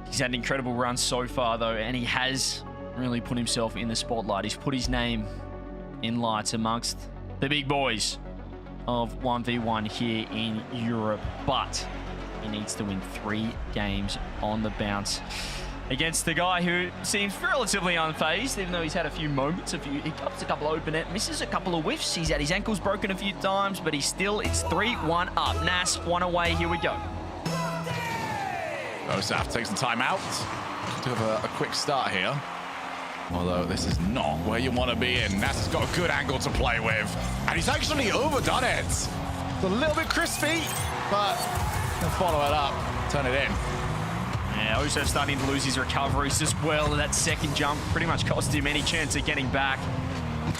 He's had an incredible run so far, though, and he has really put himself in the spotlight. He's put his name in lights amongst the big boys of 1v1 here in Europe, but he needs to win 3 games on the bounce against the guy who seems relatively unfazed, even though he's had a few moments, he cuts a couple open net, misses a couple of whiffs. He's had his ankles broken a few times, but it's 3-1 up. Nas, 1 away. Here we go. Osaf takes some time out to have a quick start here. Although this is not where you want to be in. Nas has got a good angle to play with. And he's actually overdone it. It's a little bit crispy, but he'll follow it up, turn it in. Yeah, Osaf starting to lose his recoveries as well. That second jump pretty much cost him any chance of getting back,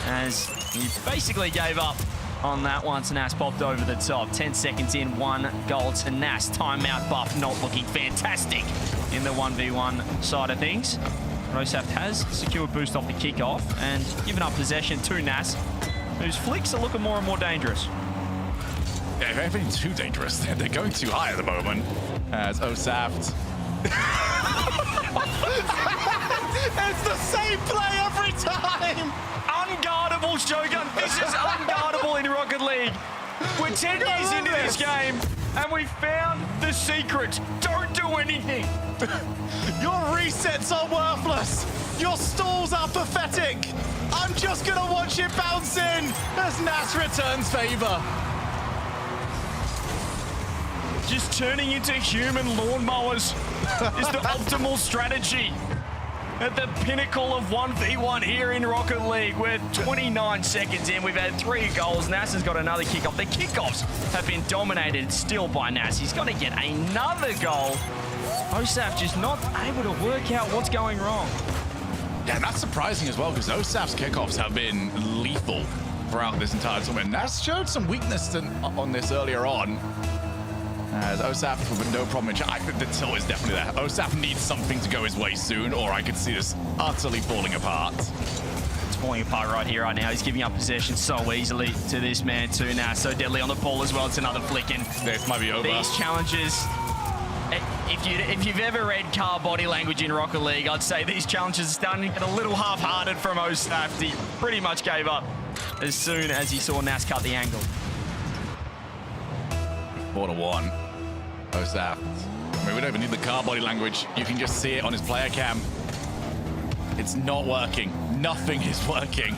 as he basically gave up on that once Nas popped over the top. 10 seconds in, 1 goal to Nas. Timeout buff not looking fantastic in the 1v1 side of things. Osaf has secured boost off the kickoff and given up possession to Nas, whose flicks are looking more and more dangerous. Yeah, they're being too dangerous. They're going too high at the moment. As Osaf. It's the same play every time! Unguardable, Shogun. This is unguardable in Rocket League. We're 10 years into this game, and we found the secret. Don't do anything. Your resets are worthless. Your stalls are pathetic. I'm just going to watch it bounce in as Nas returns favor. Just turning into human lawnmowers is the optimal strategy. At the pinnacle of 1v1 here in Rocket League. We're 29 seconds in. We've had 3 goals. Nas has got another kickoff. The kickoffs have been dominated still by Nas. He's got to get another goal. Osaf just not able to work out what's going wrong. Yeah, that's surprising as well, because Osaf's kickoffs have been lethal throughout this entire tournament. Nas showed some weakness on this earlier on. As Osaf with no problem. I think the tilt is definitely there. Osaf needs something to go his way soon, or I could see this utterly falling apart. It's falling apart right here, right now. He's giving up possession so easily to this man too. Now so deadly on the ball as well. It's another flicking. This might be over. These challenges, if you've ever read car body language in Rocket League, I'd say these challenges are starting to get a little half-hearted from Osaf. He pretty much gave up as soon as he saw Nas cut the angle. 4-1. Osaf. I mean, we don't even need the car body language. You can just see it on his player cam. It's not working. Nothing is working.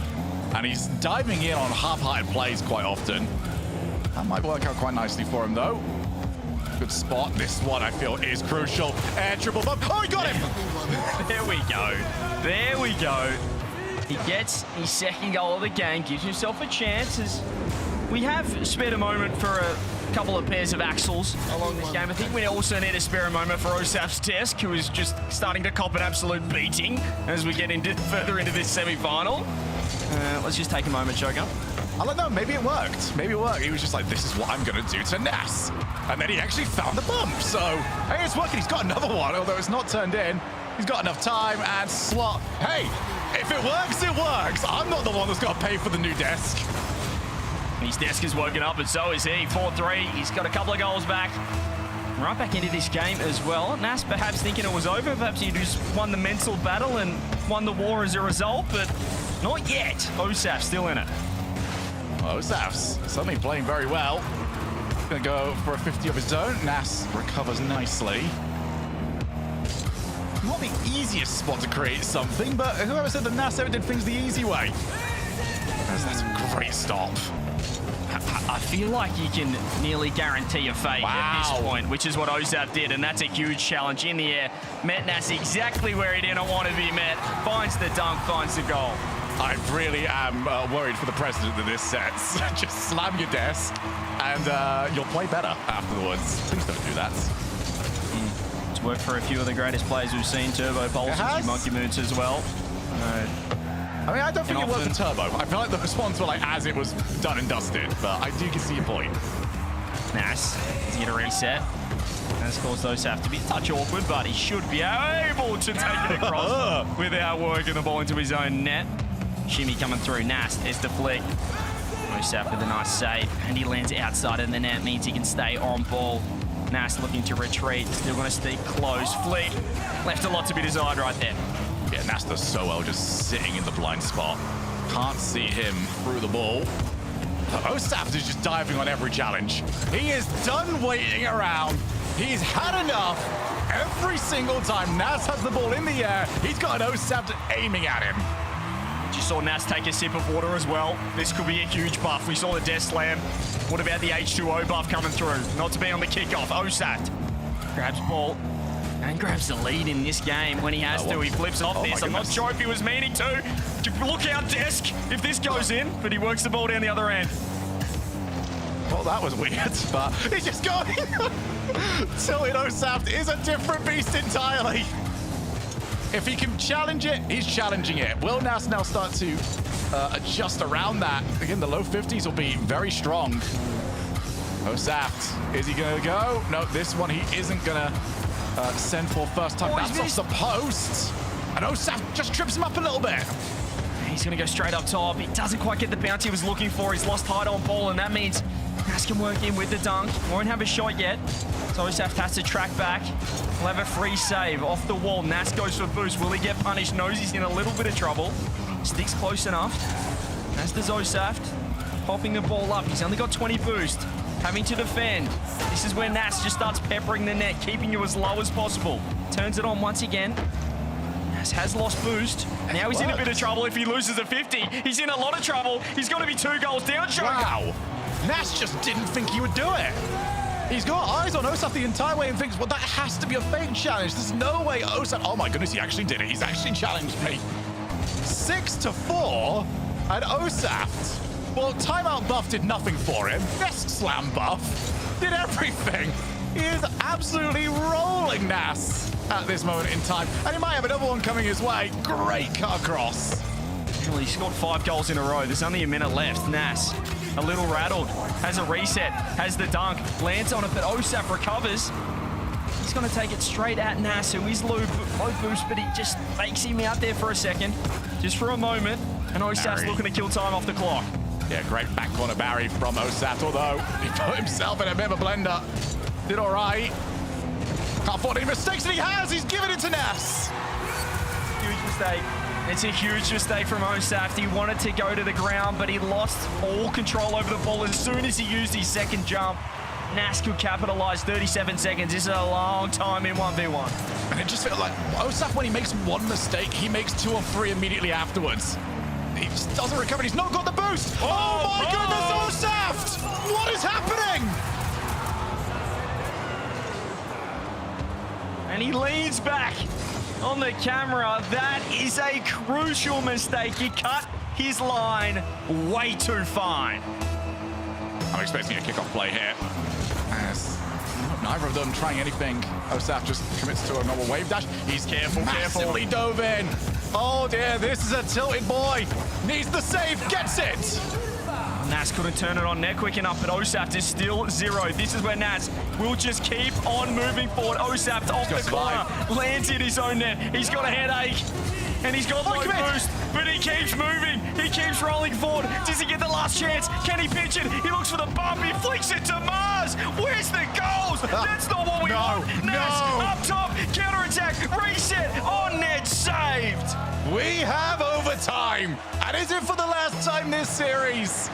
And he's diving in on half-hearted plays quite often. That might work out quite nicely for him, though. Good spot. This one, I feel, is crucial. Air triple bump. Oh, he got him! There we go. There we go. He gets his second goal of the game, gives himself a chance. As we have spared a moment for a couple of pairs of axles along this game. I think we also need to spare a moment for Osaf's desk, who is just starting to cop an absolute beating as we get further into this semi-final. Let's just take a moment, Shogun. I don't know, maybe it worked. Maybe it worked. He was just like, this is what I'm going to do to Nas. And then he actually found the bump. So, hey, it's working. He's got another one, although it's not turned in. He's got enough time and slot. Hey, if it works, it works. I'm not the one that's got to pay for the new desk. His desk is woken up, and so is he. 4-3. He's got a couple of goals back. Right back into this game as well. Nas perhaps thinking it was over. Perhaps he just won the mental battle and won the war as a result, but not yet. Osaf still in it. Well, Osaf's suddenly playing very well. Gonna go for a 50 of his own. Nas recovers nicely. Not the easiest spot to create something, but whoever said that Nas ever did things the easy way? That's a great stop. I feel like you can nearly guarantee a fade at this point, which is what Osaf did, and that's a huge challenge in the air. Met Nas exactly where he didn't want to be met. Finds the dunk, finds the goal. I really am worried for the president of this set. Just slam your desk, and you'll play better afterwards. Please don't do that. It's worked for a few of the greatest players we've seen. Turbo Pulse and Monkey Moods as well. I mean, I don't think it was a turbo. I feel like the response were like as it was done and dusted, but I do see your point. Nas, does he get a reset? Has caused Osaf to be a touch awkward, but he should be able to take it across without working the ball into his own net. Shimmy coming through. Nas, there's the flick. Osaf with a nice save, and he lands outside of the net, means he can stay on ball. Nas looking to retreat, still going to stay close. Fleet left a lot to be desired right there. Yeah, Nasta so well just sitting in the blind spot. Can't see him through the ball. Osaf is just diving on every challenge. He is done waiting around. He's had enough. Every single time Nas has the ball in the air, he's got an Osaf aiming at him. Just saw Nas take a sip of water as well. This could be a huge buff. We saw the Death Slam. What about the H2O buff coming through? Not to be on the kickoff. Osaf grabs ball and grabs the lead in this game when he has to. He flips off this. I'm not sure if he was meaning to. Look out, Desk, if this goes in, but he works the ball down the other end. Well, that was weird, but he's just going. Tilted Osaf is a different beast entirely. If he can challenge it, he's challenging it. Will Nas now start to adjust around that? Again, the low 50s will be very strong. Osaf, is he going to go? No, this one he isn't going to send for first time. That's off the post. And Osaf just trips him up a little bit. He's going to go straight up top. He doesn't quite get the bounce he was looking for. He's lost height on ball, and that means Nas can work in with the dunk. Won't have a shot yet. So Osaf has to track back. He'll have a free save off the wall. Nas goes for boost. Will he get punished? Knows he's in a little bit of trouble. Sticks close enough. As does Osaf. Popping the ball up. He's only got 20 boost. Having to defend. This is where Nas just starts peppering the net, keeping you as low as possible. Turns it on once again. Nas has lost boost. Now he's in a bit of trouble if he loses a 50. He's in a lot of trouble. He's got to be 2 goals down. Wow. Nas just didn't think he would do it. He's got eyes on Osaf the entire way and thinks, well, that has to be a fake challenge. There's no way Osaf... Oh my goodness, he actually did it. He's actually challenged me. 6-4, and Osaf, well, timeout buff did nothing for him. Desk slam buff did everything. He is absolutely rolling Nas at this moment in time. And he might have another one coming his way. Great cut across. Well, he scored 5 goals in a row. There's only a minute left. Nas, a little rattled, has a reset, has the dunk, lands on it, but Osaf recovers. He's going to take it straight at Nas, who is low boost, but he just fakes him out there for a second, just for a moment, and Osaf's looking to kill time off the clock. Yeah, great back corner Barry from Osaf, although he put himself in a bit of a blender. Did all right. Can't afford any mistakes, and he has. He's given it to Nas. Huge mistake. It's a huge mistake from Osaf. He wanted to go to the ground, but he lost all control over the ball as soon as he used his second jump. Nas could capitalize. 37 seconds. This is a long time in 1v1. And it just felt like Osaf, when he makes one mistake, he makes 2 or 3 immediately afterwards. He just doesn't recover. He's not got the boost. Oh my goodness, Osaf! What is happening? And he leans back on the camera. That is a crucial mistake. He cut his line way too fine. I'm expecting a kickoff play here. As neither of them trying anything. Osaf just commits to a normal wave dash. He's massively dove in. Oh dear, this is a tilted boy. Needs the save, gets it. Nas couldn't turn it on net quick enough, but Osaf is still 0. This is where Nas will just keep on moving forward. Osaf off the corner, lands in his own net. He's got a headache, and he's got low boost, but he keeps moving. He keeps rolling forward. Does he get the last chance? Can he pitch it? He looks for the bump. He flicks it to Mars. Where's the goals? That's not what we want. Nas up top, counterattack, reset, on net, saved. We have overtime, and is it for the last time this series?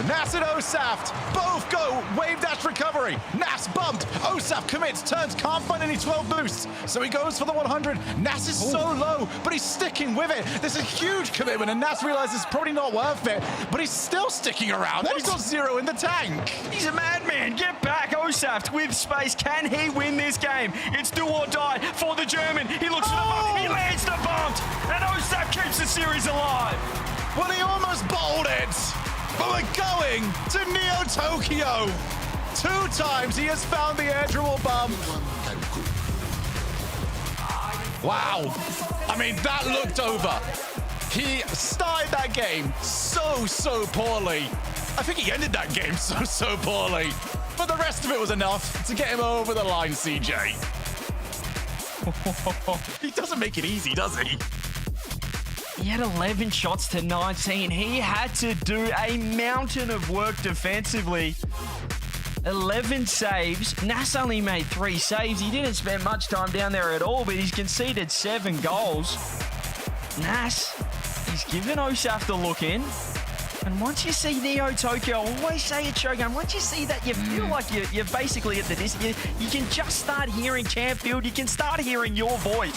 Nas and Osaf both go wave dash recovery. Nas bumped. Osaf commits, turns, can't find any 12 boosts. So he goes for the 100. Nas is so low, but he's sticking with it. There's a huge commitment, and Nas realizes it's probably not worth it, but he's still sticking around. And he's got 0 in the tank. He's a madman. Get back, Osaf with space. Can he win this game? It's do or die for the German. He looks for the bump. He lands the bump, and Osaf keeps the series alive. Well, he almost bowled it. But we're going to Neo Tokyo. 2 times he has found the air dribble bump. Wow. I mean, that looked over. He started that game so poorly. I think he ended that game so poorly. but the rest of it was enough to get him over the line, CJ. He doesn't make it easy, does he? He had 11 shots to 19. He had to do a mountain of work defensively. 11 saves. Nas only made 3 saves. He didn't spend much time down there at all, but he's conceded 7 goals. Nas, he's given Osaf the look in. And once you see Neo Tokyo, I always say it, Shogun, once you see that, you feel like you're basically at the distance. You can just start hearing Campfield. You can start hearing your voice.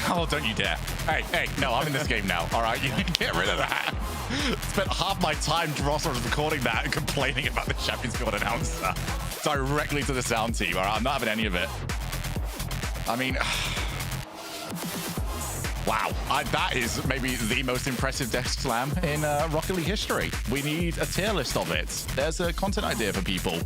Oh, don't you dare. Hey, no, I'm in this game now, all right? You can get rid of that. Spent half my time recording that and complaining about the Champions Field announcer directly to the sound team, all right? I'm not having any of it. I mean... Wow, that is maybe the most impressive desk slam in Rocket League history. We need a tier list of it. There's a content idea for people.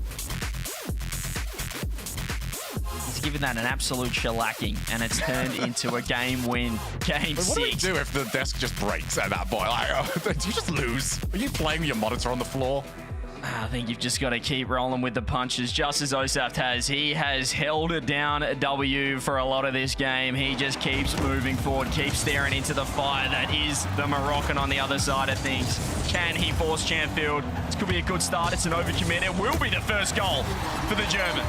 He's given that an absolute shellacking, and it's turned into a game win. Game 6. What do we do if the desk just breaks at that point? Like, do you just lose? Are you playing with your monitor on the floor? I think you've just got to keep rolling with the punches, just as Osaf has. He has held it down at W for a lot of this game. He just keeps moving forward, keeps staring into the fire that is the Moroccan on the other side of things. Can he force Champfield? This could be a good start. It's an overcommit. It will be the first goal for the German.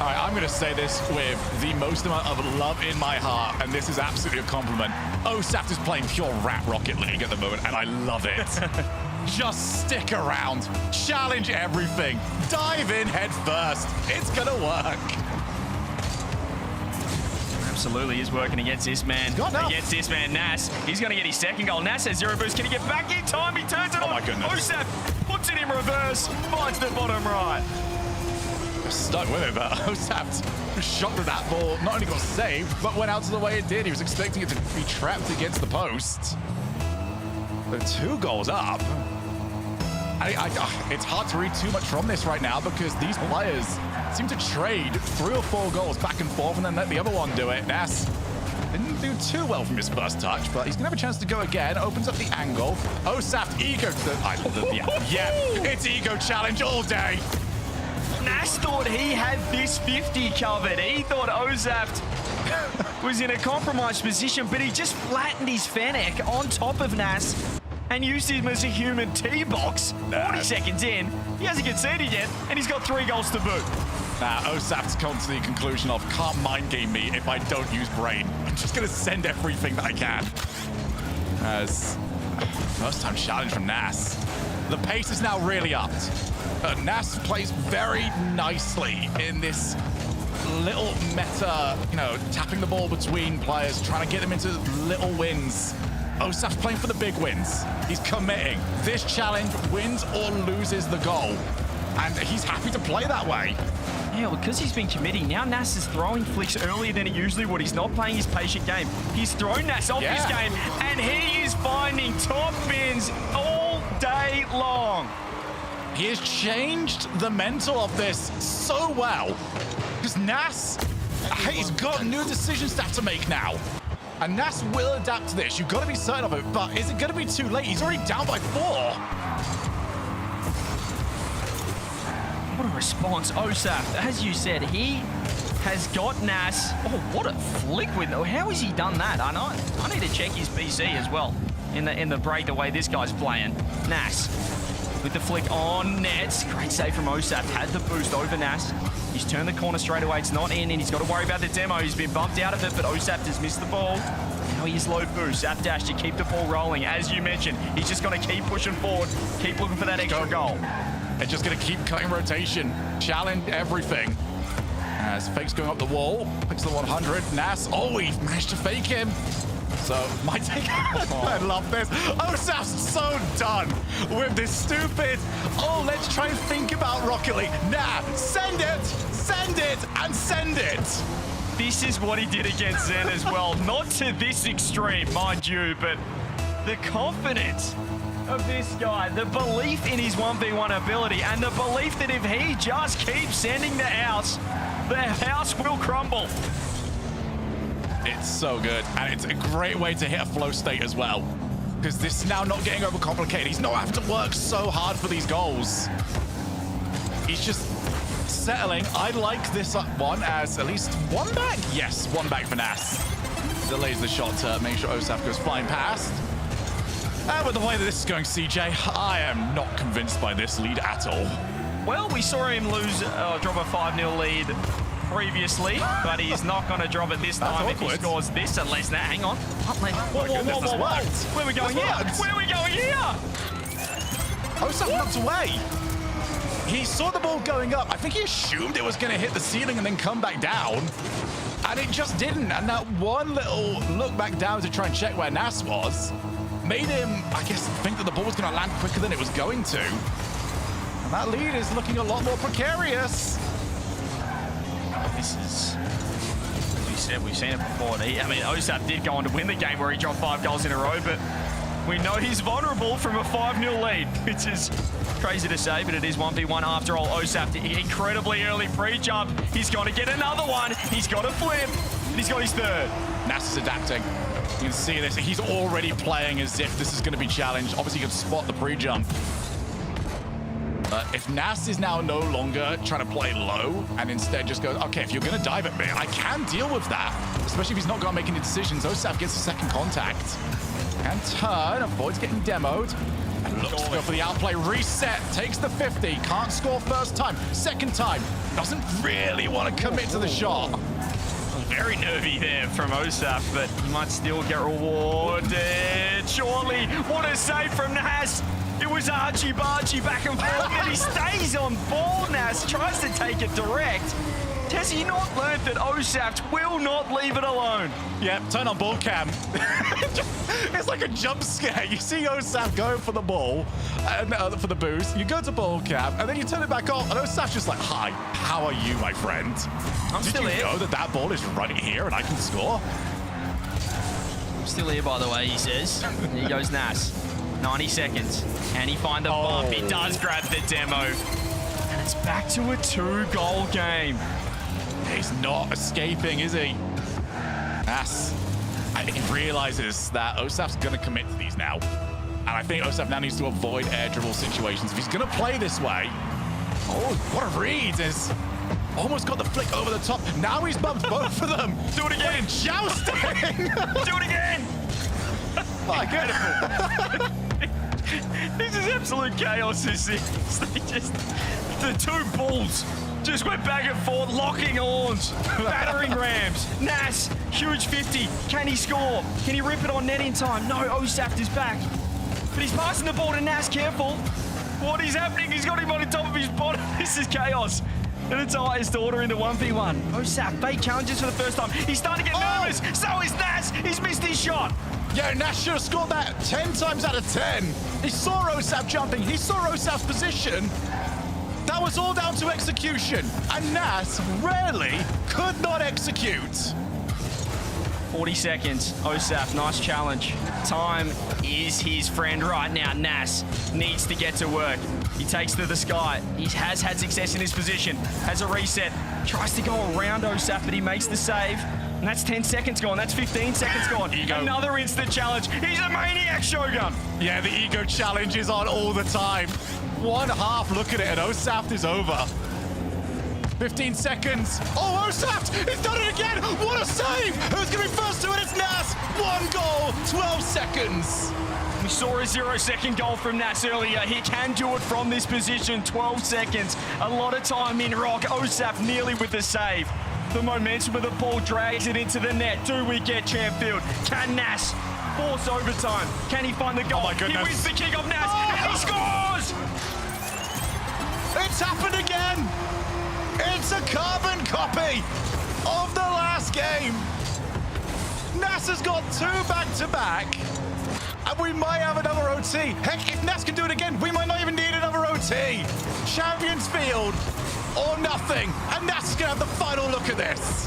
All right, I'm going to say this with the most amount of love in my heart, and this is absolutely a compliment. Osaf is playing pure rap Rocket League at the moment, and I love it. Just stick around, challenge everything, dive in head first. It's gonna work. Absolutely is working against this man. Against this man, Nas. He's gonna get his second goal. Nas has 0 boost. Can he get back in time? He turns it on. Oh my goodness. Osaf puts it in reverse, finds the bottom right. Stuck with it, but Osaf was shocked that that ball not only got saved, but went out to the way it did. He was expecting it to be trapped against the post. But 2 goals up. It's hard to read too much from this right now because these players seem to trade 3 or 4 goals back and forth and then let the other one do it. Nas didn't do too well from his first touch, but he's gonna have a chance to go again. Opens up the angle. Osaf ego. It's ego challenge all day. Nas thought he had this 50 covered. He thought Osaf was in a compromised position, but he just flattened his Fennec on top of Nas and used him as a human T-box. 40 seconds in, he hasn't conceded yet, and he's got 3 goals to boot. Now, Osaf's come to the conclusion of, can't mind game me if I don't use brain. I'm just gonna send everything that I can. As first time challenge from Nas. The pace is now really upped. Nas plays very nicely in this little meta, tapping the ball between players, trying to get them into little wins. Osaf's playing for the big wins. He's committing. This challenge wins or loses the goal. And he's happy to play that way. Yeah, well, because he's been committing. Now Nas is throwing flicks earlier than he usually would. He's not playing his patient game. He's thrown Nas off his game, and he is finding top bins all day long. He has changed the mental of this so well. Because Nas, he's got new decisions to have to make now. And Nas will adapt to this. You've got to be certain of it, but is it going to be too late? He's already down by 4. What a response. Osaf, as you said, he has got Nas. Oh, what a flick with... How has he done that? I need to check his PC as well in the break, the way this guy's playing. Nas with the flick on nets. Great save from Osaf. Had the boost over Nas. He's turned the corner straight away. It's not in, and he's got to worry about the demo. He's been bumped out of it, but Osaf has missed the ball. Now he's low boost. Zap dash to keep the ball rolling. As you mentioned, he's just going to keep pushing forward, keep looking for that extra goal. They're just going to keep cutting rotation, challenge everything. As Fake's going up the wall, picks the 100. Nas, he managed to fake him. So, might take... I love this. Osaf's so done with this stupid, let's try and think about Rocket League. Nah, send it, and send it. This is what he did against Zen as well. Not to this extreme, mind you, but the confidence of this guy, the belief in his 1v1 ability, and the belief that if he just keeps sending the house will crumble. It's so good, and it's a great way to hit a flow state as well, because this is now not getting overcomplicated. He's not having to work so hard for these goals. He's just settling. I like this one as at least one back. Yes, one back for Nas. Delays the shot to make sure Osaf goes flying past. And with the way that this is going, CJ, I am not convinced by this lead at all. Well, we saw him drop a 5-0 lead previously, but he's not going to drop it this time if he scores this unless... Now, hang on. Whoa. Where are we going here? Where are we going here? Osaf looked away. He saw the ball going up. I think he assumed it was going to hit the ceiling and then come back down. And it just didn't. And that one little look back down to try and check where Nas was made him, I guess, think that the ball was going to land quicker than it was going to. And that lead is looking a lot more precarious. This is... We've seen it before. I mean, Osaf did go on to win the game where he dropped 5 goals in a row, but we know he's vulnerable from a 5-0 lead, which is crazy to say, but it is 1v1 after all. Osaf, incredibly early pre-jump. He's got to get another one. He's got to flip. And he's got his third. Nas is adapting. You can see this. He's already playing as if this is going to be challenged. Obviously, you can spot the pre-jump. If Nas is now no longer trying to play low and instead just goes, okay, if you're going to dive at me, I can deal with that. Especially if he's not going to make any decisions. Osaf gets a second contact. And turn, avoids getting demoed. And looks to go for the outplay. Reset, takes the 50. Can't score first time. Second time, doesn't really want to commit to the shot. Very nervy there from Osaf, but he might still get rewarded. Surely, what a save from Nas. It was archie-barchie back and forth, and he stays on ball. Nas tries to take it direct. Has he not learned that Osaf will not leave it alone? Yep, turn on ball cam. It's like a jump scare. You see Osaf going for the ball, and for the boost. You go to ball cam, and then you turn it back off, and Osaf's just like, hi, how are you, my friend? Did you know that that ball is right here and I can score? I'm still here, by the way, he says. Here goes Nas. 90 seconds. Can he find the bump? He does grab the demo. And it's back to a 2-goal game. He's not escaping, is he? Nas, he realizes that Osaf's going to commit to these now. And I think Osaf now needs to avoid air dribble situations. If he's going to play this way, what a read. Is almost got the flick over the top. Now he's bumped both of them. Do it again. Jousting. Do it again. My goodness. This is absolute chaos, this is. They just, the two bulls just went back and forth, locking horns, battering rams. Nas, huge 50. Can he score? Can he rip it on net in time? No, Osaf is back. But he's passing the ball to Nas, careful. What is happening? He's got him on the top of his body. This is chaos. And it's the highest order in the 1v1. Osaf, fake challenges for the first time. He's starting to get nervous. So is Nas. He's missed his shot. Yeah, Nas should have scored that 10 times out of 10. He saw Osaf jumping. He saw Osaf's position. That was all down to execution. And Nas rarely could not execute. 40 seconds. Osaf, nice challenge. Time is his friend right now. Nas needs to get to work. He takes to the sky. He has had success in his position. Has a reset. Tries to go around Osaf, but he makes the save. And that's 10 seconds gone. That's 15 seconds gone. Another instant challenge. He's a maniac, Shogun. Yeah, the ego challenge is on all the time. One half look at it, and Osaf is over. 15 seconds. Oh, Osaf! He's done it again! What a save! Who's going to be first to it? It's Nas! 1 goal, 12 seconds. We saw a 0-second goal from Nas earlier. He can do it from this position. 12 seconds. A lot of time in rock. Osaf nearly with the save. The momentum of the ball drags it into the net. Do we get Champfield? Can Nas force overtime? Can he find the goal? Oh my goodness. He wins the kickoff, Nas, and he scores! It's happened again! It's a carbon copy of the last game. Nas has got 2 back-to-back, and we might have another OT. Heck, if Nas can do it again, we might not even need another OT. Champions Field or nothing, and Nas is going to have the final look at this.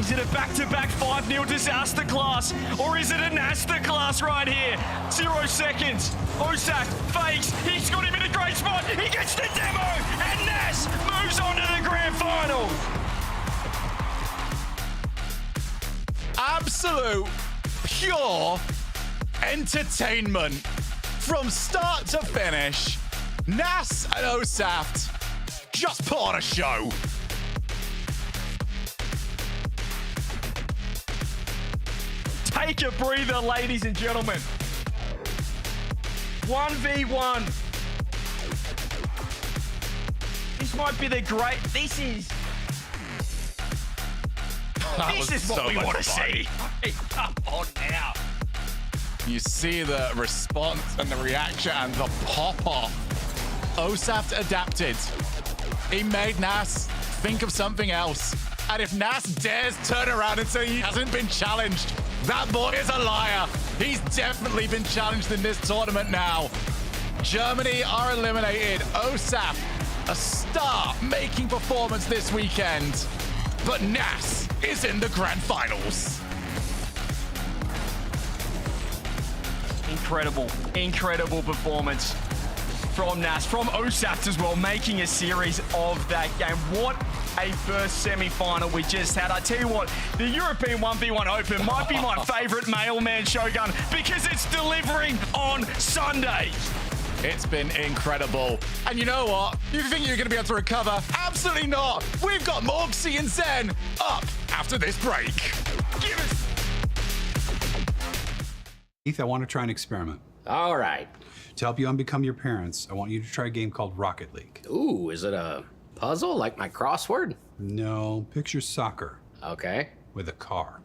Is it a back-to-back 5-0 disaster class, or is it a Nasta class right here? 0 seconds. Osaf fakes. He's got him in a great spot. He gets the demo, and Nas moves on to the grand final. Absolute, pure entertainment from start to finish. Nas and Osaf just put on a show. Take a breather, ladies and gentlemen. 1v1. This might be the great. This is what we want to see. Hey, come on now. You see the response and the reaction and the pop-off. Osaf adapted. He made Nas think of something else. And if Nas dares turn around and say he hasn't been challenged, that boy is a liar. He's definitely been challenged in this tournament now. Germany are eliminated. Osaf, a star-making performance this weekend. But Nas is in the grand finals. Incredible performance from Nas, from Osaf as well, making a series of that game. What a first semi-final we just had. I tell you what, the European 1v1 Open might be my favorite mailman Shogun because it's delivering on Sunday. It's been incredible. And you know what? You think you're going to be able to recover? Absolutely not. We've got Moxy and Zen up after this break. Give us... Keith, I want to try an experiment. All right. To help you unbecome your parents, I want you to try a game called Rocket League. Ooh, is it a puzzle like my crossword? No, picture soccer. Okay. With a car.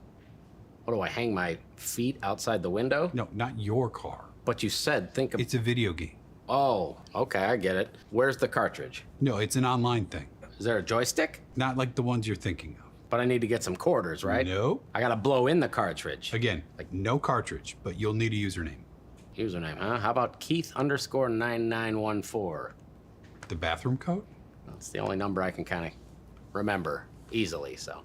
What do I hang my feet outside the window? No, not your car. But you said think of... It's a video game. Oh, okay, I get it. Where's the cartridge? No, it's an online thing. Is there a joystick? Not like the ones you're thinking of. But I need to get some quarters, right? No. I gotta blow in the cartridge. Again, like no cartridge, but you'll need a username. Username, huh? How about Keith_9914? The bathroom code? That's the only number I can kind of remember easily, so.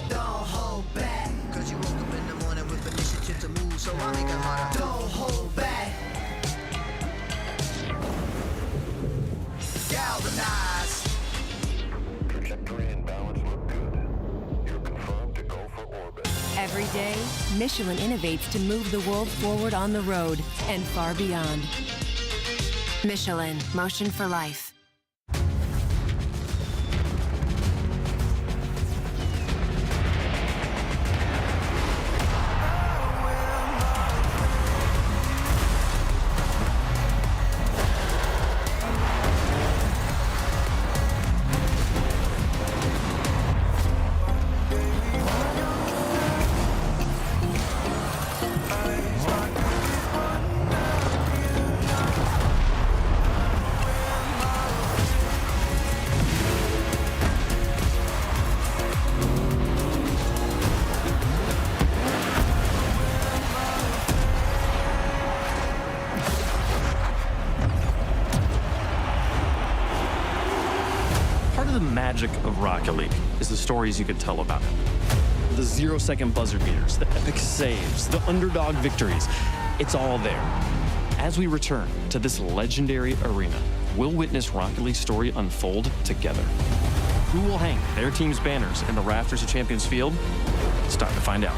Don't hold back, cause you woke up in the morning with initiative to move, so I make it harder. Don't hold back. Galvanize. Trajectory and balance look good. You're confirmed to go for orbit. Every day, Michelin innovates to move the world forward on the road and far beyond. Michelin, motion for life. The magic of Rocket League is the stories you could tell about it. The 0-second buzzer beaters, the epic saves, the underdog victories. It's all there. As we return to this legendary arena, we'll witness Rocket League's story unfold together. Who will hang their team's banners in the rafters of Champions Field? It's time to find out.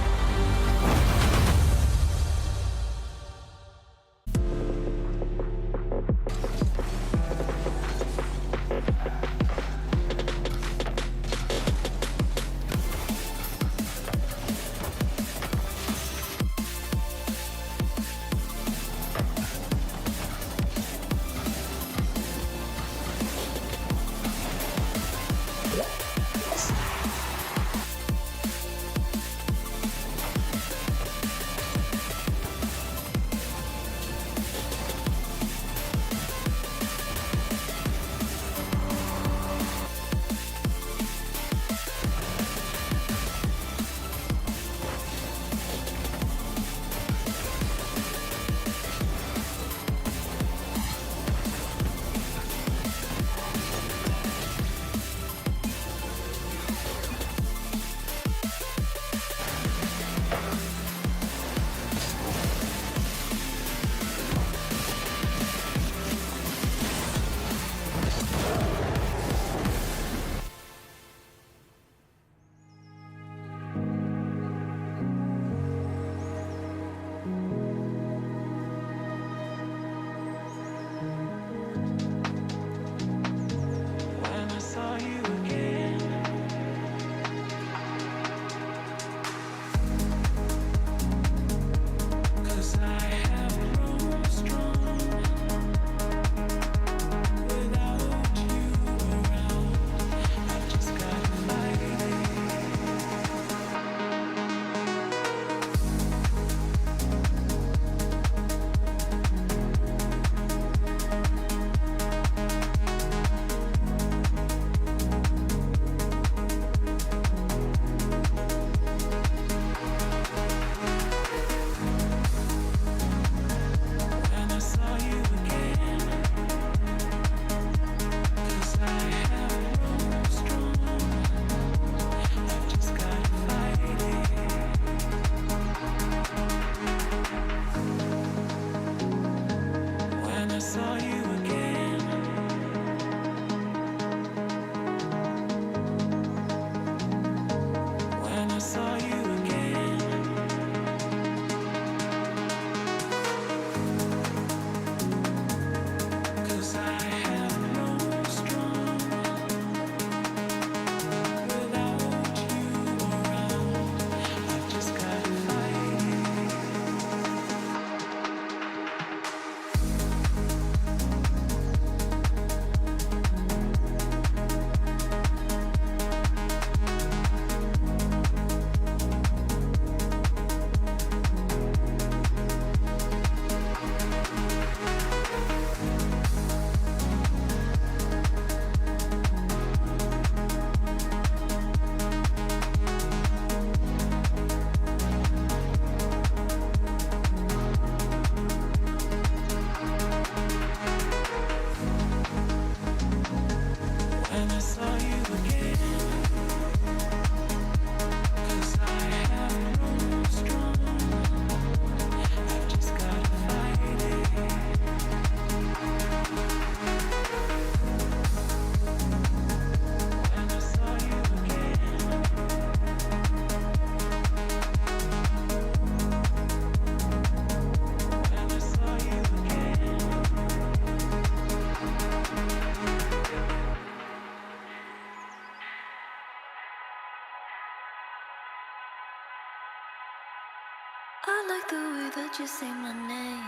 I like the way that you say my name.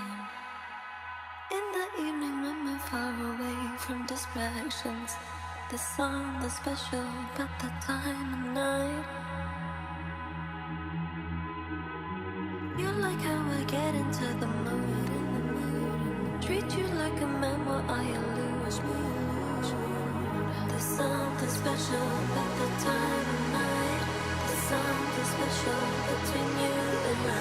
In the evening when we're far away from distractions, there's something special about that time of night. You like how I get into the mood, treat you like a man while I lose mood. There's something special about that time of night. There's something special between you and I.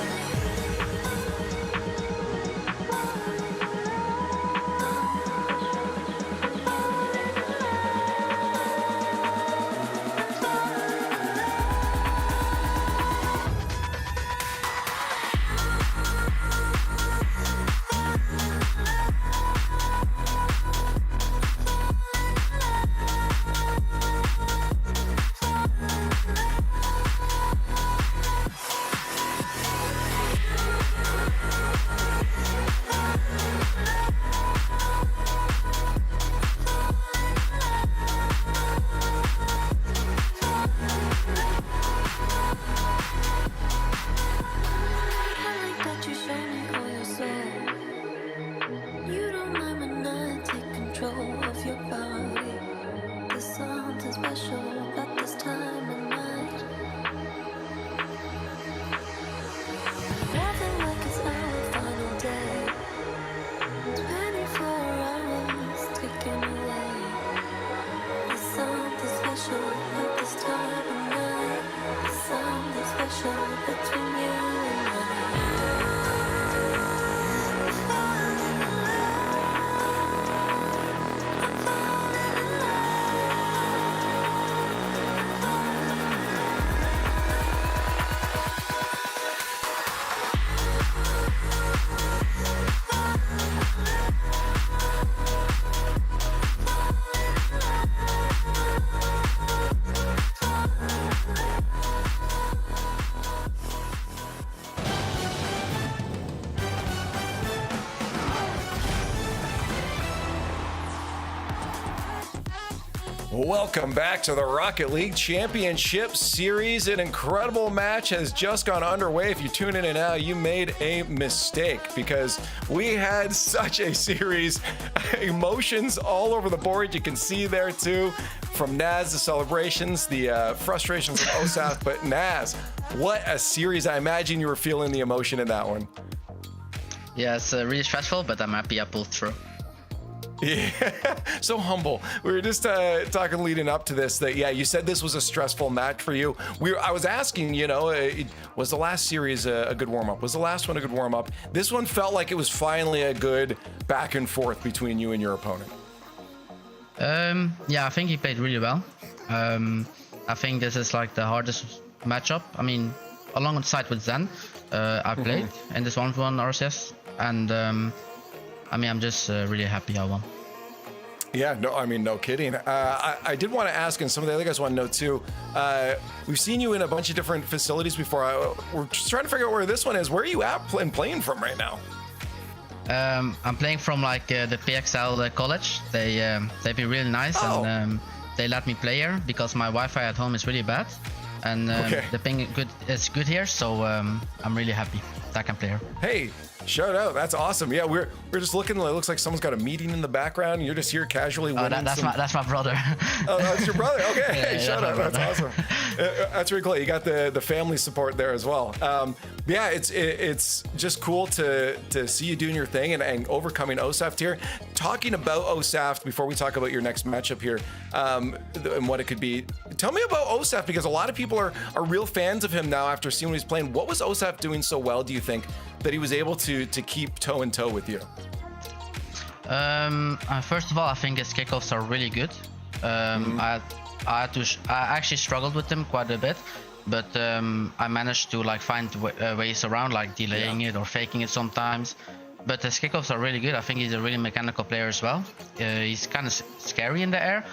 Welcome back to the Rocket League Championship Series. An incredible match has just gone underway. If you're tuning in now, you made a mistake because we had such a series. Emotions all over the board. You can see there too, from Naz, the celebrations, the frustrations from Osaf. But Naz, what a series. I imagine you were feeling the emotion in that one. Yeah, it's really stressful, but I'm happy I pulled through. Yeah, so humble. We were just talking leading up to this that, yeah, you said this was a stressful match for you. I was asking, was the last series a good warm-up? Was the last one a good warm-up? This one felt like it was finally a good back and forth between you and your opponent. Yeah, I think he played really well. I think this is like the hardest matchup. I mean, alongside with Zen, I played in this 1v1 RLCS, and I'm just really happy I won. Yeah, no kidding. I did want to ask, and some of the other guys want to know too, we've seen you in a bunch of different facilities before. We're just trying to figure out where this one is. Where are you at playing from right now? I'm playing from like the PXL college. They've been really nice, and they let me play here because my Wi-Fi at home is really bad, and the ping is good here, so I'm really happy that I can play here. Hey, shout out, that's awesome. Yeah, we're just looking. It looks like someone's got a meeting in the background, and you're just here casually winning. That's my brother. Oh, that's your brother. Okay, yeah, shout out. That's awesome. That's really cool. You got the family support there as well. Yeah, it's just cool to see you doing your thing and overcoming Osaf here. Talking about Osaf before we talk about your next matchup here, and what it could be. Tell me about Osaf, because a lot of people are real fans of him now after seeing what he's playing. What was Osaf doing so well, do you think, that he was able to keep toe in toe with you? First of all, I think his kickoffs are really good. I actually struggled with them quite a bit, but I managed to like find ways around, like delaying it or faking it sometimes. But his kickoffs are really good. I think he's a really mechanical player as well. He's kind of scary in the air,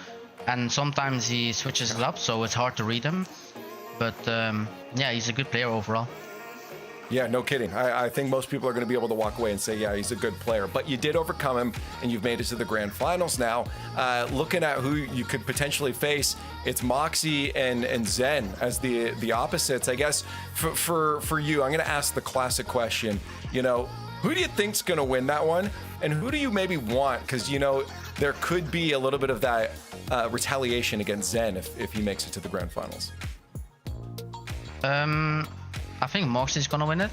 and sometimes he switches it up, so it's hard to read him. But yeah, he's a good player overall. Yeah, no kidding. I think most people are going to be able to walk away and say, yeah, he's a good player. But you did overcome him, and you've made it to the grand finals now. Looking at who you could potentially face, it's Moxy and Zen as the opposites. I guess for you, I'm going to ask the classic question. You know, who do you think's going to win that one? And who do you maybe want? Because, you know, there could be a little bit of that retaliation against Zen if he makes it to the grand finals. I think Moxy's gonna win it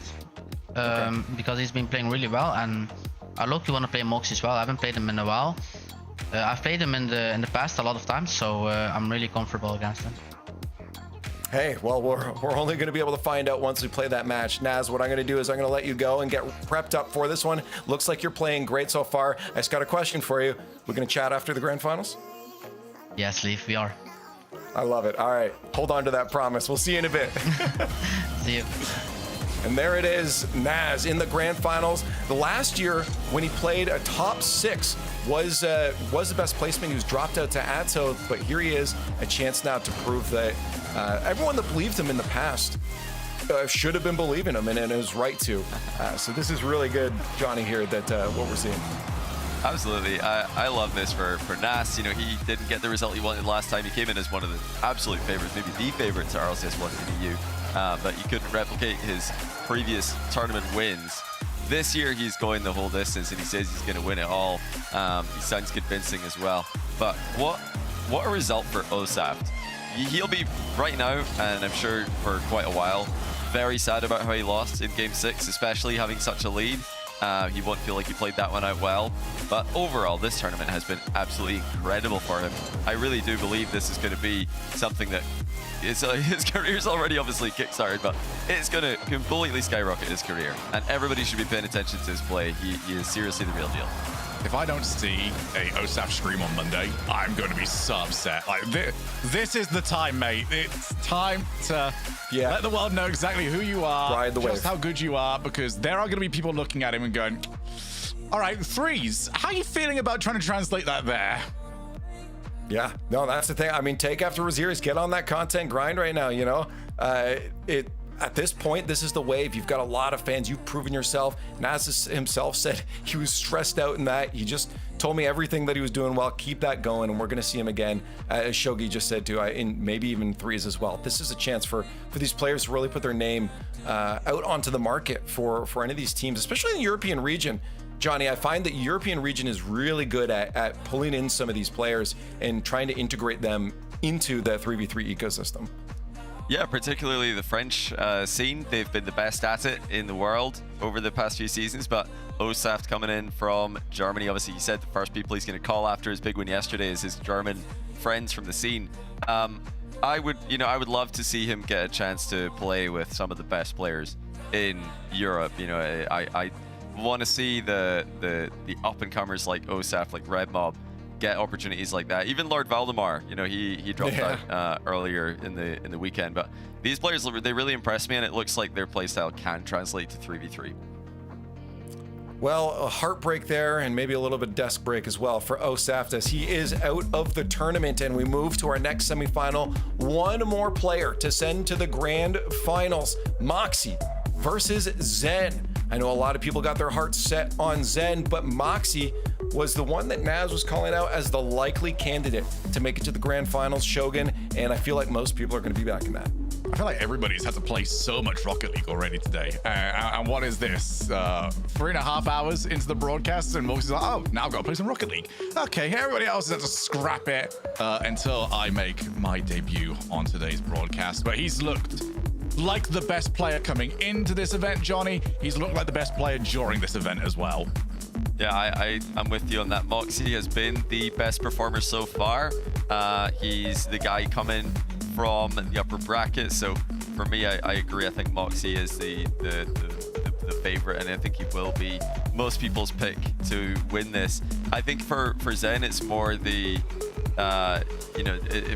because he's been playing really well, and I look want to play Moxy as well. I haven't played him in a while. I've played him in the past a lot of times, so I'm really comfortable against him. Hey, well, we're only going to be able to find out once we play that match. Naz, what I'm going to do is I'm going to let you go and get prepped up for this one. Looks like you're playing great so far. I just got a question for you. We're going to chat after the grand finals? Yes, Leaf, we are. I love it. All right, hold on to that promise. We'll see you in a bit. See you. And there it is, Naz in the grand finals. The last year when he played a top 6 was the best placement. He was dropped out to Atto, but here he is, a chance now to prove that everyone that believed him in the past should have been believing him and is right to. So this is really good, Johnny, here, that what we're seeing. Absolutely. I love this for Nas. You know, he didn't get the result he wanted last time. He came in as one of the absolute favorites, maybe the favorite to RLCS 1 in the EU. But he couldn't replicate his previous tournament wins. This year, he's going the whole distance, and he says he's going to win it all. He sounds convincing as well. But what a result for Osaf. He'll be, right now, and I'm sure for quite a while, very sad about how he lost in Game 6, especially having such a lead. He won't feel like he played that one out well. But overall, this tournament has been absolutely incredible for him. I really do believe this is going to be something that his career's already obviously kickstarted, but it's going to completely skyrocket his career. And everybody should be paying attention to his play. He is seriously the real deal. If I don't see a Osaf stream on Monday, I'm going to be so upset. Like, this is the time, mate. It's time to let the world know exactly who you are, ride the wave, just how good you are, because there are going to be people looking at him and going, all right, threes, how are you feeling about trying to translate that there? Yeah, no, that's the thing. I mean, take after Razear, get on that content grind right now, you know? At this point, this is the wave. You've got a lot of fans. You've proven yourself. Naz himself said he was stressed out in that. He just told me everything that he was doing well. Keep that going, and we're going to see him again, as Shogi just said too, in maybe even threes as well. This is a chance for these players to really put their name out onto the market for any of these teams, especially in the European region. Johnny, I find that European region is really good at pulling in some of these players and trying to integrate them into the 3v3 ecosystem. Yeah, particularly the French scene. They've been the best at it in the world over the past few seasons, but Osaf coming in from Germany. Obviously, he said the first people he's going to call after his big win yesterday is his German friends from the scene. I would love to see him get a chance to play with some of the best players in Europe. You know, I want to see the up-and-comers like Osaf, like Red Mob, get opportunities like that. Even Lord Valdemar, you know, he dropped out earlier in the weekend. But these players, they really impressed me, and it looks like their playstyle can translate to 3v3. Well, a heartbreak there, and maybe a little bit of desk break as well for Osaf, as he is out of the tournament, and we move to our next semifinal. One more player to send to the grand finals. Moxy versus Zen. I know a lot of people got their hearts set on Zen, but Moxy was the one that Naz was calling out as the likely candidate to make it to the grand finals, Shogun, and I feel like most people are going to be back in that. I feel like everybody's had to play so much Rocket League already today. And what is this? 3.5 hours into the broadcast, and Moxy's like, oh, now I've got to play some Rocket League. Okay, everybody else has had to scrap it until I make my debut on today's broadcast. But he's looked like the best player coming into this event, Johnny. He's looked like the best player during this event as well. Yeah, I'm with you on that. Moxy has been the best performer so far. He's the guy coming from the upper bracket, so for me, I agree. I think Moxy is the favorite, and I think he will be most people's pick to win this. I think for Zen, it's more the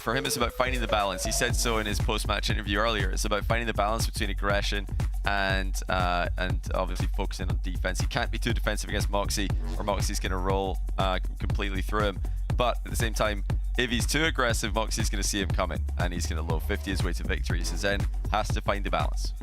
for him, it's about finding the balance. He said so in his post-match interview earlier. It's about finding the balance between aggression and obviously focusing on defense. He can't be too defensive against Moxy, or Moxy's going to roll completely through him. But at the same time, if he's too aggressive, Moxy's going to see him coming, and he's going to low 50 his way to victory. So Zen has to find the balance.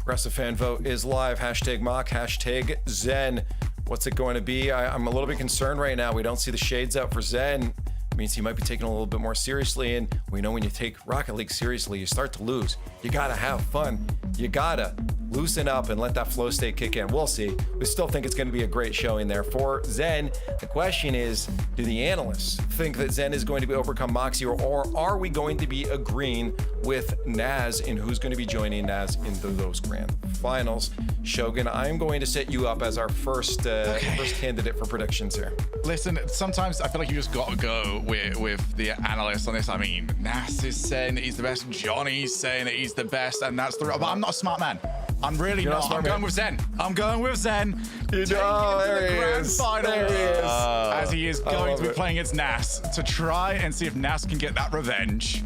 Progressive fan vote is live. Hashtag mock, hashtag Zen. What's it going to be? I'm a little bit concerned right now. We don't see the shades out for Zen. It means he might be taken a little bit more seriously. And we know when you take Rocket League seriously, you start to lose. You gotta have fun. You gotta loosen up and let that flow state kick in. We'll see. We still think it's going to be a great showing there for Zen. The question is, do the analysts think that Zen is going to be overcome Moxy, or are we going to be agreeing with Naz in who's going to be joining Naz into those grand finals? Shogun, I'm going to set you up as our first candidate for predictions here. Listen, sometimes I feel like you just got to go with the analysts on this. I mean, Nas is saying that he's the best. Johnny's saying that he's the best, and that's the. But I'm not a smart man. I'm really not. I'm going with Zen. I'm going with Zen. You know, there he is. There he is. As he is going to be it. playing against Nas to try and see if Nas can get that revenge.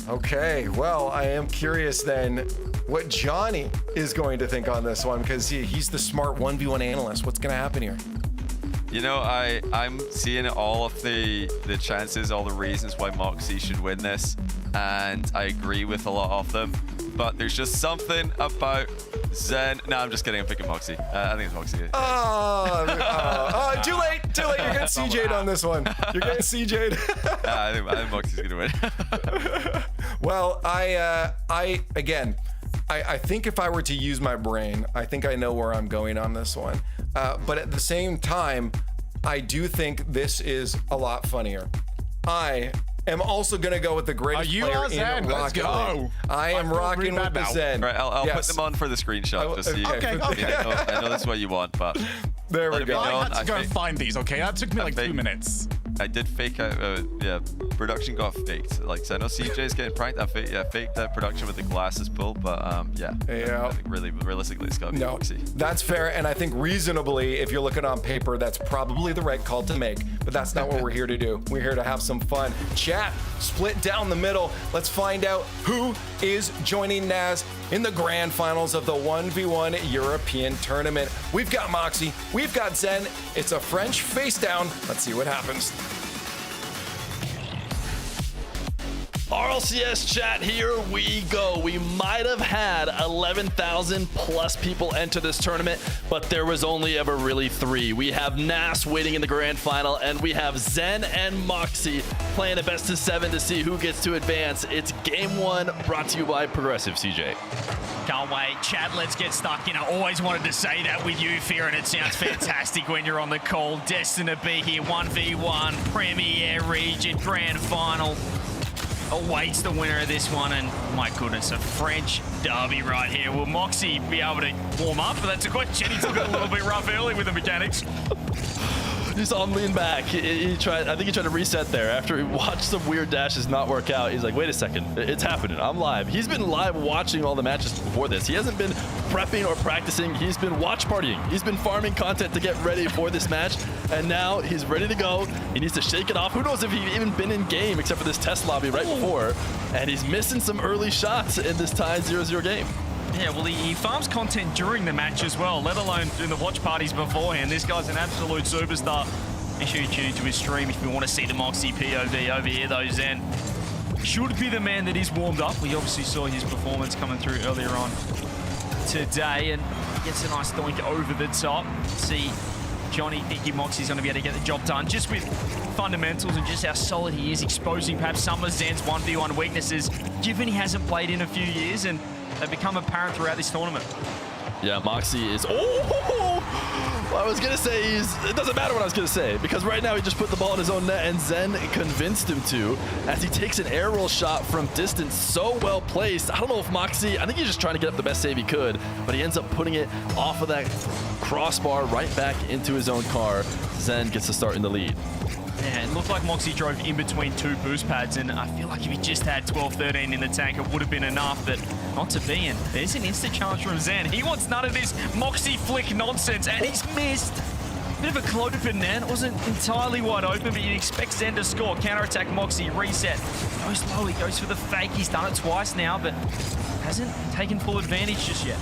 Okay, well, I am curious then what Johnny is going to think on this one, because he's the smart 1v1 analyst. What's going to happen here? You know, I'm seeing all of the chances, all the reasons why Moxy should win this, and I agree with a lot of them. But there's just something about Zen. No, I'm just kidding. I'm picking Moxy. I think it's Moxy. Too late. You're getting CJ'd on this one. You're getting CJ'd. I think Moxy's gonna win. Well, I think if I were to use my brain, I think I know where I'm going on this one. But at the same time, I do think this is a lot funnier. I am also going to go with the greatest player in Rocket League. I am rocking with the Zen. Right, I'll put them on for the screenshot. Just so you, Okay. I know that's what you want, but there we go. I had to go and find these, okay? That took me like 2 minutes. I did fake out, production got faked. Like, so I know CJ's getting pranked. I faked that production with the glasses pulled, but I think really, realistically, it's gotta be Moxy. That's fair, and I think reasonably, if you're looking on paper, that's probably the right call to make, but that's not what we're here to do. We're here to have some fun. Chat, split down the middle. Let's find out who is joining Naz in the grand finals of the 1v1 European tournament. We've got Moxy, we've got Zen. It's a French face down. Let's see what happens. RLCS chat, here we go. We might have had 11,000 plus people enter this tournament, but there was only ever really 3. We have Nas waiting in the grand final, and we have Zen and Moxy playing a best of 7 to see who gets to advance. It's game 1, brought to you by Progressive. CJ. Can't wait. Chat, let's get stuck in. I always wanted to say that with you, Fear, and it sounds fantastic when you're on the call. Destined to be here, 1v1, Premier Region, Grand Final. Awaits the winner of this one, and my goodness, a French derby right here. Will Moxy be able to warm up? But that's a question. He took it a little bit rough early with the mechanics. You saw him lean back. He tried. I think he tried to reset there after he watched some weird dashes not work out. He's like, wait a second, it's happening. I'm live. He's been live watching all the matches before this. He hasn't been prepping or practicing. He's been watch partying. He's been farming content to get ready for this match, and now he's ready to go. He needs to shake it off. Who knows if he'd even been in game except for this test lobby right before, and he's missing some early shots in this tied 0-0 game. Yeah, well, he farms content during the match as well, let alone in the watch parties beforehand. This guy's an absolute superstar. Make sure you tune into his stream if you want to see the Moxy POV over here, though. Zen should be the man that is warmed up. We obviously saw his performance coming through earlier on today, and gets a nice doink over the top. See Johnny thinking Moxy's going to be able to get the job done just with fundamentals and just how solid he is, exposing perhaps some of Zen's 1v1 weaknesses, given he hasn't played in a few years, and they've become apparent throughout this tournament. Yeah, Moxy is... Well, I was going to say it doesn't matter what I was going to say, because right now he just put the ball in his own net, and Zen convinced him to, as he takes an air roll shot from distance so well placed. I don't know if Moxy... I think he's just trying to get up the best save he could, but he ends up putting it off of that crossbar right back into his own car. Zen gets to start in the lead. Yeah, it looked like Moxy drove in between 2 boost pads, and I feel like if he just had 12-13 in the tank, it would have been enough, but not to be. And there's an instant challenge from Zen. He wants none of this Moxy flick nonsense, and he's missed. Bit of a close-open man. It wasn't entirely wide open, but you'd expect Zen to score. Counter-attack Moxy, reset. Goes low, he goes for the fake. He's done it twice now, but hasn't taken full advantage just yet.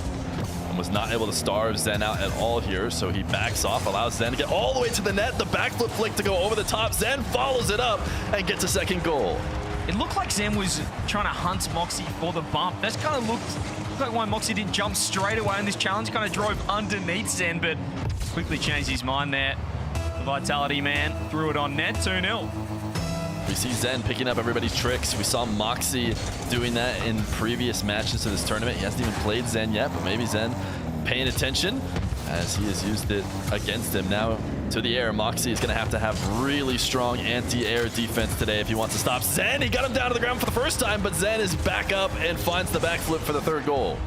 And was not able to starve Zen out at all here, so he backs off, allows Zen to get all the way to the net, the backflip flick to go over the top. Zen follows it up and gets a second goal. It looked like Zen was trying to hunt Moxy for the bump. That's kind of looked like why Moxy didn't jump straight away in this challenge. Kind of drove underneath Zen, but quickly changed his mind there. The Vitality man threw it on net, 2-0. We see Zen picking up everybody's tricks. We saw Moxy doing that in previous matches of this tournament. He hasn't even played Zen yet, but maybe Zen paying attention as he has used it against him. Now to the air, Moxy is going to have really strong anti-air defense today if he wants to stop Zen. He got him down to the ground for the first time, but Zen is back up and finds the backflip for the third goal.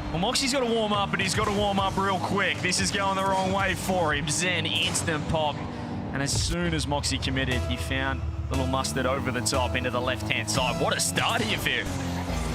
Well, Moxy's got to warm up, and he's got to warm up real quick. This is going the wrong way for him. Zen, instant pop. And as soon as Moxy committed, he found little mustard over the top into the left-hand side. What a start here for him.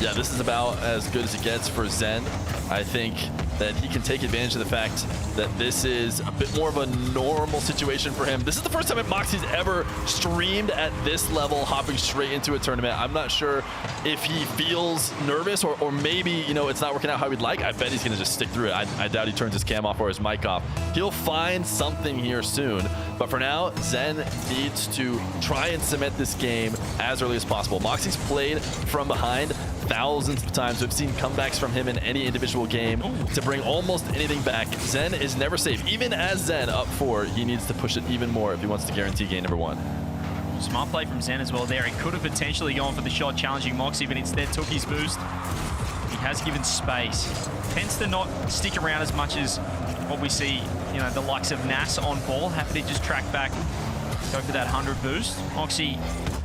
Yeah, this is about as good as it gets for Zen. I think that he can take advantage of the fact that this is a bit more of a normal situation for him. This is the first time that Moxy's ever streamed at this level, hopping straight into a tournament. I'm not sure if he feels nervous or maybe, you know, it's not working out how he'd like. I bet he's going to just stick through it. I doubt he turns his cam off or his mic off. He'll find something here soon. But for now, Zen needs to try and cement this game as early as possible. Moxy's played from behind thousands of times. We've seen comebacks from him in any individual game to bring almost anything back. Zen is never safe. Even as Zen up 4, he needs to push it even more if he wants to guarantee game number 1. Smart play from Zen as well there. He could have potentially gone for the shot challenging Moxy, but instead took his boost. He has given space. Tends to not stick around as much as what we see, you know, the likes of Nas on ball. Happy to just track back, go for that 100 boost. Moxy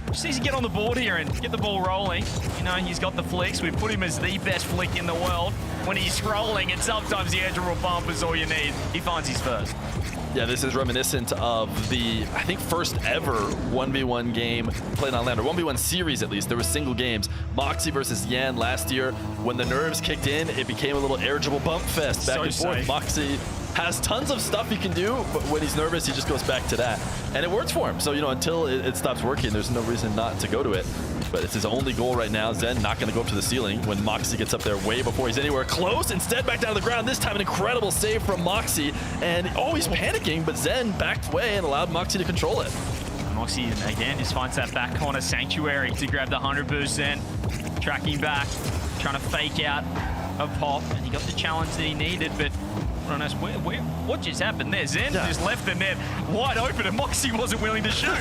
just needs to get on the board here and get the ball rolling. You know, he's got the flicks. We've put him as the best flick in the world. When he's scrolling, and sometimes the edge roll bump is all you need. He finds his first. Yeah, this is reminiscent of the, I think, first ever 1v1 game played on land, or 1v1 series at least. There were single games. Moxy versus Yan last year. When the nerves kicked in, it became a little air dribble bump fest back and forth. Moxy has tons of stuff he can do, but when he's nervous, he just goes back to that. And it works for him. So, you know, until it stops working, there's no reason not to go to it. But it's his only goal right now. Zen not going to go up to the ceiling when Moxy gets up there way before he's anywhere close. Instead, back down to the ground. This time, an incredible save from Moxy. And he's panicking, but Zen backed away and allowed Moxy to control it. Moxy, again, just finds that back corner sanctuary to grab the 100 boost. Zen tracking back, trying to fake out a pop. And he got the challenge that he needed, but I don't know, what just happened there? Zen just left the net wide open, and Moxy wasn't willing to shoot.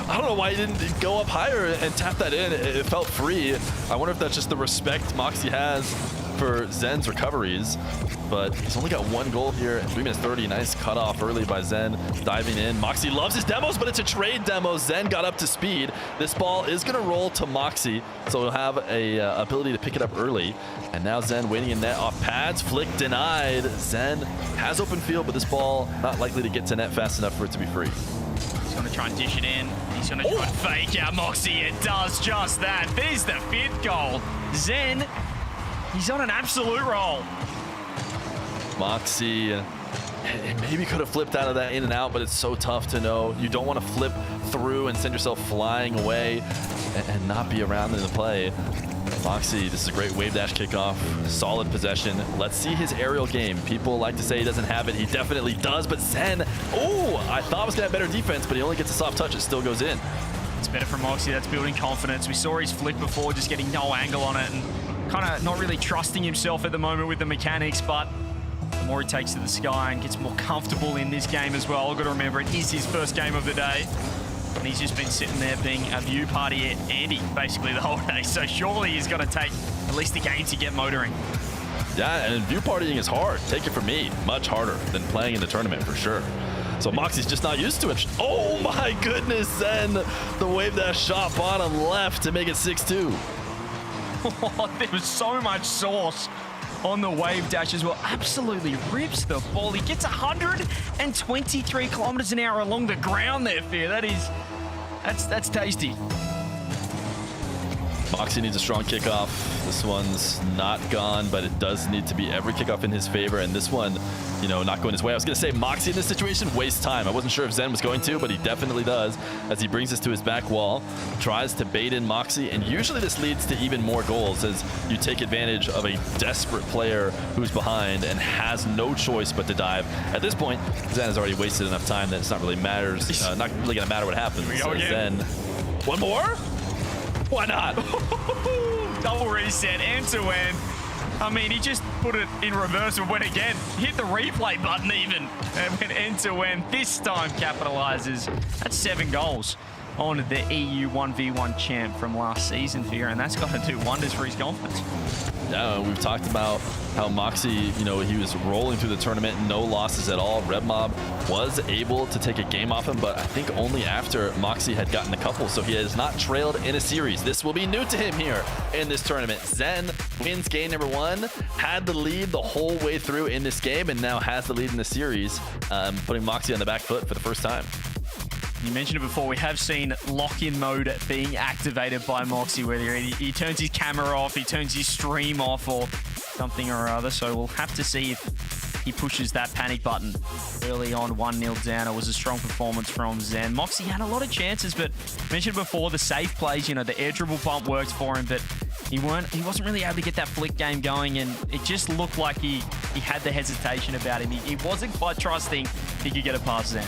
I don't know why he didn't go up higher and tap that in. It felt free. I wonder if that's just the respect Moxy has for Zen's recoveries. But he's only got 1 goal here in 3 minutes 30. Nice cutoff early by Zen, diving in. Moxy loves his demos, but it's a trade demo. Zen got up to speed. This ball is going to roll to Moxy, so he'll have a ability to pick it up early. And now Zen waiting in net off pads. Flick denied. Zen has open field, but this ball not likely to get to net fast enough for it to be free. He's going to try and dish it in. He's going to try and fake out Moxy. It does just that. There's the 5th goal. Zen, he's on an absolute roll. Moxy maybe could have flipped out of that in and out, but it's so tough to know. You don't want to flip through and send yourself flying away and not be around in the play. Moxy, this is a great wave dash kickoff, solid possession. Let's see his aerial game. People like to say he doesn't have it. He definitely does, but Zen, I thought was going to have better defense, but he only gets a soft touch. It still goes in. It's better for Moxy. That's building confidence. We saw his flick before, just getting no angle on it and kind of not really trusting himself at the moment with the mechanics, but the more he takes to the sky and gets more comfortable in this game as well. I've got to remember, it is his first game of the day. And he's just been sitting there being a view party Andy basically the whole day. So surely he's got to take at least a game to get motoring. Yeah, and view partying is hard. Take it from me, much harder than playing in the tournament for sure. So Moxy's just not used to it. Oh my goodness, Zen, the wave dash shot bottom left to make it 6-2. There was so much sauce on the wave dash as well. Absolutely rips the ball. He gets 123 kilometers an hour along the ground there, Fear. That's tasty. Moxy needs a strong kickoff. This one's not gone, but it does need to be every kickoff in his favor. And this one, you know, not going his way. I was going to say Moxy in this situation wastes time. I wasn't sure if Zen was going to, but he definitely does as he brings this to his back wall, tries to bait in Moxy. And usually this leads to even more goals as you take advantage of a desperate player who's behind and has no choice but to dive. At this point, Zen has already wasted enough time that it's not really matters. Not really going to matter what happens. Zen, one more? Why not? Double reset, end to end. I mean, he just put it in reverse and went again. Hit the replay button even. And went end to end. This time capitalizes. That's 7 goals on the EU 1v1 champ from last season here. And that's got to do wonders for his confidence. Yeah, we've talked about how Moxy, you know, he was rolling through the tournament, no losses at all. RedMob was able to take a game off him, but I think only after Moxy had gotten a couple, so he has not trailed in a series. This will be new to him here in this tournament. Zen wins game number 1, had the lead the whole way through in this game, and now has the lead in the series, putting Moxy on the back foot for the first time. You mentioned it before, we have seen lock-in mode being activated by Moxy, whether he turns his camera off, he turns his stream off, or something or other. So we'll have to see if he pushes that panic button early on. 1-0 down. It was a strong performance from Zen. Moxy had a lot of chances, but mentioned before, the safe plays, you know, the air dribble bump worked for him, but he wasn't really able to get that flick game going, and it just looked like he had the hesitation about him. He wasn't quite trusting he could get it past Zen.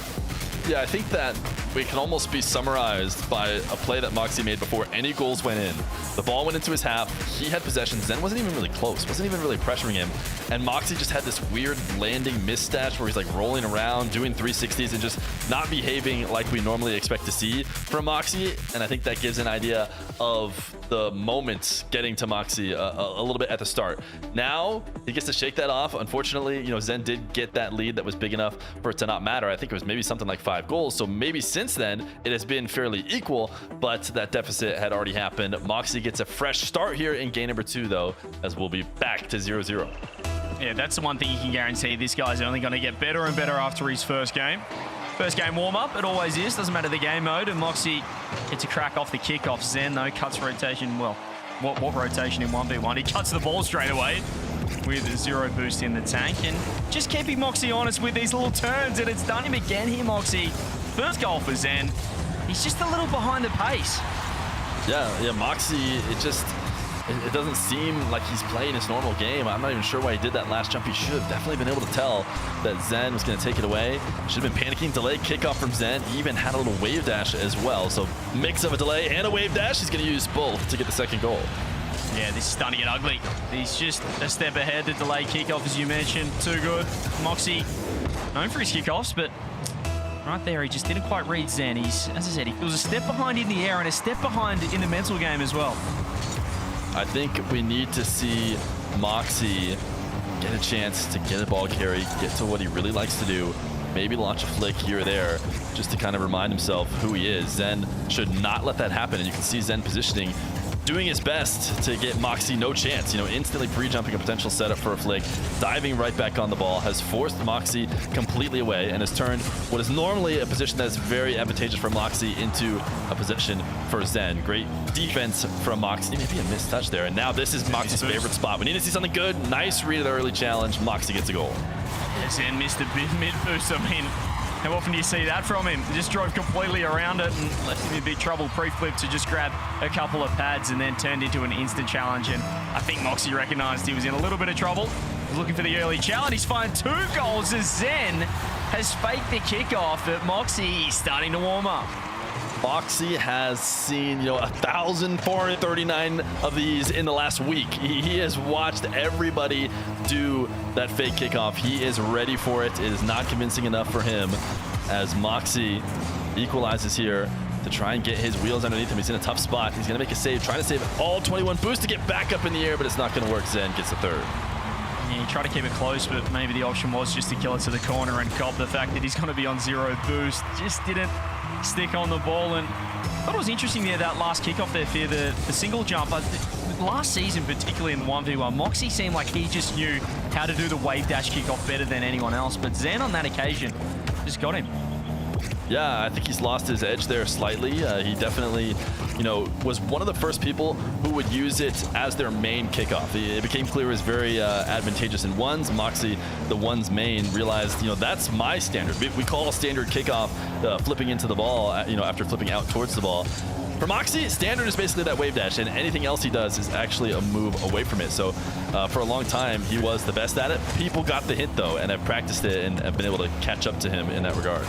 Yeah, I think that it can almost be summarized by a play that Moxy made before any goals went in. The ball went into his half. He had possession. Zen wasn't even really close, wasn't even really pressuring him. And Moxy just had this weird landing misstatch where he's like rolling around, doing 360s, and just not behaving like we normally expect to see from Moxy. And I think that gives an idea of the moments getting to Moxy a little bit at the start. Now he gets to shake that off. Unfortunately, you know, Zen did get that lead that was big enough for it to not matter. I think it was maybe something like 5 goals. So maybe since then it has been fairly equal, but that deficit had already happened. Moxy gets a fresh start here in game number 2 though, as we'll be back to 0-0. Yeah, that's the one thing you can guarantee. This guy's only going to get better and better after his first game. First game warm-up, it always is. Doesn't matter the game mode. And Moxy gets a crack off the kickoff. Zen, though, cuts rotation. Well, what rotation in 1v1? He cuts the ball straight away with a 0 boost in the tank. And just keeping Moxy honest with these little turns. And it's done him again here, Moxy. First goal for Zen. He's just a little behind the pace. Yeah, Moxy, it doesn't seem like he's playing his normal game. I'm not even sure why he did that last jump. He should have definitely been able to tell that Zen was going to take it away. Should have been panicking. Delayed kickoff from Zen. He even had a little wave dash as well. So mix of a delay and a wave dash. He's going to use both to get the second goal. Yeah, this is starting to get ugly. He's just a step ahead. The delayed kickoff, as you mentioned, too good. Moxy, known for his kickoffs, but right there, he just didn't quite read Zen. As I said, he was a step behind in the air and a step behind in the mental game as well. I think we need to see Moxy get a chance to get a ball carry, get to what he really likes to do, maybe launch a flick here or there, just to kind of remind himself who he is. Zen should not let that happen, and you can see Zen positioning, doing his best to get Moxy no chance. You know, instantly pre-jumping a potential setup for a flick, diving right back on the ball, has forced Moxy completely away and has turned what is normally a position that is very advantageous for Moxy into a position for Zen. Great defense from Moxy. Maybe a missed touch there. And now this is Moxy's favorite spot. We need to see something good. Nice read of the early challenge. Moxy gets a goal. Zen missed a mid boost. I mean, how often do you see that from him? He just drove completely around it and left him in big trouble. Pre-flip to just grab a couple of pads and then turned into an instant challenge. And I think Moxy recognized he was in a little bit of trouble. He was looking for the early challenge. He's fired 2 goals as Zen has faked the kickoff, but Moxy is starting to warm up. Moxy has seen, 1,439 of these in the last week. He has watched everybody do that fake kickoff. He is ready for it. It is not convincing enough for him as Moxy equalizes here to try and get his wheels underneath him. He's in a tough spot. He's going to make a save, trying to save all 21 boosts to get back up in the air, but it's not going to work. Zen gets the third. Yeah, he tried to keep it close, but maybe the option was just to kill it to the corner and cop the fact that he's going to be on 0 boost. Just didn't stick on the ball. And I thought it was interesting there, that last kickoff there for the single jump. Last season, particularly in the 1v1, Moxy seemed like he just knew how to do the wave dash kickoff better than anyone else. But Zen on that occasion just got him. Yeah, I think he's lost his edge there slightly. He definitely, was one of the first people who would use it as their main kickoff. It became clear it was very advantageous in ones. Moxy, the ones main, realized, that's my standard. We call standard kickoff flipping into the ball, after flipping out towards the ball. For Moxy, standard is basically that wave dash, and anything else he does is actually a move away from it. So for a long time, he was the best at it. People got the hint, though, and have practiced it and have been able to catch up to him in that regard.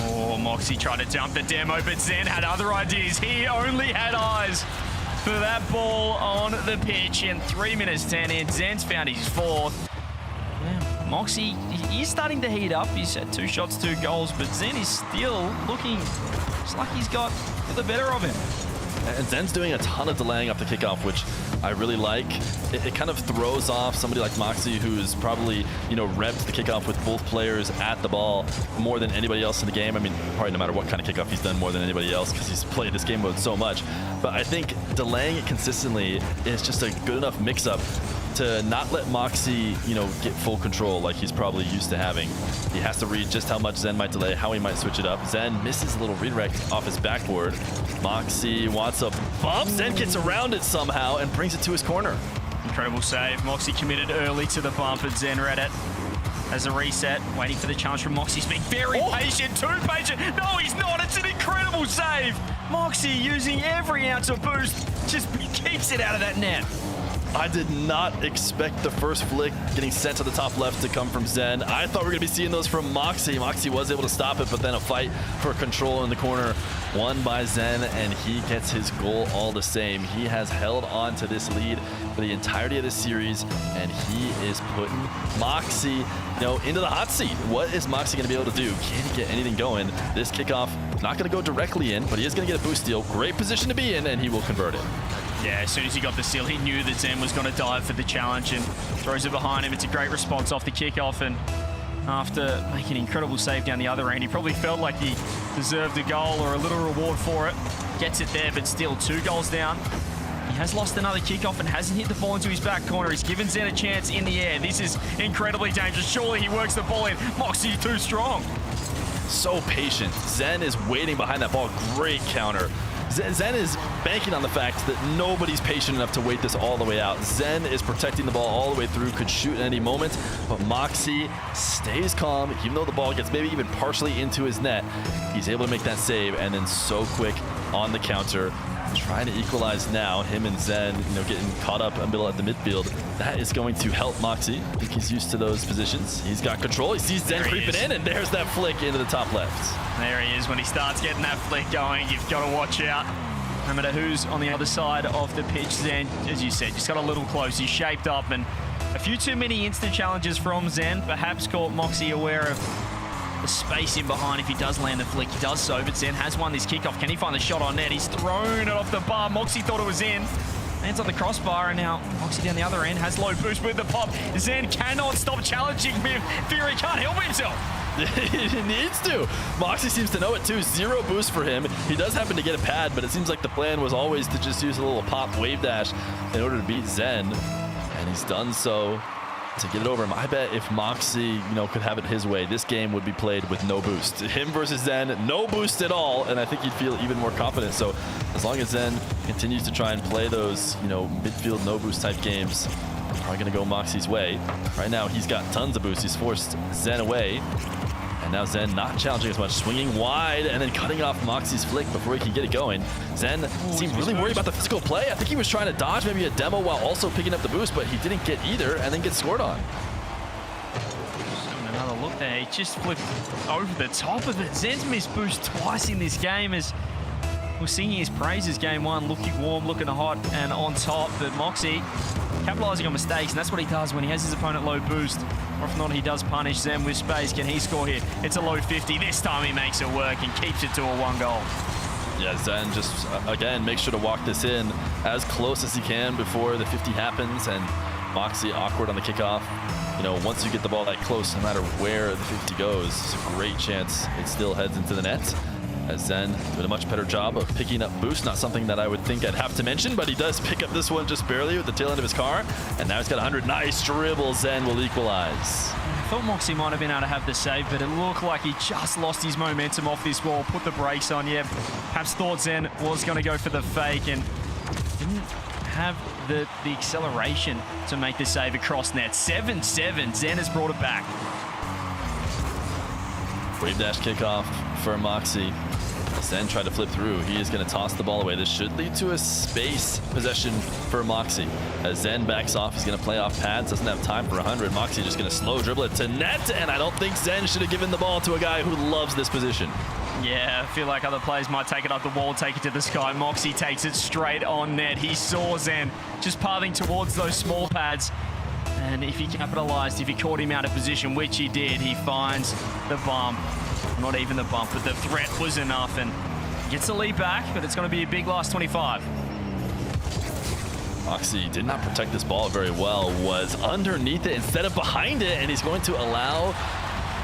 Oh, Moxy tried to dump the demo, but Zen had other ideas. He only had eyes for that ball on the pitch. And 3 minutes 10 in, Zen's found his fourth. Yeah, Moxy, he's starting to heat up. He's had 2 shots, 2 goals, but Zen is still looking just like he's got the better of him. And Zen's doing a ton of delaying off the kickoff, which I really like. It kind of throws off somebody like Moxy, who's probably, repped the kickoff with both players at the ball more than anybody else in the game. I mean, probably no matter what kind of kickoff, he's done more than anybody else because he's played this game mode so much. But I think delaying it consistently is just a good enough mix-up to not let Moxy, get full control like he's probably used to having. He has to read just how much Zen might delay, how he might switch it up. Zen misses a little redirect off his backboard. Moxy wants a bump. Zen gets around it somehow and brings it to his corner. Incredible save. Moxy committed early to the bump, and Zen read it as a reset, waiting for the challenge from Moxy. He's being very patient, too patient. No, he's not. It's an incredible save. Moxy using every ounce of boost, just keeps it out of that net. I did not expect the first flick getting sent to the top left to come from Zen. I thought we were going to be seeing those from Moxy. Moxy was able to stop it, but then a fight for control in the corner won by Zen, and he gets his goal all the same. He has held on to this lead for the entirety of this series, and he is putting Moxy, into the hot seat. What is Moxy going to be able to do? Can he get anything going? This kickoff not going to go directly in, but he is going to get a boost steal. Great position to be in, and he will convert it. Yeah, as soon as he got the steal, he knew that Zen was going to dive for the challenge and throws it behind him. It's a great response off the kickoff, and after making an incredible save down the other end, he probably felt like he deserved a goal or a little reward for it. Gets it there, but still 2 goals down. He has lost another kickoff and hasn't hit the ball into his back corner. He's given Zen a chance in the air. This is incredibly dangerous. Surely he works the ball in. Moxy too strong. So patient. Zen is waiting behind that ball. Great counter. Zen is banking on the fact that nobody's patient enough to wait this all the way out. Zen is protecting the ball all the way through, could shoot at any moment, but Moxy stays calm, even though the ball gets maybe even partially into his net. He's able to make that save, and then so quick on the counter. Trying to equalize now, him and Zen, getting caught up in the middle at the midfield. That is going to help Moxy. I think he's used to those positions. He's got control. He sees Zen creeping in, and there's that flick into the top left. There he is. When he starts getting that flick going, you've got to watch out. No matter who's on the other side of the pitch, Zen, as you said, just got a little close. He's shaped up, and a few too many instant challenges from Zen. Perhaps caught Moxy aware of the space in behind. If he does land the flick, he does so, but Zen has won this kickoff. Can he find the shot on net? He's thrown it off the bar. Moxy thought it was in. Lands on the crossbar, and now Moxy down the other end has low boost with the pop. Zen cannot stop challenging him. Fury can't help himself. He needs to. Moxy seems to know it too. 0 boost for him. He does happen to get a pad, but it seems like the plan was always to just use a little pop wave dash in order to beat Zen, and he's done so to get it over him. I bet if Moxy, could have it his way, this game would be played with no boost. Him versus Zen, no boost at all, and I think he'd feel even more confident. So as long as Zen continues to try and play those, midfield no boost type games, probably gonna go Moxy's way. Right now, he's got tons of boost. He's forced Zen away. And now Zen not challenging as much, swinging wide and then cutting off Moxy's flick before he can get it going. Zen seemed really worried about the physical play. I think he was trying to dodge maybe a demo while also picking up the boost, but he didn't get either and then gets scored on. Another look there. He just flipped over the top of it. Zen's missed boost twice in this game as we're singing his praises. Game 1, looking warm, looking hot and on top. But Moxy capitalizing on mistakes, and that's what he does when he has his opponent low boost. Or if not, he does punish Zen with space. Can he score here? It's a low 50. This time he makes it work and keeps it to a 1 goal. Yeah, Zen just, again, makes sure to walk this in as close as he can before the 50 happens, and Moxy awkward on the kickoff. Once you get the ball that close, no matter where the 50 goes, it's a great chance it still heads into the net. As Zen doing a much better job of picking up boost. Not something that I would think I'd have to mention, but he does pick up this one just barely with the tail end of his car. And now he's got 100. Nice dribble. Zen will equalize. I thought Moxy might have been able to have the save, but it looked like he just lost his momentum off this wall, put the brakes on. Yeah, perhaps thought Zen was going to go for the fake and didn't have the acceleration to make the save across net. 7-7. Zen has brought it back. Wave dash kickoff for Moxy. Zen tried to flip through. He is going to toss the ball away. This should lead to a space possession for Moxy. As Zen backs off, he's going to play off pads. Doesn't have time for 100. Moxy just going to slow dribble it to net. And I don't think Zen should have given the ball to a guy who loves this position. Yeah, I feel like other players might take it up the wall, take it to the sky. Moxy takes it straight on net. He saw Zen just pathing towards those small pads. And if he capitalized, if he caught him out of position, which he did, he finds the bump. Not even the bump, but the threat was enough, and gets the lead back, but it's going to be a big last 25. Moxy did not protect this ball very well, was underneath it instead of behind it, and he's going to allow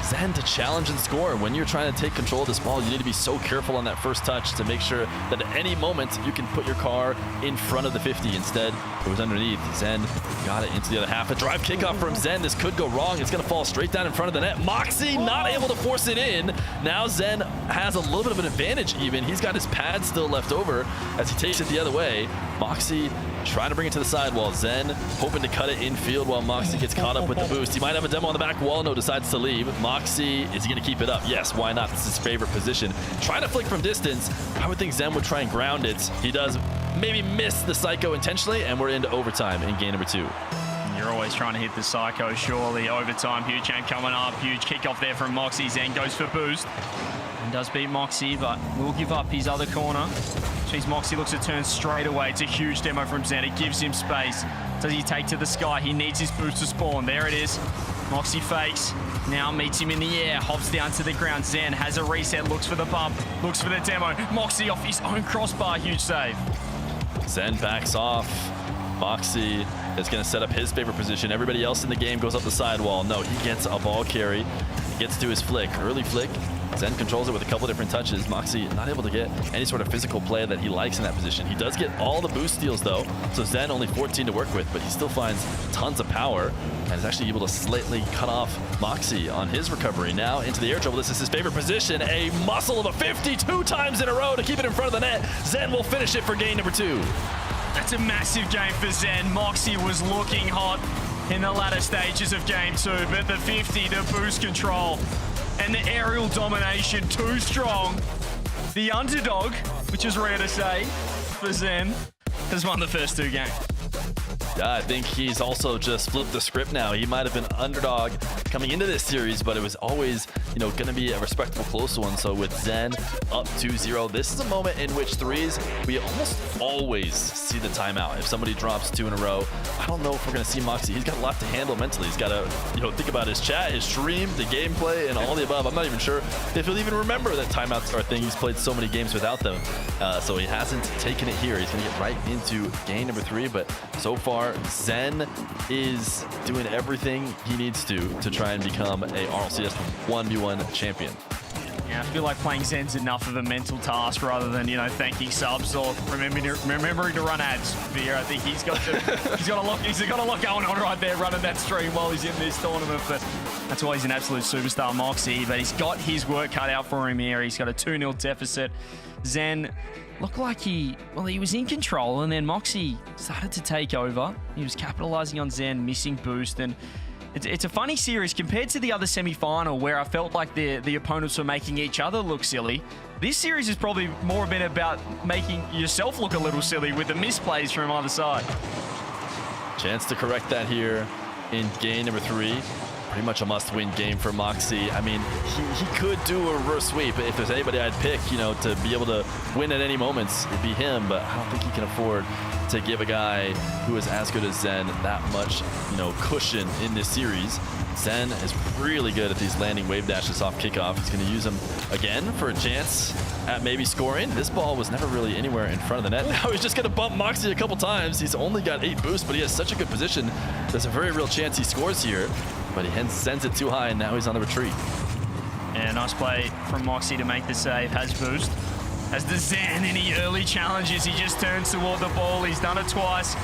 Zen to challenge and score. When you're trying to take control of this ball, you need to be so careful on that first touch to make sure that at any moment you can put your car in front of the 50. Instead, it was underneath. Zen got it into the other half. A drive kickoff from Zen. This could go wrong. It's going to fall straight down in front of the net. Moxy not able to force it in. Now Zen has a little bit of an advantage even. He's got his pad still left over as he takes it the other way. Moxy trying to bring it to the sidewall. Zen hoping to cut it infield while Moxy gets caught up with the boost. He might have a demo on the back wall. No, decides to leave. Moxy, is he going to keep it up? Yes, why not? This is his favorite position. Trying to flick from distance. I would think Zen would try and ground it. He does maybe miss the Psycho intentionally, and we're into overtime in game number 2. You're always trying to hit the Psycho, surely. Overtime, huge hand coming up. Huge kickoff there from Moxy. Zen goes for boost. And does beat Moxy, but will give up his other corner. Jeez, Moxy looks to turn straight away. It's a huge demo from Zen. It gives him space. Does he take to the sky? He needs his boost to spawn. There it is. Moxy fakes. Now meets him in the air. Hops down to the ground. Zen has a reset. Looks for the bump. Looks for the demo. Moxy off his own crossbar. Huge save. Zen backs off. Moxy is going to set up his favorite position. Everybody else in the game goes up the sidewall. No, he gets a ball carry. He gets to his flick. Early flick. Zen controls it with a couple different touches. Moxy not able to get any sort of physical play that he likes in that position. He does get all the boost steals though, so Zen only 14 to work with, but he still finds tons of power and is actually able to slightly cut off Moxy on his recovery. Now into the air dribble. This is his favorite position. A muscle of a 52 times in a row to keep it in front of the net. Zen will finish it for game number 2. That's a massive game for Zen. Moxy was looking hot in the latter stages of game 2, but the 50, the boost control, and the aerial domination too strong. The underdog, which is rare to say for Zen, has won the first 2 games. Yeah, I think he's also just flipped the script now. He might have been underdog coming into this series, but it was always, going to be a respectable close one. So with Zen up 2-0, this is a moment in which threes, we almost always see the timeout. If somebody drops 2 in a row, I don't know if we're going to see Moxy. He's got a lot to handle mentally. He's got to, think about his chat, his stream, the gameplay, and all the above. I'm not even sure if he'll even remember that timeouts are a thing. He's played so many games without them. So he hasn't taken it here. He's going to get right into game number 3, but so far, Zen is doing everything he needs to try and become a RLCS 1v1 champion. Yeah, I feel like playing Zen's enough of a mental task rather than, thanking subs or remembering to run ads. I think he's got a lot going on right there running that stream while he's in this tournament. But that's why he's an absolute superstar, Moxy. But he's got his work cut out for him here. He's got a 2-0 deficit. Zen looked like he was in control, and then Moxy started to take over. He was capitalizing on Zen, missing boost, and it's a funny series compared to the other semi-final where I felt like the opponents were making each other look silly. This series is probably more been about making yourself look a little silly with the misplays from either side. Chance to correct that here in game number 3. Pretty much a must-win game for Moxy. I mean, he could do a reverse sweep. If there's anybody I'd pick, to be able to win at any moments, it'd be him. But I don't think he can afford to give a guy who is as good as Zen that much, cushion in this series. Zen is really good at these landing wave dashes off kickoff. He's going to use them again for a chance at maybe scoring. This ball was never really anywhere in front of the net. Now he's just going to bump Moxy a couple times. He's only got 8 boosts, but he has such a good position. There's a very real chance he scores here, but he sends it too high, and now he's on the retreat. Yeah, nice play from Moxy to make the save. Has boost. Has the Zen any early challenges. He just turns toward the ball. He's done it twice.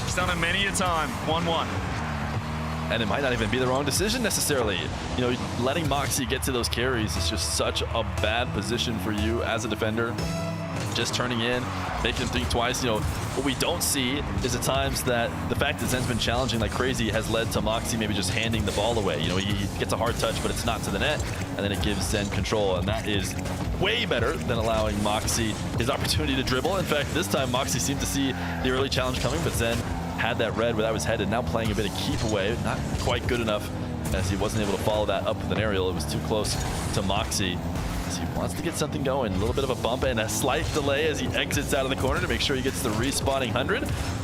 He's done it many a time. 1-1. And it might not even be the wrong decision necessarily. Letting Moxy get to those carries is just such a bad position for you as a defender. just turning in, making him think twice. You know, what we don't see is at times that the fact that Zen's been challenging like crazy has led to Moxy maybe just handing the ball away. You know, he gets a hard touch, but it's not to the net, and then it gives Zen control, and that is way better than allowing Moxy his opportunity to dribble. In fact, this time Moxy seemed to see the early challenge coming, but Zen had that read where that was headed. Now playing a bit of keep away, not quite good enough, as he wasn't able to follow that up with an aerial. It was too close to Moxy, as he wants to get something going. A little bit of a bump and a slight delay as he exits out of the corner to make sure he gets the respawning 100.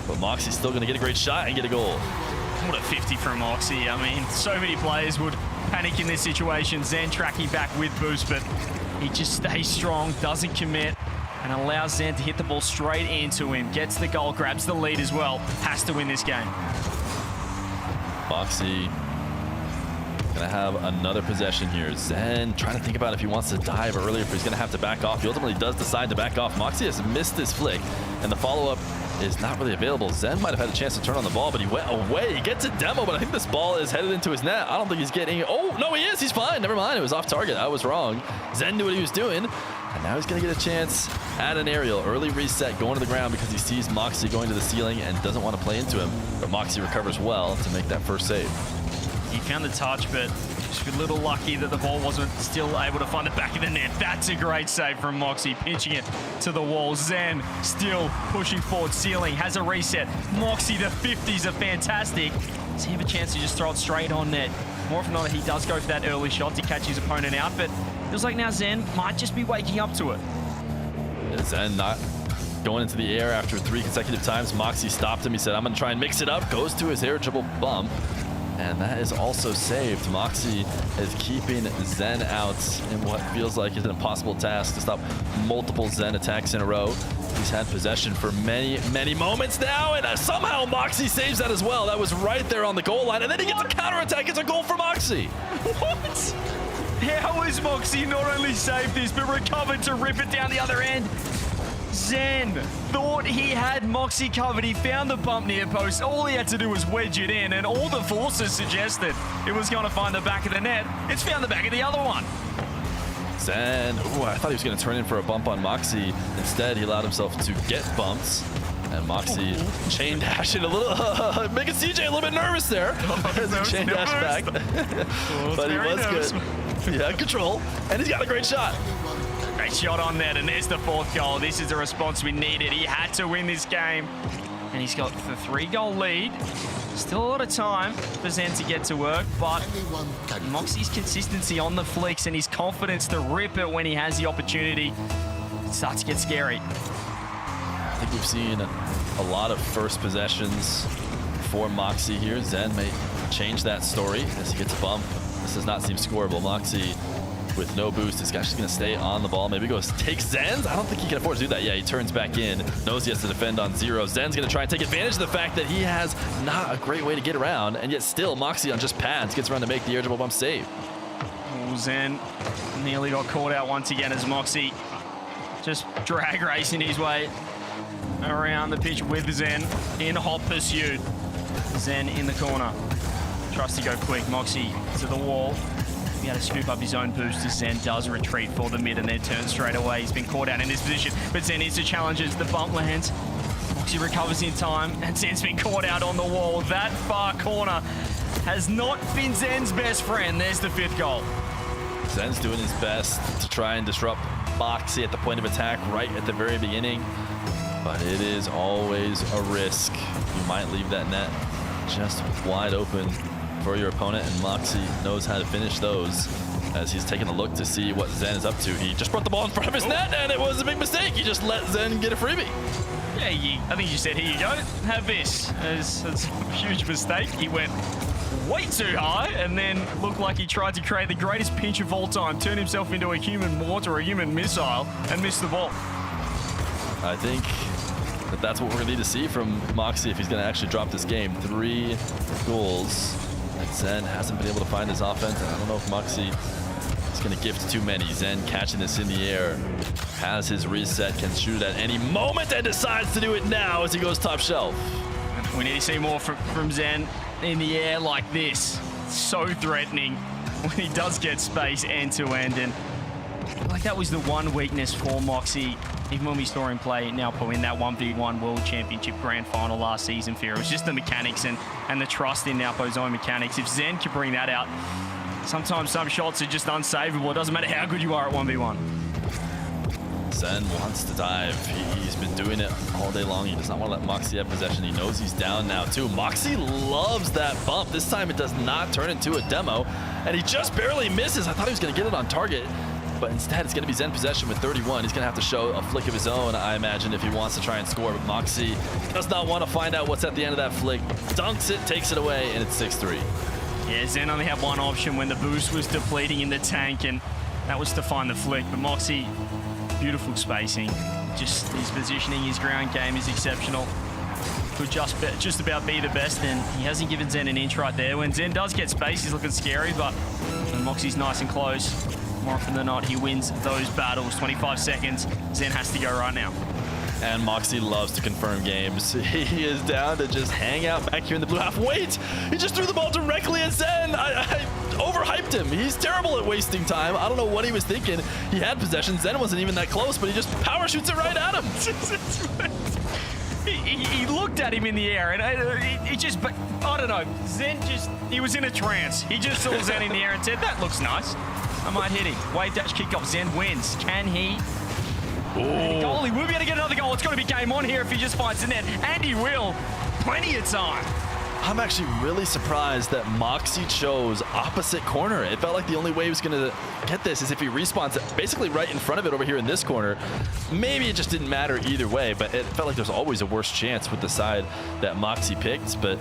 But Moxy's still going to get a great shot and get a goal. What a 50 from Moxy. I mean, so many players would panic in this situation. Zen tracking back with boost, but he just stays strong, doesn't commit, and allows Zen to hit the ball straight into him. Gets the goal, grabs the lead as well. Has to win this game. Moxy gonna have another possession here. Zen trying to think about if he wants to dive earlier, if he's gonna have to back off. He ultimately does decide to back off. Moxy has missed this flick, and the follow-up is not really available. Zen might have had a chance to turn on the ball, but he went away. He gets a demo, but I think this ball is headed into his net. I don't think he's getting... Oh, no, he is. He's fine. Never mind. It was off target. I was wrong. Zen knew what he was doing, and now he's going to get a chance at an aerial. Early reset going to the ground because he sees Moxy going to the ceiling and doesn't want to play into him, but Moxy recovers well to make that first save. He found the touch, but just a little lucky that the ball wasn't still able to find the back of the net. That's a great save from Moxy, pinching it to the wall. Zen still pushing forward, ceiling, has a reset. Moxy, the 50s are fantastic. Does he have a chance to just throw it straight on net? More often than not, he does go for that early shot to catch his opponent out, but it feels like now Zen might just be waking up to it. Yeah, Zen not going into the air after 3 consecutive times. Moxy stopped him. He said, I'm going to try and mix it up. Goes to his air dribble bump. And that is also saved. Moxy is keeping Zen out in what feels like is an impossible task to stop multiple Zen attacks in a row. He's had possession for many, many moments now, and somehow Moxy saves that as well. That was right there on the goal line, and then he gets a counterattack. It's a goal for Moxy. What? How has Moxy not only saved this, but recovered to rip it down the other end? Zen thought he had Moxy covered. He found the bump near post. All he had to do was wedge it in, and all the forces suggested it was going to find the back of the net. It's found the back of the other one. Zen, I thought he was going to turn in for a bump on Moxy. Instead, he allowed himself to get bumps. And Moxy chain dashing a little, making CJ a little bit nervous there as he chain dashed back. But he was good. He had control, and he's got a great shot. Great shot on net, and there's the 4th goal. This is the response we needed. He had to win this game, and he's got the 3-goal lead. Still a lot of time for Zen to get to work, but Moxy's consistency on the flicks and his confidence to rip it when he has the opportunity, it starts to get scary. I think we've seen a lot of first possessions for Moxy here. Zen may change that story as he gets a bump. This does not seem scoreable. Moxy with no boost is actually going to stay on the ball. Maybe goes takes Zen's. I don't think he can afford to do that. Yeah, he turns back in. Knows he has to defend on 0. Zen's going to try and take advantage of the fact that he has not a great way to get around, and yet still Moxy on just pads gets around to make the air dribble bump save. Oh, Zen nearly got caught out once again as Moxy just drag racing his way around the pitch with Zen in hot pursuit. Zen in the corner. Tries to go quick. Moxy to the wall. He had to scoop up his own boost as Zen does retreat for the mid and then turns straight away. He's been caught out in this position, but Zen needs to challenge as the bump lands. Moxy recovers in time, and Zen's been caught out on the wall. That far corner has not been Zen's best friend. There's the 5th goal. Zen's doing his best to try and disrupt Moxy at the point of attack right at the very beginning, but it is always a risk. You might leave that net just wide open for your opponent, and Moxy knows how to finish those as he's taking a look to see what Zen is up to. He just brought the ball in front of his net, and it was a big mistake. He just let Zen get a freebie. Yeah, I think you said, here you go, have this. It's a huge mistake. He went way too high and then looked like he tried to create the greatest pinch of all time, turn himself into a human mortar, a human missile, and missed the ball. I think that's what we're going to need to see from Moxy if he's going to actually drop this game. 3 goals. And Zen hasn't been able to find his offense, and I don't know if Moxy is going to gift too many. Zen catching this in the air, has his reset, can shoot at any moment, and decides to do it now as he goes top shelf. We need to see more from Zen in the air like this. So threatening when he does get space end to end, and like that was the one weakness for Moxy even when we saw him play Naopo in that 1v1 World Championship Grand Final last season, Fear, it was just the mechanics and the trust in Naopo's own mechanics. If Zen could bring that out, sometimes some shots are just unsavable. It doesn't matter how good you are at 1v1. Zen wants to dive. He's been doing it all day long. He does not want to let Moxy have possession. He knows he's down now too. Moxy loves that bump. This time it does not turn into a demo, and he just barely misses. I thought he was going to get it on target, but instead it's going to be Zen possession with 31. He's going to have to show a flick of his own, I imagine, if he wants to try and score. But Moxy does not want to find out what's at the end of that flick. Dunks it, takes it away, and it's 6-3. Yeah, Zen only had one option when the boost was depleting in the tank, and that was to find the flick. But Moxy, beautiful spacing. Just his positioning, his ground game is exceptional. Could just about be the best, and he hasn't given Zen an inch right there. When Zen does get space, he's looking scary, but when Moxy's nice and close, more often than not, he wins those battles. 25 seconds, Zen has to go right now. And Moxy loves to confirm games. He is down to just hang out back here in the blue half. Wait! He just threw the ball directly at Zen! I overhyped him. He's terrible at wasting time. I don't know what he was thinking. He had possession. Zen wasn't even that close, but he just power shoots it right at him. He looked at him in the air, and he just, I don't know, Zen just, he was in a trance. He just saw Zen in the air and said, that looks nice. I might hit him. Wave dash kickoff, Zen wins. Can he? Goal, he will be able to get another goal. It's going to be game on here if he just finds the net, and he will. Plenty of time. I'm actually really surprised that Moxy chose opposite corner. It felt like the only way he was going to get this is if he respawns basically right in front of it over here in this corner. Maybe it just didn't matter either way, but it felt like there's always a worse chance with the side that Moxy picked. But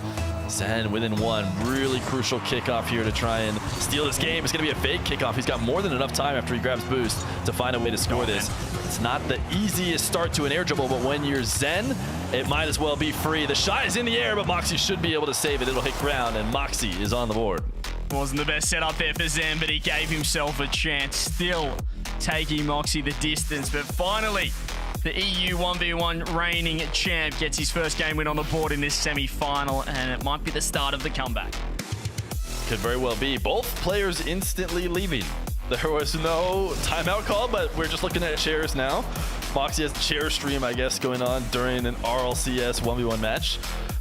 Zen within one, really crucial kickoff here to try and steal this game. It's going to be a fake kickoff. He's got more than enough time after he grabs boost to find a way to score this. It's not the easiest start to an air dribble, but when you're Zen, it might as well be free. The shot is in the air, but Moxy should be able to save it. It'll hit ground, and Moxy is on the board. Wasn't the best setup there for Zen, but he gave himself a chance. Still taking Moxy the distance, but finally, the EU 1v1 reigning champ gets his first game win on the board in this semi-final, and it might be the start of the comeback. Could very well be. Both players instantly leaving. There was no timeout call, but we're just looking at chairs now. Moxy has a chair stream, I guess, going on during an RLCS 1v1 match,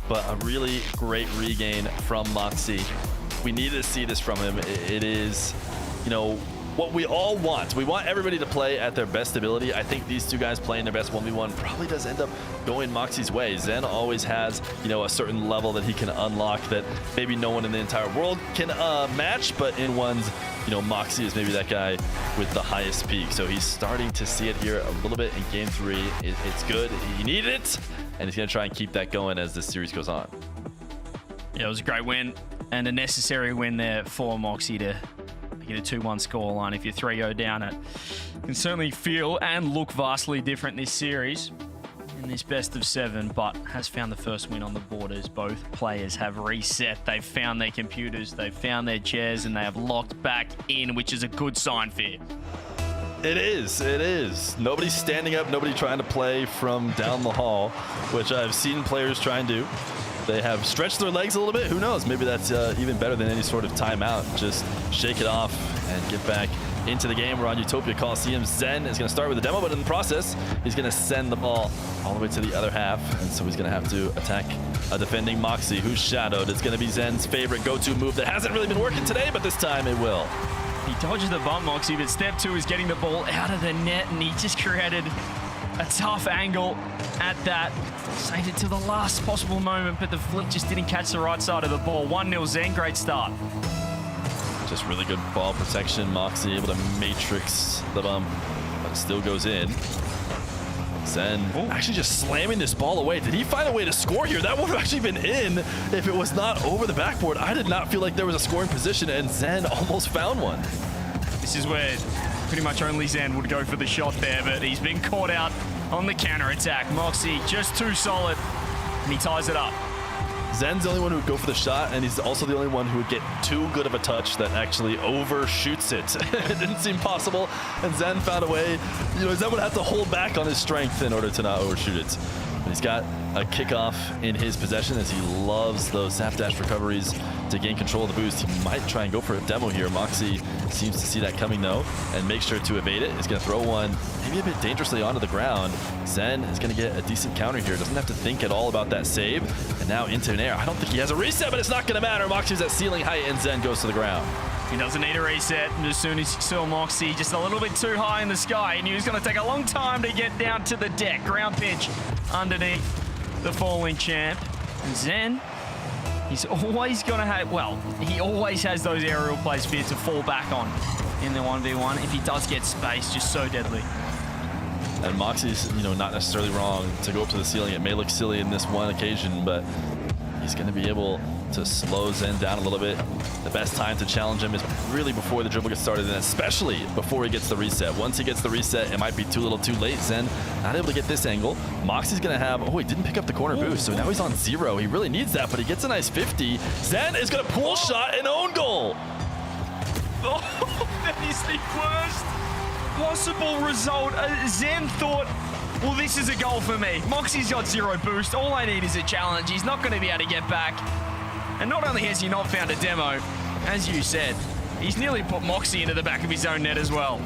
but a really great regain from Moxy. We needed to see this from him. It is, you know, what we all want. We want everybody to play at their best ability. I think these two guys playing their best 1v1 probably does end up going Moxy's way. Zen always has, you know, a certain level that he can unlock that maybe no one in the entire world can match, but in one's, you know, Moxy is maybe that guy with the highest peak. So he's starting to see it here a little bit in game 3. It's good. He needed it, and he's going to try and keep that going as this series goes on. Yeah, it was a great win and a necessary win there for Moxy to get a 2-1 scoreline. If you're 3-0 down, it can certainly feel and look vastly different this series in this best of 7, but has found the first win on the board as both players have reset. They've found their computers, they've found their chairs, and they have locked back in, which is a good sign, Fear. It is. Nobody's standing up, nobody trying to play from down the hall, which I've seen players try and do. They have stretched their legs a little bit. Who knows? Maybe that's even better than any sort of timeout. Just shake it off and get back into the game. We're on Utopia Coliseum. Zen is going to start with a demo, but in the process, he's going to send the ball all the way to the other half. And so he's going to have to attack a defending Moxy, who's shadowed. It's going to be Zen's favorite go-to move that hasn't really been working today, but this time it will. He dodges the bump, Moxy, but step 2 is getting the ball out of the net, and he just created a tough angle at that. Saved it to the last possible moment, but the flick just didn't catch the right side of the ball. 1-0 Zen, great start. Just really good ball protection. Moxy able to matrix the bump, but it still goes in. Zen actually just slamming this ball away. Did he find a way to score here? That would have actually been in if it was not over the backboard. I did not feel like there was a scoring position, and Zen almost found one. This is where pretty much only Zen would go for the shot there, but he's been caught out on the counter-attack. Moxy just too solid, and he ties it up. Zen's the only one who would go for the shot, and he's also the only one who would get too good of a touch that actually overshoots it. It didn't seem possible, and Zen found a way. You know, Zen would have to hold back on his strength in order to not overshoot it. But he's got a kickoff in his possession, as he loves those snap dash recoveries to gain control of the boost. He might try and go for a demo here. Moxy seems to see that coming though, and make sure to evade it. He's going to throw one maybe a bit dangerously onto the ground. Zen is going to get a decent counter here. Doesn't have to think at all about that save. And now into an air. I don't think he has a reset, but it's not going to matter. Moxy's at ceiling height, and Zen goes to the ground. He doesn't need a reset. And as soon as he saw Moxy just a little bit too high in the sky, he knew he was going to take a long time to get down to the deck. Ground pitch underneath the falling champ. And Zen, he's always going to have, well, he always has those aerial plays for you to fall back on in the 1v1. If he does get space, just so deadly. And Moxy's, not necessarily wrong to go up to the ceiling. It may look silly in this one occasion, but he's going to be able to slow Zen down a little bit. The best time to challenge him is really before the dribble gets started, and especially before he gets the reset. Once he gets the reset, it might be too little too late. Zen not able to get this angle. Moxy's going to have, he didn't pick up the corner boost, so now he's on 0. He really needs that, but he gets a nice 50. Zen is going to pull shot and own goal. Oh, that is the worst possible result. Zen thought, well, this is a goal for me. Moxy's got 0 boost. All I need is a challenge. He's not going to be able to get back. And not only has he not found a demo, as you said, he's nearly put Moxy into the back of his own net as well.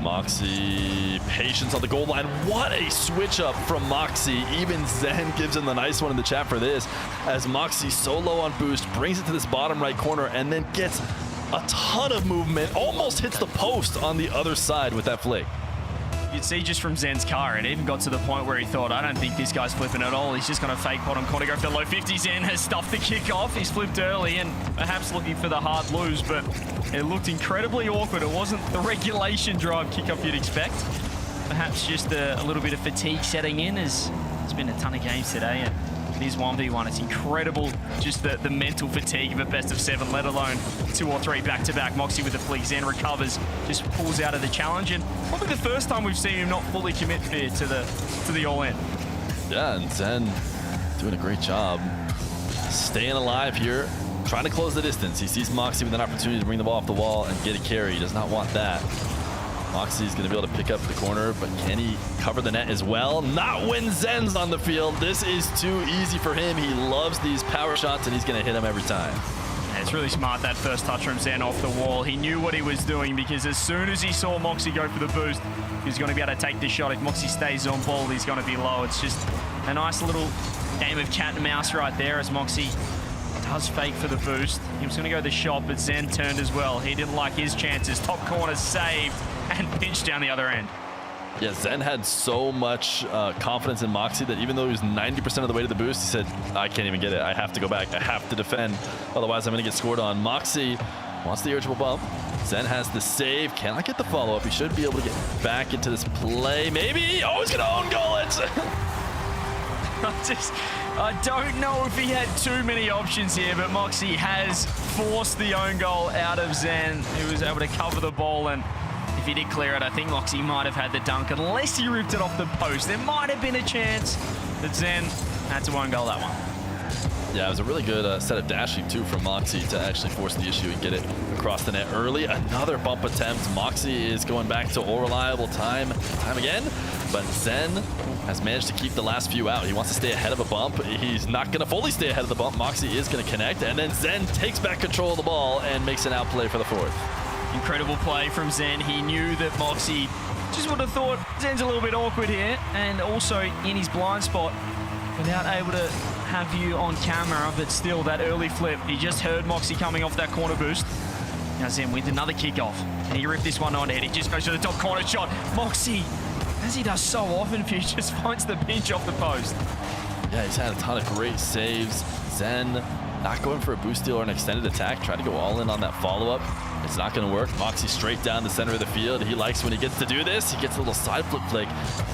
Moxy, patience on the goal line. What a switch up from Moxy. Even Zen gives him the nice one in the chat for this, as Moxy so low on boost, brings it to this bottom right corner, and then gets a ton of movement, almost hits the post on the other side with that flick. You'd see just from Zen's car, it even got to the point where he thought, I don't think this guy's flipping at all. He's just going to fake bottom corner, go for the low 50. Zen has stuffed the kickoff. He's flipped early and perhaps looking for the hard lose, but it looked incredibly awkward. It wasn't the regulation drive kickoff you'd expect. Perhaps just a little bit of fatigue setting in, as there's been a ton of games today. And it is 1v1. It's incredible, just the mental fatigue of a best of 7, let alone 2 or 3 back-to-back. Moxy with the flick, Zen recovers, just pulls out of the challenge, and probably the first time we've seen him not fully commit here to the all-in. Yeah, and Zen doing a great job staying alive here, trying to close the distance. He sees Moxy with an opportunity to bring the ball off the wall and get a carry. He does not want that. Moxy's going to be able to pick up the corner, but can he cover the net as well? Not when Zen's on the field. This is too easy for him. He loves these power shots, and he's going to hit them every time. Yeah, it's really smart, that first touch from Zen off the wall. He knew what he was doing, because as soon as he saw Moxy go for the boost, he was going to be able to take the shot. If Moxy stays on ball, he's going to be low. It's just a nice little game of cat and mouse right there, as Moxy does fake for the boost. He was going to go the shot, but Zen turned as well. He didn't like his chances. Top corner saved and pinched down the other end. Yeah, Zen had so much confidence in Moxy that even though he was 90% of the way to the boost, he said, I can't even get it. I have to go back. I have to defend. Otherwise, I'm going to get scored on. Moxy wants the irritable bump. Zen has the save. Cannot get the follow-up. He should be able to get back into this play. Maybe. Oh, he's going to own goal it. I don't know if he had too many options here, but Moxy has forced the own goal out of Zen, who was able to cover the ball, and if he did clear it, I think Moxy might have had the dunk, unless he ripped it off the post. There might have been a chance that Zen had to own goal that one. Yeah, it was a really good set of dashing, too, from Moxy to actually force the issue and get it across the net early. Another bump attempt. Moxy is going back to all reliable time again, but Zen has managed to keep the last few out. He wants to stay ahead of a bump. He's not going to fully stay ahead of the bump. Moxy is going to connect, and then Zen takes back control of the ball and makes an outplay for the 4th. Incredible play from Zen. He knew that Moxy just would have thought Zen's a little bit awkward here, and also in his blind spot without able to have you on camera, but still that early flip. He just heard Moxy coming off that corner boost. Now Zen with another kickoff, and he ripped this one on ahead. He just goes to the top corner shot. Moxy, as he does so often, he just finds the pinch off the post. Yeah, he's had a ton of great saves. Zen not going for a boost steal or an extended attack, trying to go all in on that follow-up. It's not going to work. Moxy straight down the center of the field. He likes when he gets to do this. He gets a little side flip flick.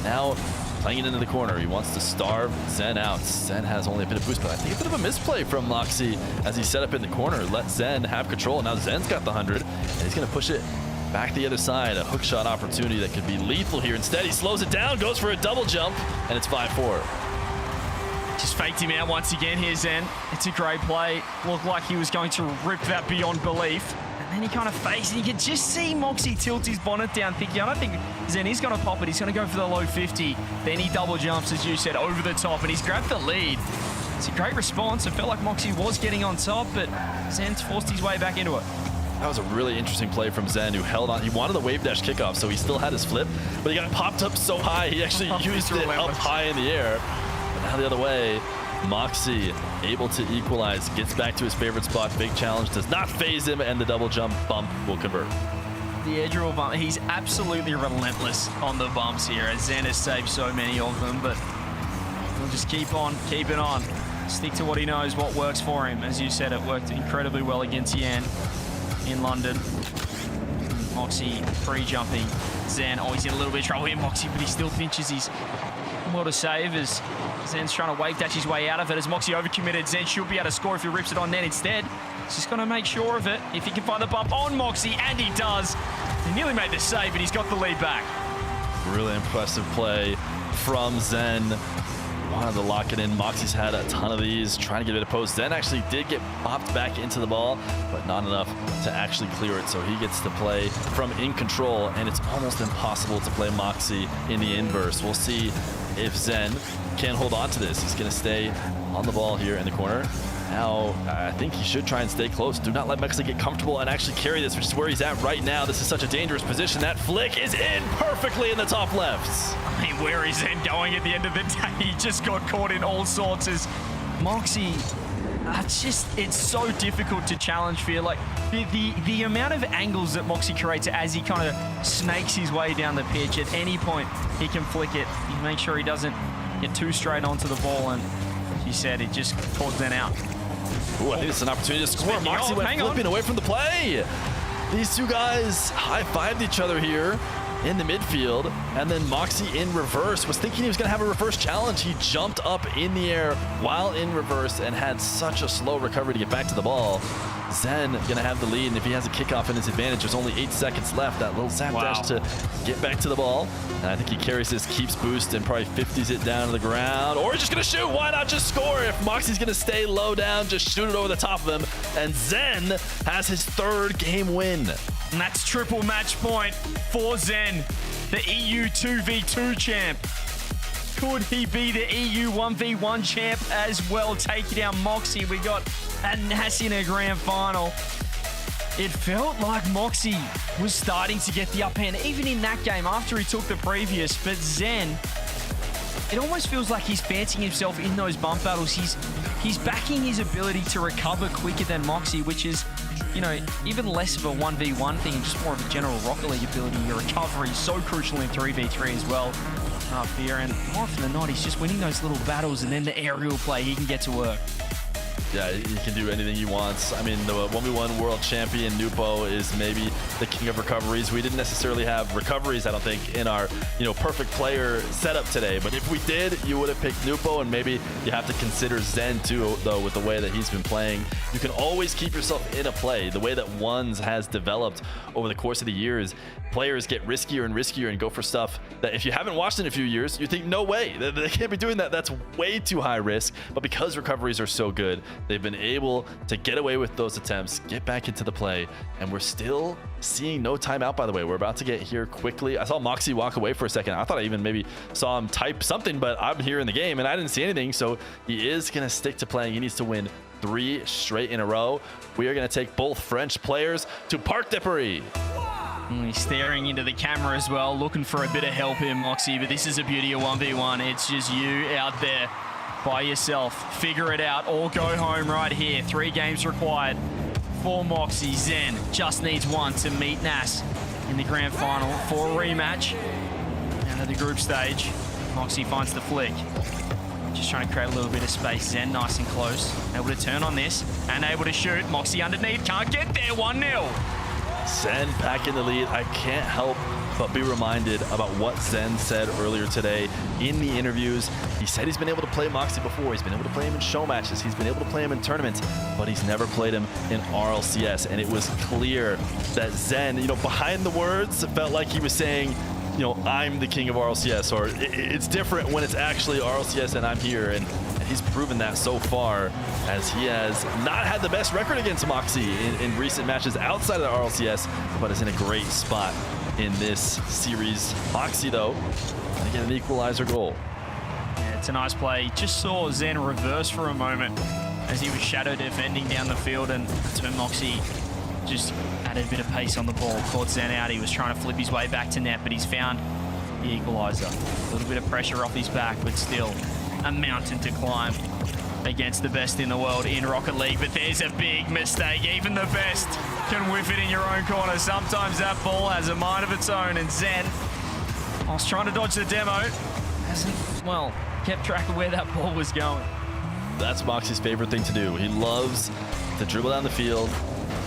Now playing it into the corner. He wants to starve Zen out. Zen has only a bit of boost, but I think a bit of a misplay from Moxy as he set up in the corner. Let Zen have control. Now Zen's got the 100, and he's going to push it back the other side. A hook shot opportunity that could be lethal here. Instead, he slows it down, goes for a double jump, and it's 5-4. Just faked him out once again here, Zen. It's a great play. Looked like he was going to rip that beyond belief. And then he kind of fakes, and you can just see Moxy tilt his bonnet down, thinking, I don't think Zen is going to pop it. He's going to go for the low 50. Then he double jumps, as you said, over the top, and he's grabbed the lead. It's a great response. It felt like Moxy was getting on top, but Zen's forced his way back into it. That was a really interesting play from Zen, who held on. He wanted the wave dash kickoff, so he still had his flip, but he got popped up so high, he actually used it up high in the air. But now the other way, Moxy able to equalize, gets back to his favorite spot. Big challenge does not phase him, and the double jump bump will convert. The edge rule bump, he's absolutely relentless on the bumps here, as Zen has saved so many of them, but we'll just keep on, keep it on. Stick to what he knows, what works for him. As you said, it worked incredibly well against Yan in London. Moxy pre-jumping Zen. Oh, he's in a little bit of trouble here, Moxy, but he still pinches his well to save as Zen's trying to wave dash his way out of it. As Moxy overcommitted, Zen should be able to score if he rips it on net instead. He's just going to make sure of it. If he can find the bump on Moxy, and he does. He nearly made the save, but he's got the lead back. Really impressive play from Zen. Wanted to lock it in. Moxy's had a ton of these, trying to get it a post. Zen actually did get popped back into the ball, but not enough to actually clear it. So he gets to play from in control, and it's almost impossible to play Moxy in the inverse. We'll see if Zen can hold on to this. He's going to stay on the ball here in the corner. Now, I think he should try and stay close. Do not let Moxy get comfortable and actually carry this, which is where he's at right now. This is such a dangerous position. That flick is in perfectly in the top left. I mean, where is Zen going at the end of the day? He just got caught in all sorts as Moxy. It's so difficult to challenge Fear. Like, the amount of angles that Moxy creates as he kind of snakes his way down the pitch, at any point he can flick it. He makes sure he doesn't get too straight onto the ball, and as you said, it just caught Zen out. Ooh, I think it's an opportunity to score. Moxy went flipping away from the play. These two guys high-fived each other here in the midfield, and then Moxy in reverse was thinking he was going to have a reverse challenge. He jumped up in the air while in reverse and had such a slow recovery to get back to the ball. Zen going to have the lead, and if he has a kickoff in his advantage, there's only 8 seconds left. That little zap dash to get back to the ball. And I think he carries this, keeps boost, and probably 50s it down to the ground. Or he's just going to shoot. Why not just score? If Moxy's going to stay low down, just shoot it over the top of him. And Zen has his 3rd game win. And that's triple match point for Zen, the EU 2v2 champ. Could he be the EU 1v1 champ as well, taking down Moxy? We got a Nass in a grand final. It felt like Moxy was starting to get the upper hand, even in that game after he took the previous. But Zen, it almost feels like he's fancying himself in those bump battles. He's backing his ability to recover quicker than Moxy, which is, you know, even less of a 1v1 thing and just more of a general Rocket League ability. Your recovery is so crucial in 3v3 as well. Up here, and more often than not, he's just winning those little battles, and then the aerial play, he can get to work. Yeah, he can do anything he wants. I mean, the 1v1 world champion Nupo is maybe the king of recoveries. We didn't necessarily have recoveries, I don't think, in our, perfect player setup today. But if we did, you would have picked Nupo, and maybe you have to consider Zen too, though, with the way that he's been playing. You can always keep yourself in a play. The way that Ones has developed over the course of the years, players get riskier and riskier and go for stuff that if you haven't watched in a few years, you think, no way, they can't be doing that. That's way too high risk. But because recoveries are so good, they've been able to get away with those attempts, get back into the play, and we're still seeing no timeout, by the way. We're about to get here quickly. I saw Moxy walk away for a second. I thought I even maybe saw him type something, but I'm here in the game and I didn't see anything. So he is going to stick to playing. He needs to win 3 straight in a row. We are going to take both French players to Parc de Paris. He's staring into the camera as well, looking for a bit of help here, Moxy, but this is a beauty of 1v1. It's just you out there by yourself. Figure it out or go home right here. 3 games required for Moxy. Zen just needs 1 to meet Nass in the grand final for a rematch. Down to the group stage. Moxy finds the flick. Just trying to create a little bit of space. Zen nice and close. Able to turn on this and able to shoot. Moxy underneath. Can't get there. 1-0. Zen back in the lead. I can't help but be reminded about what Zen said earlier today in the interviews. He said he's been able to play Moxy before. He's been able to play him in show matches. He's been able to play him in tournaments, but he's never played him in RLCS. And it was clear that Zen, behind the words, it felt like he was saying, I'm the king of RLCS, or it's different when it's actually RLCS and I'm here. And he's proven that so far, as he has not had the best record against Moxy in recent matches outside of the RLCS, but is in a great spot in this series. Moxy, though, going to get an equalizer goal. Yeah, it's a nice play. Just saw Zen reverse for a moment as he was shadow defending down the field, and that's when Moxy just added a bit of pace on the ball, caught Zen out. He was trying to flip his way back to net, but he's found the equalizer. A little bit of pressure off his back, but still a mountain to climb against the best in the world in Rocket League. But there's a big mistake. Even the best can whiff it in your own corner. Sometimes that ball has a mind of its own, and Zen, whilst trying to dodge the demo, hasn't, well, kept track of where that ball was going. That's Moxy's favorite thing to do. He loves to dribble down the field,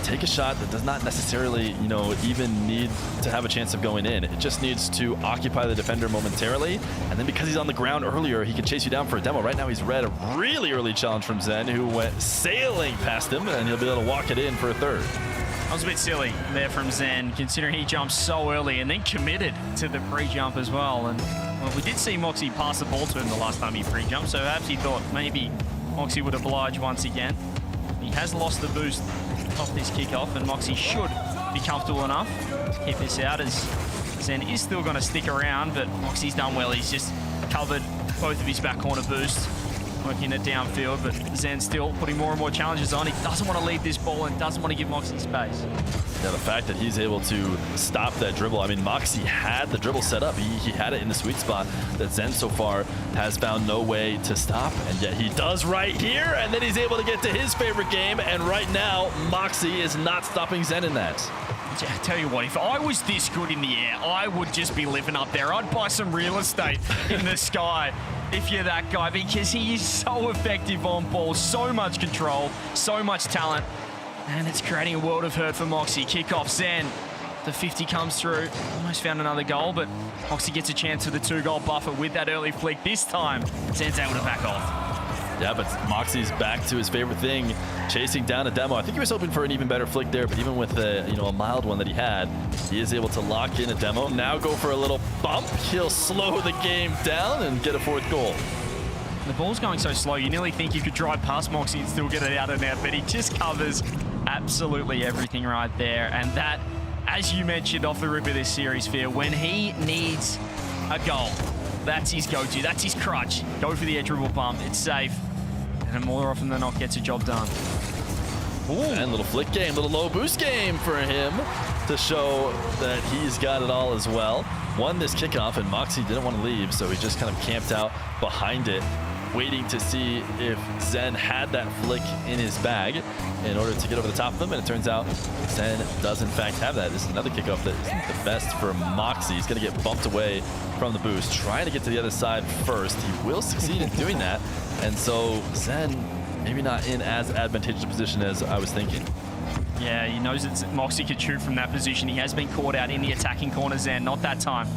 take a shot that does not necessarily, you know, even need to have a chance of going in. It just needs to occupy the defender momentarily, and then because he's on the ground earlier, he can chase you down for a demo. Right now, he's read a really early challenge from Zen, who went sailing past him, and he'll be able to walk it in for a third. That was a bit silly there from Zen, considering he jumped so early and then committed to the pre-jump as well. And well, we did see Moxy pass the ball to him the last time he pre-jumped, so perhaps he thought maybe Moxy would oblige once again. He has lost the boost off this kickoff, and Moxy should be comfortable enough to keep this out, as Zen is still going to stick around, but Moxy's done well. He's just covered both of his back corner boosts, working it downfield, but Zen's still putting more and more challenges on. He doesn't want to leave this ball and doesn't want to give Moxy space. Yeah, the fact that he's able to stop that dribble. I mean, Moxy had the dribble set up. He had it in the sweet spot that Zen so far has found no way to stop, and yet he does right here, and then he's able to get to his favorite game, and right now, Moxy is not stopping Zen in that. I tell you what, if I was this good in the air, I would just be living up there. I'd buy some real estate in the sky if you're that guy, because he is so effective on ball, so much control, so much talent, and it's creating a world of hurt for Moxy. Kickoff, Zen, the 50 comes through, almost found another goal, but Moxy gets a chance for the 2-goal buffer with that early flick. This time, Zen's able to back off. Yeah, but Moxy's back to his favorite thing, chasing down a demo. I think he was hoping for an even better flick there, but even with a mild one that he had, he is able to lock in a demo. Now go for a little bump. He'll slow the game down and get a 4th goal. The ball's going so slow, you nearly think you could drive past Moxy and still get it out of net, but he just covers absolutely everything right there. And that, as you mentioned off the rip of this series, Fear, when he needs a goal, that's his go-to, that's his crutch. Go for the edge dribble bump, it's safe, and more often than not gets a job done. Ooh. And little flick game, little low boost game for him to show that he's got it all as well. Won this kickoff, and Moxy didn't want to leave, so he just kind of camped out behind it, waiting to see if Zen had that flick in his bag in order to get over the top of him, and it turns out Zen does in fact have that. This is another kickoff that isn't the best for Moxy. He's going to get bumped away from the boost, trying to get to the other side first. He will succeed in doing that, and so Zen maybe not in as advantageous a position as I was thinking. Yeah, he knows that Moxy could shoot from that position. He has been caught out in the attacking corner, Zen, not that time.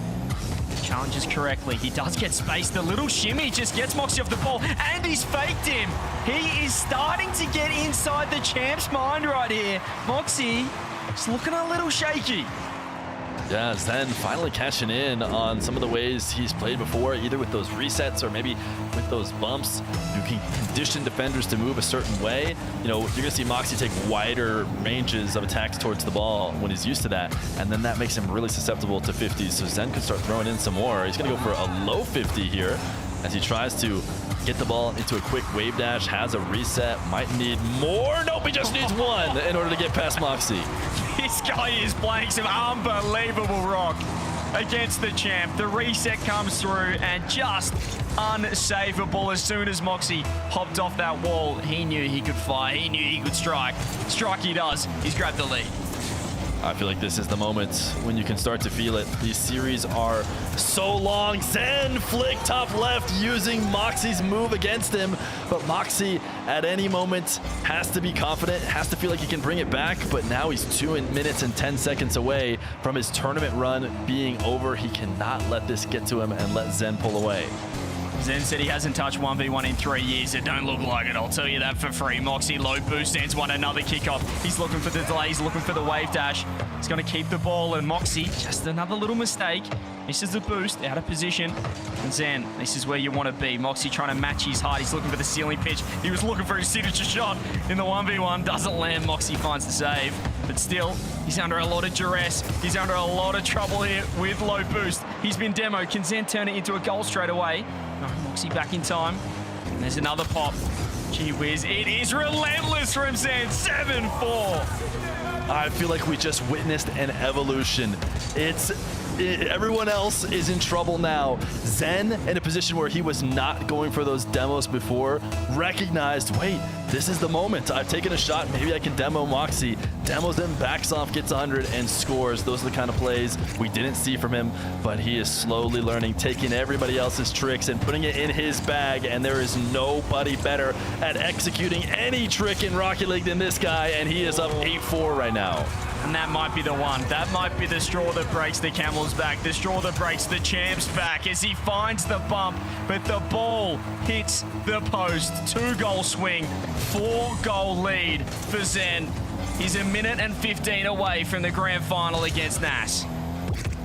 Challenges correctly. He does get spaced. The little shimmy just gets Moxy off the ball, and he's faked him. He is starting to get inside the champ's mind right here. Moxy is looking a little shaky. Yeah, Zen finally cashing in on some of the ways he's played before, either with those resets or maybe with those bumps. You can condition defenders to move a certain way. You know, you're going to see Moxy take wider ranges of attacks towards the ball when he's used to that, and then that makes him really susceptible to 50s. So Zen can start throwing in some more. He's going to go for a low 50 here as he tries to get the ball into a quick wave dash, has a reset, might need more. Nope, he just needs one in order to get past Moxy. This guy is playing some unbelievable rock against the champ. The reset comes through and just unsavable. As soon as Moxy hopped off that wall, he knew he could fire, he knew he could strike. Strike he does, he's grabbed the lead. I feel like this is the moment when you can start to feel it. These series are so long. Zen flick top left using Moxy's move against him. But Moxy at any moment has to be confident, has to feel like he can bring it back. But now he's 2 minutes and 10 seconds away from his tournament run being over. He cannot let this get to him and let Zen pull away. Zen said he hasn't touched 1v1 in 3 years. It don't look like it, I'll tell you that for free. Moxy low boost, Zen's won another kickoff. He's looking for the delay, he's looking for the wave dash. He's going to keep the ball, and Moxy, just another little mistake. Misses the boost, out of position. And Zen, this is where you want to be. Moxy trying to match his height. He's looking for the ceiling pitch. He was looking for his signature shot in the 1v1. Doesn't land, Moxy finds the save. But still, he's under a lot of duress. He's under a lot of trouble here with low boost. He's been demoed. Can Zen turn it into a goal straight away? No, Moxy back in time. And there's another pop. Gee whiz, it is relentless from Zen. 7-4. I feel like we just witnessed an evolution. Everyone else is in trouble now. Zen, in a position where he was not going for those demos before, recognized, wait, this is the moment. I've taken a shot. Maybe I can demo Moxy. Demos him, backs off, gets 100, and scores. Those are the kind of plays we didn't see from him, but he is slowly learning, taking everybody else's tricks and putting it in his bag, and there is nobody better at executing any trick in Rocket League than this guy, and he is up 8-4 right now. And that might be the one. That might be the straw that breaks the camel's back, the straw that breaks the champ's back as he finds the bump, but the ball hits the post. 2-goal swing, 4-goal lead for Zen. He's a minute and 15 away from the grand final against Nas.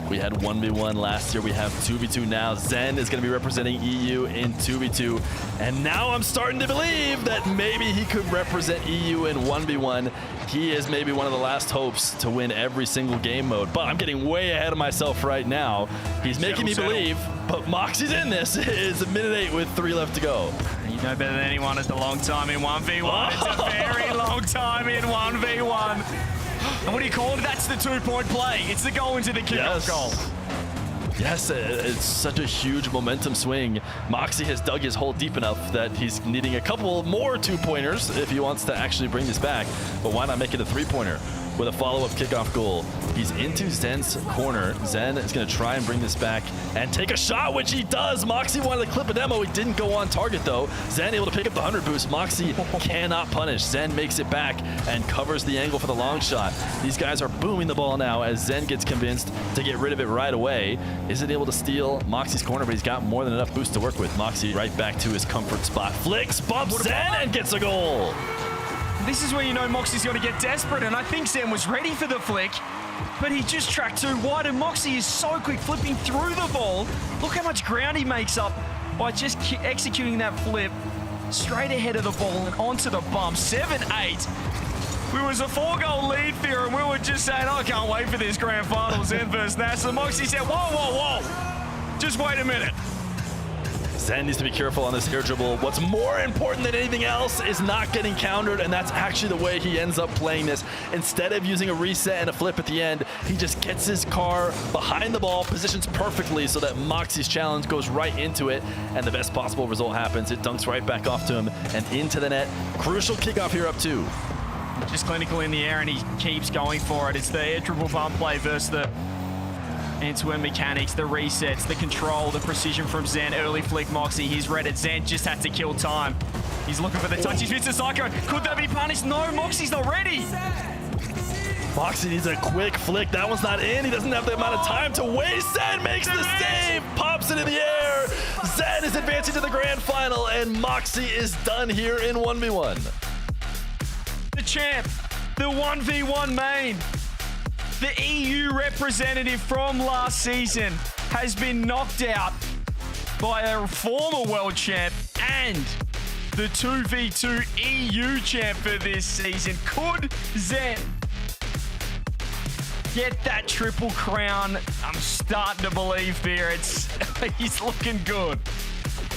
We had 1v1 last year. We have 2v2 now. Zen is going to be representing EU in 2v2. And now I'm starting to believe that maybe he could represent EU in 1v1. He is maybe one of the last hopes to win every single game mode. But I'm getting way ahead of myself right now. He's making me believe, but Moxy's in this. It's a minute 8 with 3 left to go. You know better than anyone, it's a long time in 1v1. It's a very long time in 1v1. And what do you call it? That's the 2-point play. It's the goal into the kickoff goal. Yes, it's such a huge momentum swing. Moxy has dug his hole deep enough that he's needing a couple more 2-pointers if he wants to actually bring this back. But why not make it a 3-pointer with a follow-up kickoff goal? He's into Zen's corner. Zen is going to try and bring this back and take a shot, which he does. Moxy wanted to clip a demo. He didn't go on target, though. Zen able to pick up the 100 boost. Moxy cannot punish. Zen makes it back and covers the angle for the long shot. These guys are booming the ball now as Zen gets convinced to get rid of it right away. Isn't able to steal Moxy's corner, but he's got more than enough boost to work with. Moxy right back to his comfort spot. Flicks, bumps Zen, and gets a goal. This is where you know Moxy's going to get desperate, and I think Zen was ready for the flick, but he just tracked too wide, and Moxy is so quick flipping through the ball. Look how much ground he makes up by just executing that flip straight ahead of the ball and onto the bump. 7-8. We was a 4-goal lead here, and we were just saying, I can't wait for this grand final, Zen versus Nas. And Moxy said, whoa, just wait a minute. Zen needs to be careful on this air dribble. What's more important than anything else is not getting countered, and that's actually the way he ends up playing this. Instead of using a reset and a flip at the end, he just gets his car behind the ball, positions perfectly so that Moxy's challenge goes right into it, and the best possible result happens. It dunks right back off to him and into the net. Crucial kickoff here up 2. Just clinical in the air, and he keeps going for it. It's the air dribble bump play versus the end-to-end mechanics, the resets, the control, the precision from Zen. Early flick Moxy, he's read it. Zen just had to kill time. He's looking for the touch. He's Mr. Psycho. Could that be punished? No, Moxy's not ready. Moxy needs a quick flick. That one's not in. He doesn't have the amount of time to waste. Zen makes the save, pops it in the air. Zen is advancing to the grand final, and Moxy is done here in 1v1. The champ, the 1v1 main. The EU representative from last season has been knocked out by a former world champ and the 2v2 EU champ for this season. Could Zen get that triple crown? I'm starting to believe here. He's looking good.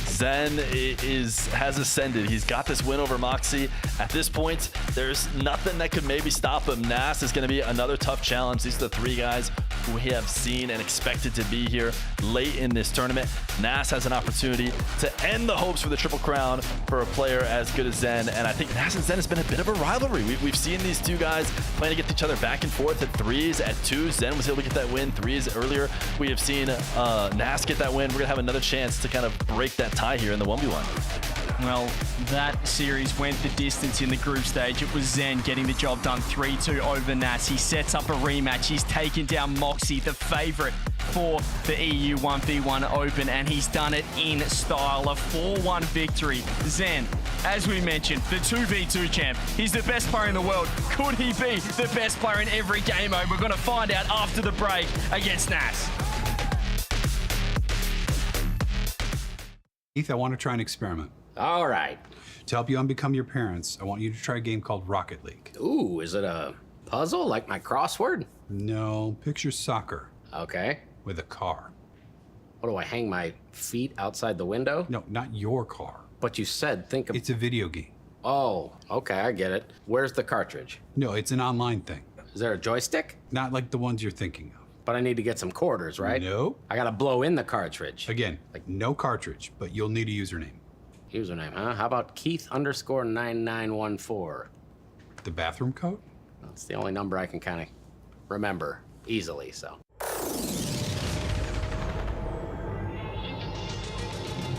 Zen has ascended. He's got this win over Moxy. At this point, there's nothing that could maybe stop him. Nas is going to be another tough challenge. These are the 3 guys who we have seen and expected to be here late in this tournament. Nas has an opportunity to end the hopes for the Triple Crown for a player as good as Zen. And I think Nas and Zen has been a bit of a rivalry. We've seen these 2 guys playing against each other back and forth at 3s, at 2s. Zen was able to get that win 3s earlier. We have seen Nas get that win. We're going to have another chance to kind of break that tie here in the 1v1. Well, that series went the distance in the group stage. It was Zen getting the job done 3-2 over Nas. He sets up a rematch. He's taken down Moxy, the favorite for the EU 1v1 Open, and he's done it in style. A 4-1 victory. Zen, as we mentioned, the 2v2 champ. He's the best player in the world. Could he be the best player in every game mode? We're going to find out after the break against Nas. Heath, I want to try an experiment. All right. To help you unbecome your parents, I want you to try a game called Rocket League. Ooh, is it a puzzle like my crossword? No, picture soccer Okay. with a car. What do I hang my feet outside the window? No, not your car. But you said think of. It's a video game. Oh, okay, I get it. Where's the cartridge? No, it's an online thing. Is there a joystick? Not like the ones you're thinking of. But I need to get some quarters, right? No. I gotta blow in the cartridge. Again, like no cartridge, but you'll need a username. Username, huh? How about Keith_9914? The bathroom code? That's the only number I can kind of remember easily, so.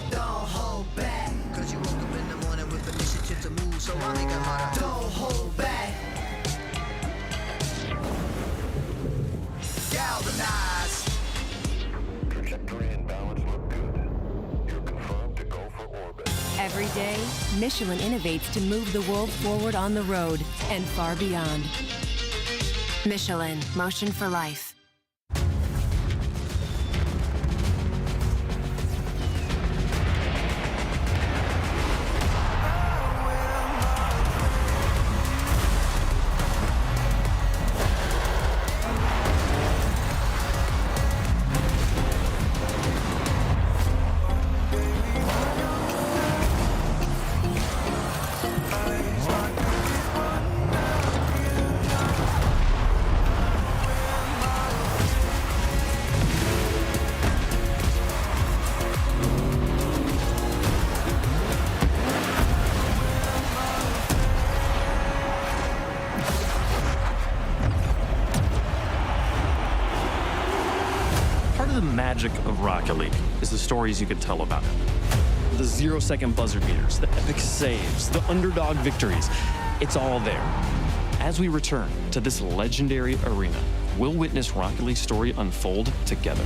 Don't hold back, cause you woke up in the morning with initiative to move, so I make a harder. Don't hold back. Galvanize. Trajectory and balance look good. You're confirmed to go for orbit. Every day, Michelin innovates to move the world forward on the road and far beyond. Michelin, motion for life. Part of the magic of Rocket League is the stories you can tell about it. The 0-second buzzer beaters, the epic saves, the underdog victories. It's all there. As we return to this legendary arena, we'll witness Rocket League's story unfold together.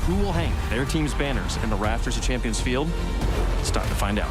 Who will hang their team's banners in the rafters of Champions Field? It's time to find out.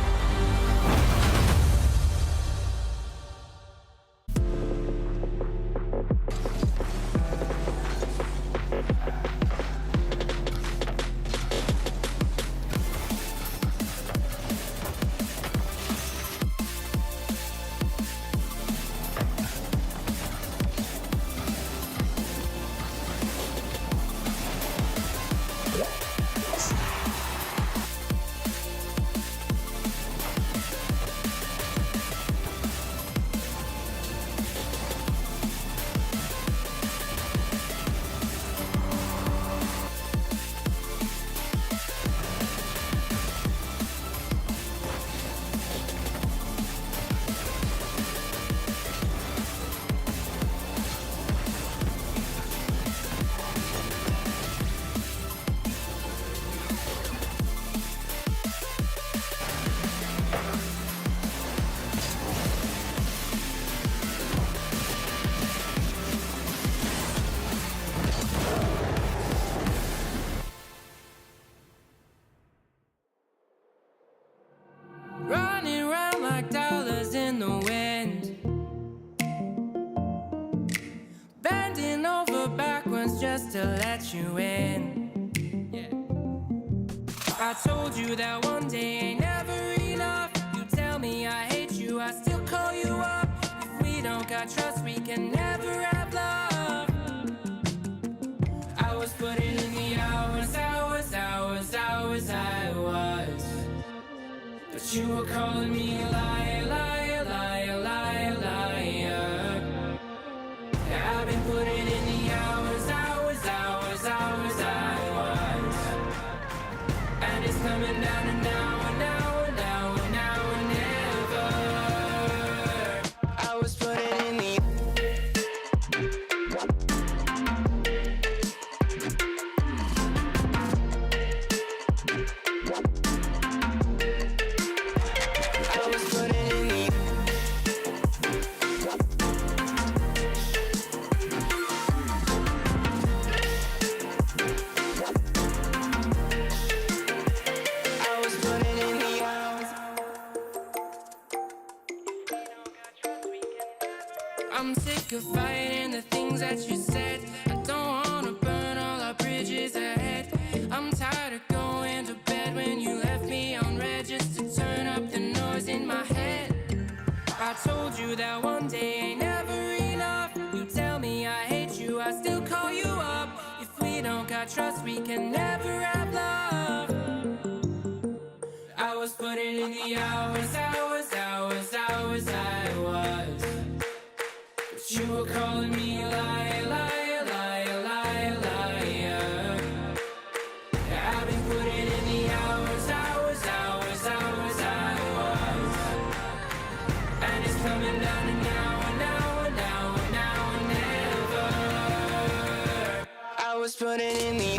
Running around like dollars in the wind. Bending over backwards just to let you in. I told you that one day ain't never enough. You tell me I hate you, I still call you up. If we don't got trust, we can never have love. I was putting in the hours, I was. But you were calling me a liar, liar, liar, liar, liar. Yeah, I've been putting in the hours, I was. And it's coming down to now and now and now and now and never. I was putting in the I'm sick of fighting the things that you said. I don't wanna burn all our bridges ahead. I'm tired of going to bed when you left me on red just to turn up the noise in my head. I told you that one day ain't never enough. You I trust we can never have love. I was putting in the hours I was. But you were calling me a liar, liar, liar, liar, liar. I've been putting in the hours I was. And it's coming down to now and never. I was putting in the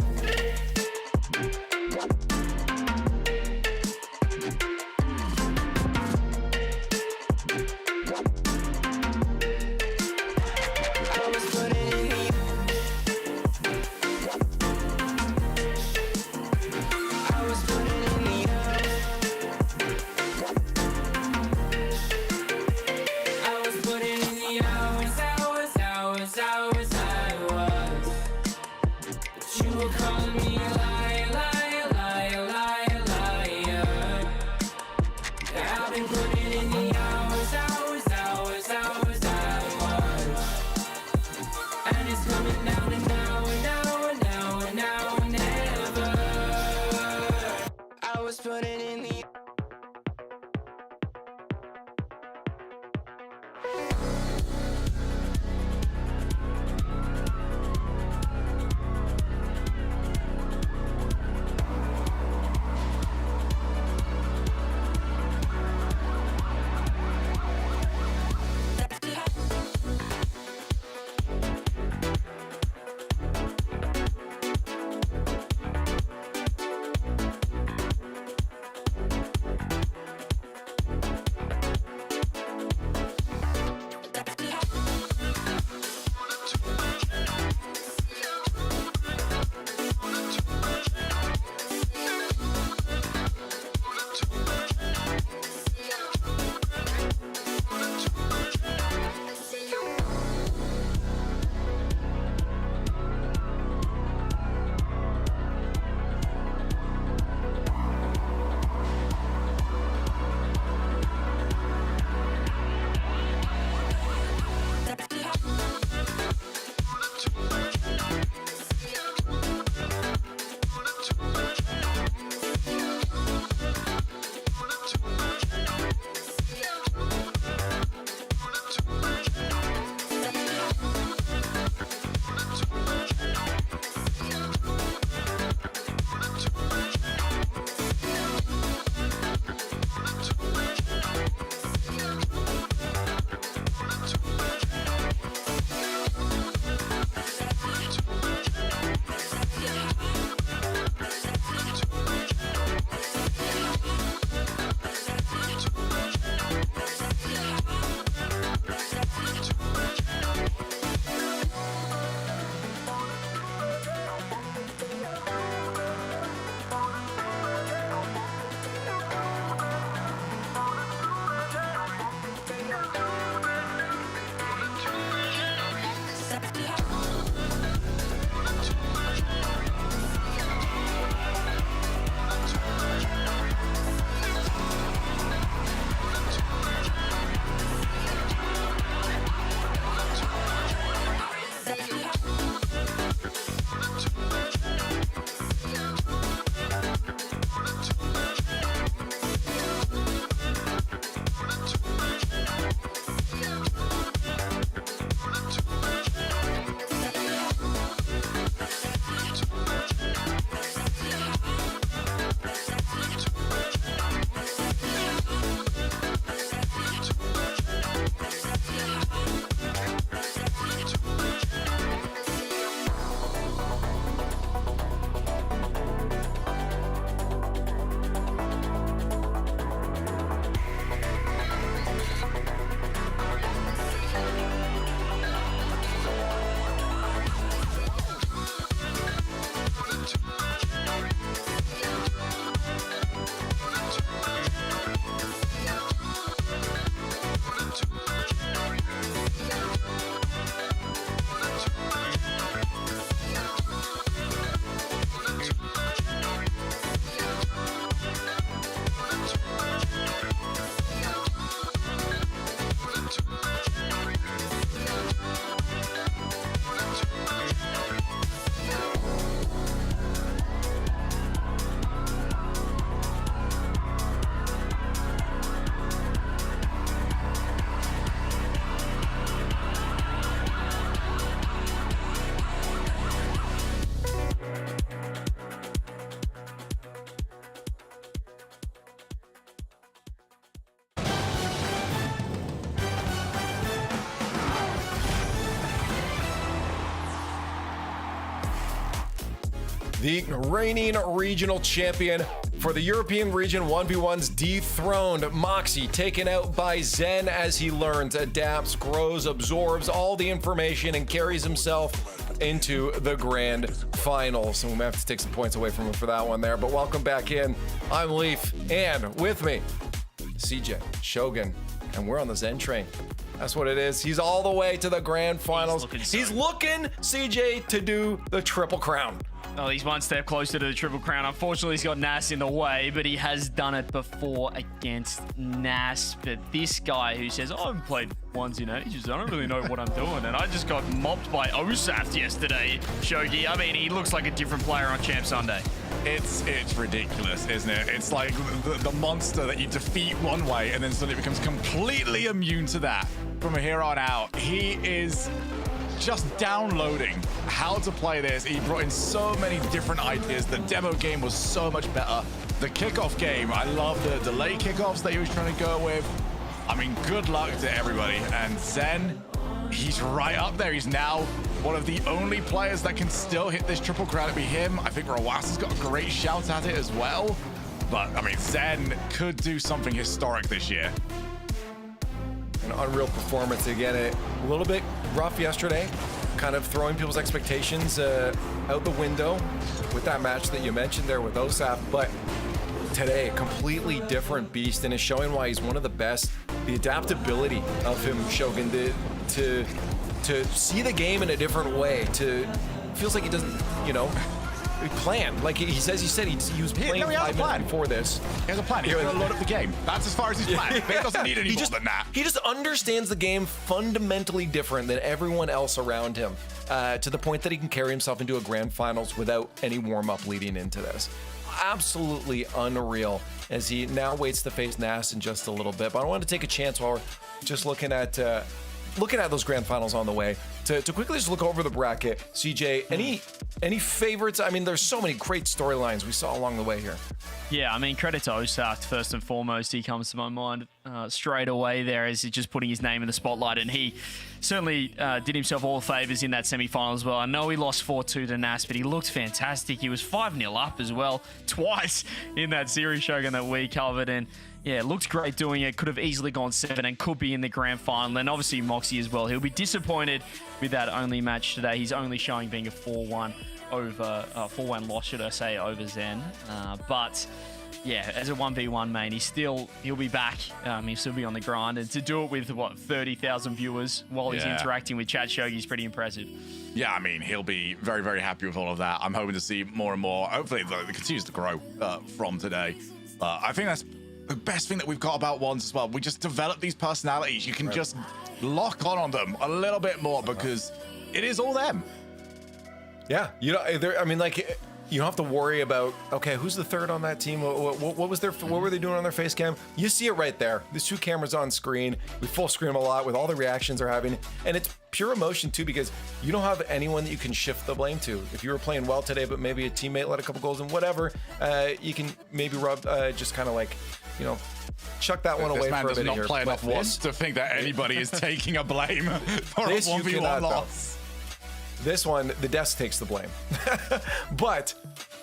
the reigning regional champion for the European region 1v1's dethroned Moxy, taken out by Zen as he learns, adapts, grows, absorbs all the information, and carries himself into the grand finals. And we might have to take some points away from him for that one there. But welcome back in. I'm Leaf, and with me, CJ, Shogun, and we're on the Zen train. That's what it is. He's all the way to the grand finals. He's looking, CJ, to do the Triple Crown. Oh, he's one step closer to the Triple Crown. Unfortunately, he's got Nas in the way, but he has done it before against Nas. But this guy who says, I haven't played ones in ages, I don't really know what I'm doing, and I just got mopped by Osaf yesterday, Shogi. I mean, he looks like a different player on Champ Sunday. It's ridiculous, isn't it? It's like the monster that you defeat one way and then suddenly becomes completely immune to that. From here on out, he is just downloading how to play this. He brought in so many different ideas. The demo game was so much better. The kickoff game, I love the delay kickoffs that he was trying to go with. I mean, good luck to everybody. And Zen, he's right up there. He's now one of the only players that can still hit this Triple Crown. It'd be him. I think Rawasa's got a great shout at it as well. But, I mean, Zen could do something historic this year. An unreal performance again. A little bit rough yesterday, kind of throwing people's expectations out the window with that match that you mentioned there with Osaf. But today, completely different beast, and is showing why he's one of the best. The adaptability of him, Shogun, to see the game in a different way. Feels like he doesn't, plan. Like he said he was playing 5 minutes before this. He has a plan. He's going to load up the game. That's as far as he's planned. He doesn't need any more than that. He just understands the game fundamentally different than everyone else around him, to the point that he can carry himself into a grand finals without any warm-up leading into this. Absolutely unreal, as he now waits to face Nas in just a little bit. But I want to take a chance while we're just looking at those grand finals on the way to quickly just look over the bracket. CJ, any favorites? I mean, there's so many great storylines we saw along the way here. Yeah, I mean, credit to Osaf first and foremost. He comes to my mind straight away there as he's just putting his name in the spotlight, and he certainly did himself all favors in that semifinal as well. I know he lost 4-2 to Nas, but he looked fantastic. He was 5-0 up as well, twice in that series, Shogun, that we covered, and yeah, looked great doing it. Could have easily gone 7 and could be in the grand final. And obviously Moxy as well. He'll be disappointed with that only match today. He's only showing being a 4-1 loss, should I say, over Zen. But yeah, as a 1v1 main, he'll be back. He'll still be on the grind, and to do it with 30,000 viewers while he's interacting with chat, Shogi, is pretty impressive. Yeah, I mean, he'll be very, very happy with all of that. I'm hoping to see more and more. Hopefully, it continues to grow from today. I think that's the best thing that we've got about ones as well. We just develop these personalities. You can just lock on them a little bit more because it is all them. Yeah, you don't have to worry about, okay, who's the third on that team? What were they doing on their face cam? You see it right there. There's 2 cameras on screen. We full screen them a lot with all the reactions they're having, and it's pure emotion too, because you don't have anyone that you can shift the blame to. If you were playing well today, but maybe a teammate let a couple goals and whatever, you can maybe just kind of like, chuck that one away for a bit here. This man does not play enough once to think that anybody is taking a blame for a 1v1 loss. This one, the desk takes the blame. But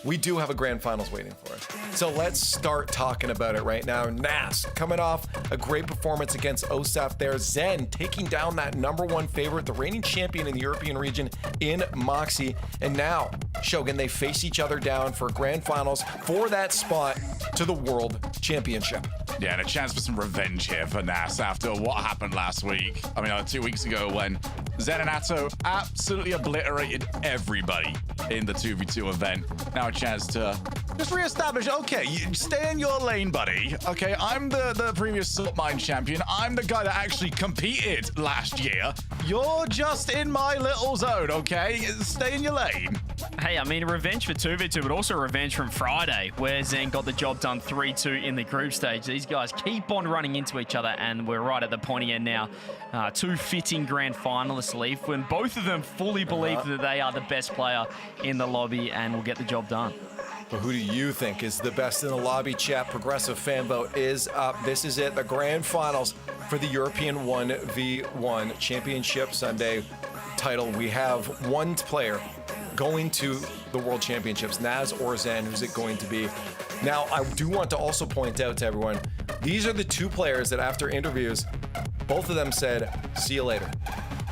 we do have a grand finals waiting for us. So let's start talking about it right now. Nas coming off a great performance against Osaf there. Zen taking down that #1 favorite, the reigning champion in the European region in Moxy. And now, Shogun, they face each other down for grand finals for that spot to the World Championship. Yeah, and a chance for some revenge here for Nas after what happened last week. I mean, 2 weeks ago when Zen and Atto absolutely obliterated everybody in the 2v2 event. Now a chance to just reestablish, okay, you stay in your lane, buddy. Okay, I'm the previous Salt Mine champion. I'm the guy that actually competed last year. You're just in my little zone, okay? Stay in your lane. Hey, I mean, revenge for 2v2, but also revenge from Friday, where Zen got the job done 3-2 in the group stage. These guys keep on running into each other, and we're right at the pointy end now. 2 fitting grand finalists, Leaf, when both of them fully believe that they are the best player in the lobby and will get the job done. But who do you think is the best in the lobby? Chat, progressive fan vote is up. This is it, the grand finals for the European 1v1 Championship Sunday title. We have one player going to the World Championships, Naz or Zen, who's it going to be? Now, I do want to also point out to everyone, these are the two players that after interviews, both of them said, see you later.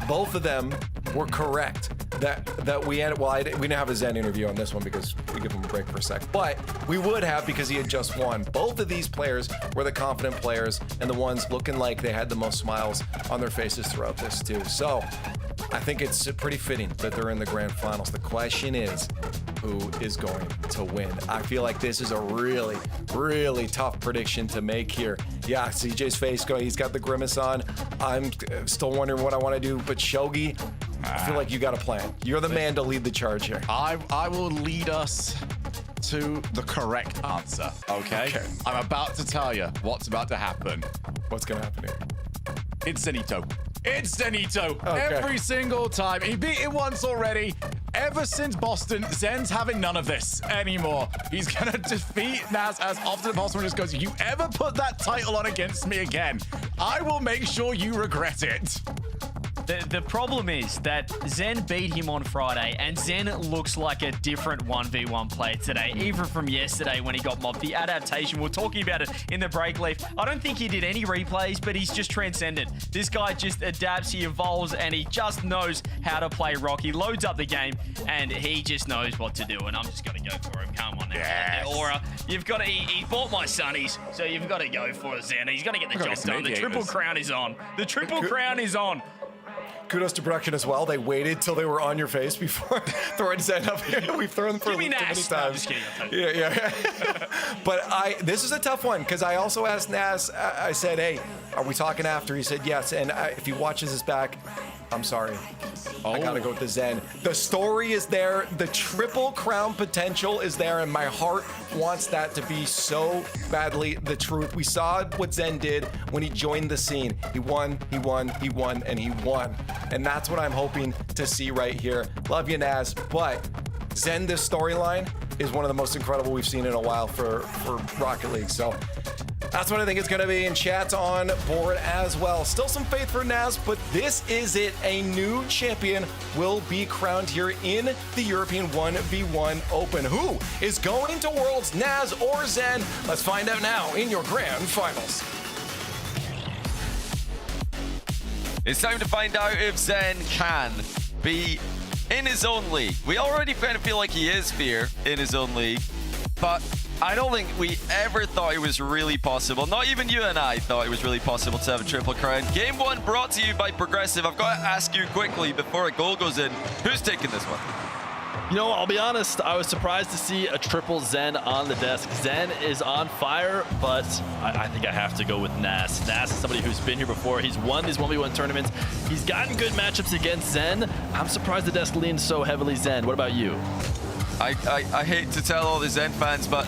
Both of them were correct that we had, well, we didn't have a Zen interview on this one because we give him a break for a sec, but we would have because he had just won. Both of these players were the confident players and the ones looking like they had the most smiles on their faces throughout this too. So I think it's pretty fitting that they're in the grand finals. The question is, who is going to win? I feel like this is a really, really tough prediction to make here. Yeah, CJ's face going, he's got the grimace on. I'm still wondering what I want to do, but Shogi, I feel like you got a plan. You're the man to lead the charge here. I will lead us to the correct answer, okay? I'm about to tell you what's about to happen. What's going to happen here? It's Zenito. It's Zenito. Okay. Every single time. He beat it once already. Ever since Boston, Zen's having none of this anymore. He's going to defeat Naz as often as possible and just goes, you ever put that title on against me again, I will make sure you regret it. The problem is that Zen beat him on Friday, and Zen looks like a different 1v1 player today, even from yesterday when he got mobbed. The adaptation, we were talking about it in the break leaf. I don't think he did any replays, but he's just transcendent. This guy just adapts, he evolves, and he just knows how to play rock. He loads up the game, and he just knows what to do, and I'm just going to go for him. Come on now. Yes. Aura, you've got to, he bought my Sunnies, so you've got to go for Zen. He's got to get the job done. The Triple Crown is on. The Triple Crown is on. Kudos to production as well. They waited till they were on your face before throwing Zen up here. We've thrown them for too many times. No, I'm just kidding. Yeah. But this is a tough one because I also asked Naz, I said, hey, are we talking after? He said yes. And if he watches this back, I'm sorry. I gotta go with the Zen. The story is there. The Triple Crown potential is there, and my heart wants that to be so badly the truth. We saw what Zen did when he joined the scene. He won, and he won. And that's what I'm hoping to see right here. Love you, Naz. But Zen, this storyline is one of the most incredible we've seen in a while for Rocket League. So that's what I think it's going to be, and chat's on board as well. Still some faith for Naz, but this is it. A new champion will be crowned here in the European 1v1 Open. Who is going to Worlds, Naz or Zen? Let's find out now in your grand finals. It's time to find out if Zen can be in his own league. We already kind of feel like he is Fear in his own league, but I don't think we ever thought it was really possible. Not even you and I thought it was really possible to have a Triple Crown. Game 1 brought to you by Progressive. I've got to ask you quickly before a goal goes in, who's taking this one? You know, I'll be honest, I was surprised to see a triple Zen on the desk. Zen is on fire, but I think I have to go with Naz. Naz is somebody who's been here before. He's won these 1v1 tournaments. He's gotten good matchups against Zen. I'm surprised the desk leans so heavily Zen. What about you? I hate to tell all the Zen fans, but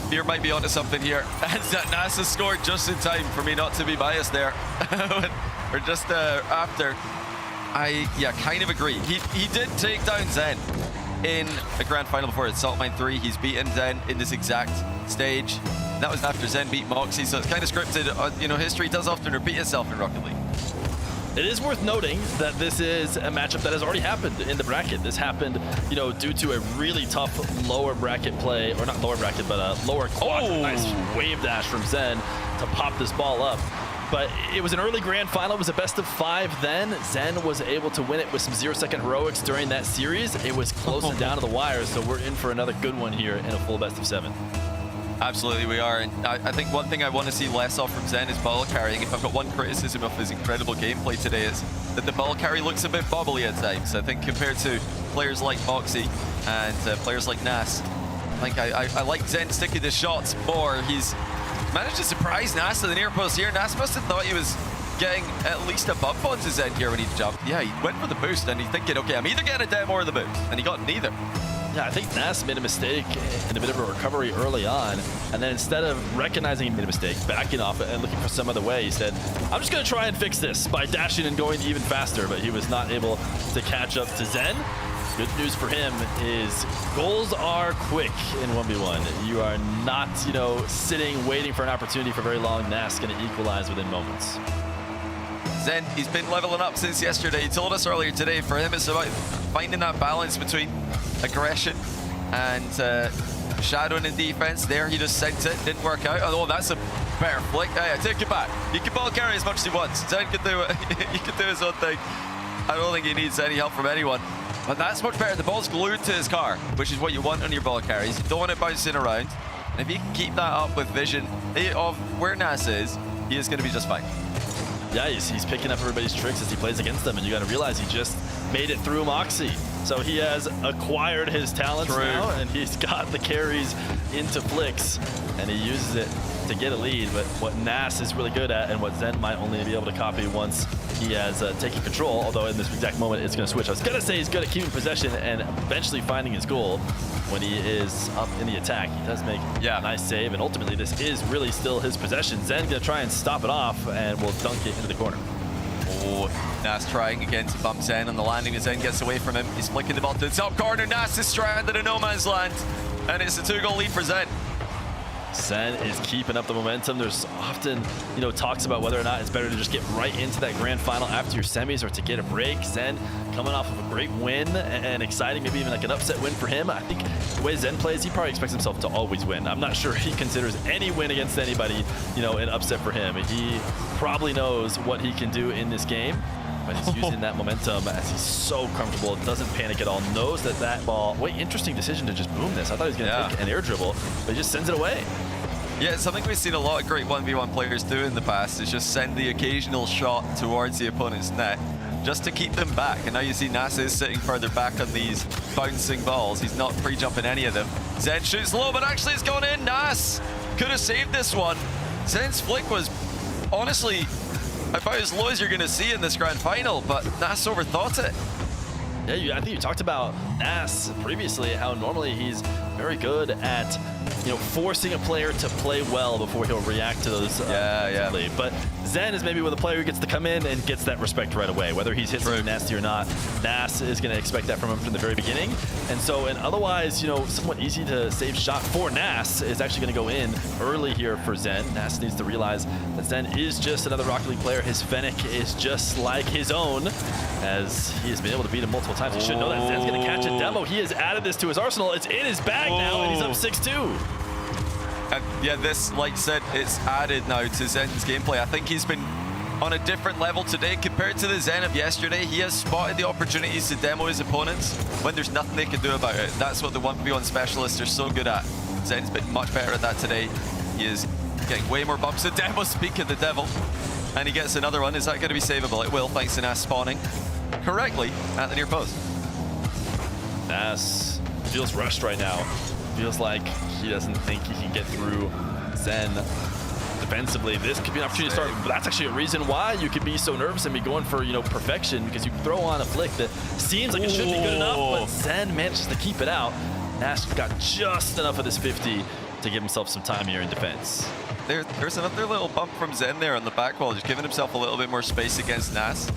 Fear might be onto something here. Naz has scored just in time for me not to be biased there. Or just after. I kind of agree. He did take down Zen in a grand final before at Salt Mine 3. He's beaten Zen in this exact stage. That was after Zen beat Moxy, so it's kind of scripted. You know, history does often repeat itself in Rocket League. It is worth noting that this is a matchup that has already happened in the bracket. This happened, you know, due to a really tough lower bracket play, or not lower bracket, but a lower quadrant. Nice wave dash from Zen to pop this ball up. But it was an early grand final. It was a best of 5 then. Zen was able to win it with some 0-second heroics during that series. It was closing down to the wire, so we're in for another good one here in a full best of 7. Absolutely we are, and I think one thing I want to see less of from Zen is ball carrying. If I've got one criticism of his incredible gameplay today, is that the ball carry looks a bit bobbly at times. I think compared to players like Moxy and players like Nas, I think I like Zen sticking the shots more. He's managed to surprise Nas to the near post here. Nas must have thought he was getting at least a bump onto Zen here when he jumped. Yeah, he went for the boost and he's thinking, okay, I'm either getting a demo or the boost, and he got neither. Yeah, I think Nas made a mistake in a bit of a recovery early on, and then instead of recognizing he made a mistake, backing off it and looking for some other way, he said, I'm just going to try and fix this by dashing and going even faster, but he was not able to catch up to Zen. Good news for him is goals are quick in 1v1. You are not, you know, sitting, waiting for an opportunity for very long. Nas going to equalize within moments. Zen, he's been leveling up since yesterday. He told us earlier today, for him it's about finding that balance between aggression and shadowing in defense. There, he just sent it, didn't work out. Oh, that's a better flick. Hey, I take it back. He can ball carry as much as he wants. Zen can do it. He can do his own thing. I don't think he needs any help from anyone. But that's much better. The ball's glued to his car, which is what you want on your ball carries. You don't want it bouncing around. And if you can keep that up with vision of where Nas is, he is going to be just fine. Yeah, he's picking up everybody's tricks as he plays against them, and you got to realize he just made it through Moxy. So he has acquired his talents now, and he's got the carries into flicks, and he uses it to get a lead. But what Nas is really good at, and what Zen might only be able to copy once he has taken control, although in this exact moment it's going to switch. I was going to say he's good at keeping possession and eventually finding his goal when he is up in the attack. He does make a nice save, and ultimately this is really still his possession. Zen's going to try and stop it off, and will dunk it into the corner. Oh, Nas trying again to bump Zen on the landing as Zen gets away from him. He's flicking the ball to the top corner. Nas is stranded in no man's land, and it's a 2-goal lead for Zen. Zen is keeping up the momentum. There's often, talks about whether or not it's better to just get right into that grand final after your semis or to get a break. Zen coming off of a great win and exciting, maybe even like an upset win for him. I think the way Zen plays, he probably expects himself to always win. I'm not sure he considers any win against anybody, an upset for him. He probably knows what he can do in this game, but he's using that momentum as he's so comfortable, doesn't panic at all, knows that ball. Wait, interesting decision to just boom this. I thought he was going to take an air dribble, but he just sends it away. Yeah, it's something we've seen a lot of great 1v1 players do in the past, is just send the occasional shot towards the opponent's net just to keep them back. And now you see Nas is sitting further back on these bouncing balls. He's not pre-jumping any of them. Zen shoots low, but actually it's gone in. Nas could have saved this one. Zen's flick was honestly about as low as you're going to see in this grand final, but Nas overthought it. Yeah, I think you talked about Nas previously, how normally he's very good at forcing a player to play well before he'll react to those. But Zen is maybe with a player who gets to come in and gets that respect right away, whether he's hit something nasty or not. Nas is going to expect that from him from the very beginning. And so an otherwise, somewhat easy to save shot for Nas is actually going to go in early here for Zen. Nas needs to realize that Zen is just another Rocket League player. His Fennec is just like his own, as he has been able to beat him multiple times. He should know that Zen's going to catch a demo. He has added this to his arsenal. It's in his bag now, and he's up 6-2. And yeah, this, like I said, it's added now to Zen's gameplay. I think he's been on a different level today compared to the Zen of yesterday. He has spotted the opportunities to demo his opponents when there's nothing they can do about it. That's what the 1v1 specialists are so good at. Zen's been much better at that today. He is getting way more bumps to demo, speak of the devil. And he gets another one. Is that going to be savable? It will, thanks to Nas spawning correctly at the near post. Nas feels rushed right now. Feels like he doesn't think he can get through Zen defensively. This could be an opportunity to start, but that's actually a reason why you could be so nervous and be going for, perfection, because you throw on a flick that seems like it should be good enough, but Zen manages to keep it out. Nas got just enough of this 50 to give himself some time here in defense. There's another little bump from Zen there on the back wall, just giving himself a little bit more space against Nas.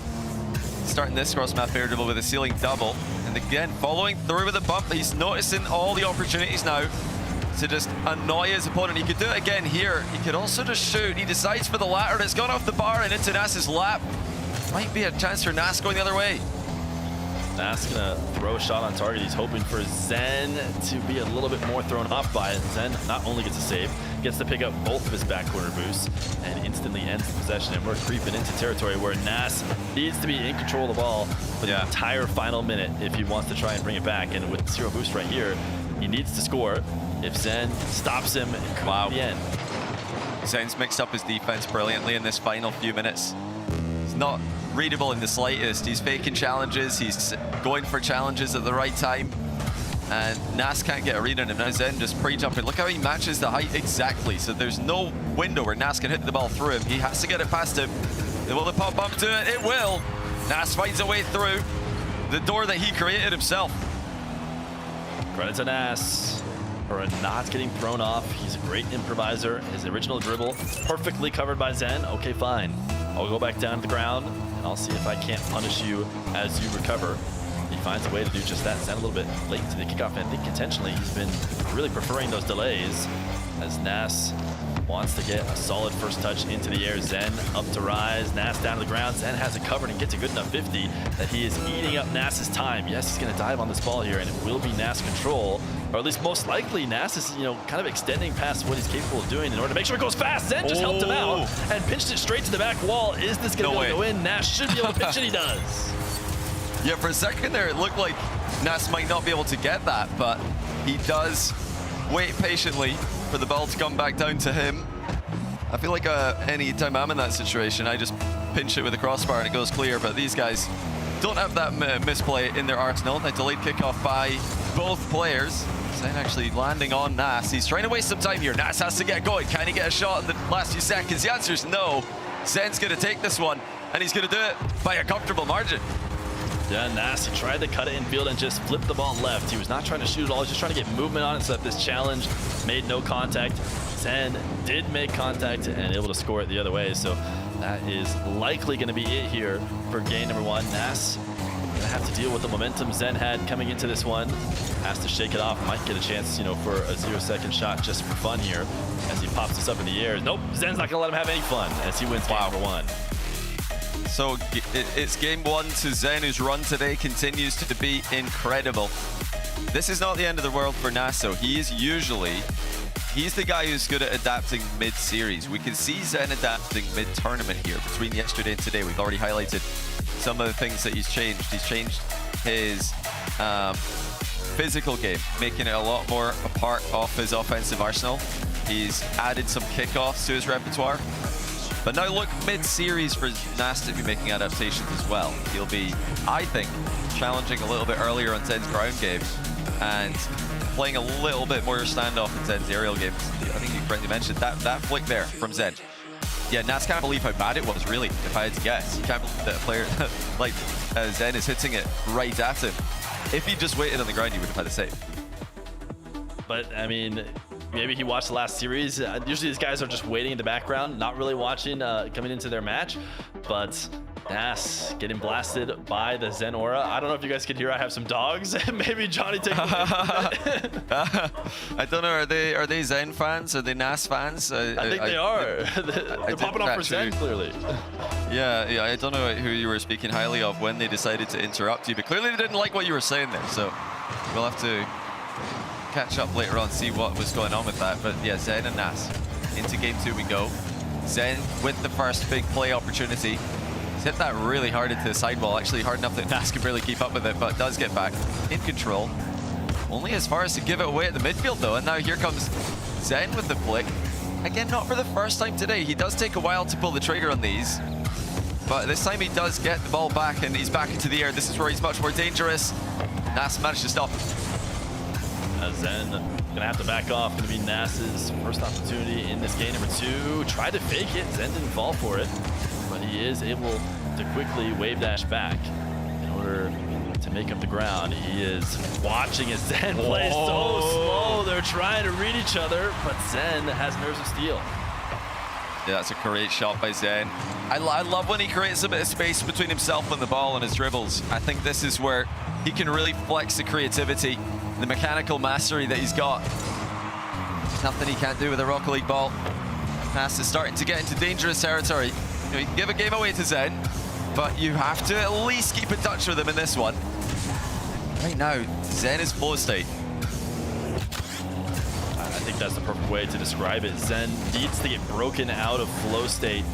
Starting this cross-map air dribble with a ceiling double. And again, following through with a bump. He's noticing all the opportunities now to just annoy his opponent. He could do it again here. He could also just shoot. He decides for the latter, and it's gone off the bar and into Nas's lap. Might be a chance for Nas going the other way. Nas gonna throw a shot on target. He's hoping for Zen to be a little bit more thrown off by it. Zen not only gets a save, gets to pick up both of his back corner boosts and instantly ends the possession. And we're creeping into territory where Nas needs to be in control of the ball for the entire final minute if he wants to try and bring it back. And with 0 boost right here, he needs to score. If Zen stops him, it could be the end. Zen's mixed up his defense brilliantly in this final few minutes. He's not readable in the slightest. He's faking challenges. He's going for challenges at the right time. And Nas can't get a read on him. Now Zen just pre-jumping. Look how he matches the height exactly. So there's no window where Nas can hit the ball through him. He has to get it past him. Will the pop bump do it? It will. Nas finds a way through the door that he created himself. Credit to Nas for not getting thrown off. He's a great improviser. His original dribble perfectly covered by Zen. Okay, fine. I'll go back down to the ground and I'll see if I can't punish you as you recover. He finds a way to do just that. Zen a little bit late to the kickoff, and I think intentionally he's been really preferring those delays as Nas wants to get a solid first touch into the air. Zen up to rise, Nas down to the ground. Zen has it covered and gets a good enough 50 that he is eating up Nas's time. Yes, he's going to dive on this ball here, and it will be Nas control, or at least most likely Nas is, kind of extending past what he's capable of doing in order to make sure it goes fast. Zen just helped him out and pinched it straight to the back wall. Is this going to go in? Nas should be able to pinch it. He does. Yeah, for a second there, it looked like Nas might not be able to get that, but he does wait patiently for the ball to come back down to him. I feel like any time I'm in that situation, I just pinch it with a crossbar and it goes clear, but these guys don't have that misplay in their arsenal. They delayed kickoff by both players. Zen actually landing on Nas. He's trying to waste some time here. Nas has to get going. Can he get a shot in the last few seconds? The answer is no. Zen's going to take this one, and he's going to do it by a comfortable margin. Yeah, Nas, he tried to cut it in field and just flip the ball left. He was not trying to shoot at all. He was just trying to get movement on it so that this challenge made no contact. Zen did make contact and able to score it the other way. So that is likely going to be it here for game number one. Nas going to have to deal with the momentum Zen had coming into this one. Has to shake it off. Might get a chance, for a 0-second shot just for fun here as he pops this up in the air. Nope, Zen's not going to let him have any fun as he wins game number one. So it's game one to Zen, whose run today continues to be incredible. This is not the end of the world for Naso. He's the guy who's good at adapting mid-series. We can see Zen adapting mid-tournament here between yesterday and today. We've already highlighted some of the things that he's changed. He's changed his physical game, making it a lot more a part of his offensive arsenal. He's added some kickoffs to his repertoire. But now look, mid-series for Nas to be making adaptations as well. He'll be, I think, challenging a little bit earlier on Zen's ground game and playing a little bit more standoff in Zen's aerial game. I think you correctly mentioned that flick there from Zen. Yeah, Nas can't believe how bad it was, really, if I had to guess. You can't believe that a player like Zen is hitting it right at him. If he just waited on the ground, he would have had a save. But, I mean, maybe he watched the last series. Usually these guys are just waiting in the background, not really watching coming into their match. But Nas getting blasted by the Zen aura. I don't know if you guys can hear, I have some dogs. Maybe Johnny take I don't know, are they Zen fans? Are they Nas fans? I think they are. They're popping off for Zen, clearly. Yeah, I don't know who you were speaking highly of when they decided to interrupt you, but clearly they didn't like what you were saying there, so we'll have to catch up later on, see what was going on with that. But yeah, Zen and Nas. Into game two we go. Zen with the first big play opportunity. He's hit that really hard into the sidewall, actually hard enough that Nas can barely keep up with it, but does get back in control. Only as far as to give it away at the midfield though, and now here comes Zen with the flick. Again, not for the first time today. He does take a while to pull the trigger on these, but this time he does get the ball back and he's back into the air. This is where he's much more dangerous. Nas managed to stop him. Zen gonna have to back off. Gonna be Nas's first opportunity in this game. Number two, tried to fake it. Zen didn't fall for it, but he is able to quickly wave dash back in order to make up the ground. He is watching as Zen plays so slow. They're trying to read each other, but Zen has nerves of steel. Yeah, that's a great shot by Zen. I love when he creates a bit of space between himself and the ball and his dribbles. I think this is where he can really flex the creativity, the mechanical mastery that he's got. Nothing he can't do with a Rocket League ball. Nas is starting to get into dangerous territory. You can give a game away to Zen, but you have to at least keep in touch with him in this one. Right now, Zen is flow state. I think that's the perfect way to describe it. Zen needs to get broken out of flow state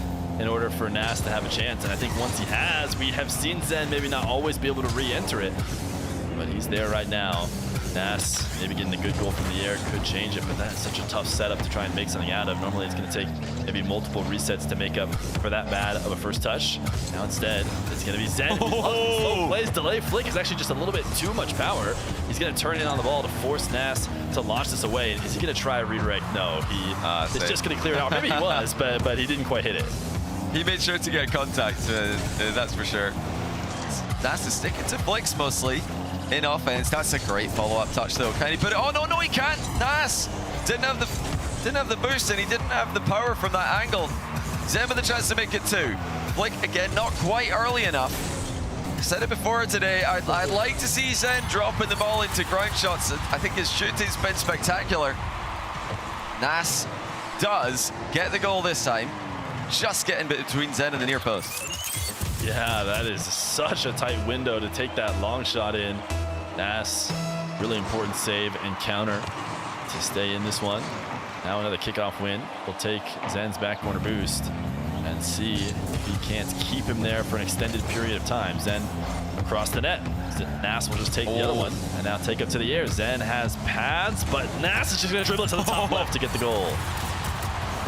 in order for Nas to have a chance. And I think once he has, we have seen Zen maybe not always be able to re-enter it, but he's there right now. Nas maybe getting a good goal from the air could change it, but that's such a tough setup to try and make something out of. Normally it's going to take maybe multiple resets to make up for that bad of a first touch. Now instead, it's going to be Zen. Slow plays, delay flick is actually just a little bit too much power. He's going to turn in on the ball to force Nas to launch this away. Is he going to try a redirect? No, he is just going to clear it out. Maybe he was, but he didn't quite hit it. He made sure to get contact, that's for sure. Nas is sticking to flicks mostly in offense. That's a great follow-up touch though. Can he put it? Oh no, he can't. Nas didn't have the boost and he didn't have the power from that angle. Zen with a chance to make it two. Flick again, not quite early enough. I said it before today, I'd like to see Zen dropping the ball into ground shots. I think his shooting's been spectacular. Nas does get the goal this time. Just getting between Zen and the near post. Yeah, that is such a tight window to take that long shot in. Nas, really important save and counter to stay in this one. Now another kickoff win. We'll take Zen's back corner boost and see if he can't keep him there for an extended period of time. Zen across the net. Nas will just take the other one and now take up to the air. Zen has pads, but Nas is just going to dribble it to the top left to get the goal.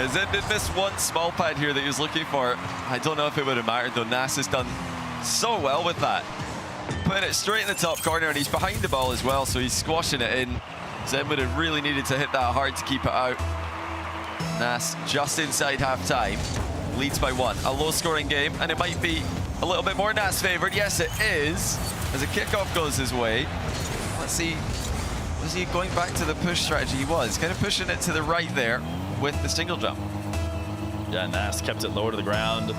Zen did miss one small pad here that he was looking for. I don't know if it would have mattered though. Nas has done so well with that. Putting it straight in the top corner, and he's behind the ball as well, so he's squashing it in. Zen would have really needed to hit that hard to keep it out. Nas just inside half time. Leads by 1. A low scoring game, and it might be a little bit more Nas favored. Yes, it is. As a kickoff goes his way. Let's see. Was he going back to the push strategy? He was. Kind of pushing it to the right there with the single jump. Yeah, Nas kept it lower to the ground,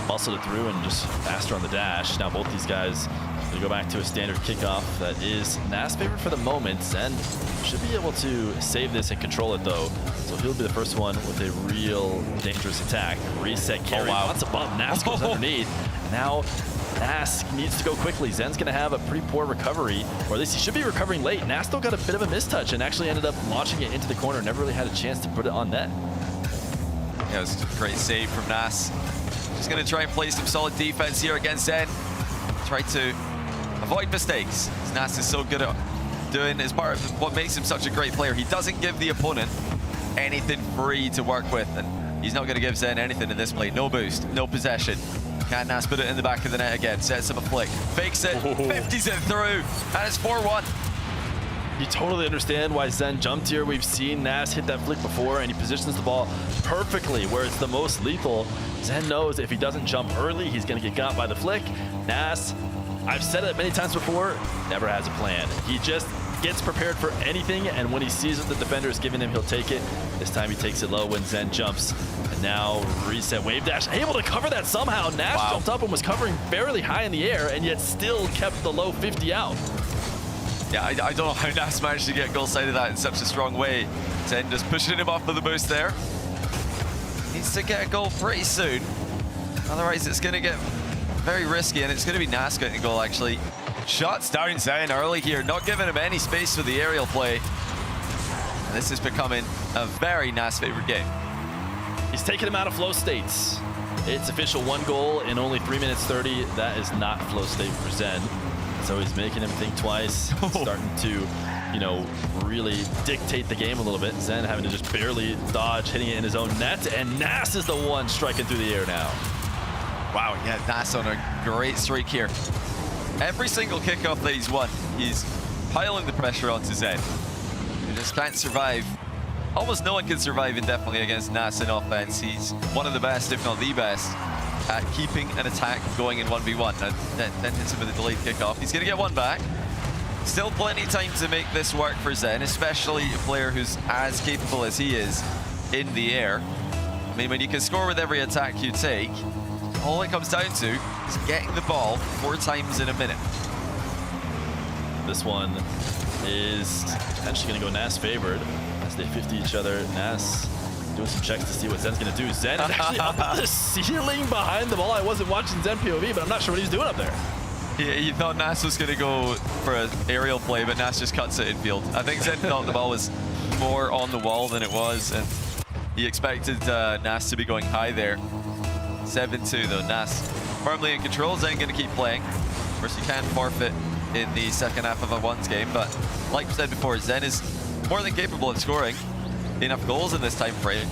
muscled it through, and just faster on the dash. Now both these guys going to go back to a standard kickoff that is Nas favored for the moment, and should be able to save this and control it though. So he'll be the first one with a real dangerous attack. Reset carry, lots of bump. Nas goes underneath. Now Nas needs to go quickly. Zen's going to have a pretty poor recovery, or at least he should be recovering late. Nas still got a bit of a mistouch and actually ended up launching it into the corner. Never really had a chance to put it on net. Yeah, it was a great save from Nas. Just going to try and play some solid defense here against Zen. Try to avoid mistakes. Nas is so good at doing as part of what makes him such a great player. He doesn't give the opponent anything free to work with, and he's not going to give Zen anything in this play. No boost, no possession. Can Nas put it in the back of the net again? Sets up a flick, fakes it, 50s it through, and it's 4-1. You totally understand why Zen jumped here. We've seen Nas hit that flick before, and he positions the ball perfectly where it's the most lethal. Zen knows if he doesn't jump early, he's going to get got by the flick. Nas, I've said it many times before, never has a plan. He just gets prepared for anything, and when he sees what the defender is giving him, he'll take it. This time he takes it low when Zen jumps. And now reset wave dash, able to cover that somehow. Nas jumped up and was covering barely high in the air, and yet still kept the low 50 out. Yeah, I don't know how Nas managed to get goal side of that in such a strong way. Zen just pushing him off with the boost there. Needs to get a goal pretty soon. Otherwise, it's going to get very risky, and it's going to be Nas getting a goal, actually. Shots down Zen early here, not giving him any space for the aerial play. And this is becoming a very Nas favored game. He's taking him out of flow states. It's official 1 goal in only 3 minutes 30. That is not flow state for Zen. So he's making him think twice, starting to, you know, really dictate the game a little bit. Zen having to just barely dodge, hitting it in his own net, and Nas is the one striking through the air now. Wow, yeah, Nas on a great streak here. Every single kickoff that he's won, he's piling the pressure onto Zen. He just can't survive. Almost no one can survive indefinitely against Nas in offense. He's one of the best, if not the best, at keeping an attack going in 1v1. Then hits him with a delayed kickoff. He's going to get one back. Still plenty of time to make this work for Zen, especially a player who's as capable as he is in the air. I mean, when you can score with every attack you take, all it comes down to is getting the ball 4 times in a minute. This one is potentially going to go Nas favored as they 50 each other. Nas doing some checks to see what Zen's going to do. Zen is actually up at the ceiling behind the ball. I wasn't watching Zen POV, but I'm not sure what he's doing up there. He thought Nas was going to go for an aerial play, but Nas just cuts it in field. I think Zen thought the ball was more on the wall than it was, and he expected Nas to be going high there. 7-2 though. Nas firmly in control. Zen going to keep playing. Of course, you can forfeit in the second half of a ones game, but like we said before, Zen is more than capable of scoring enough goals in this time frame.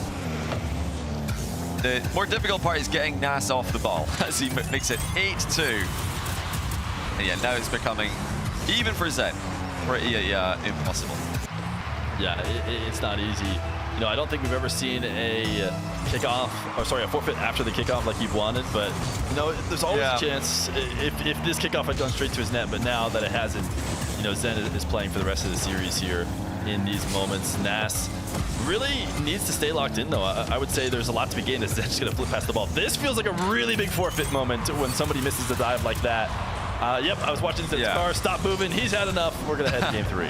The more difficult part is getting Nas off the ball as he makes it 8-2. And yeah, now it's becoming, even for Zen, pretty impossible. Yeah, it's not easy. You know, I don't think we've ever seen a kickoff, or sorry, a forfeit after the kickoff like you've wanted, but you know, there's always a chance if this kickoff had gone straight to his net, but now that it hasn't, you know, Zen is playing for the rest of the series here in these moments. Nas really needs to stay locked in though. I would say there's a lot to be gained as Zen's just gonna flip past the ball. This feels like a really big forfeit moment when somebody misses a dive like that. Yep, I was watching Zen's car, stop moving, he's had enough, we're gonna head to game 3.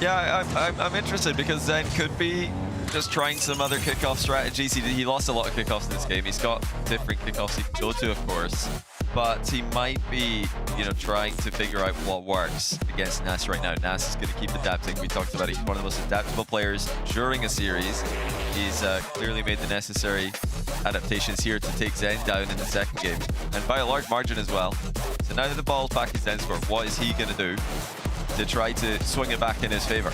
Yeah, I'm interested because Zen could be just trying some other kickoff strategies. He lost a lot of kickoffs in this game. He's got different kickoffs he can go to, of course. But he might be, trying to figure out what works against Nas right now. Nas is going to keep adapting. We talked about it. He's one of the most adaptable players during a series. He's clearly made the necessary adaptations here to take Zen down in the second game, and by a large margin as well. So now that the ball's back in Zen's court, what is he going to do to try to swing it back in his favor?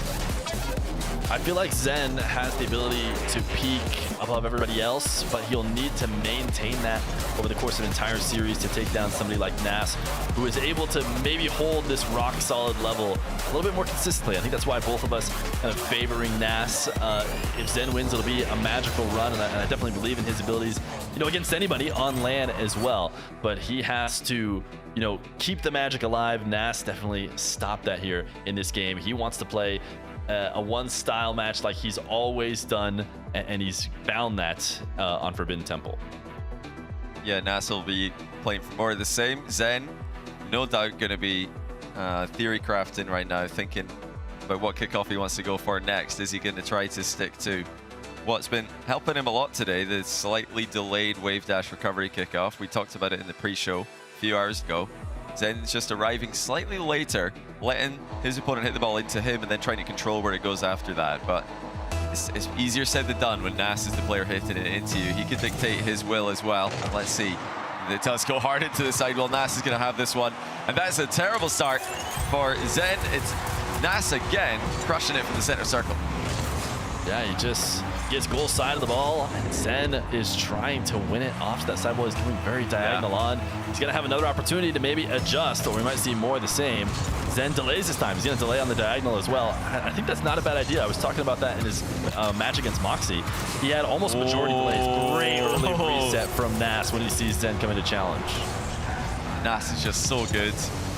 I feel like Zen has the ability to peak above everybody else, but he'll need to maintain that over the course of an entire series to take down somebody like Nas, who is able to maybe hold this rock solid level a little bit more consistently. I think that's why both of us kind of favoring Nas. If Zen wins, it'll be a magical run, and I definitely believe in his abilities, against anybody on LAN as well. But he has to, keep the magic alive. Nas definitely stopped that here in this game. He wants to play a one-style match like he's always done, and he's found that on Forbidden Temple. Yeah, Nas will be playing for more of the same. Zen, no doubt going to be theory crafting right now, thinking about what kickoff he wants to go for next. Is he going to try to stick to what's been helping him a lot today, the slightly delayed wave dash recovery kickoff? We talked about it in the pre-show a few hours ago. Zen's just arriving slightly later, letting his opponent hit the ball into him and then trying to control where it goes after that. But it's easier said than done when Nas is the player hitting it into you. He can dictate his will as well. And let's see. It does go hard into the side. Well, Nas is going to have this one. And that's a terrible start for Zen. It's Nas again, crushing it from the center circle. Yeah, he just gets goal side of the ball, and Zen is trying to win it off to that side ball. He's coming very diagonal on. He's going to have another opportunity to maybe adjust, or we might see more of the same. Zen delays this time. He's going to delay on the diagonal as well. I think that's not a bad idea. I was talking about that in his match against Moxy. He had almost majority delays. Great early reset from Nas when he sees Zen coming to challenge. Nas is just so good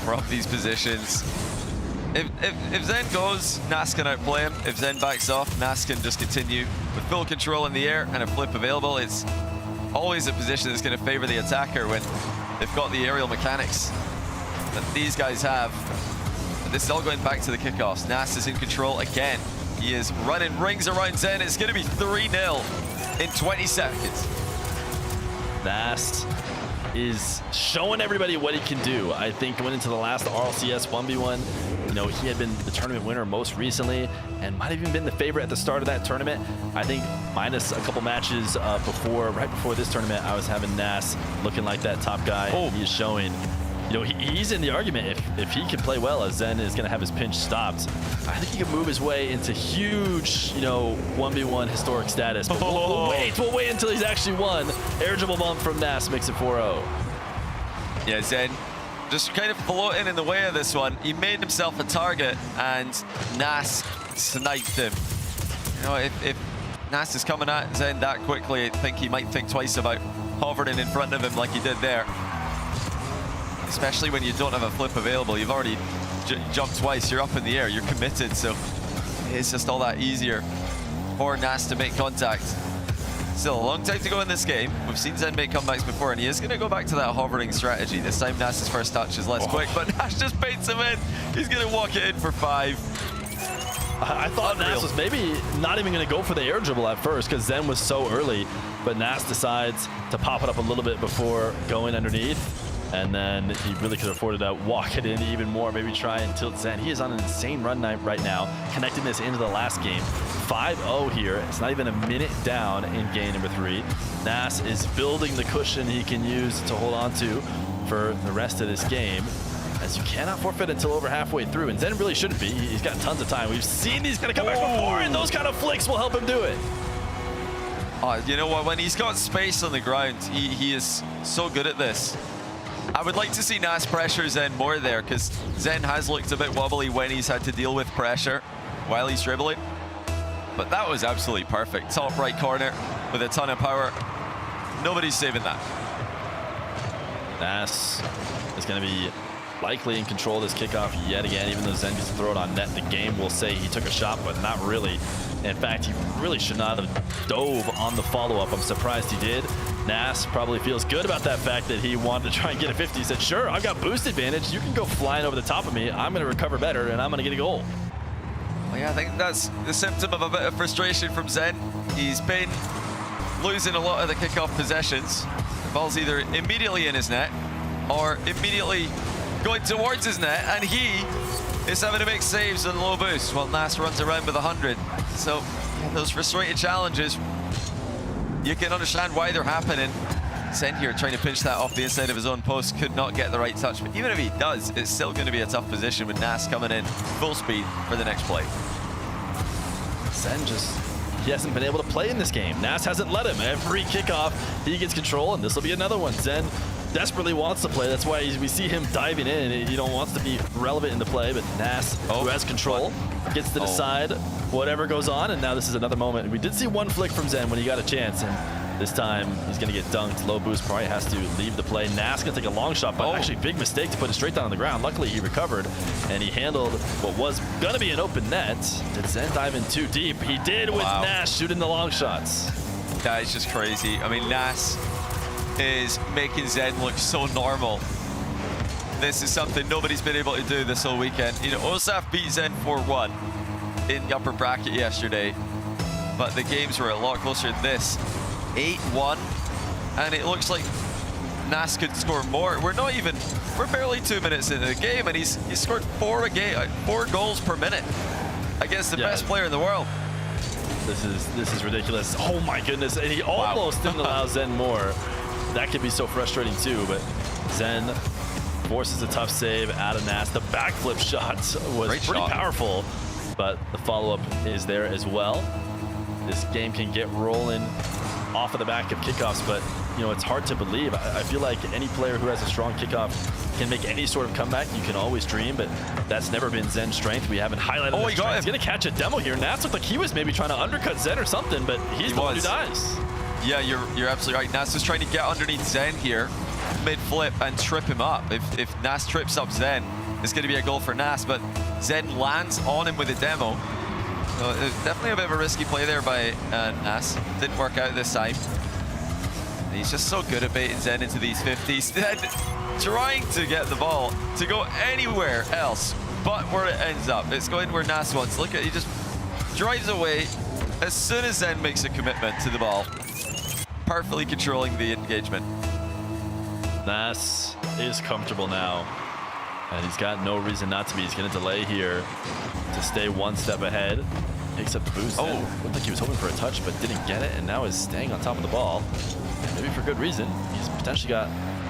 from these positions. If Zen goes, Nas can outplay him. If Zen backs off, Nas can just continue with full control in the air and a flip available. It's always a position that's going to favor the attacker when they've got the aerial mechanics that these guys have. But this is all going back to the kickoffs. Nas is in control again. He is running rings around Zen. It's going to be 3-0 in 20 seconds. Nas is showing everybody what he can do. I think going into the last RLCS 1v1, he had been the tournament winner most recently and might have even been the favorite at the start of that tournament. I think minus a couple matches right before this tournament, I was having Nas looking like that top guy. He is showing, he's in the argument. If he can play well, as Zen is going to have his pinch stopped, I think he can move his way into huge, 1v1 historic status. But we'll wait until he's actually won. Air dribble bump from Nas makes it 4-0. Yeah, Zen just kind of floating in the way of this one. He made himself a target, and Nas sniped him. If Nas is coming at Zen that quickly, I think he might think twice about hovering in front of him like he did there. Especially when you don't have a flip available. You've already jumped twice, you're up in the air, you're committed, so it's just all that easier for Nas to make contact. Still a long time to go in this game. We've seen Zen make comebacks before, and he is going to go back to that hovering strategy. This time Nas's first touch is less quick, but Nas just baits him in. He's going to walk it in for 5. I thought Nas was maybe not even going to go for the air dribble at first because Zen was so early, but Nas decides to pop it up a little bit before going underneath. And then he really could afford to walk it in even more, maybe try and tilt Zen. He is on an insane run right now, connecting this into the last game. 5-0 here. It's not even a minute down in game number 3. Nas is building the cushion he can use to hold on to for the rest of this game, as you cannot forfeit until over halfway through. And Zen really shouldn't be. He's got tons of time. We've seen these kind of come back before, and those kind of flicks will help him do it. You know what? When he's got space on the ground, he is so good at this. I would like to see Nas pressure Zen more there, because Zen has looked a bit wobbly when he's had to deal with pressure while he's dribbling. But that was absolutely perfect. Top right corner with a ton of power. Nobody's saving that. Nas is going to be likely in control of this kickoff yet again, even though Zen gets to throw it on net. The game will say he took a shot, but not really. In fact, he really should not have dove on the follow-up. I'm surprised he did. Nas probably feels good about that fact that he wanted to try and get a 50. He said, sure, I've got boost advantage. You can go flying over the top of me. I'm going to recover better, and I'm going to get a goal. Well, yeah, I think that's the symptom of a bit of frustration from Zen. He's been losing a lot of the kickoff possessions. The ball's either immediately in his net or immediately going towards his net, and he is having to make saves on low boost while Nas runs around with 100. So yeah, those frustrating challenges, you can understand why they're happening. Zen here trying to pinch that off the inside of his own post, could not get the right touch, but even if he does, it's still going to be a tough position with Nas coming in full speed for the next play. Zen he hasn't been able to play in this game. Nas hasn't let him. Every kickoff, he gets control, and this will be another one. Zen desperately wants to play. That's why we see him diving in. He wants to be relevant in the play, but Nas, who has control, gets to decide whatever goes on, and now this is another moment. We did see one flick from Zen when he got a chance, and this time he's going to get dunked. Low boost, probably has to leave the play. Nas going to take a long shot, but actually big mistake to put it straight down on the ground. Luckily he recovered, and he handled what was going to be an open net. Did Zen dive in too deep? He did with Nas shooting the long shots. That is just crazy. I mean, Nas is making Zen look so normal. This is something nobody's been able to do this whole weekend. You know, Osaf beat Zen 4-1 in the upper bracket yesterday, but the games were a lot closer than this. 8-1, and it looks like Nas could score more. We're barely 2 minutes into the game, and he's scored 4 goals per minute against the best player in the world. This is ridiculous. Oh my goodness, and he almost didn't allow Zen more. That could be so frustrating too, but Zen forces a tough save out of Nas. The backflip shot was pretty powerful, but the follow-up is there as well. This game can get rolling off of the back of kickoffs, but you know, it's hard to believe. I feel like any player who has a strong kickoff can make any sort of comeback. You can always dream, but that's never been Zen's strength. We haven't highlighted his strength. He's gonna catch a demo here. Nas looked like he was maybe trying to undercut Zen or something, but he's the one who dies. Yeah, you're absolutely right. Nas was trying to get underneath Zen here, mid-flip, and trip him up. If Nas trips up Zen, it's going to be a goal for Nas, but Zen lands on him with a demo. So it was definitely a bit of a risky play there by Nas. Didn't work out this time. He's just so good at baiting Zen into these 50s. Trying to get the ball to go anywhere else but where it ends up. It's going where Nas wants. Look at, he just drives away as soon as Zen makes a commitment to the ball. Perfectly controlling the engagement. Nas is comfortable now, and he's got no reason not to be. He's going to delay here to stay one step ahead. Takes up the boost. Looked like he was hoping for a touch, but didn't get it, and now is staying on top of the ball. Maybe for good reason. He's potentially got...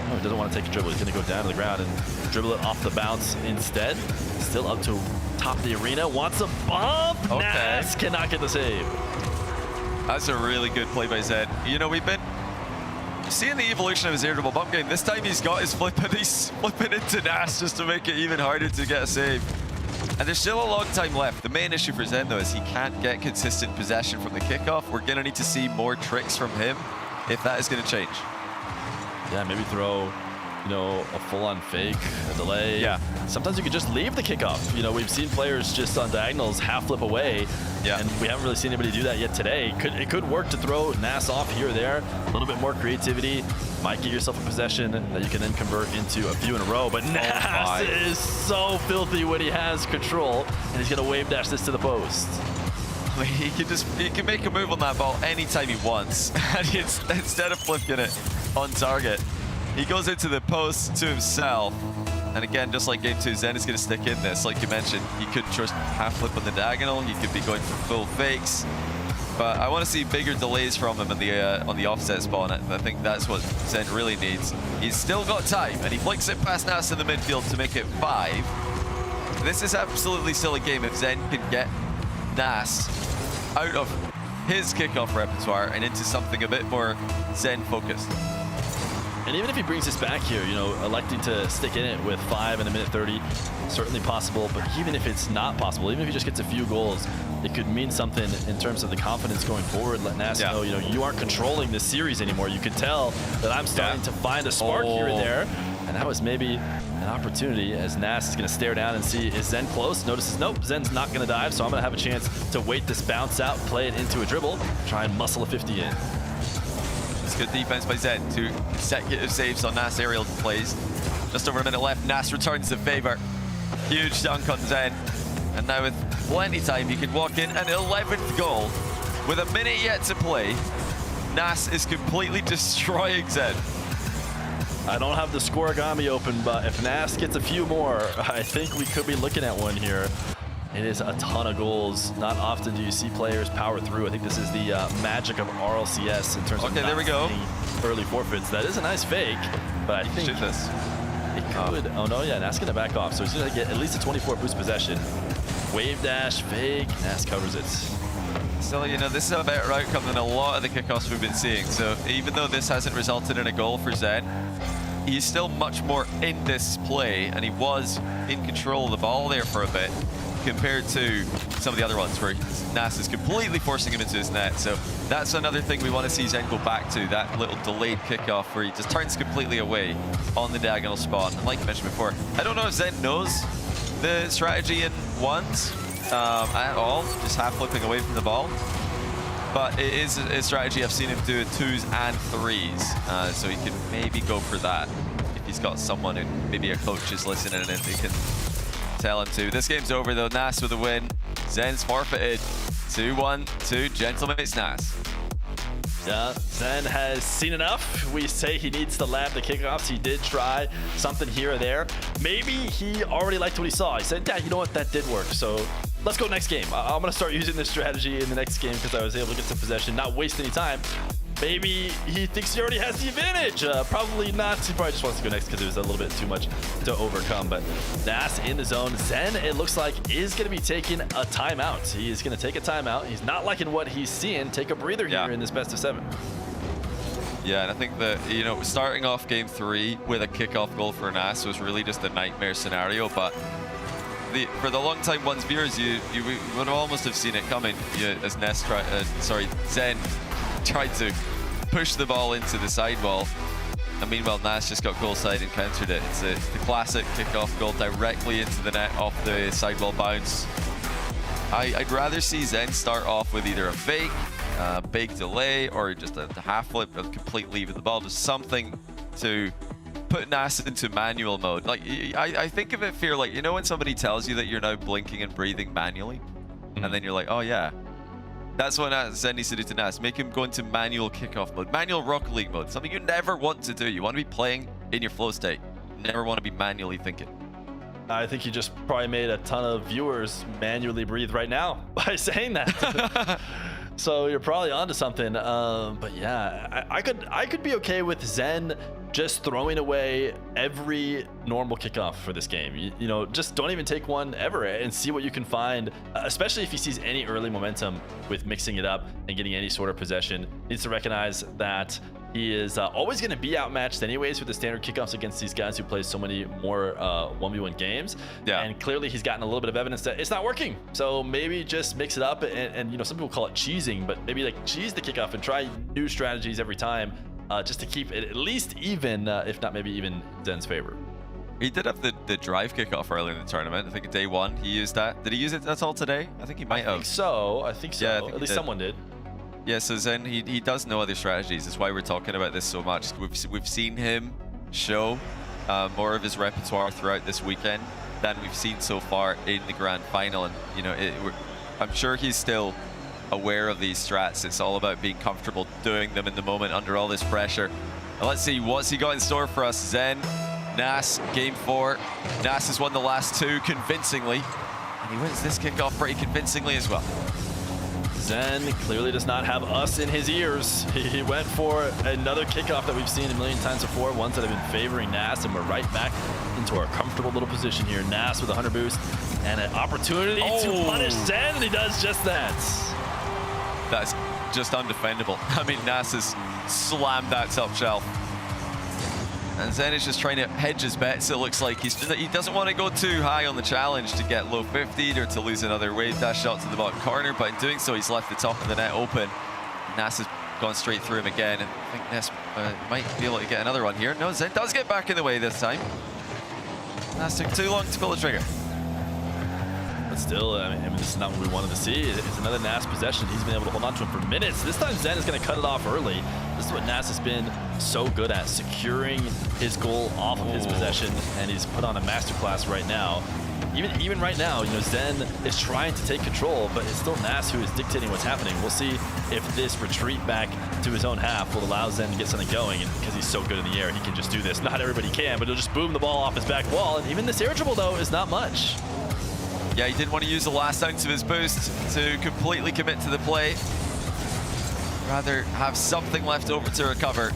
No, he doesn't want to take a dribble. He's going to go down to the ground and dribble it off the bounce instead. Still up to top of the arena. Wants a bump. Nas cannot get the save. That's a really good play by Zen. You know, we've been seeing the evolution of his air dribble bump game. This time he's got his flip, and he's flipping into Nas just to make it even harder to get a save. And there's still a long time left. The main issue for Zen, though, is he can't get consistent possession from the kickoff. We're going to need to see more tricks from him if that is going to change. Yeah, maybe throw, you know, a full-on fake, a delay. Yeah. Sometimes you could just leave the kickoff. You know, we've seen players just on diagonals half flip away. Yeah. And we haven't really seen anybody do that yet today. It could work to throw Nas off here or there. A little bit more creativity. Might get yourself a possession that you can then convert into a few in a row. But Nas is so filthy when he has control, and he's going to wave dash this to the post. I mean, he can make a move on that ball anytime he wants. And instead of flipping it on target, he goes into the post to himself. And again, just like game 2, Zen is going to stick in this. Like you mentioned, he could just half flip on the diagonal. He could be going for full fakes. But I want to see bigger delays from him on the offset spawn. I think that's what Zen really needs. He's still got time, and he flicks it past Nas in the midfield to make it 5. This is absolutely still a game if Zen can get Nas out of his kickoff repertoire and into something a bit more Zen focused. And even if he brings this back here, you know, electing to stick in it with 5 in a minute 30, certainly possible. But even if it's not possible, even if he just gets a few goals, it could mean something in terms of the confidence going forward. Let Nas know, you know, you aren't controlling this series anymore. You can tell that I'm starting to find a spark here and there. And that was maybe an opportunity as Nas is going to stare down and see, is Zen close? Notices, nope, Zen's not going to dive, so I'm going to have a chance to wait this bounce out, play it into a dribble, try and muscle a 50 in. It's good defense by Zen. 2 consecutive saves on Nas aerial plays. Just over a minute left, Nas returns the favor. Huge dunk on Zen. And now with plenty time. He could walk in an 11th goal with a minute yet to play. Nas is completely destroying Zen. I don't have the scoregami open, but if Nas gets a few more, I think we could be looking at one here. It is a ton of goals. Not often do you see players power through. I think this is the magic of RLCS in terms of there we go. Early forfeits. That is a nice fake, but I think Shoot this. it could. Oh no, yeah, Nas gonna back off. So he's gonna get at least a 24 boost possession. Wave dash, fake, Nas covers it. So, you know, this is a better outcome than a lot of the kickoffs we've been seeing. So even though this hasn't resulted in a goal for Zen, he's still much more in this play, and he was in control of the ball there for a bit compared to some of the other ones where Nas is completely forcing him into his net. So that's another thing we want to see Zen go back to, that little delayed kickoff where he just turns completely away on the diagonal spot. And like I mentioned before, I don't know if Zen knows the strategy in ones at all, just half flipping away from the ball. But it is a strategy I've seen him do in 2s and 3s, so he can maybe go for that if he's got someone who, maybe a coach is listening and they can tell him to. This game's over though, Nas with a win. Zen's forfeited. 2-1 to Gentlemates Nas. Yeah, Zen has seen enough. We say he needs to lab the kickoffs. He did try something here or there. Maybe he already liked what he saw. He said, yeah, you know what, that did work. So let's go next game. I'm going to start using this strategy in the next game because I was able to get some possession, not waste any time. Maybe he thinks he already has the advantage. Probably not. He probably just wants to go next because it was a little bit too much to overcome. But Nas in the zone. Zen, it looks like, is going to be taking a timeout. He is going to take a timeout. He's not liking what he's seeing. Take a breather here in this best of 7. Yeah, and I think that, you know, starting off game 3 with a kickoff goal for Nas was really just a nightmare scenario. But for the long-time ones viewers, you would almost have seen it coming. As Zen tried to push the ball into the sidewall, and meanwhile Nas just got goal side and countered it. It's the classic kickoff goal directly into the net off the sidewall bounce. I'd rather see Zen start off with either a fake, big delay, or just a half flip, a complete leave of the ball, just something to put Nas into manual mode. Like, I think of it, Fear, like, you know when somebody tells you that you're now blinking and breathing manually, and then you're like, oh yeah. That's what Zen needs to do to Nas. Make him go into manual kickoff mode, manual Rocket League mode, something you never want to do. You want to be playing in your flow state. You never want to be manually thinking. I think you just probably made a ton of viewers manually breathe right now by saying that. So you're probably onto something. But yeah, I could be okay with Zen just throwing away every normal kickoff for this game. You know, just don't even take one ever and see what you can find, especially if he sees any early momentum with mixing it up and getting any sort of possession. Needs to recognize that he is always going to be outmatched anyways with the standard kickoffs against these guys who play so many more 1v1 games. Yeah. And clearly he's gotten a little bit of evidence that it's not working. So maybe just mix it up and you know, some people call it cheesing, but maybe like cheese the kickoff and try new strategies every time. Just to keep it at least even, if not maybe even Zen's favor. He did have the drive kickoff earlier in the tournament. I think day 1 he used that. Did he use it at all today? I think he might have. I think so. Yeah, at least someone did. Yeah, so Zen, he does know other strategies. That's why we're talking about this so much. We've seen him show more of his repertoire throughout this weekend than we've seen so far in the grand final. And, you know, I'm sure he's still aware of these strats. It's all about being comfortable doing them in the moment under all this pressure. Now let's see what's he got in store for us. Zen, Nas, game 4. Nas has won the last 2 convincingly, and he wins this kickoff pretty convincingly as well. Zen clearly does not have us in his ears. He went for another kickoff that we've seen a million times before, ones that have been favoring Nas, and we're right back into our comfortable little position here. Nas with a 100 boost and an opportunity to punish Zen, and he does just that. That's just undefendable. I mean, Nas has slammed that top shelf. And Zen is just trying to hedge his bets. It looks like he doesn't want to go too high on the challenge to get low 50'd or to lose another wave dash shot to the bottom corner. But in doing so, he's left the top of the net open. Nas has gone straight through him again. I think Nas might be able to get another one here. No, Zen does get back in the way this time. Nas took too long to pull the trigger. Still, I mean, this is not what we wanted to see. It's another Nas possession. He's been able to hold on to him for minutes. This time Zen is going to cut it off early. This is what Nas has been so good at, securing his goal off of his possession, and he's put on a masterclass right now. even right now, you know, Zen is trying to take control, but it's still Nas who is dictating what's happening. We'll see if this retreat back to his own half will allow Zen to get something going, and because he's so good in the air, he can just do this. Not everybody can, but he'll just boom the ball off his back wall, and even this air dribble, though, is not much. Yeah, he didn't want to use the last ounce of his boost to completely commit to the play. Rather have something left over to recover.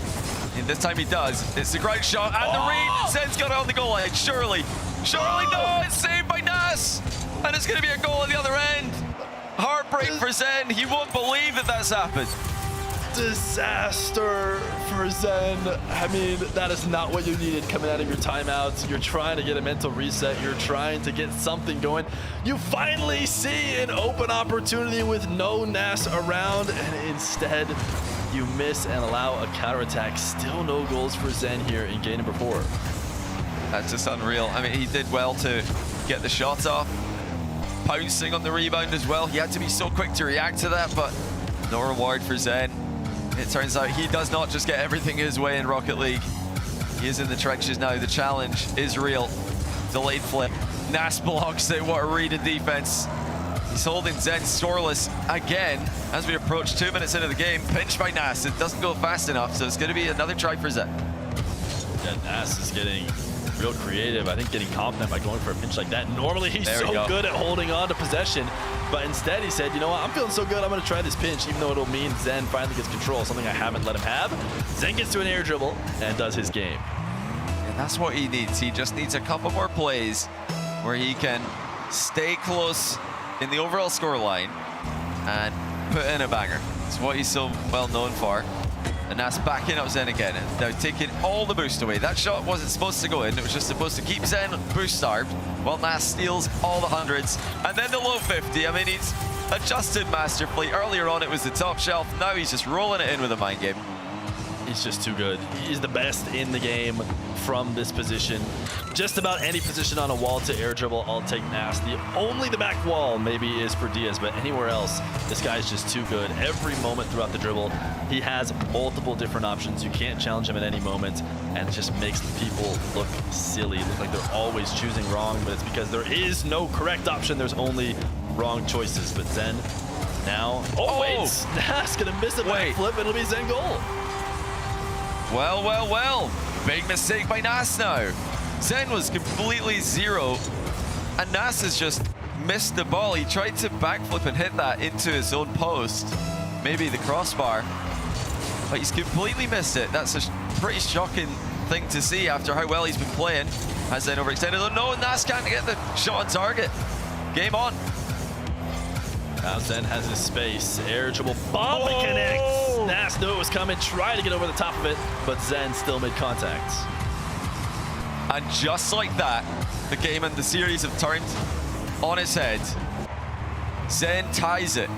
And this time he does. It's the ground shot and the read. Zen's got it on the goal line. Surely. No, it's saved by Nas. And it's going to be a goal at the other end. Heartbreak for Zen. He won't believe that that's happened. Disaster for Zen. I mean, that is not what you needed coming out of your timeouts. You're trying to get a mental reset. You're trying to get something going. You finally see an open opportunity with no Nas around, and instead you miss and allow a counterattack. Still no goals for Zen here in game number 4. That's just unreal. I mean, he did well to get the shot off. Pouncing on the rebound as well. He had to be so quick to react to that, but no reward for Zen. It turns out he does not just get everything his way in Rocket League. He is in the trenches now. The challenge is real. Delayed flip. Nas blocks it. What a read in defense. He's holding Zen scoreless again as we approach 2 minutes into the game. Pinched by Nas. It doesn't go fast enough, so it's going to be another try for Zen. Yeah, Nas is getting real creative. I think getting confident by going for a pinch like that. Normally he's so good at holding on to possession, but instead he said, you know what, I'm feeling so good, I'm going to try this pinch, even though it'll mean Zen finally gets control, something I haven't let him have. Zen gets to an air dribble and does his game. And that's what he needs. He just needs a couple more plays where he can stay close in the overall score line and put in a banger. It's what he's so well known for. And that's backing up Zen again. And now taking all the boost away. That shot wasn't supposed to go in. It was just supposed to keep Zen boost starved while Nas steals all the hundreds. And then the low 50. I mean, he's adjusted masterfully. Earlier on, it was the top shelf. Now he's just rolling it in with a mind game. He's just too good. He's the best in the game from this position. Just about any position on a wall to air dribble, I'll take Nas. The back wall maybe is for Diaz, but anywhere else, this guy's just too good. Every moment throughout the dribble, he has multiple different options. You can't challenge him at any moment, and it just makes people look silly. Look like they're always choosing wrong, but it's because there is no correct option. There's only wrong choices. But Zen now, wait, Nas gonna miss a backflip, it'll be Zen goal. Well. Big mistake by Nas now. Zen was completely zero, and Nas has just missed the ball. He tried to backflip and hit that into his own post, maybe the crossbar, but he's completely missed it. That's a pretty shocking thing to see after how well he's been playing. Has Zen overextended? Oh no, Nas can't get the shot on target. Game on. Now Zen has his space. Air dribble bomb connects. Nas knew it was coming, tried to get over the top of it, but Zen still made contact. And just like that, the game and the series have turned on its head. Zen ties it.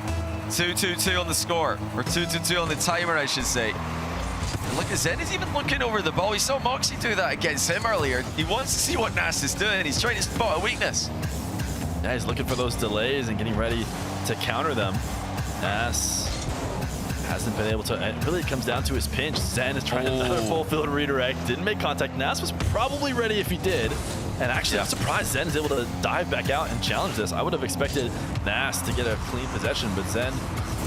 2-2-2 on the score, or 2-2-2 on the timer, I should say. And look at Zen, he's even looking over the ball. We saw Moxy do that against him earlier. He wants to see what Nas is doing. He's trying to spot a weakness. Yeah, he's looking for those delays and getting ready to counter them. Nas hasn't been able to. It really comes down to his pinch. Zen is trying another full field redirect. Didn't make contact. Nas was probably ready if he did. And actually, I'm surprised Zen is able to dive back out and challenge this. I would have expected Nas to get a clean possession, but Zen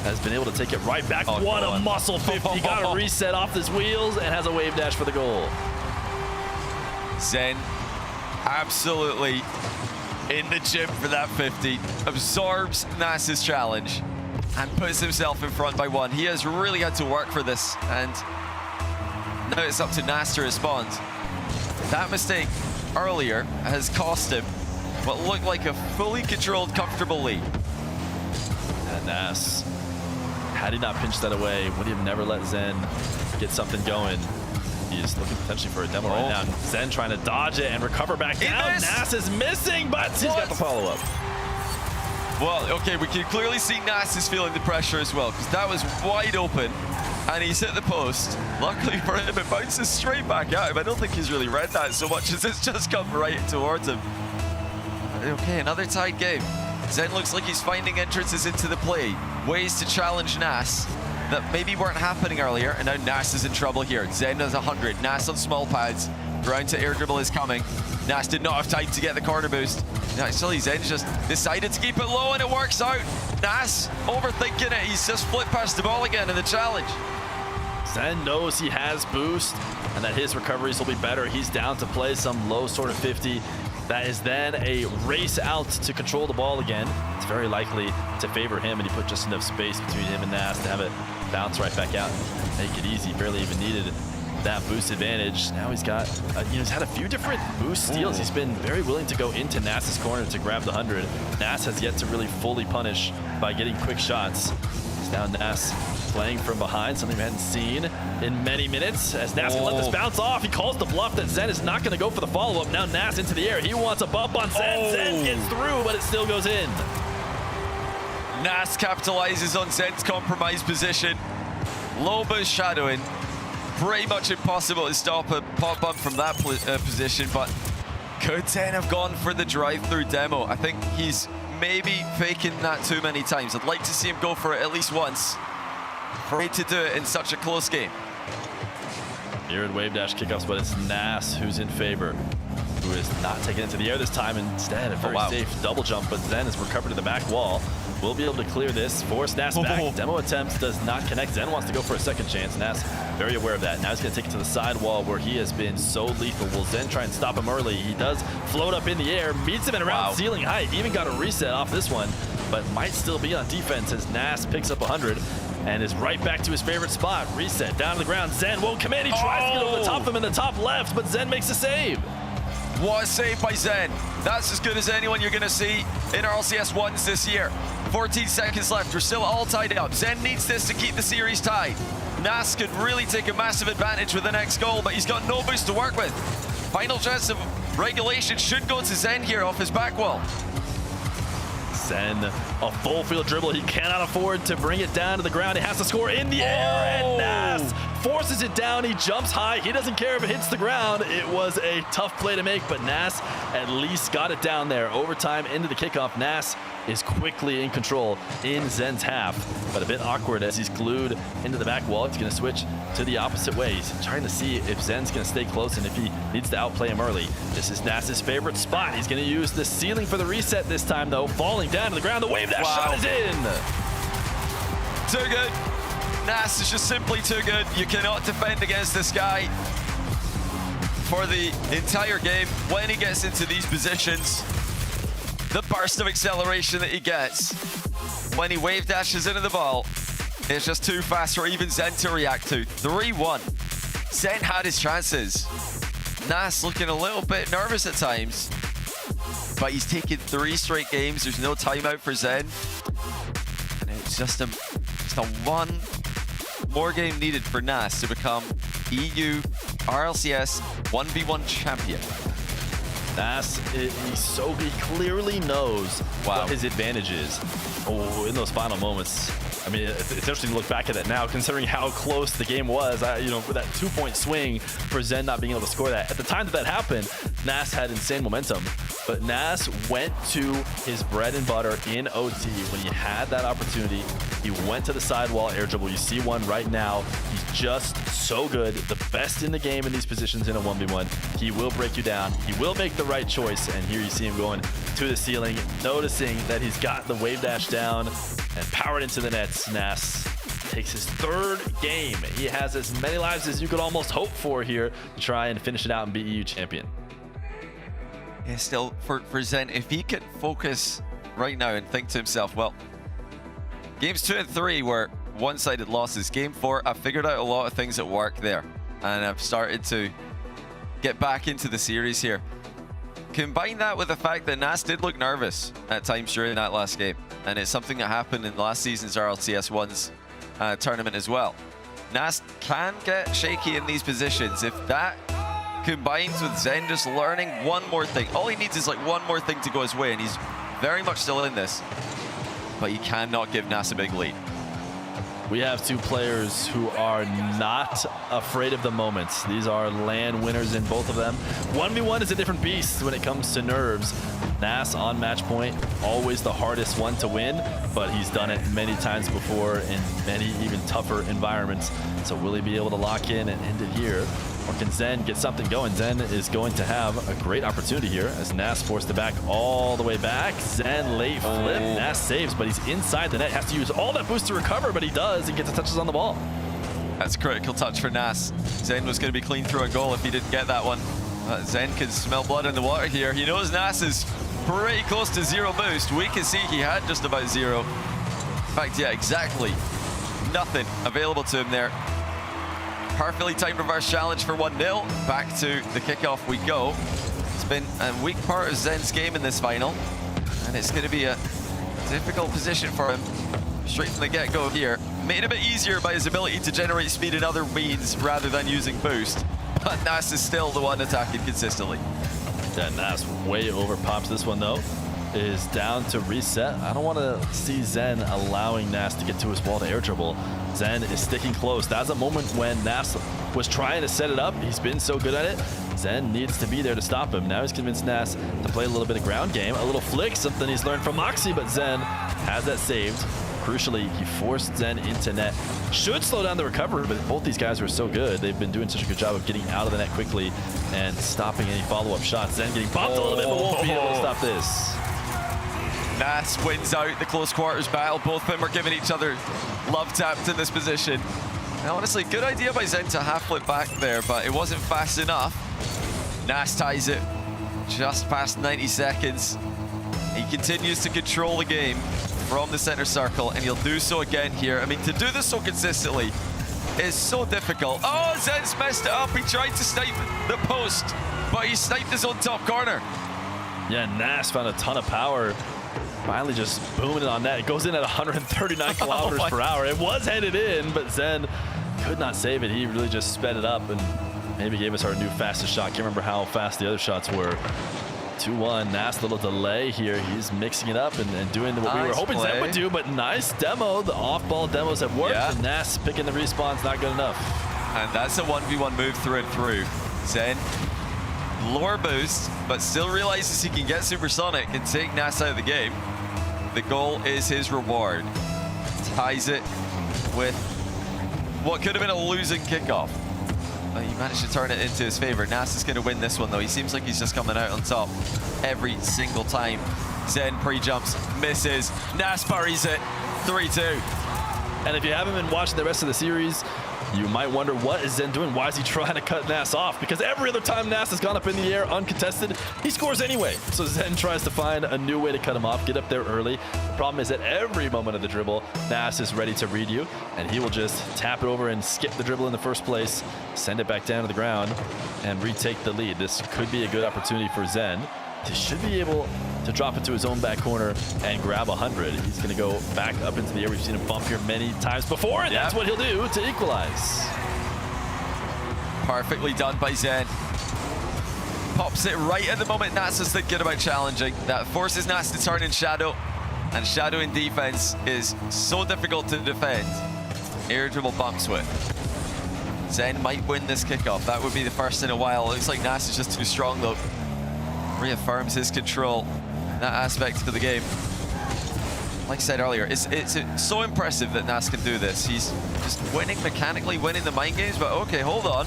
has been able to take it right back. What a muscle 50. Got to reset off his wheels and has a wave dash for the goal. Zen absolutely in the gym for that 50. Absorbs Nas's challenge and puts himself in front by 1. He has really had to work for this, and now it's up to Nas to respond. That mistake earlier has cost him what looked like a fully controlled, comfortable lead. And Nas, had he not pinched that away, would he have never let Zen get something going? He is looking potentially for a demo right now. Zen trying to dodge it and recover back down. Nas is missing, but he's got the follow-up. Well, okay, we can clearly see Nas is feeling the pressure as well, because that was wide open, and he's hit the post. Luckily for him, it bounces straight back at him. I don't think he's really read that so much as it's just come right towards him. Okay, another tied game. Zen looks like he's finding entrances into the play, ways to challenge Nas that maybe weren't happening earlier, and now Nas is in trouble here. Zen has 100, Nas on small pads, Ground to air dribble is coming. Nas did not have time to get the corner boost. Actually, Zen's just decided to keep it low and it works out. Nas overthinking it. He's just flipped past the ball again in the challenge. Zen knows he has boost and that his recoveries will be better. He's down to play some low sort of 50. That is then a race out to control the ball again. It's very likely to favor him, and he put just enough space between him and Nas to have it bounce right back out and make it easy. Barely even needed that boost advantage. Now he's got, he's had a few different boost steals. He's been very willing to go into Nas's corner to grab the 100. Nas has yet to really fully punish by getting quick shots. It's now Nas playing from behind, something we hadn't seen in many minutes. As Nas can let this bounce off, he calls the bluff that Zen is not going to go for the follow-up. Now Nas into the air. He wants a bump on Zen. Zen gets through, but it still goes in. Nas capitalizes on Zen's compromised position. Low boost shadowing. Pretty much impossible to stop a pop bump from that position, but could Zen have gone for the drive-through demo? I think he's maybe faking that too many times. I'd like to see him go for it at least once. Afraid to do it in such a close game. Mirrored wave dash kickoffs, but it's Nas who's in favor, who is not taking it to the air this time. Instead, a very safe double jump, but Zen has recovered to the back wall. Will be able to clear this, force Nas back. Demo attempts does not connect. Zen wants to go for a second chance. Nas very aware of that. Now he's going to take it to the side wall where he has been so lethal. Will Zen try and stop him early? He does float up in the air, meets him at around ceiling height. Even got a reset off this one, but might still be on defense as Nas picks up 100 and is right back to his favorite spot. Reset down to the ground. Zen won't come in. He tries to get over the top of him in the top left, but Zen makes a save. What a save by Zen. That's as good as anyone you're going to see in RLCS 1s this year. 14 seconds left. We're still all tied up. Zen needs this to keep the series tied. Nas could really take a massive advantage with the next goal, but he's got no boost to work with. Final chance of regulation should go to Zen here off his back wall. Zen, a full field dribble. He cannot afford to bring it down to the ground. He has to score in the air, and Nas forces it down. He jumps high. He doesn't care if it hits the ground. It was a tough play to make, but Nas at least got it down there. Overtime into the kickoff. Nas is quickly in control in Zen's half, but a bit awkward as he's glued into the back wall. He's going to switch to the opposite way. He's trying to see if Zen's going to stay close and if he needs to outplay him early. This is Nas's favorite spot. He's going to use the ceiling for the reset this time, though. Falling down to the ground. The wave dash shot is in. Too good. Nas is just simply too good. You cannot defend against this guy for the entire game. When he gets into these positions, the burst of acceleration that he gets when he wave dashes into the ball, it's just too fast for even Zen to react to. 3-1. Zen had his chances. Nas looking a little bit nervous at times, but he's taken 3 straight games. There's no timeout for Zen. And it's just a one more game needed for Nas to become EU RLCS 1v1 champion. Nas, he clearly knows what his advantage is. In those final moments. I mean, it's interesting to look back at it now, considering how close the game was. For that 2-point swing for Zen not being able to score that. At the time that happened, Nas had insane momentum, but Nas went to his bread and butter in OT when he had that opportunity. He went to the sidewall air dribble. You see one right now. He's just so good, the best in the game in these positions in a 1v1. He will break you down. He will make the right choice, and here you see him going to the ceiling, noticing that he's got the wave dash down and powered into the nets. Nas takes his 3rd game. He has as many lives as you could almost hope for here to try and finish it out and be EU champion. Yeah, still, for Zen, if he can focus right now and think to himself, well, games 2 and 3 were one-sided losses. Game 4, I figured out a lot of things at work there, and I've started to get back into the series here. Combine that with the fact that Nas did look nervous at times during that last game, and it's something that happened in last season's RLCS 1's tournament as well. Nas can get shaky in these positions. If that combines with Zen just learning one more thing, all he needs is like one more thing to go his way, and he's very much still in this, but you cannot give Nas a big lead. We have 2 players who are not afraid of the moments. These are LAN winners in both of them. 1v1 is a different beast when it comes to nerves. Nas on match point, always the hardest one to win, but he's done it many times before in many even tougher environments. So will he be able to lock in and end it here? Or can Zen get something going? Zen is going to have a great opportunity here as Nas forced it back all the way back. Zen late flip. Nas saves, but he's inside the net. Has to use all that boost to recover, but he does and gets the touches on the ball. That's a critical touch for Nas. Zen was going to be clean through a goal if he didn't get that one. Zen can smell blood in the water here. He knows Nas is pretty close to 0 boost. We can see he had just about 0. In fact, yeah, exactly. Nothing available to him there. Perfectly timed reverse challenge for 1-0. Back to the kickoff we go. It's been a weak part of Zen's game in this final, and it's going to be a difficult position for him straight from the get-go here. Made a bit easier by his ability to generate speed in other means rather than using boost. But Nas is still the one attacking consistently. Yeah, Nas way over pops this one though. Is down to reset. I don't want to see Zen allowing Nas to get to his wall to air dribble. Zen is sticking close. That's a moment when Nas was trying to set it up. He's been so good at it. Zen needs to be there to stop him. Now he's convinced Nas to play a little bit of ground game. A little flick, something he's learned from Moxy, but Zen has that saved. Crucially, he forced Zen into net. Should slow down the recovery, but both these guys are so good. They've been doing such a good job of getting out of the net quickly and stopping any follow-up shots. Zen getting bumped a little bit, but won't be able to stop this. Nas wins out the close quarters battle. Both of them are giving each other love taps in this position. And honestly, good idea by Zen to half flip back there, but it wasn't fast enough. Nas ties it just past 90 seconds. He continues to control the game from the center circle, and he'll do so again here. I mean, to do this so consistently is so difficult. Oh, Zen's messed it up. He tried to snipe the post, but he sniped his own top corner. Yeah, Nas found a ton of power. Finally just booming it on net. It goes in at 139 kilometers per hour. It was headed in, but Zen could not save it. He really just sped it up and maybe gave us our new fastest shot. Can't remember how fast the other shots were. 2-1, Nas, little delay here. He's mixing it up and doing what we were hoping Zen would do, but nice demo. The off-ball demos have worked, and Nas picking the respawn's not good enough. And that's a 1v1 move through and through. Zen, lower boost, but still realizes he can get supersonic and take Nas out of the game. The goal is his reward. Ties it with what could have been a losing kickoff. He managed to turn it into his favor. Nas is going to win this one, though. He seems like he's just coming out on top every single time. Zen pre-jumps, misses. Nas buries it. 3-2. And if you haven't been watching the rest of the series, you might wonder, what is Zen doing? Why is he trying to cut Nas off? Because every other time Nas has gone up in the air uncontested, he scores anyway. So Zen tries to find a new way to cut him off, get up there early. The problem is at every moment of the dribble, Nas is ready to read you, and he will just tap it over and skip the dribble in the first place, send it back down to the ground, and retake the lead. This could be a good opportunity for Zen. He should be able to drop into his own back corner and grab 100. He's going to go back up into the air. We've seen him bump here many times before, and that's what he'll do to equalize. Perfectly done by Zen. Pops it right at the moment Nas is thinking about challenging. That forces Nas to turn in shadow, and shadow in defense is so difficult to defend. Air dribble bumps with. Zen might win this kickoff. That would be the first in a while. It looks like Nas is just too strong, though. Reaffirms his control in that aspect of the game. Like I said earlier, it's so impressive that Nas can do this. He's just winning mechanically, winning the mind games, but okay, hold on.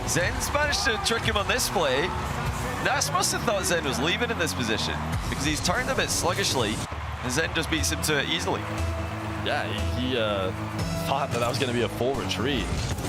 Zen's managed to trick him on this play. Nas must have thought Zen was leaving in this position because he's turned a bit sluggishly, and Zen just beats him to it easily. Yeah, he thought that was going to be a full retreat,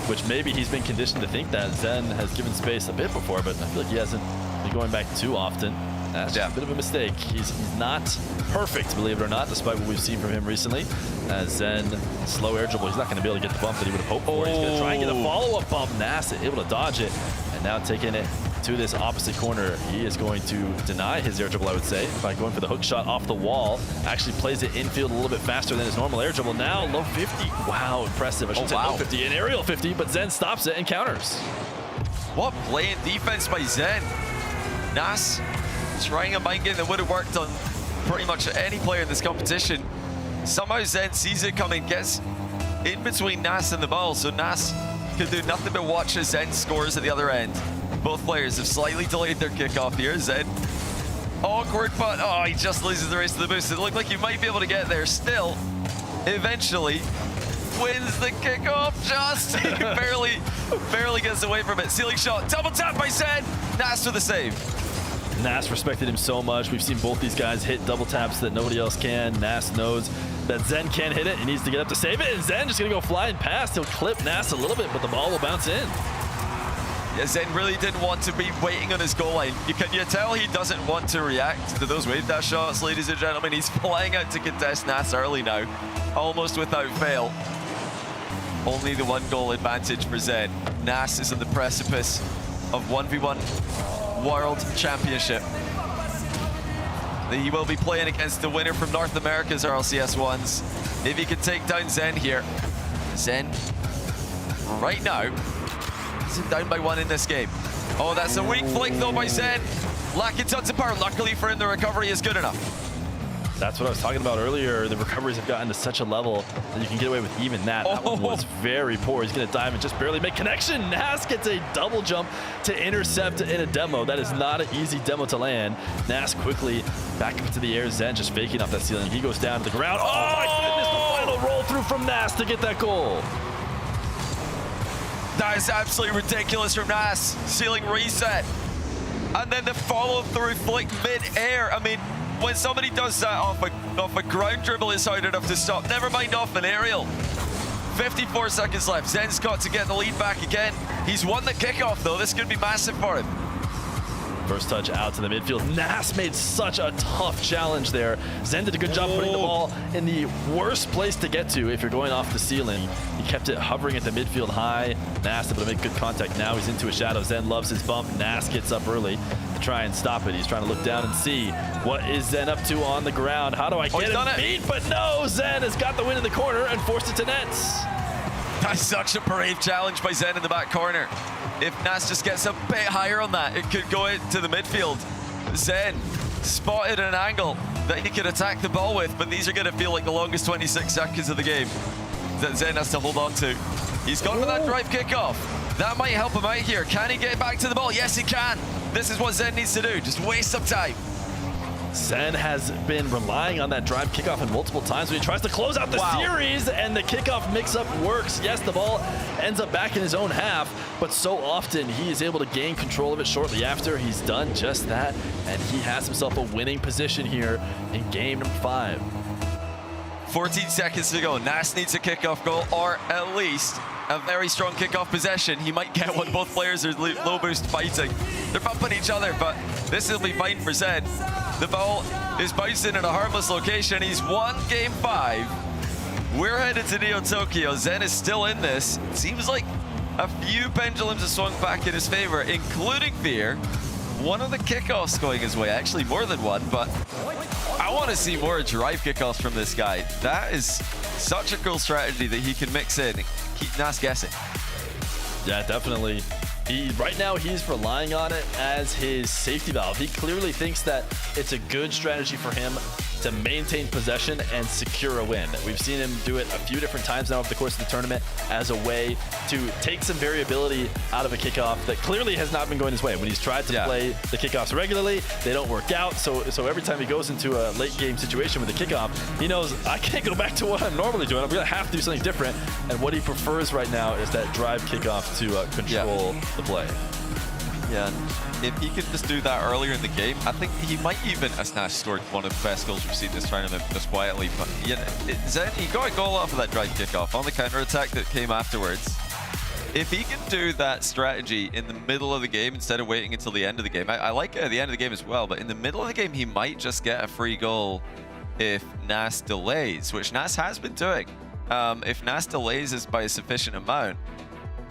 which maybe he's been conditioned to think that. Zen has given space a bit before, but I feel like he hasn't been going back too often. That's just a bit of a mistake. He's not perfect, believe it or not, despite what we've seen from him recently. As Zen, slow air dribble, he's not going to be able to get the bump that he would have hoped for. He's going to try and get a follow-up bump. Nas able to dodge it, and now taking it to this opposite corner. He is going to deny his air dribble, I would say, by going for the hook shot off the wall. Actually plays it infield a little bit faster than his normal air dribble. Now low 50. Wow, impressive. I should say low 50, an aerial 50, but Zen stops it and counters. What play in defense by Zen. Nas trying a mind game that would have worked on pretty much any player in this competition. Somehow Zen sees it coming, gets in between Nas and the ball, so Nas could do nothing but watch as Zen scores at the other end. Both players have slightly delayed their kickoff here. Zen, awkward, but oh, he just loses the race to the boost. It looked like he might be able to get there still. Eventually, wins the kickoff just. He barely gets away from it. Ceiling shot, double tap by Zen. Nas for the save. Nas respected him so much. We've seen both these guys hit double taps that nobody else can. Nas knows that Zen can't hit it. He needs to get up to save it, and Zen just gonna go flying past. He'll clip Nas a little bit, but the ball will bounce in. Yeah, Zen really didn't want to be waiting on his goal line. You tell he doesn't want to react to those wave dash shots, ladies and gentlemen. He's flying out to contest Nas early now, almost without fail. Only the 1 goal advantage for Zen. Nas is on the precipice of 1v1 World Championship. He will be playing against the winner from North America's RLCS ones. If he can take down Zen here. Zen, right now, is down by 1 in this game. Oh, that's a weak flick though by Zen. Lacking tons of power. Luckily for him, the recovery is good enough. That's what I was talking about earlier. The recoveries have gotten to such a level that you can get away with even that. That one was very poor. He's going to dive and just barely make connection. Nas gets a double jump to intercept in a demo. That is not an easy demo to land. Nas quickly back into the air. Zen just faking off that ceiling. He goes down to the ground. Oh my goodness, the final roll through from Nas to get that goal. That is absolutely ridiculous from Nas. Ceiling reset. And then the follow through flick mid-air. I mean, when somebody does that off a ground dribble, it's hard enough to stop. Never mind off an aerial. 54 seconds left. Zen's got to get the lead back again. He's won the kickoff, though. This could be massive for him. First touch out to the midfield. Nas made such a tough challenge there. Zen did a good job putting the ball in the worst place to get to if you're going off the ceiling. He kept it hovering at the midfield high. Nas able to make good contact. Now he's into a shadow. Zen loves his bump. Nas gets up early to try and stop it. He's trying to look down and see what is Zen up to on the ground. How do I get him beat? But no, Zen has got the win in the corner and forced it to nets. That's such a brave challenge by Zen in the back corner. If Nas just gets a bit higher on that, it could go into the midfield. Zen spotted an angle that he could attack the ball with, but these are going to feel like the longest 26 seconds of the game that Zen has to hold on to. He's gone for that drive kickoff. That might help him out here. Can he get back to the ball? Yes, he can. This is what Zen needs to do. Just waste some time. Zen has been relying on that drive kickoff in multiple times when he tries to close out the series, and the kickoff mix-up works. Yes, the ball ends up back in his own half, but so often he is able to gain control of it shortly after. He's done just that, and he has himself a winning position here in game number 5. 14 seconds to go. Nas needs a kickoff goal, or at least a very strong kickoff possession. He might get one. Both players are low boost fighting. They're bumping each other, but this will be fine for Zen. The ball is bouncing in a harmless location. He's won game 5. We're headed to Neo Tokyo. Zen is still in this. It seems like a few pendulums have swung back in his favor, including Fear. One of the kickoffs going his way, actually more than one, but I want to see more drive kickoffs from this guy. That is such a cool strategy that he can mix in and keep Nas guessing. Yeah, definitely. Right now, he's relying on it as his safety valve. He clearly thinks that it's a good strategy for him to maintain possession and secure a win. We've seen him do it a few different times now over the course of the tournament as a way to take some variability out of a kickoff that clearly has not been going his way. When he's tried to play the kickoffs regularly, they don't work out. So every time he goes into a late game situation with a kickoff, he knows, I can't go back to what I'm normally doing. I'm going to have to do something different. And what he prefers right now is that drive kickoff to control the play. Yeah, if he could just do that earlier in the game, I think he might even, as Nash scored one of the best goals we've seen this tournament just quietly, but yeah, Zen, he got a goal off of that drive kickoff on the counter-attack that came afterwards. If he can do that strategy in the middle of the game instead of waiting until the end of the game, I like it at the end of the game as well, but in the middle of the game, he might just get a free goal if Nas delays, which Nas has been doing. If Nas delays is by a sufficient amount,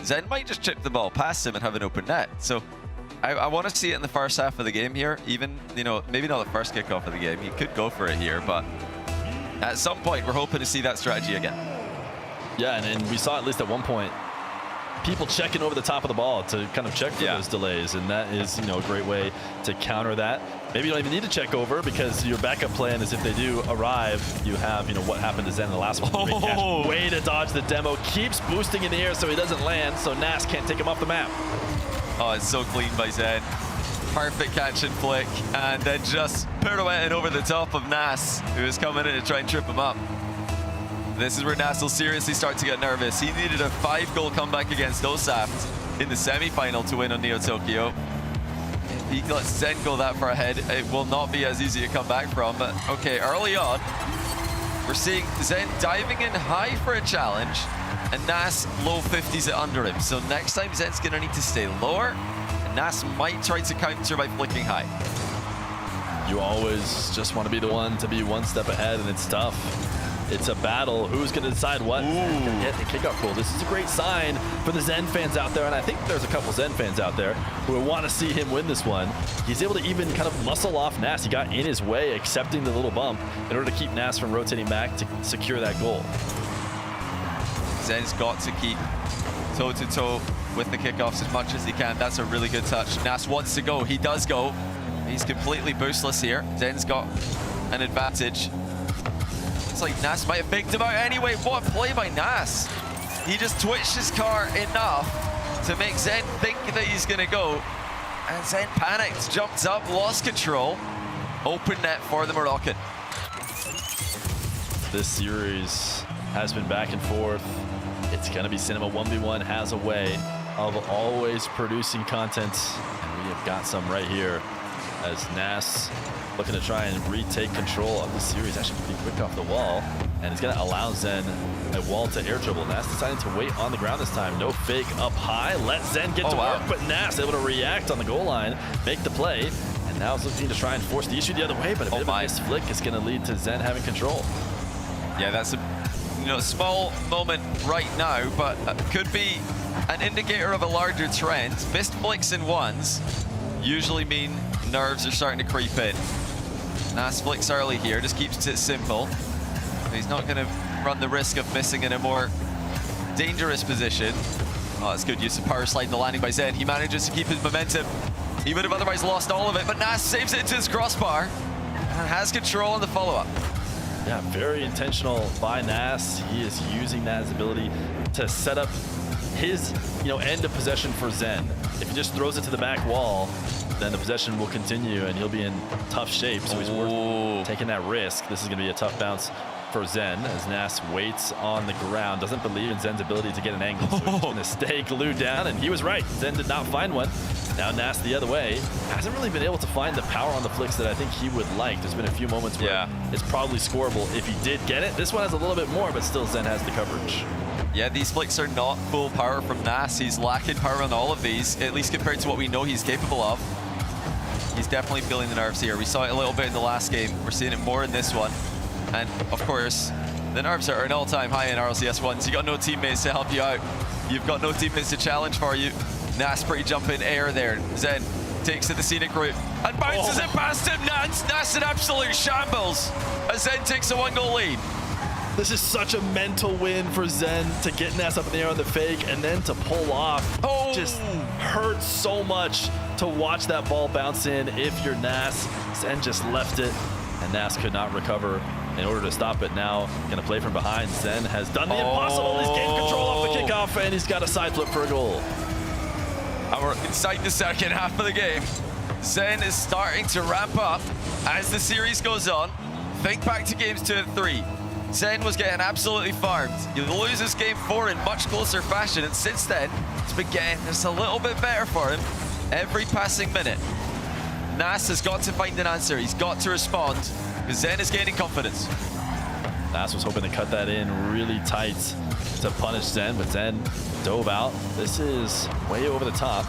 Zen might just chip the ball past him and have an open net. So I want to see it in the first half of the game here. Even, you know, maybe not the first kickoff of the game. He could go for it here, but at some point, we're hoping to see that strategy again. Yeah, and we saw at least at one point, people checking over the top of the ball to kind of check for those delays, and that is, you know, a great way to counter that. Maybe you don't even need to check over because your backup plan is if they do arrive, you have, you know, what happened to Zen in the last one. Way to dodge the demo. Keeps boosting in the air so he doesn't land, so Nas can't take him off the map. Oh, it's so clean by Zen. Perfect catch and flick, and then just pirouetting over the top of Nas, who is coming in to try and trip him up. This is where Nas will seriously start to get nervous. He needed a 5-goal comeback against Osaf in the semi-final to win on Neo Tokyo. If he lets Zen go that far ahead, it will not be as easy to come back from. But okay, early on, we're seeing Zen diving in high for a challenge, and Nas low 50s it under him. So next time Zen's gonna need to stay lower, and Nas might try to counter by flicking high. You always just want to be the one to be one step ahead, and it's tough. It's a battle. Who's going to decide what? Zen's gonna get the kickoff goal. This is a great sign for the Zen fans out there, and I think there's a couple Zen fans out there who want to see him win this one. He's able to even kind of muscle off Nas. He got in his way, accepting the little bump in order to keep Nas from rotating back to secure that goal. Zen's got to keep toe-to-toe with the kickoffs as much as he can. That's a really good touch. Nas wants to go. He does go. He's completely boostless here. Zen's got an advantage. It's like Nas might have baked him out anyway. What a play by Nas. He just twitched his car enough to make Zen think that he's gonna go. And Zen panicked, jumped up, lost control. Open net for the Moroccan. This series has been back and forth. It's gonna be Cinema 1v1 has a way of always producing content. And we have got some right here as Nas looking to try and retake control of the series. Actually pretty quick off the wall, and it's gonna allow Zen a wall to air dribble. Nas deciding to wait on the ground this time. No fake up high, let Zen get to work, but Nas able to react on the goal line, make the play, and now is looking to try and force the issue the other way, but a bit of a missed flick is gonna lead to Zen having control. Yeah, that's a small moment right now, but could be an indicator of a larger trend. Missed flicks in ones usually mean nerves are starting to creep in. Nas flicks early here, just keeps it simple. He's not going to run the risk of missing in a more dangerous position. Oh, that's good use of power slide, the landing by Zen. He manages to keep his momentum. He would have otherwise lost all of it, but Nas saves it into his crossbar and has control on the follow-up. Yeah, very intentional by Nas. He is using Nas' ability to set up his end of possession for Zen. If he just throws it to the back wall, then the possession will continue and he'll be in tough shape. So he's worth taking that risk. This is going to be a tough bounce for Zen as Nas waits on the ground. Doesn't believe in Zen's ability to get an angle. So he's going to stay glued down, and he was right. Zen did not find one. Now Nas the other way. Hasn't really been able to find the power on the flicks that I think he would like. There's been a few moments where it's probably scoreable if he did get it. This one has a little bit more, but still Zen has the coverage. Yeah, these flicks are not full power from Nas. He's lacking power on all of these, at least compared to what we know he's capable of. He's definitely feeling the nerves here. We saw it a little bit in the last game. We're seeing it more in this one. And of course, the nerves are an all-time high in RLCS 1s. You got no teammates to help you out. You've got no teammates to challenge for you. Nas pretty jump in air there. Zen takes to the scenic route and bounces it past him. Nas in absolute shambles as Zen takes a 1-goal lead. This is such a mental win for Zen to get Nas up in the air on the fake and then to pull off. Just hurts so much to watch that ball bounce in. If you're Nas, Zen just left it, and Nas could not recover in order to stop it. Now gonna play from behind. Zen has done the impossible. He's gained control off the kickoff, and he's got a side flip for a goal. And we're inside the second half of the game. Zen is starting to ramp up as the series goes on. Think back to games 2 and 3. Zen was getting absolutely farmed. He loses game 4 in much closer fashion, and since then, it's been getting just a little bit better for him every passing minute. Nas has got to find an answer. He's got to respond, because Zen is gaining confidence. Nas was hoping to cut that in really tight to punish Zen, but Zen dove out. This is way over the top.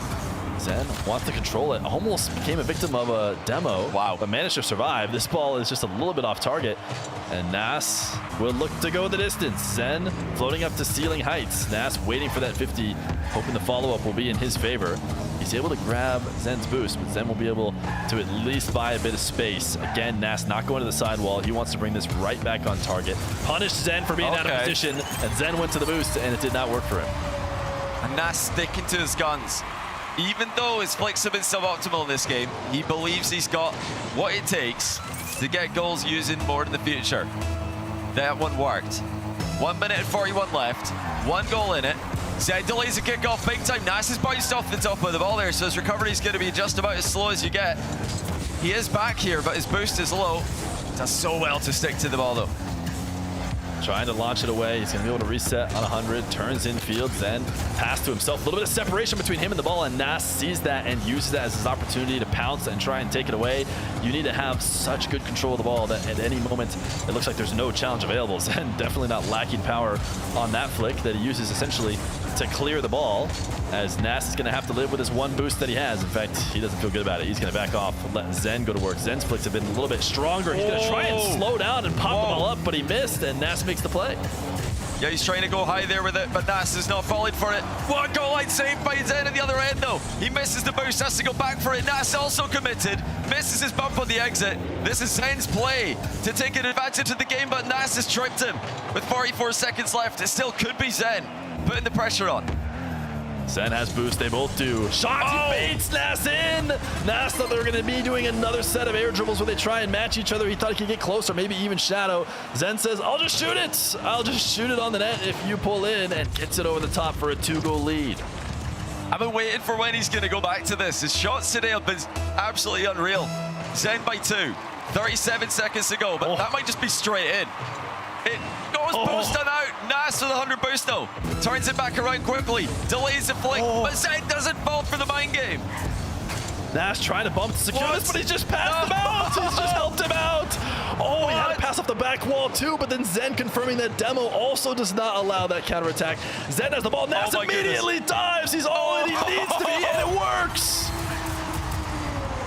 Zen wants to control it. Almost became a victim of a demo. Wow. But managed to survive. This ball is just a little bit off target. And Nas will look to go the distance. Zen floating up to ceiling heights. Nas waiting for that 50, hoping the follow-up will be in his favor. He's able to grab Zen's boost, but Zen will be able to at least buy a bit of space. Again, Nas not going to the sidewall. He wants to bring this right back on target. Punish Zen for being out of position, and Zen went to the boost, and it did not work for him. And Nas sticking to his guns. Even though his flicks have been suboptimal in this game, he believes he's got what it takes to get goals using more in the future. That one worked. 1 minute and 41 left. 1 goal in it. Zen delays the kickoff big time. Nas is bounced off the top of the ball there, so his recovery is going to be just about as slow as you get. He is back here, but his boost is low. Does so well to stick to the ball, though. trying to launch it away. He's going to be able to reset on 100. Turns in field. Zen pass to himself. A little bit of separation between him and the ball, and Nas sees that and uses that as his opportunity to pounce and try and take it away. You need to have such good control of the ball that at any moment it looks like there's no challenge available. Zen definitely not lacking power on that flick that he uses essentially to clear the ball, as Nas is going to have to live with his one boost that he has. In fact, he doesn't feel good about it. He's going to back off and let Zen go to work. Zen's flicks have been a little bit stronger. He's going to try and slow down and pop the ball up, but he missed, and Nas makes the play. Yeah, he's trying to go high there with it, but Nas is not falling for it. What goal line save by Zen at the other end, though. He misses the boost, has to go back for it. Nas also committed, misses his bump on the exit. This is Zen's play to take an advantage of the game, but Nas has tripped him. With 44 seconds left, it still could be Zen putting the pressure on. Zen has boost, they both do. Shot, he baits Nas in! Nas thought they were going to be doing another set of air dribbles where they try and match each other. He thought he could get closer, maybe even shadow. Zen says, I'll just shoot it! I'll just shoot it on the net if you pull in, and gets it over the top for a 2-goal lead. I've been waiting for when he's going to go back to this. His shots today have been absolutely unreal. Zen by 2, 37 seconds to go, but that might just be straight in. It goes post and out. Nas with 100 boost though. Turns it back around quickly. Delays the flick, but Zen doesn't fall for the mind game. Nas trying to bump to secure this, but he's just passed him out. He's just helped him out. Oh, he had to pass off the back wall too, but then Zen confirming that Demo also does not allow that counterattack. Zen has the ball. Nas immediately dives. He's all he needs to be, and it works.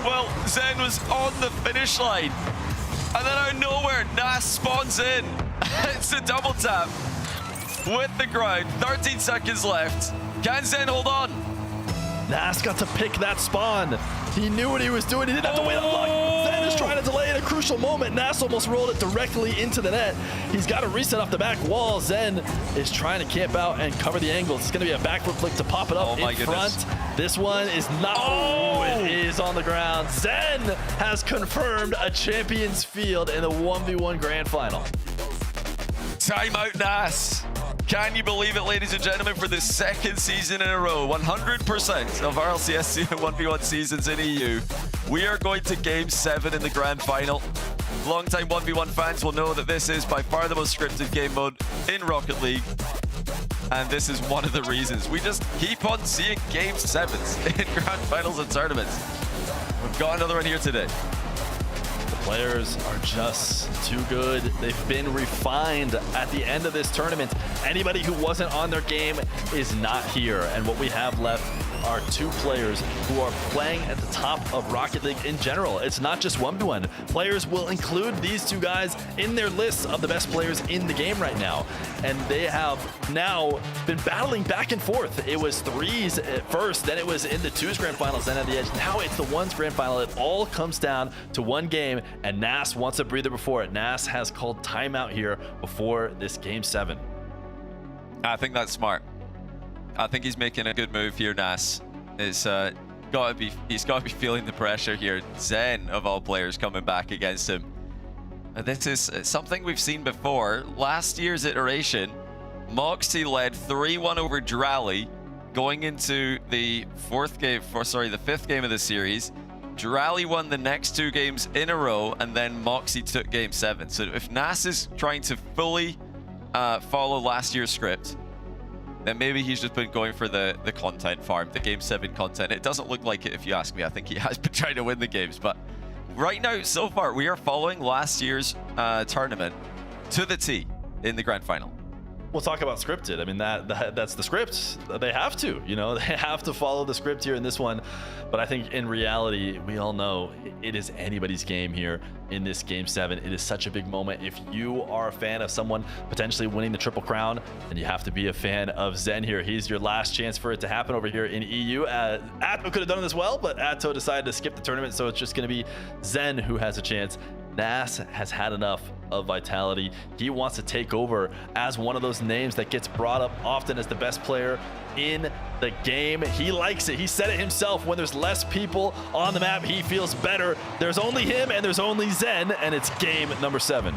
Well, Zen was on the finish line, and then out of nowhere, Nas spawns in. It's a double tap with the ground. 13 seconds left. Can Zen hold on? Nas got to pick that spawn. He knew what he was doing. He didn't have to wait on luck. Zen is trying to delay at a crucial moment. Nas almost rolled it directly into the net. He's got to reset off the back wall. Zen is trying to camp out and cover the angles. It's going to be a backward flick to pop it up in front. This one is not. Oh, it is on the ground. Zen has confirmed a champions field in the 1v1 grand final. Timeout, Nas. Can you believe it, ladies and gentlemen, for the second season in a row, 100% of RLCS 1v1 seasons in EU, we are going to Game 7 in the grand final. Longtime 1v1 fans will know that this is by far the most scripted game mode in Rocket League. And this is one of the reasons. We just keep on seeing Game 7s in grand finals and tournaments. We've got another one here today. Players are just too good. They've been refined at the end of this tournament. Anybody who wasn't on their game is not here. And what we have left are 2 players who are playing at the top of Rocket League in general. It's not just 1v1. Players will include these 2 guys in their lists of the best players in the game right now. And they have now been battling back and forth. It was 3s at first, then it was in the 2s grand finals, then at the edge. Now it's the 1s grand final. It all comes down to one game, and Nas wants a breather before it. Nas has called timeout here before this Game 7. I think that's smart. I think he's making a good move here, Nas. He's got to be feeling the pressure here. Zen, of all players, coming back against him. This is something we've seen before. Last year's iteration, Moxy led 3-1 over Drally, going into the fifth game of the series. Drally won the next 2 games in a row, and then Moxy took Game 7. So if Nas is trying to fully follow last year's script, then maybe he's just been going for the content farm, the Game 7 content. It doesn't look like it, if you ask me. I think he has been trying to win the games. But right now, so far, we are following last year's tournament to the T in the grand final. We'll talk about scripted. I mean, that's the script. They have to, they have to follow the script here in this one. But I think in reality, we all know it is anybody's game here in this Game 7. It is such a big moment. If you are a fan of someone potentially winning the Triple Crown, then you have to be a fan of Zen here. He's your last chance for it to happen over here in EU. Atto could have done it as well, but Atto decided to skip the tournament, so it's just going to be Zen who has a chance. Nas has had enough of vitality. He wants to take over as one of those names that gets brought up often as the best player in the game. He likes it. He said it himself. When there's less people on the map, he feels better. There's only him and there's only Zen, and it's game number 7.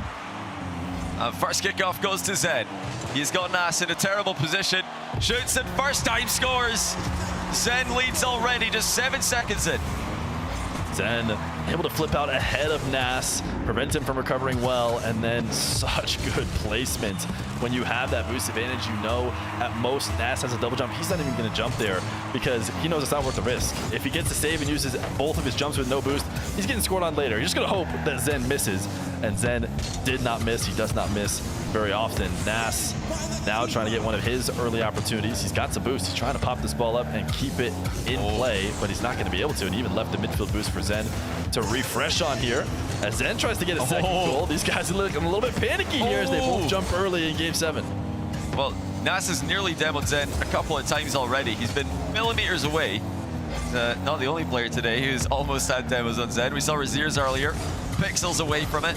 First kickoff goes to Zen. He's got Nas in a terrible position. Shoots it, first time scores. Zen leads already, just 7 seconds in. Zen able to flip out ahead of Nas, prevent him from recovering well, and then such good placement. When you have that boost advantage, you know at most Nas has a double jump. He's not even going to jump there because he knows it's not worth the risk. If he gets to save and uses both of his jumps with no boost, he's getting scored on later. You're just going to hope that Zen misses, and Zen did not miss. He does not miss very often. Nas now trying to get one of his early opportunities. He's got some boost. He's trying to pop this ball up and keep it in play, but he's not going to be able to. And he even left a midfield boost for Zen to refresh on here. As Zen tries to get a second goal, these guys are looking a little bit panicky here as they both jump early in Game 7. Well, Nas has nearly demoed Zen a couple of times already. He's been millimeters away. Not the only player today who's almost had demos on Zen. We saw Razear's earlier, pixels away from it.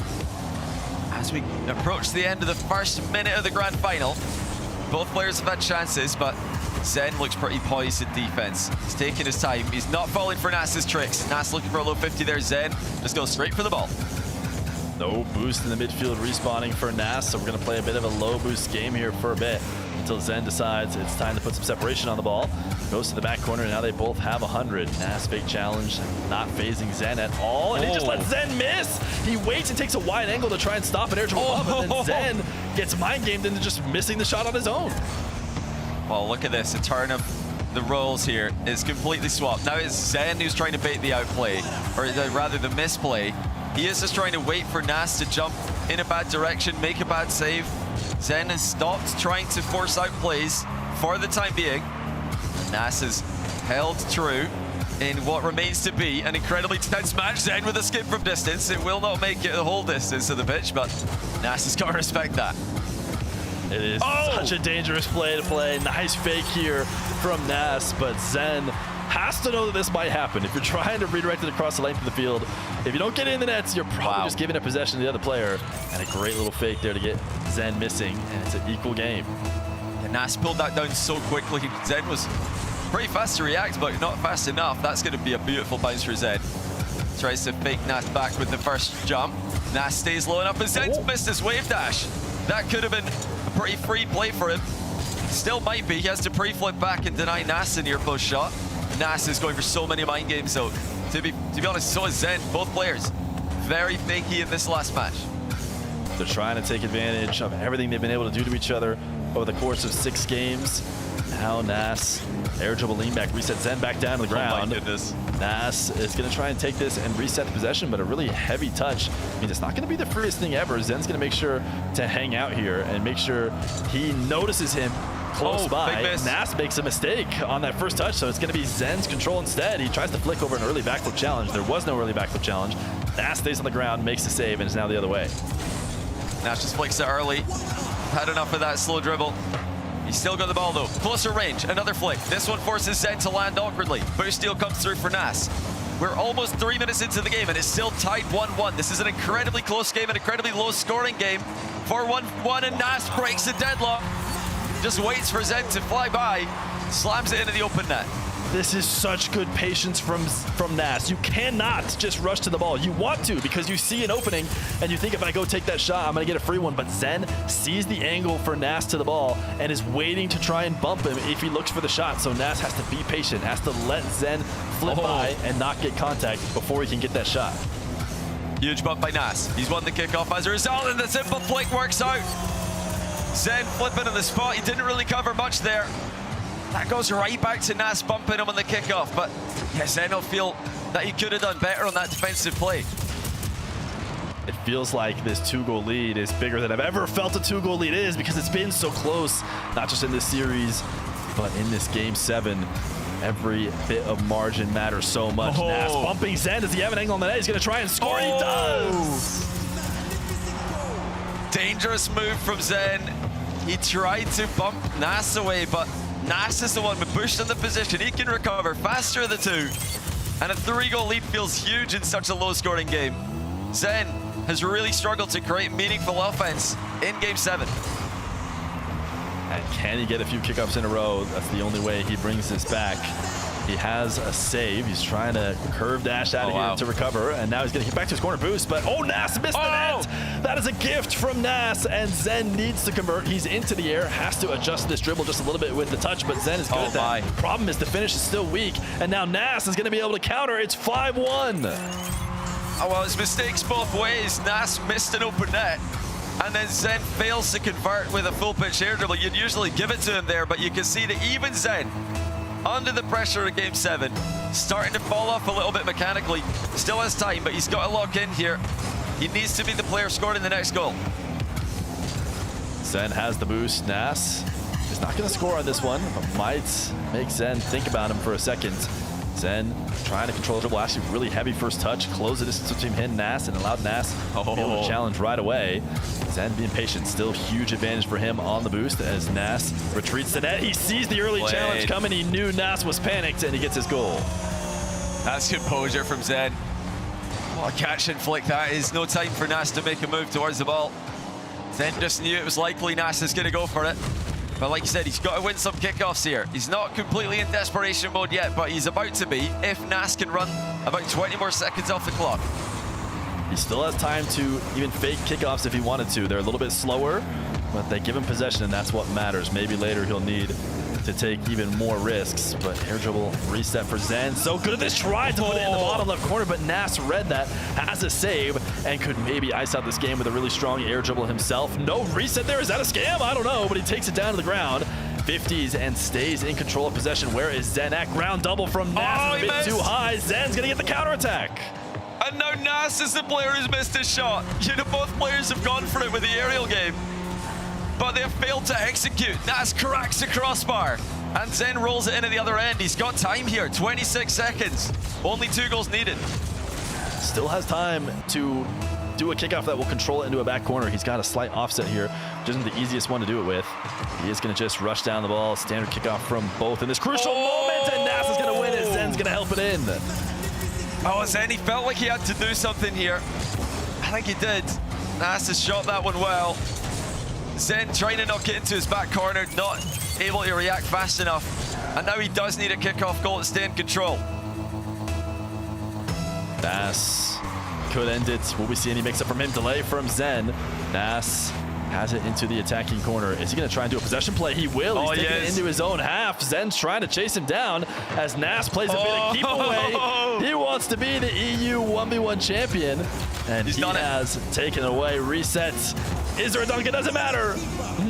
As we approach the end of the first minute of the grand final, both players have had chances, but Zen looks pretty poised in defense. He's taking his time. He's not falling for Nas's tricks. Nas looking for a low 50 there. Zen just goes straight for the ball. No boost in the midfield respawning for Nas, so we're going to play a bit of a low boost game here for a bit until Zen decides it's time to put some separation on the ball. Goes to the back corner, and now they both have 100. Nas big challenge, not phasing Zen at all, and he just lets Zen miss. He waits and takes a wide angle to try and stop an air dribble up, and then Zen gets mind-gamed into just missing the shot on his own. Well, look at this. A turn of the roles here is completely swapped. Now it's Zen who's trying to bait the outplay, or rather the misplay. He is just trying to wait for Nas to jump in a bad direction, make a bad save. Zen has stopped trying to force out plays for the time being. Nas has held true in what remains to be an incredibly tense match. Zen with a skip from distance. It will not make it the whole distance of the pitch, but Nas has got to respect that. It is such a dangerous play to play. Nice fake here from Nas, but Zen has to know that this might happen. If you're trying to redirect it across the length of the field, if you don't get it in the nets, you're probably just giving a possession to the other player. And a great little fake there to get Zen missing, and it's an equal game. And Nas pulled that down so quickly. Zen was pretty fast to react, but not fast enough. That's going to be a beautiful bounce for Zen. Tries to fake Nas back with the first jump. Nas stays low enough, and Zen's missed his wave dash. That could have been a pretty free play for him. Still might be. He has to pre-flip back and deny Nas a near post shot. Nas is going for so many mind games, though. To be honest, so is Zen. Both players very fakey in this last match. They're trying to take advantage of everything they've been able to do to each other over the course of 6 games. Now Nas, air dribble lean back, reset Zen back down to the ground. Oh my goodness. Nas is going to try and take this and reset the possession, but a really heavy touch means it's not going to be the freest thing ever. Zen's going to make sure to hang out here and make sure he notices him close by. Nas makes a mistake on that first touch, so it's going to be Zen's control instead. He tries to flick over an early backflip challenge. There was no early backflip challenge. Nas stays on the ground, makes the save, and is now the other way. Nas just flicks it early. Had enough of that slow dribble. He's still got the ball though. Closer range, another flick. This one forces Zen to land awkwardly. Boost steal comes through for Nas. We're almost 3 minutes into the game and it's still tied 1-1. This is an incredibly close game, an incredibly low scoring game for 1-1, and Nas breaks the deadlock. Just waits for Zen to fly by, slams it into the open net. This is such good patience from Nas. You cannot just rush to the ball. You want to because you see an opening and you think if I go take that shot, I'm going to get a free one. But Zen sees the angle for Nas to the ball and is waiting to try and bump him if he looks for the shot. So Nas has to be patient, has to let Zen flip by and not get contact before he can get that shot. Huge bump by Nas. He's won the kickoff as a result, and the simple flick works out. Zen flipping on the spot. He didn't really cover much there. That goes right back to Nas bumping him on the kickoff, but yeah, Zen will feel that he could have done better on that defensive play. It feels like this 2-goal lead is bigger than I've ever felt a 2-goal lead is because it's been so close, not just in this series, but in this Game 7. Every bit of margin matters so much. Nas bumping Zen. Does he have an angle on the net? He's going to try and score. He does! Dangerous move from Zen. He tried to bump Nas away, but Nas is the one with Bush in the position. He can recover faster of the two. And a 3-goal lead feels huge in such a low-scoring game. Zen has really struggled to create meaningful offense in Game 7. And can he get a few kickoffs in a row? That's the only way he brings this back. He has a save. He's trying to curve dash out of here to recover. And now he's going to get back to his corner boost. But Nas missed the net. That is a gift from Nas. And Zen needs to convert. He's into the air. Has to adjust this dribble just a little bit with the touch. But Zen is good at that. Problem is the finish is still weak. And now Nas is going to be able to counter. It's 5-1. Oh, well, it's mistakes both ways. Nas missed an open net, and then Zen fails to convert with a full pitch air dribble. You'd usually give it to him there, but you can see that even Zen, under the pressure of Game 7, starting to fall off a little bit mechanically. Still has time, but he's got to lock in here. He needs to be the player scoring the next goal. Zen has the boost. Nas is not going to score on this one, but might make Zen think about him for a second. Zen trying to control the dribble. Actually, really heavy first touch. Close the distance between him and Nas, and allowed Nas to be able to challenge right away. Zen being patient. Still huge advantage for him on the boost as Nas retreats to net. He sees the early challenge coming. He knew Nas was panicked, and he gets his goal. That's composure from Zen. What a catch and flick that is. No time for Nas to make a move towards the ball. Zen just knew it was likely Nas is going to go for it. But like you said, he's got to win some kickoffs here. He's not completely in desperation mode yet, but he's about to be if Nas can run about 20 more seconds off the clock. He still has time to even fake kickoffs if he wanted to. They're a little bit slower, but they give him possession, and that's what matters. Maybe later he'll need to take even more risks, but air dribble reset for Zen. So good at this, tried to put it in the bottom left corner, but Nas read that, has a save, and could maybe ice out this game with a really strong air dribble himself. No reset there, is that a scam? I don't know, but he takes it down to the ground. 50s and stays in control of possession. Where is Zen at? Ground double from Nas, a bit too high. Zen's gonna get the counterattack. And now Nas is the player who's missed his shot. You know, both players have gone for it with the aerial game, but they've failed to execute. Nas cracks the crossbar, and Zen rolls it into the other end. He's got time here, 26 seconds. Only 2 goals needed. Still has time to do a kickoff that will control it into a back corner. He's got a slight offset here, which isn't the easiest one to do it with. He is going to just rush down the ball. Standard kickoff from both in this crucial moment, and Nas is going to win it. Zen's going to help it in. Oh, Zen, he felt like he had to do something here. I think he did. Nas has shot that one well. Zen trying to knock it into his back corner, not able to react fast enough. And now he does need a kickoff goal to stay in control. Nas could end it. Will we see any mix-up from him? Delay from Zen. Nas has it into the attacking corner. Is he going to try and do a possession play? He will. He's taking it into his own half. Zen's trying to chase him down as Nas plays a bit of keep away. He wants to be the EU 1v1 champion, and he has taken away. Resets. Is there a dunk? It doesn't matter.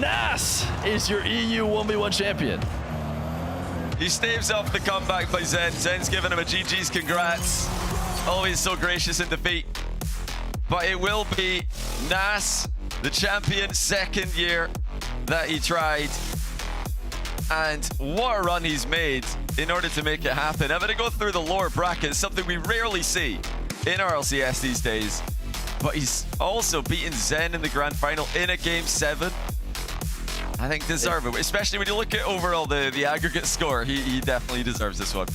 Nas is your EU 1v1 champion. He staves off the comeback by Zen. Zen's giving him a GG's congrats. Always so gracious in defeat. But it will be Nas, the champion, second year that he tried. And what a run he's made in order to make it happen. I'm going to go through the lower brackets, something we rarely see in RLCS these days. But he's also beaten Zen in the grand final in a Game 7. I think deserve it, especially when you look at overall the aggregate score. He definitely deserves this one.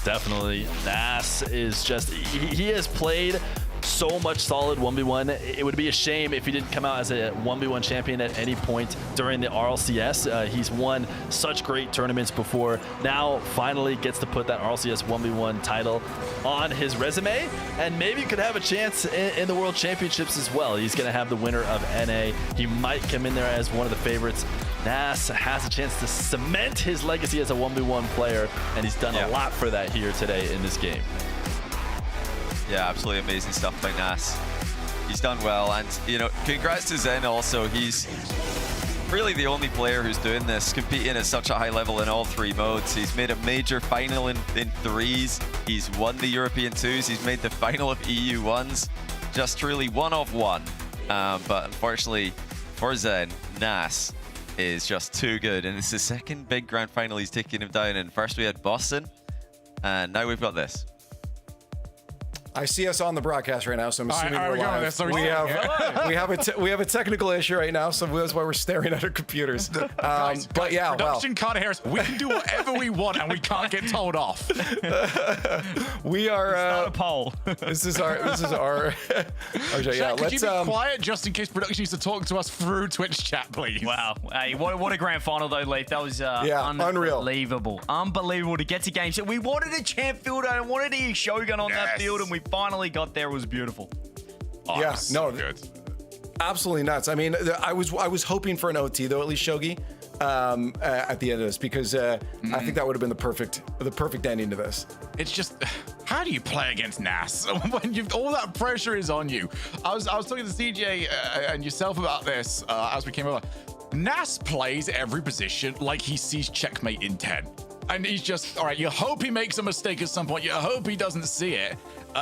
Definitely. Nas is just, he has played so much solid 1v1. It would be a shame if he didn't come out as a 1v1 champion at any point during the RLCS. He's won such great tournaments before. Now finally gets to put that RLCS 1v1 title on his resume, and maybe could have a chance in the World Championships as well. He's going to have the winner of NA. He might come in there as one of the favorites. Nas has a chance to cement his legacy as a 1v1 player, and he's done a lot for that here today in this game. Yeah, absolutely amazing stuff by Nas. He's done well, and you know, congrats to Zen also. He's really the only player who's doing this, competing at such a high level in all 3 modes. He's made a major final in 3s. He's won the European 2s. He's made the final of EU 1s. Just truly one of one. But unfortunately for Zen, Nas is just too good, and it's the second big grand final he's taking him down in. First we had Boston, and now we've got this. I see us on the broadcast right now, so I'm assuming we're live. We have a technical issue right now, so that's why we're staring at our computers. Guys, but yeah, production can't hear us. We can do whatever we want, and we can't get told off. We are. Start a poll. This is our. Okay, Chat, could you be quiet just in case production needs to talk to us through Twitch chat, please? Wow. Hey, what a grand final though, Leaf. That was unreal. Unbelievable to get to game 7. We wanted a champ field and wanted a Shogun on that field, and we finally got there. It was beautiful. Good. Absolutely nuts. I mean, I was hoping for an OT though, at least Shogi, at the end of this, because I think that would have been the perfect ending to this. It's just how do you play against Nas when all that pressure is on you? I was talking to CJ and yourself about this as we came over. Nas plays every position like he sees checkmate in 10. And he's just, all right, you hope he makes a mistake at some point. You hope he doesn't see it.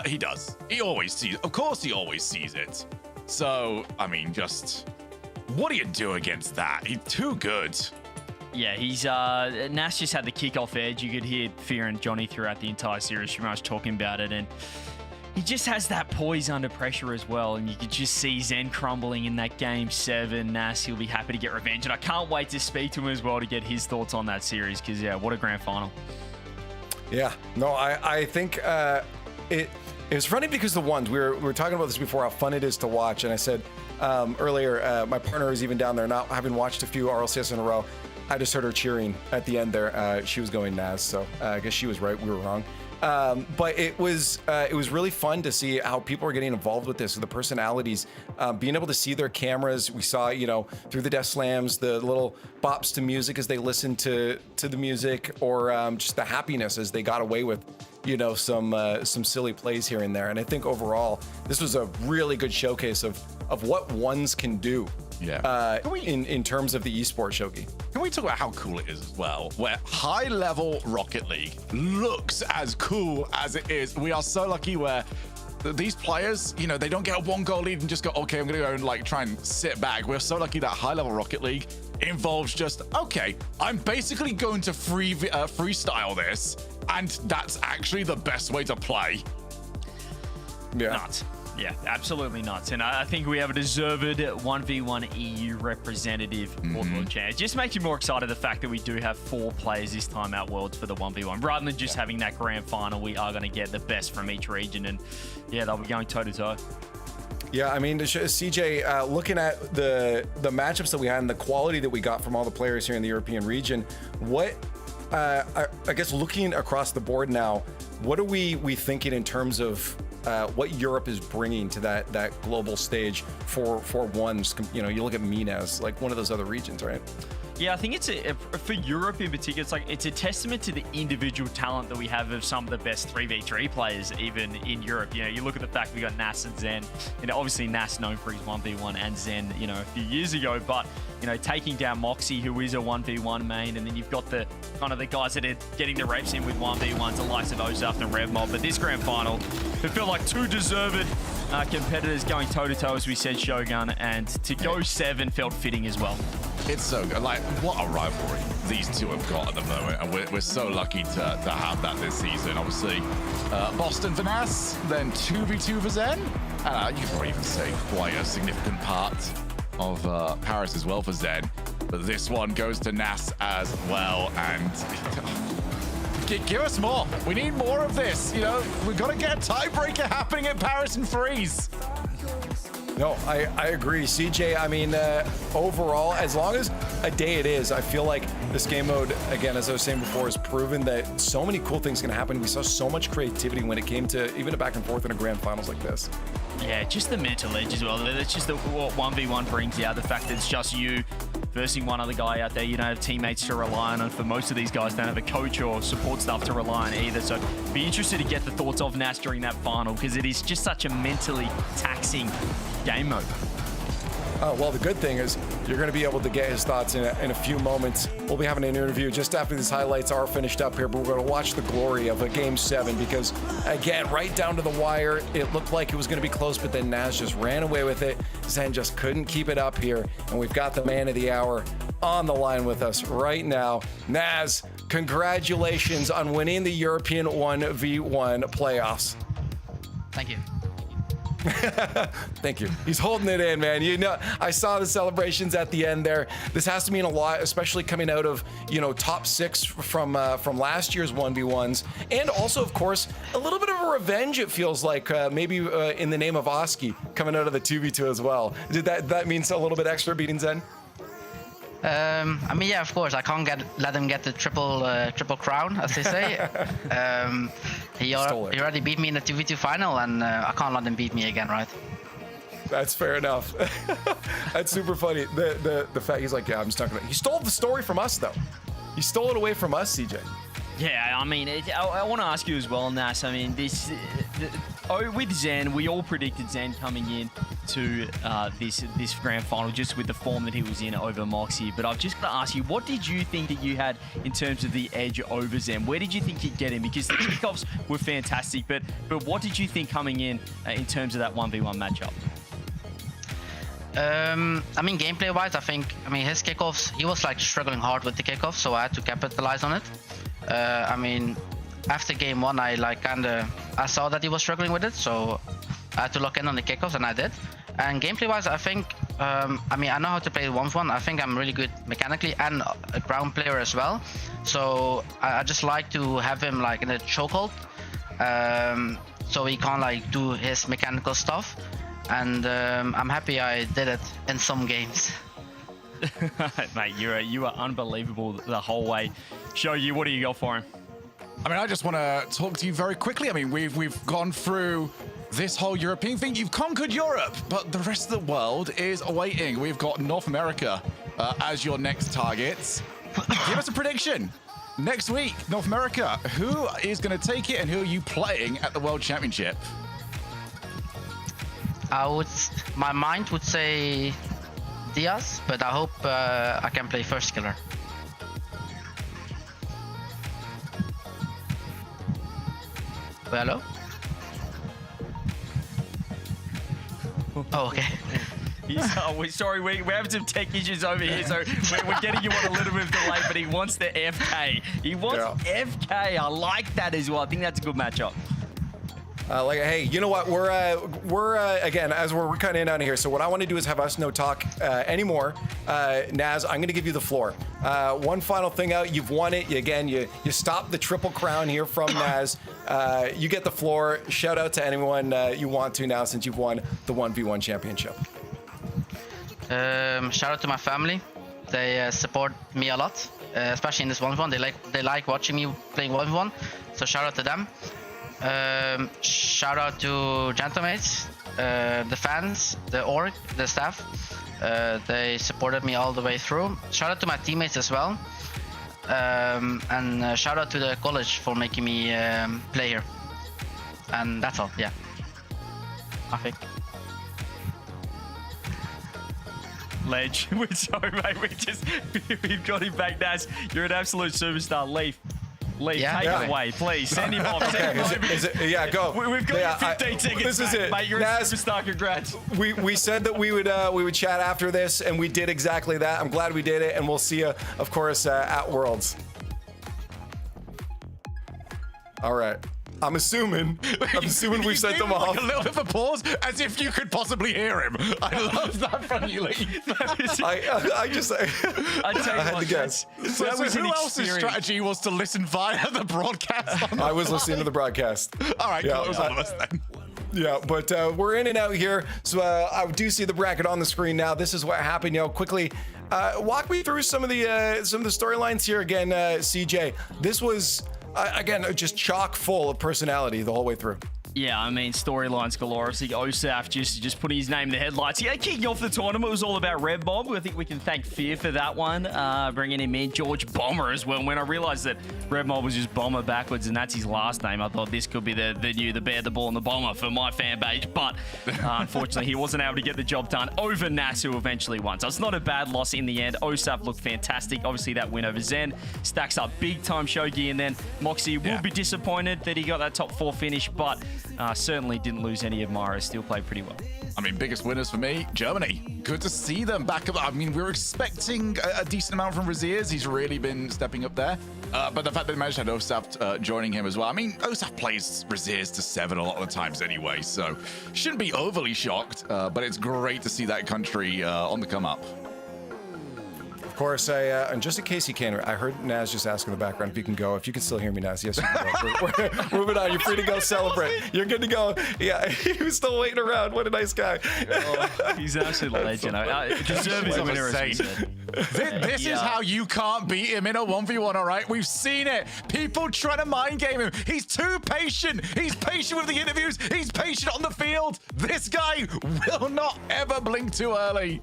He does. He always sees it. Of course he always sees it. So, I mean, just, what do you do against that? He's too good. Yeah, he's Nas just had the kickoff edge. You could hear Fear and Johnny throughout the entire series pretty much talking about it, and he just has that poise under pressure as well, and you could just see Zen crumbling in that game 7. Nas, he'll be happy to get revenge, and I can't wait to speak to him as well to get his thoughts on that series, because yeah, what a grand final. Yeah, no, I think it was funny because the ones we were talking about this before, how fun it is to watch, and I said earlier, my partner was even down there, not having watched a few RLCS in a row. I just heard her cheering at the end there. She was going Nas, so I guess she was right. We were wrong. But it was really fun to see how people are getting involved with this, the personalities, being able to see their cameras. We saw, through the death slams, the little bops to music as they listened to the music, or just the happiness as they got away with, some silly plays here and there. And I think overall, this was a really good showcase of what ones can do. Yeah. In terms of the esports, Shogi. Can we talk about how cool it is as well? Where high-level Rocket League looks as cool as it is. We are so lucky where these players, they don't get a 1-goal lead and just go, okay, I'm going to go and try and sit back. We're so lucky that high-level Rocket League involves just, okay, I'm basically going to freestyle this, and that's actually the best way to play. Yeah. Nuts. Yeah, absolutely nuts. And I think we have a deserved 1v1 EU representative for the World Champ. It just makes you more excited the fact that we do have 4 players this time at Worlds for the 1v1. Rather than just having that grand final, we are going to get the best from each region. And yeah, they'll be going toe-to-toe. Yeah, I mean, CJ, looking at the matchups that we had and the quality that we got from all the players here in the European region, what, I guess looking across the board now, what are we thinking in terms of what Europe is bringing to that global stage for ones? You look at Minas, like one of those other regions, right? Yeah, I think it's for Europe in particular, it's a testament to the individual talent that we have of some of the best 3v3 players even in Europe. You look at the fact we got Nas and Zen. Obviously Nas known for his 1v1 and Zen, a few years ago, but taking down Moxy, who is a 1v1 main, and then you've got the kind of the guys that are getting the reps in with 1v1s, the likes of Osaf and RevMob. But this grand final, it felt like 2 deserved competitors going toe-to-toe, as we said, Shogun, and to go 7 felt fitting as well. It's so good. What a rivalry these two have got at the moment, and we're so lucky to have that this season. Obviously, Boston for Nas, then 2v2 for Zen, and you could probably even say quite a significant part of Paris as well for Zen. But this one goes to Nas as well, and give us more. We need more of this. We've got to get a tiebreaker happening at Paris and Freeze. No, I agree. CJ, I mean, overall, as long as a day it is, I feel like this game mode, again, as I was saying before, has proven that so many cool things can happen. We saw so much creativity when it came to even a back and forth in a grand finals like this. Yeah, just the mental edge as well. That's just what 1v1 brings out. The fact that it's just you versing one other guy out there. You don't have teammates to rely on. And for most of these guys, don't have a coach or support staff to rely on either. So be interested to get the thoughts of Nas during that final, because it is just such a mentally taxing game mode. Well, the good thing is you're going to be able to get his thoughts in a few moments. We'll be having an interview just after these highlights are finished up here, but we're going to watch the glory of a Game 7 because, again, right down to the wire, it looked like it was going to be close, but then Nas just ran away with it. Zen just couldn't keep it up here, and we've got the man of the hour on the line with us right now. Nas, congratulations on winning the European 1v1 playoffs. Thank you. Thank you. He's holding it in, man. I saw the celebrations at the end there. This has to mean a lot, especially coming out of, top 6 from last year's 1v1s. And also, of course, a little bit of a revenge, it feels like, maybe in the name of Oski coming out of the 2v2 as well. Did that means a little bit extra beating Zen? I mean, yeah, of course. I can't let him get the triple crown, as they say. He already beat me in the 2v2 final, and I can't let him beat me again, right? That's fair enough. That's super funny. The fact he's like, yeah, I'm just not gonna. He stole the story from us, though. He stole it away from us, CJ. Yeah, I mean, I want to ask you as well, Nas. I mean, with Zen, we all predicted Zen coming in to this grand final just with the form that he was in over Moxy. But I've just got to ask you, what did you think that you had in terms of the edge over Zen? Where did you think you'd get him? Because the kickoffs were fantastic, but what did you think coming in terms of that 1v1 matchup? I mean, gameplay-wise, I mean, his kickoffs, he was like struggling hard with the kickoffs, so I had to capitalize on it. I mean, after game one, I saw that he was struggling with it, so I had to lock in on the kickoffs, and I did. And gameplay-wise, I think, I mean, I know how to play 1v1. I think I'm really good mechanically and a ground player as well. So I just like to have him like in a chokehold, so he can't like do his mechanical stuff. And I'm happy I did it in some games. Mate, you are unbelievable the whole way. Show you, what do you got for him? I mean, I just want to talk to you very quickly. I mean, we've gone through this whole European thing. You've conquered Europe, but the rest of the world is awaiting. We've got North America as your next targets. Give us a prediction. Next week, North America, who is going to take it and who are you playing at the World Championship? My mind would say Diaz, but I hope I can play first killer. Hello? Oh, okay. Sorry, we're having some tech issues over here, so we're getting you on a little bit of delay, but he wants the FK. He wants FK. I like that as well. I think that's a good matchup. Hey, you know what? We're again, as we're kind of in out of here. So what I want to do is have us no talk anymore. Naz, I'm going to give you the floor. One final thing out. You've won it. You stopped the triple crown here from Naz. You get the floor. Shout out to anyone you want to now, since you've won the 1v1 championship. Shout out to my family. They support me a lot, especially in this 1v1. They like watching me playing 1v1. So shout out to them. Shout out to Gentlemates, the fans, the org, the staff. They supported me all the way through. Shout out to my teammates as well. And shout out to the college for making me play here. And that's all, yeah. I think. Ledge. We're sorry, mate. We've got him back, Naz. You're an absolute superstar. Leaf. Take it away, please. Send him off. Go. We've got 15 seconds. This is it, mate. You're Naz, a superstar. Congrats. We said that we would chat after this, and we did exactly that. I'm glad we did it, and we'll see you, of course, at Worlds. All right. I'm assuming we've sent them off. Like a little bit of a pause, as if you could possibly hear him. I love that from you, Lee. I had to guess. So who else's strategy was to listen via the broadcast? I was listening to the broadcast. All right, cool. It was all of us then. Yeah, but we're in and out here. So I do see the bracket on the screen now. This is what happened. Quickly, walk me through some of the storylines here again, CJ. This was again just chock full of personality the whole way through. Yeah, I mean, storylines galore. I think Osaf just putting his name in the headlights. Yeah, kicking off the tournament was all about Red Bob. I think we can thank Fear for that one, bringing him in. George Bomber as well. When I realized that Red Mob was just Bomber backwards and that's his last name, I thought this could be the Bear, the Ball, and the Bomber for my fan base. But unfortunately, he wasn't able to get the job done over Nas, who eventually won. So it's not a bad loss in the end. Osaf looked fantastic. Obviously, that win over Zen stacks up big time Shogi. And then Moxy will be disappointed that he got that top 4 finish, but certainly didn't lose any admirers. Still played pretty well. I mean, biggest winners for me, Germany. Good to see them back up. I mean, we were expecting a decent amount from Razear. He's really been stepping up there. But the fact that they managed to have Osaf joining him as well. I mean, Osaf plays Razear's to 7 a lot of the times anyway, so shouldn't be overly shocked. But it's great to see that country on the come up. Of course, and just in case you can, I heard Naz just ask in the background if you can go. If you can still hear me, Naz, yes, you can go. We're moving on. You're free to go celebrate. You're good to go. Yeah, he was still waiting around. What a nice guy. He's absolutely legend. Deserves a winner. This is how you can't beat him in a 1v1, all right? We've seen it. People trying to mind game him. He's too patient. He's patient with the interviews. He's patient on the field. This guy will not ever blink too early.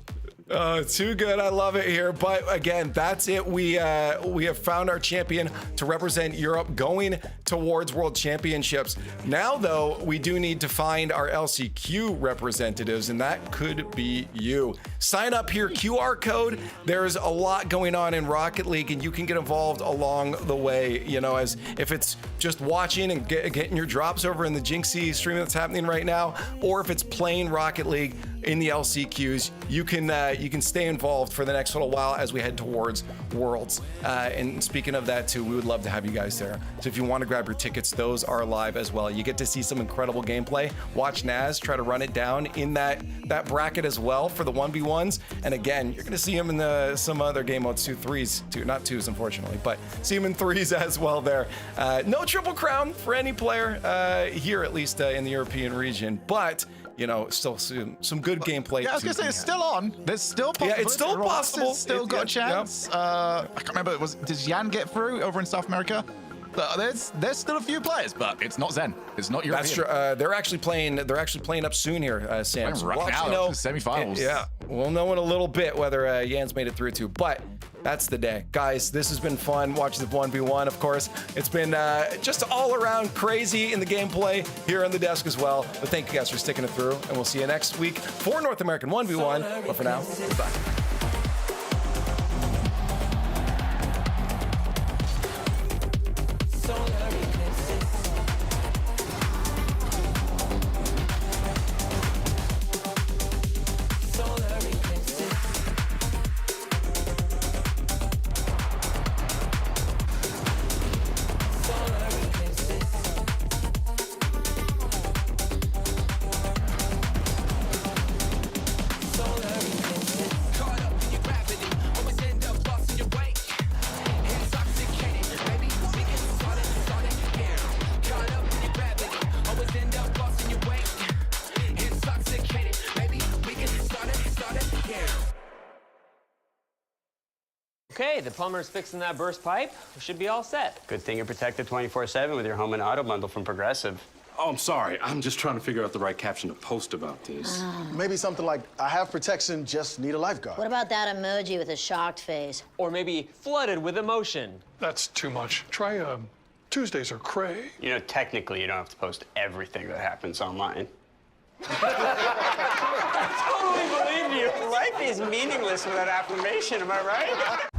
Too good. I love it here. But again, that's it. We have found our champion to represent Europe going towards World Championships. Now, though, we do need to find our LCQ representatives, and that could be you. Sign up here, QR code. There's a lot going on in Rocket League, and you can get involved along the way. You know, as if it's just watching and getting your drops over in the Jinxie stream that's happening right now, or if it's playing Rocket League in the LCQs, you can stay involved for the next little while as we head towards Worlds. And speaking of that too, we would love to have you guys there. So if you want to grab your tickets, those are live as well. You get to see some incredible gameplay. Watch Naz try to run it down in that bracket as well for the 1v1s. And again, you're going to see him in some other game modes too, not twos unfortunately, but see him in threes as well there. No triple crown for any player here, at least in the European region, but you know, still some good gameplay. Yeah, I was gonna say it's still on. There's still possible. Yeah, it's still possible. Still got a chance. I can't remember. Did Jan get through over in South America? There's still a few players, but it's not Zen. It's not European. That's true. They're actually playing up soon here, Sam. Playing right now, know, semifinals. Yeah, we'll know in a little bit whether Jan's made it through too. But that's the day, guys. This has been fun watching the 1v1. Of course, it's been just all around crazy in the gameplay here on the desk as well. But thank you guys for sticking it through, and we'll see you next week for North American 1v1. But for now, goodbye. Okay, the plumber's fixing that burst pipe. We should be all set. Good thing you're protected 24/7 with your home and auto bundle from Progressive. Oh, I'm sorry. I'm just trying to figure out the right caption to post about this. Maybe something like, I have protection, just need a lifeguard. What about that emoji with a shocked face? Or maybe flooded with emotion. That's too much. Try Tuesdays are cray. You know, technically, you don't have to post everything that happens online. I totally believe you. Life is meaningless without affirmation, am I right?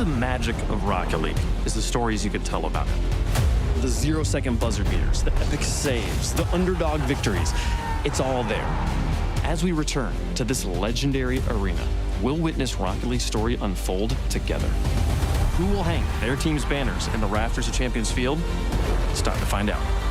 Magic of Rocket League is the stories you could tell about it. The 0-second buzzer beaters, the epic saves, the underdog victories. It's all there. As we return to this legendary arena, we'll witness Rocket League's story unfold together. Who will hang their team's banners in the rafters of Champions Field? It's time to find out.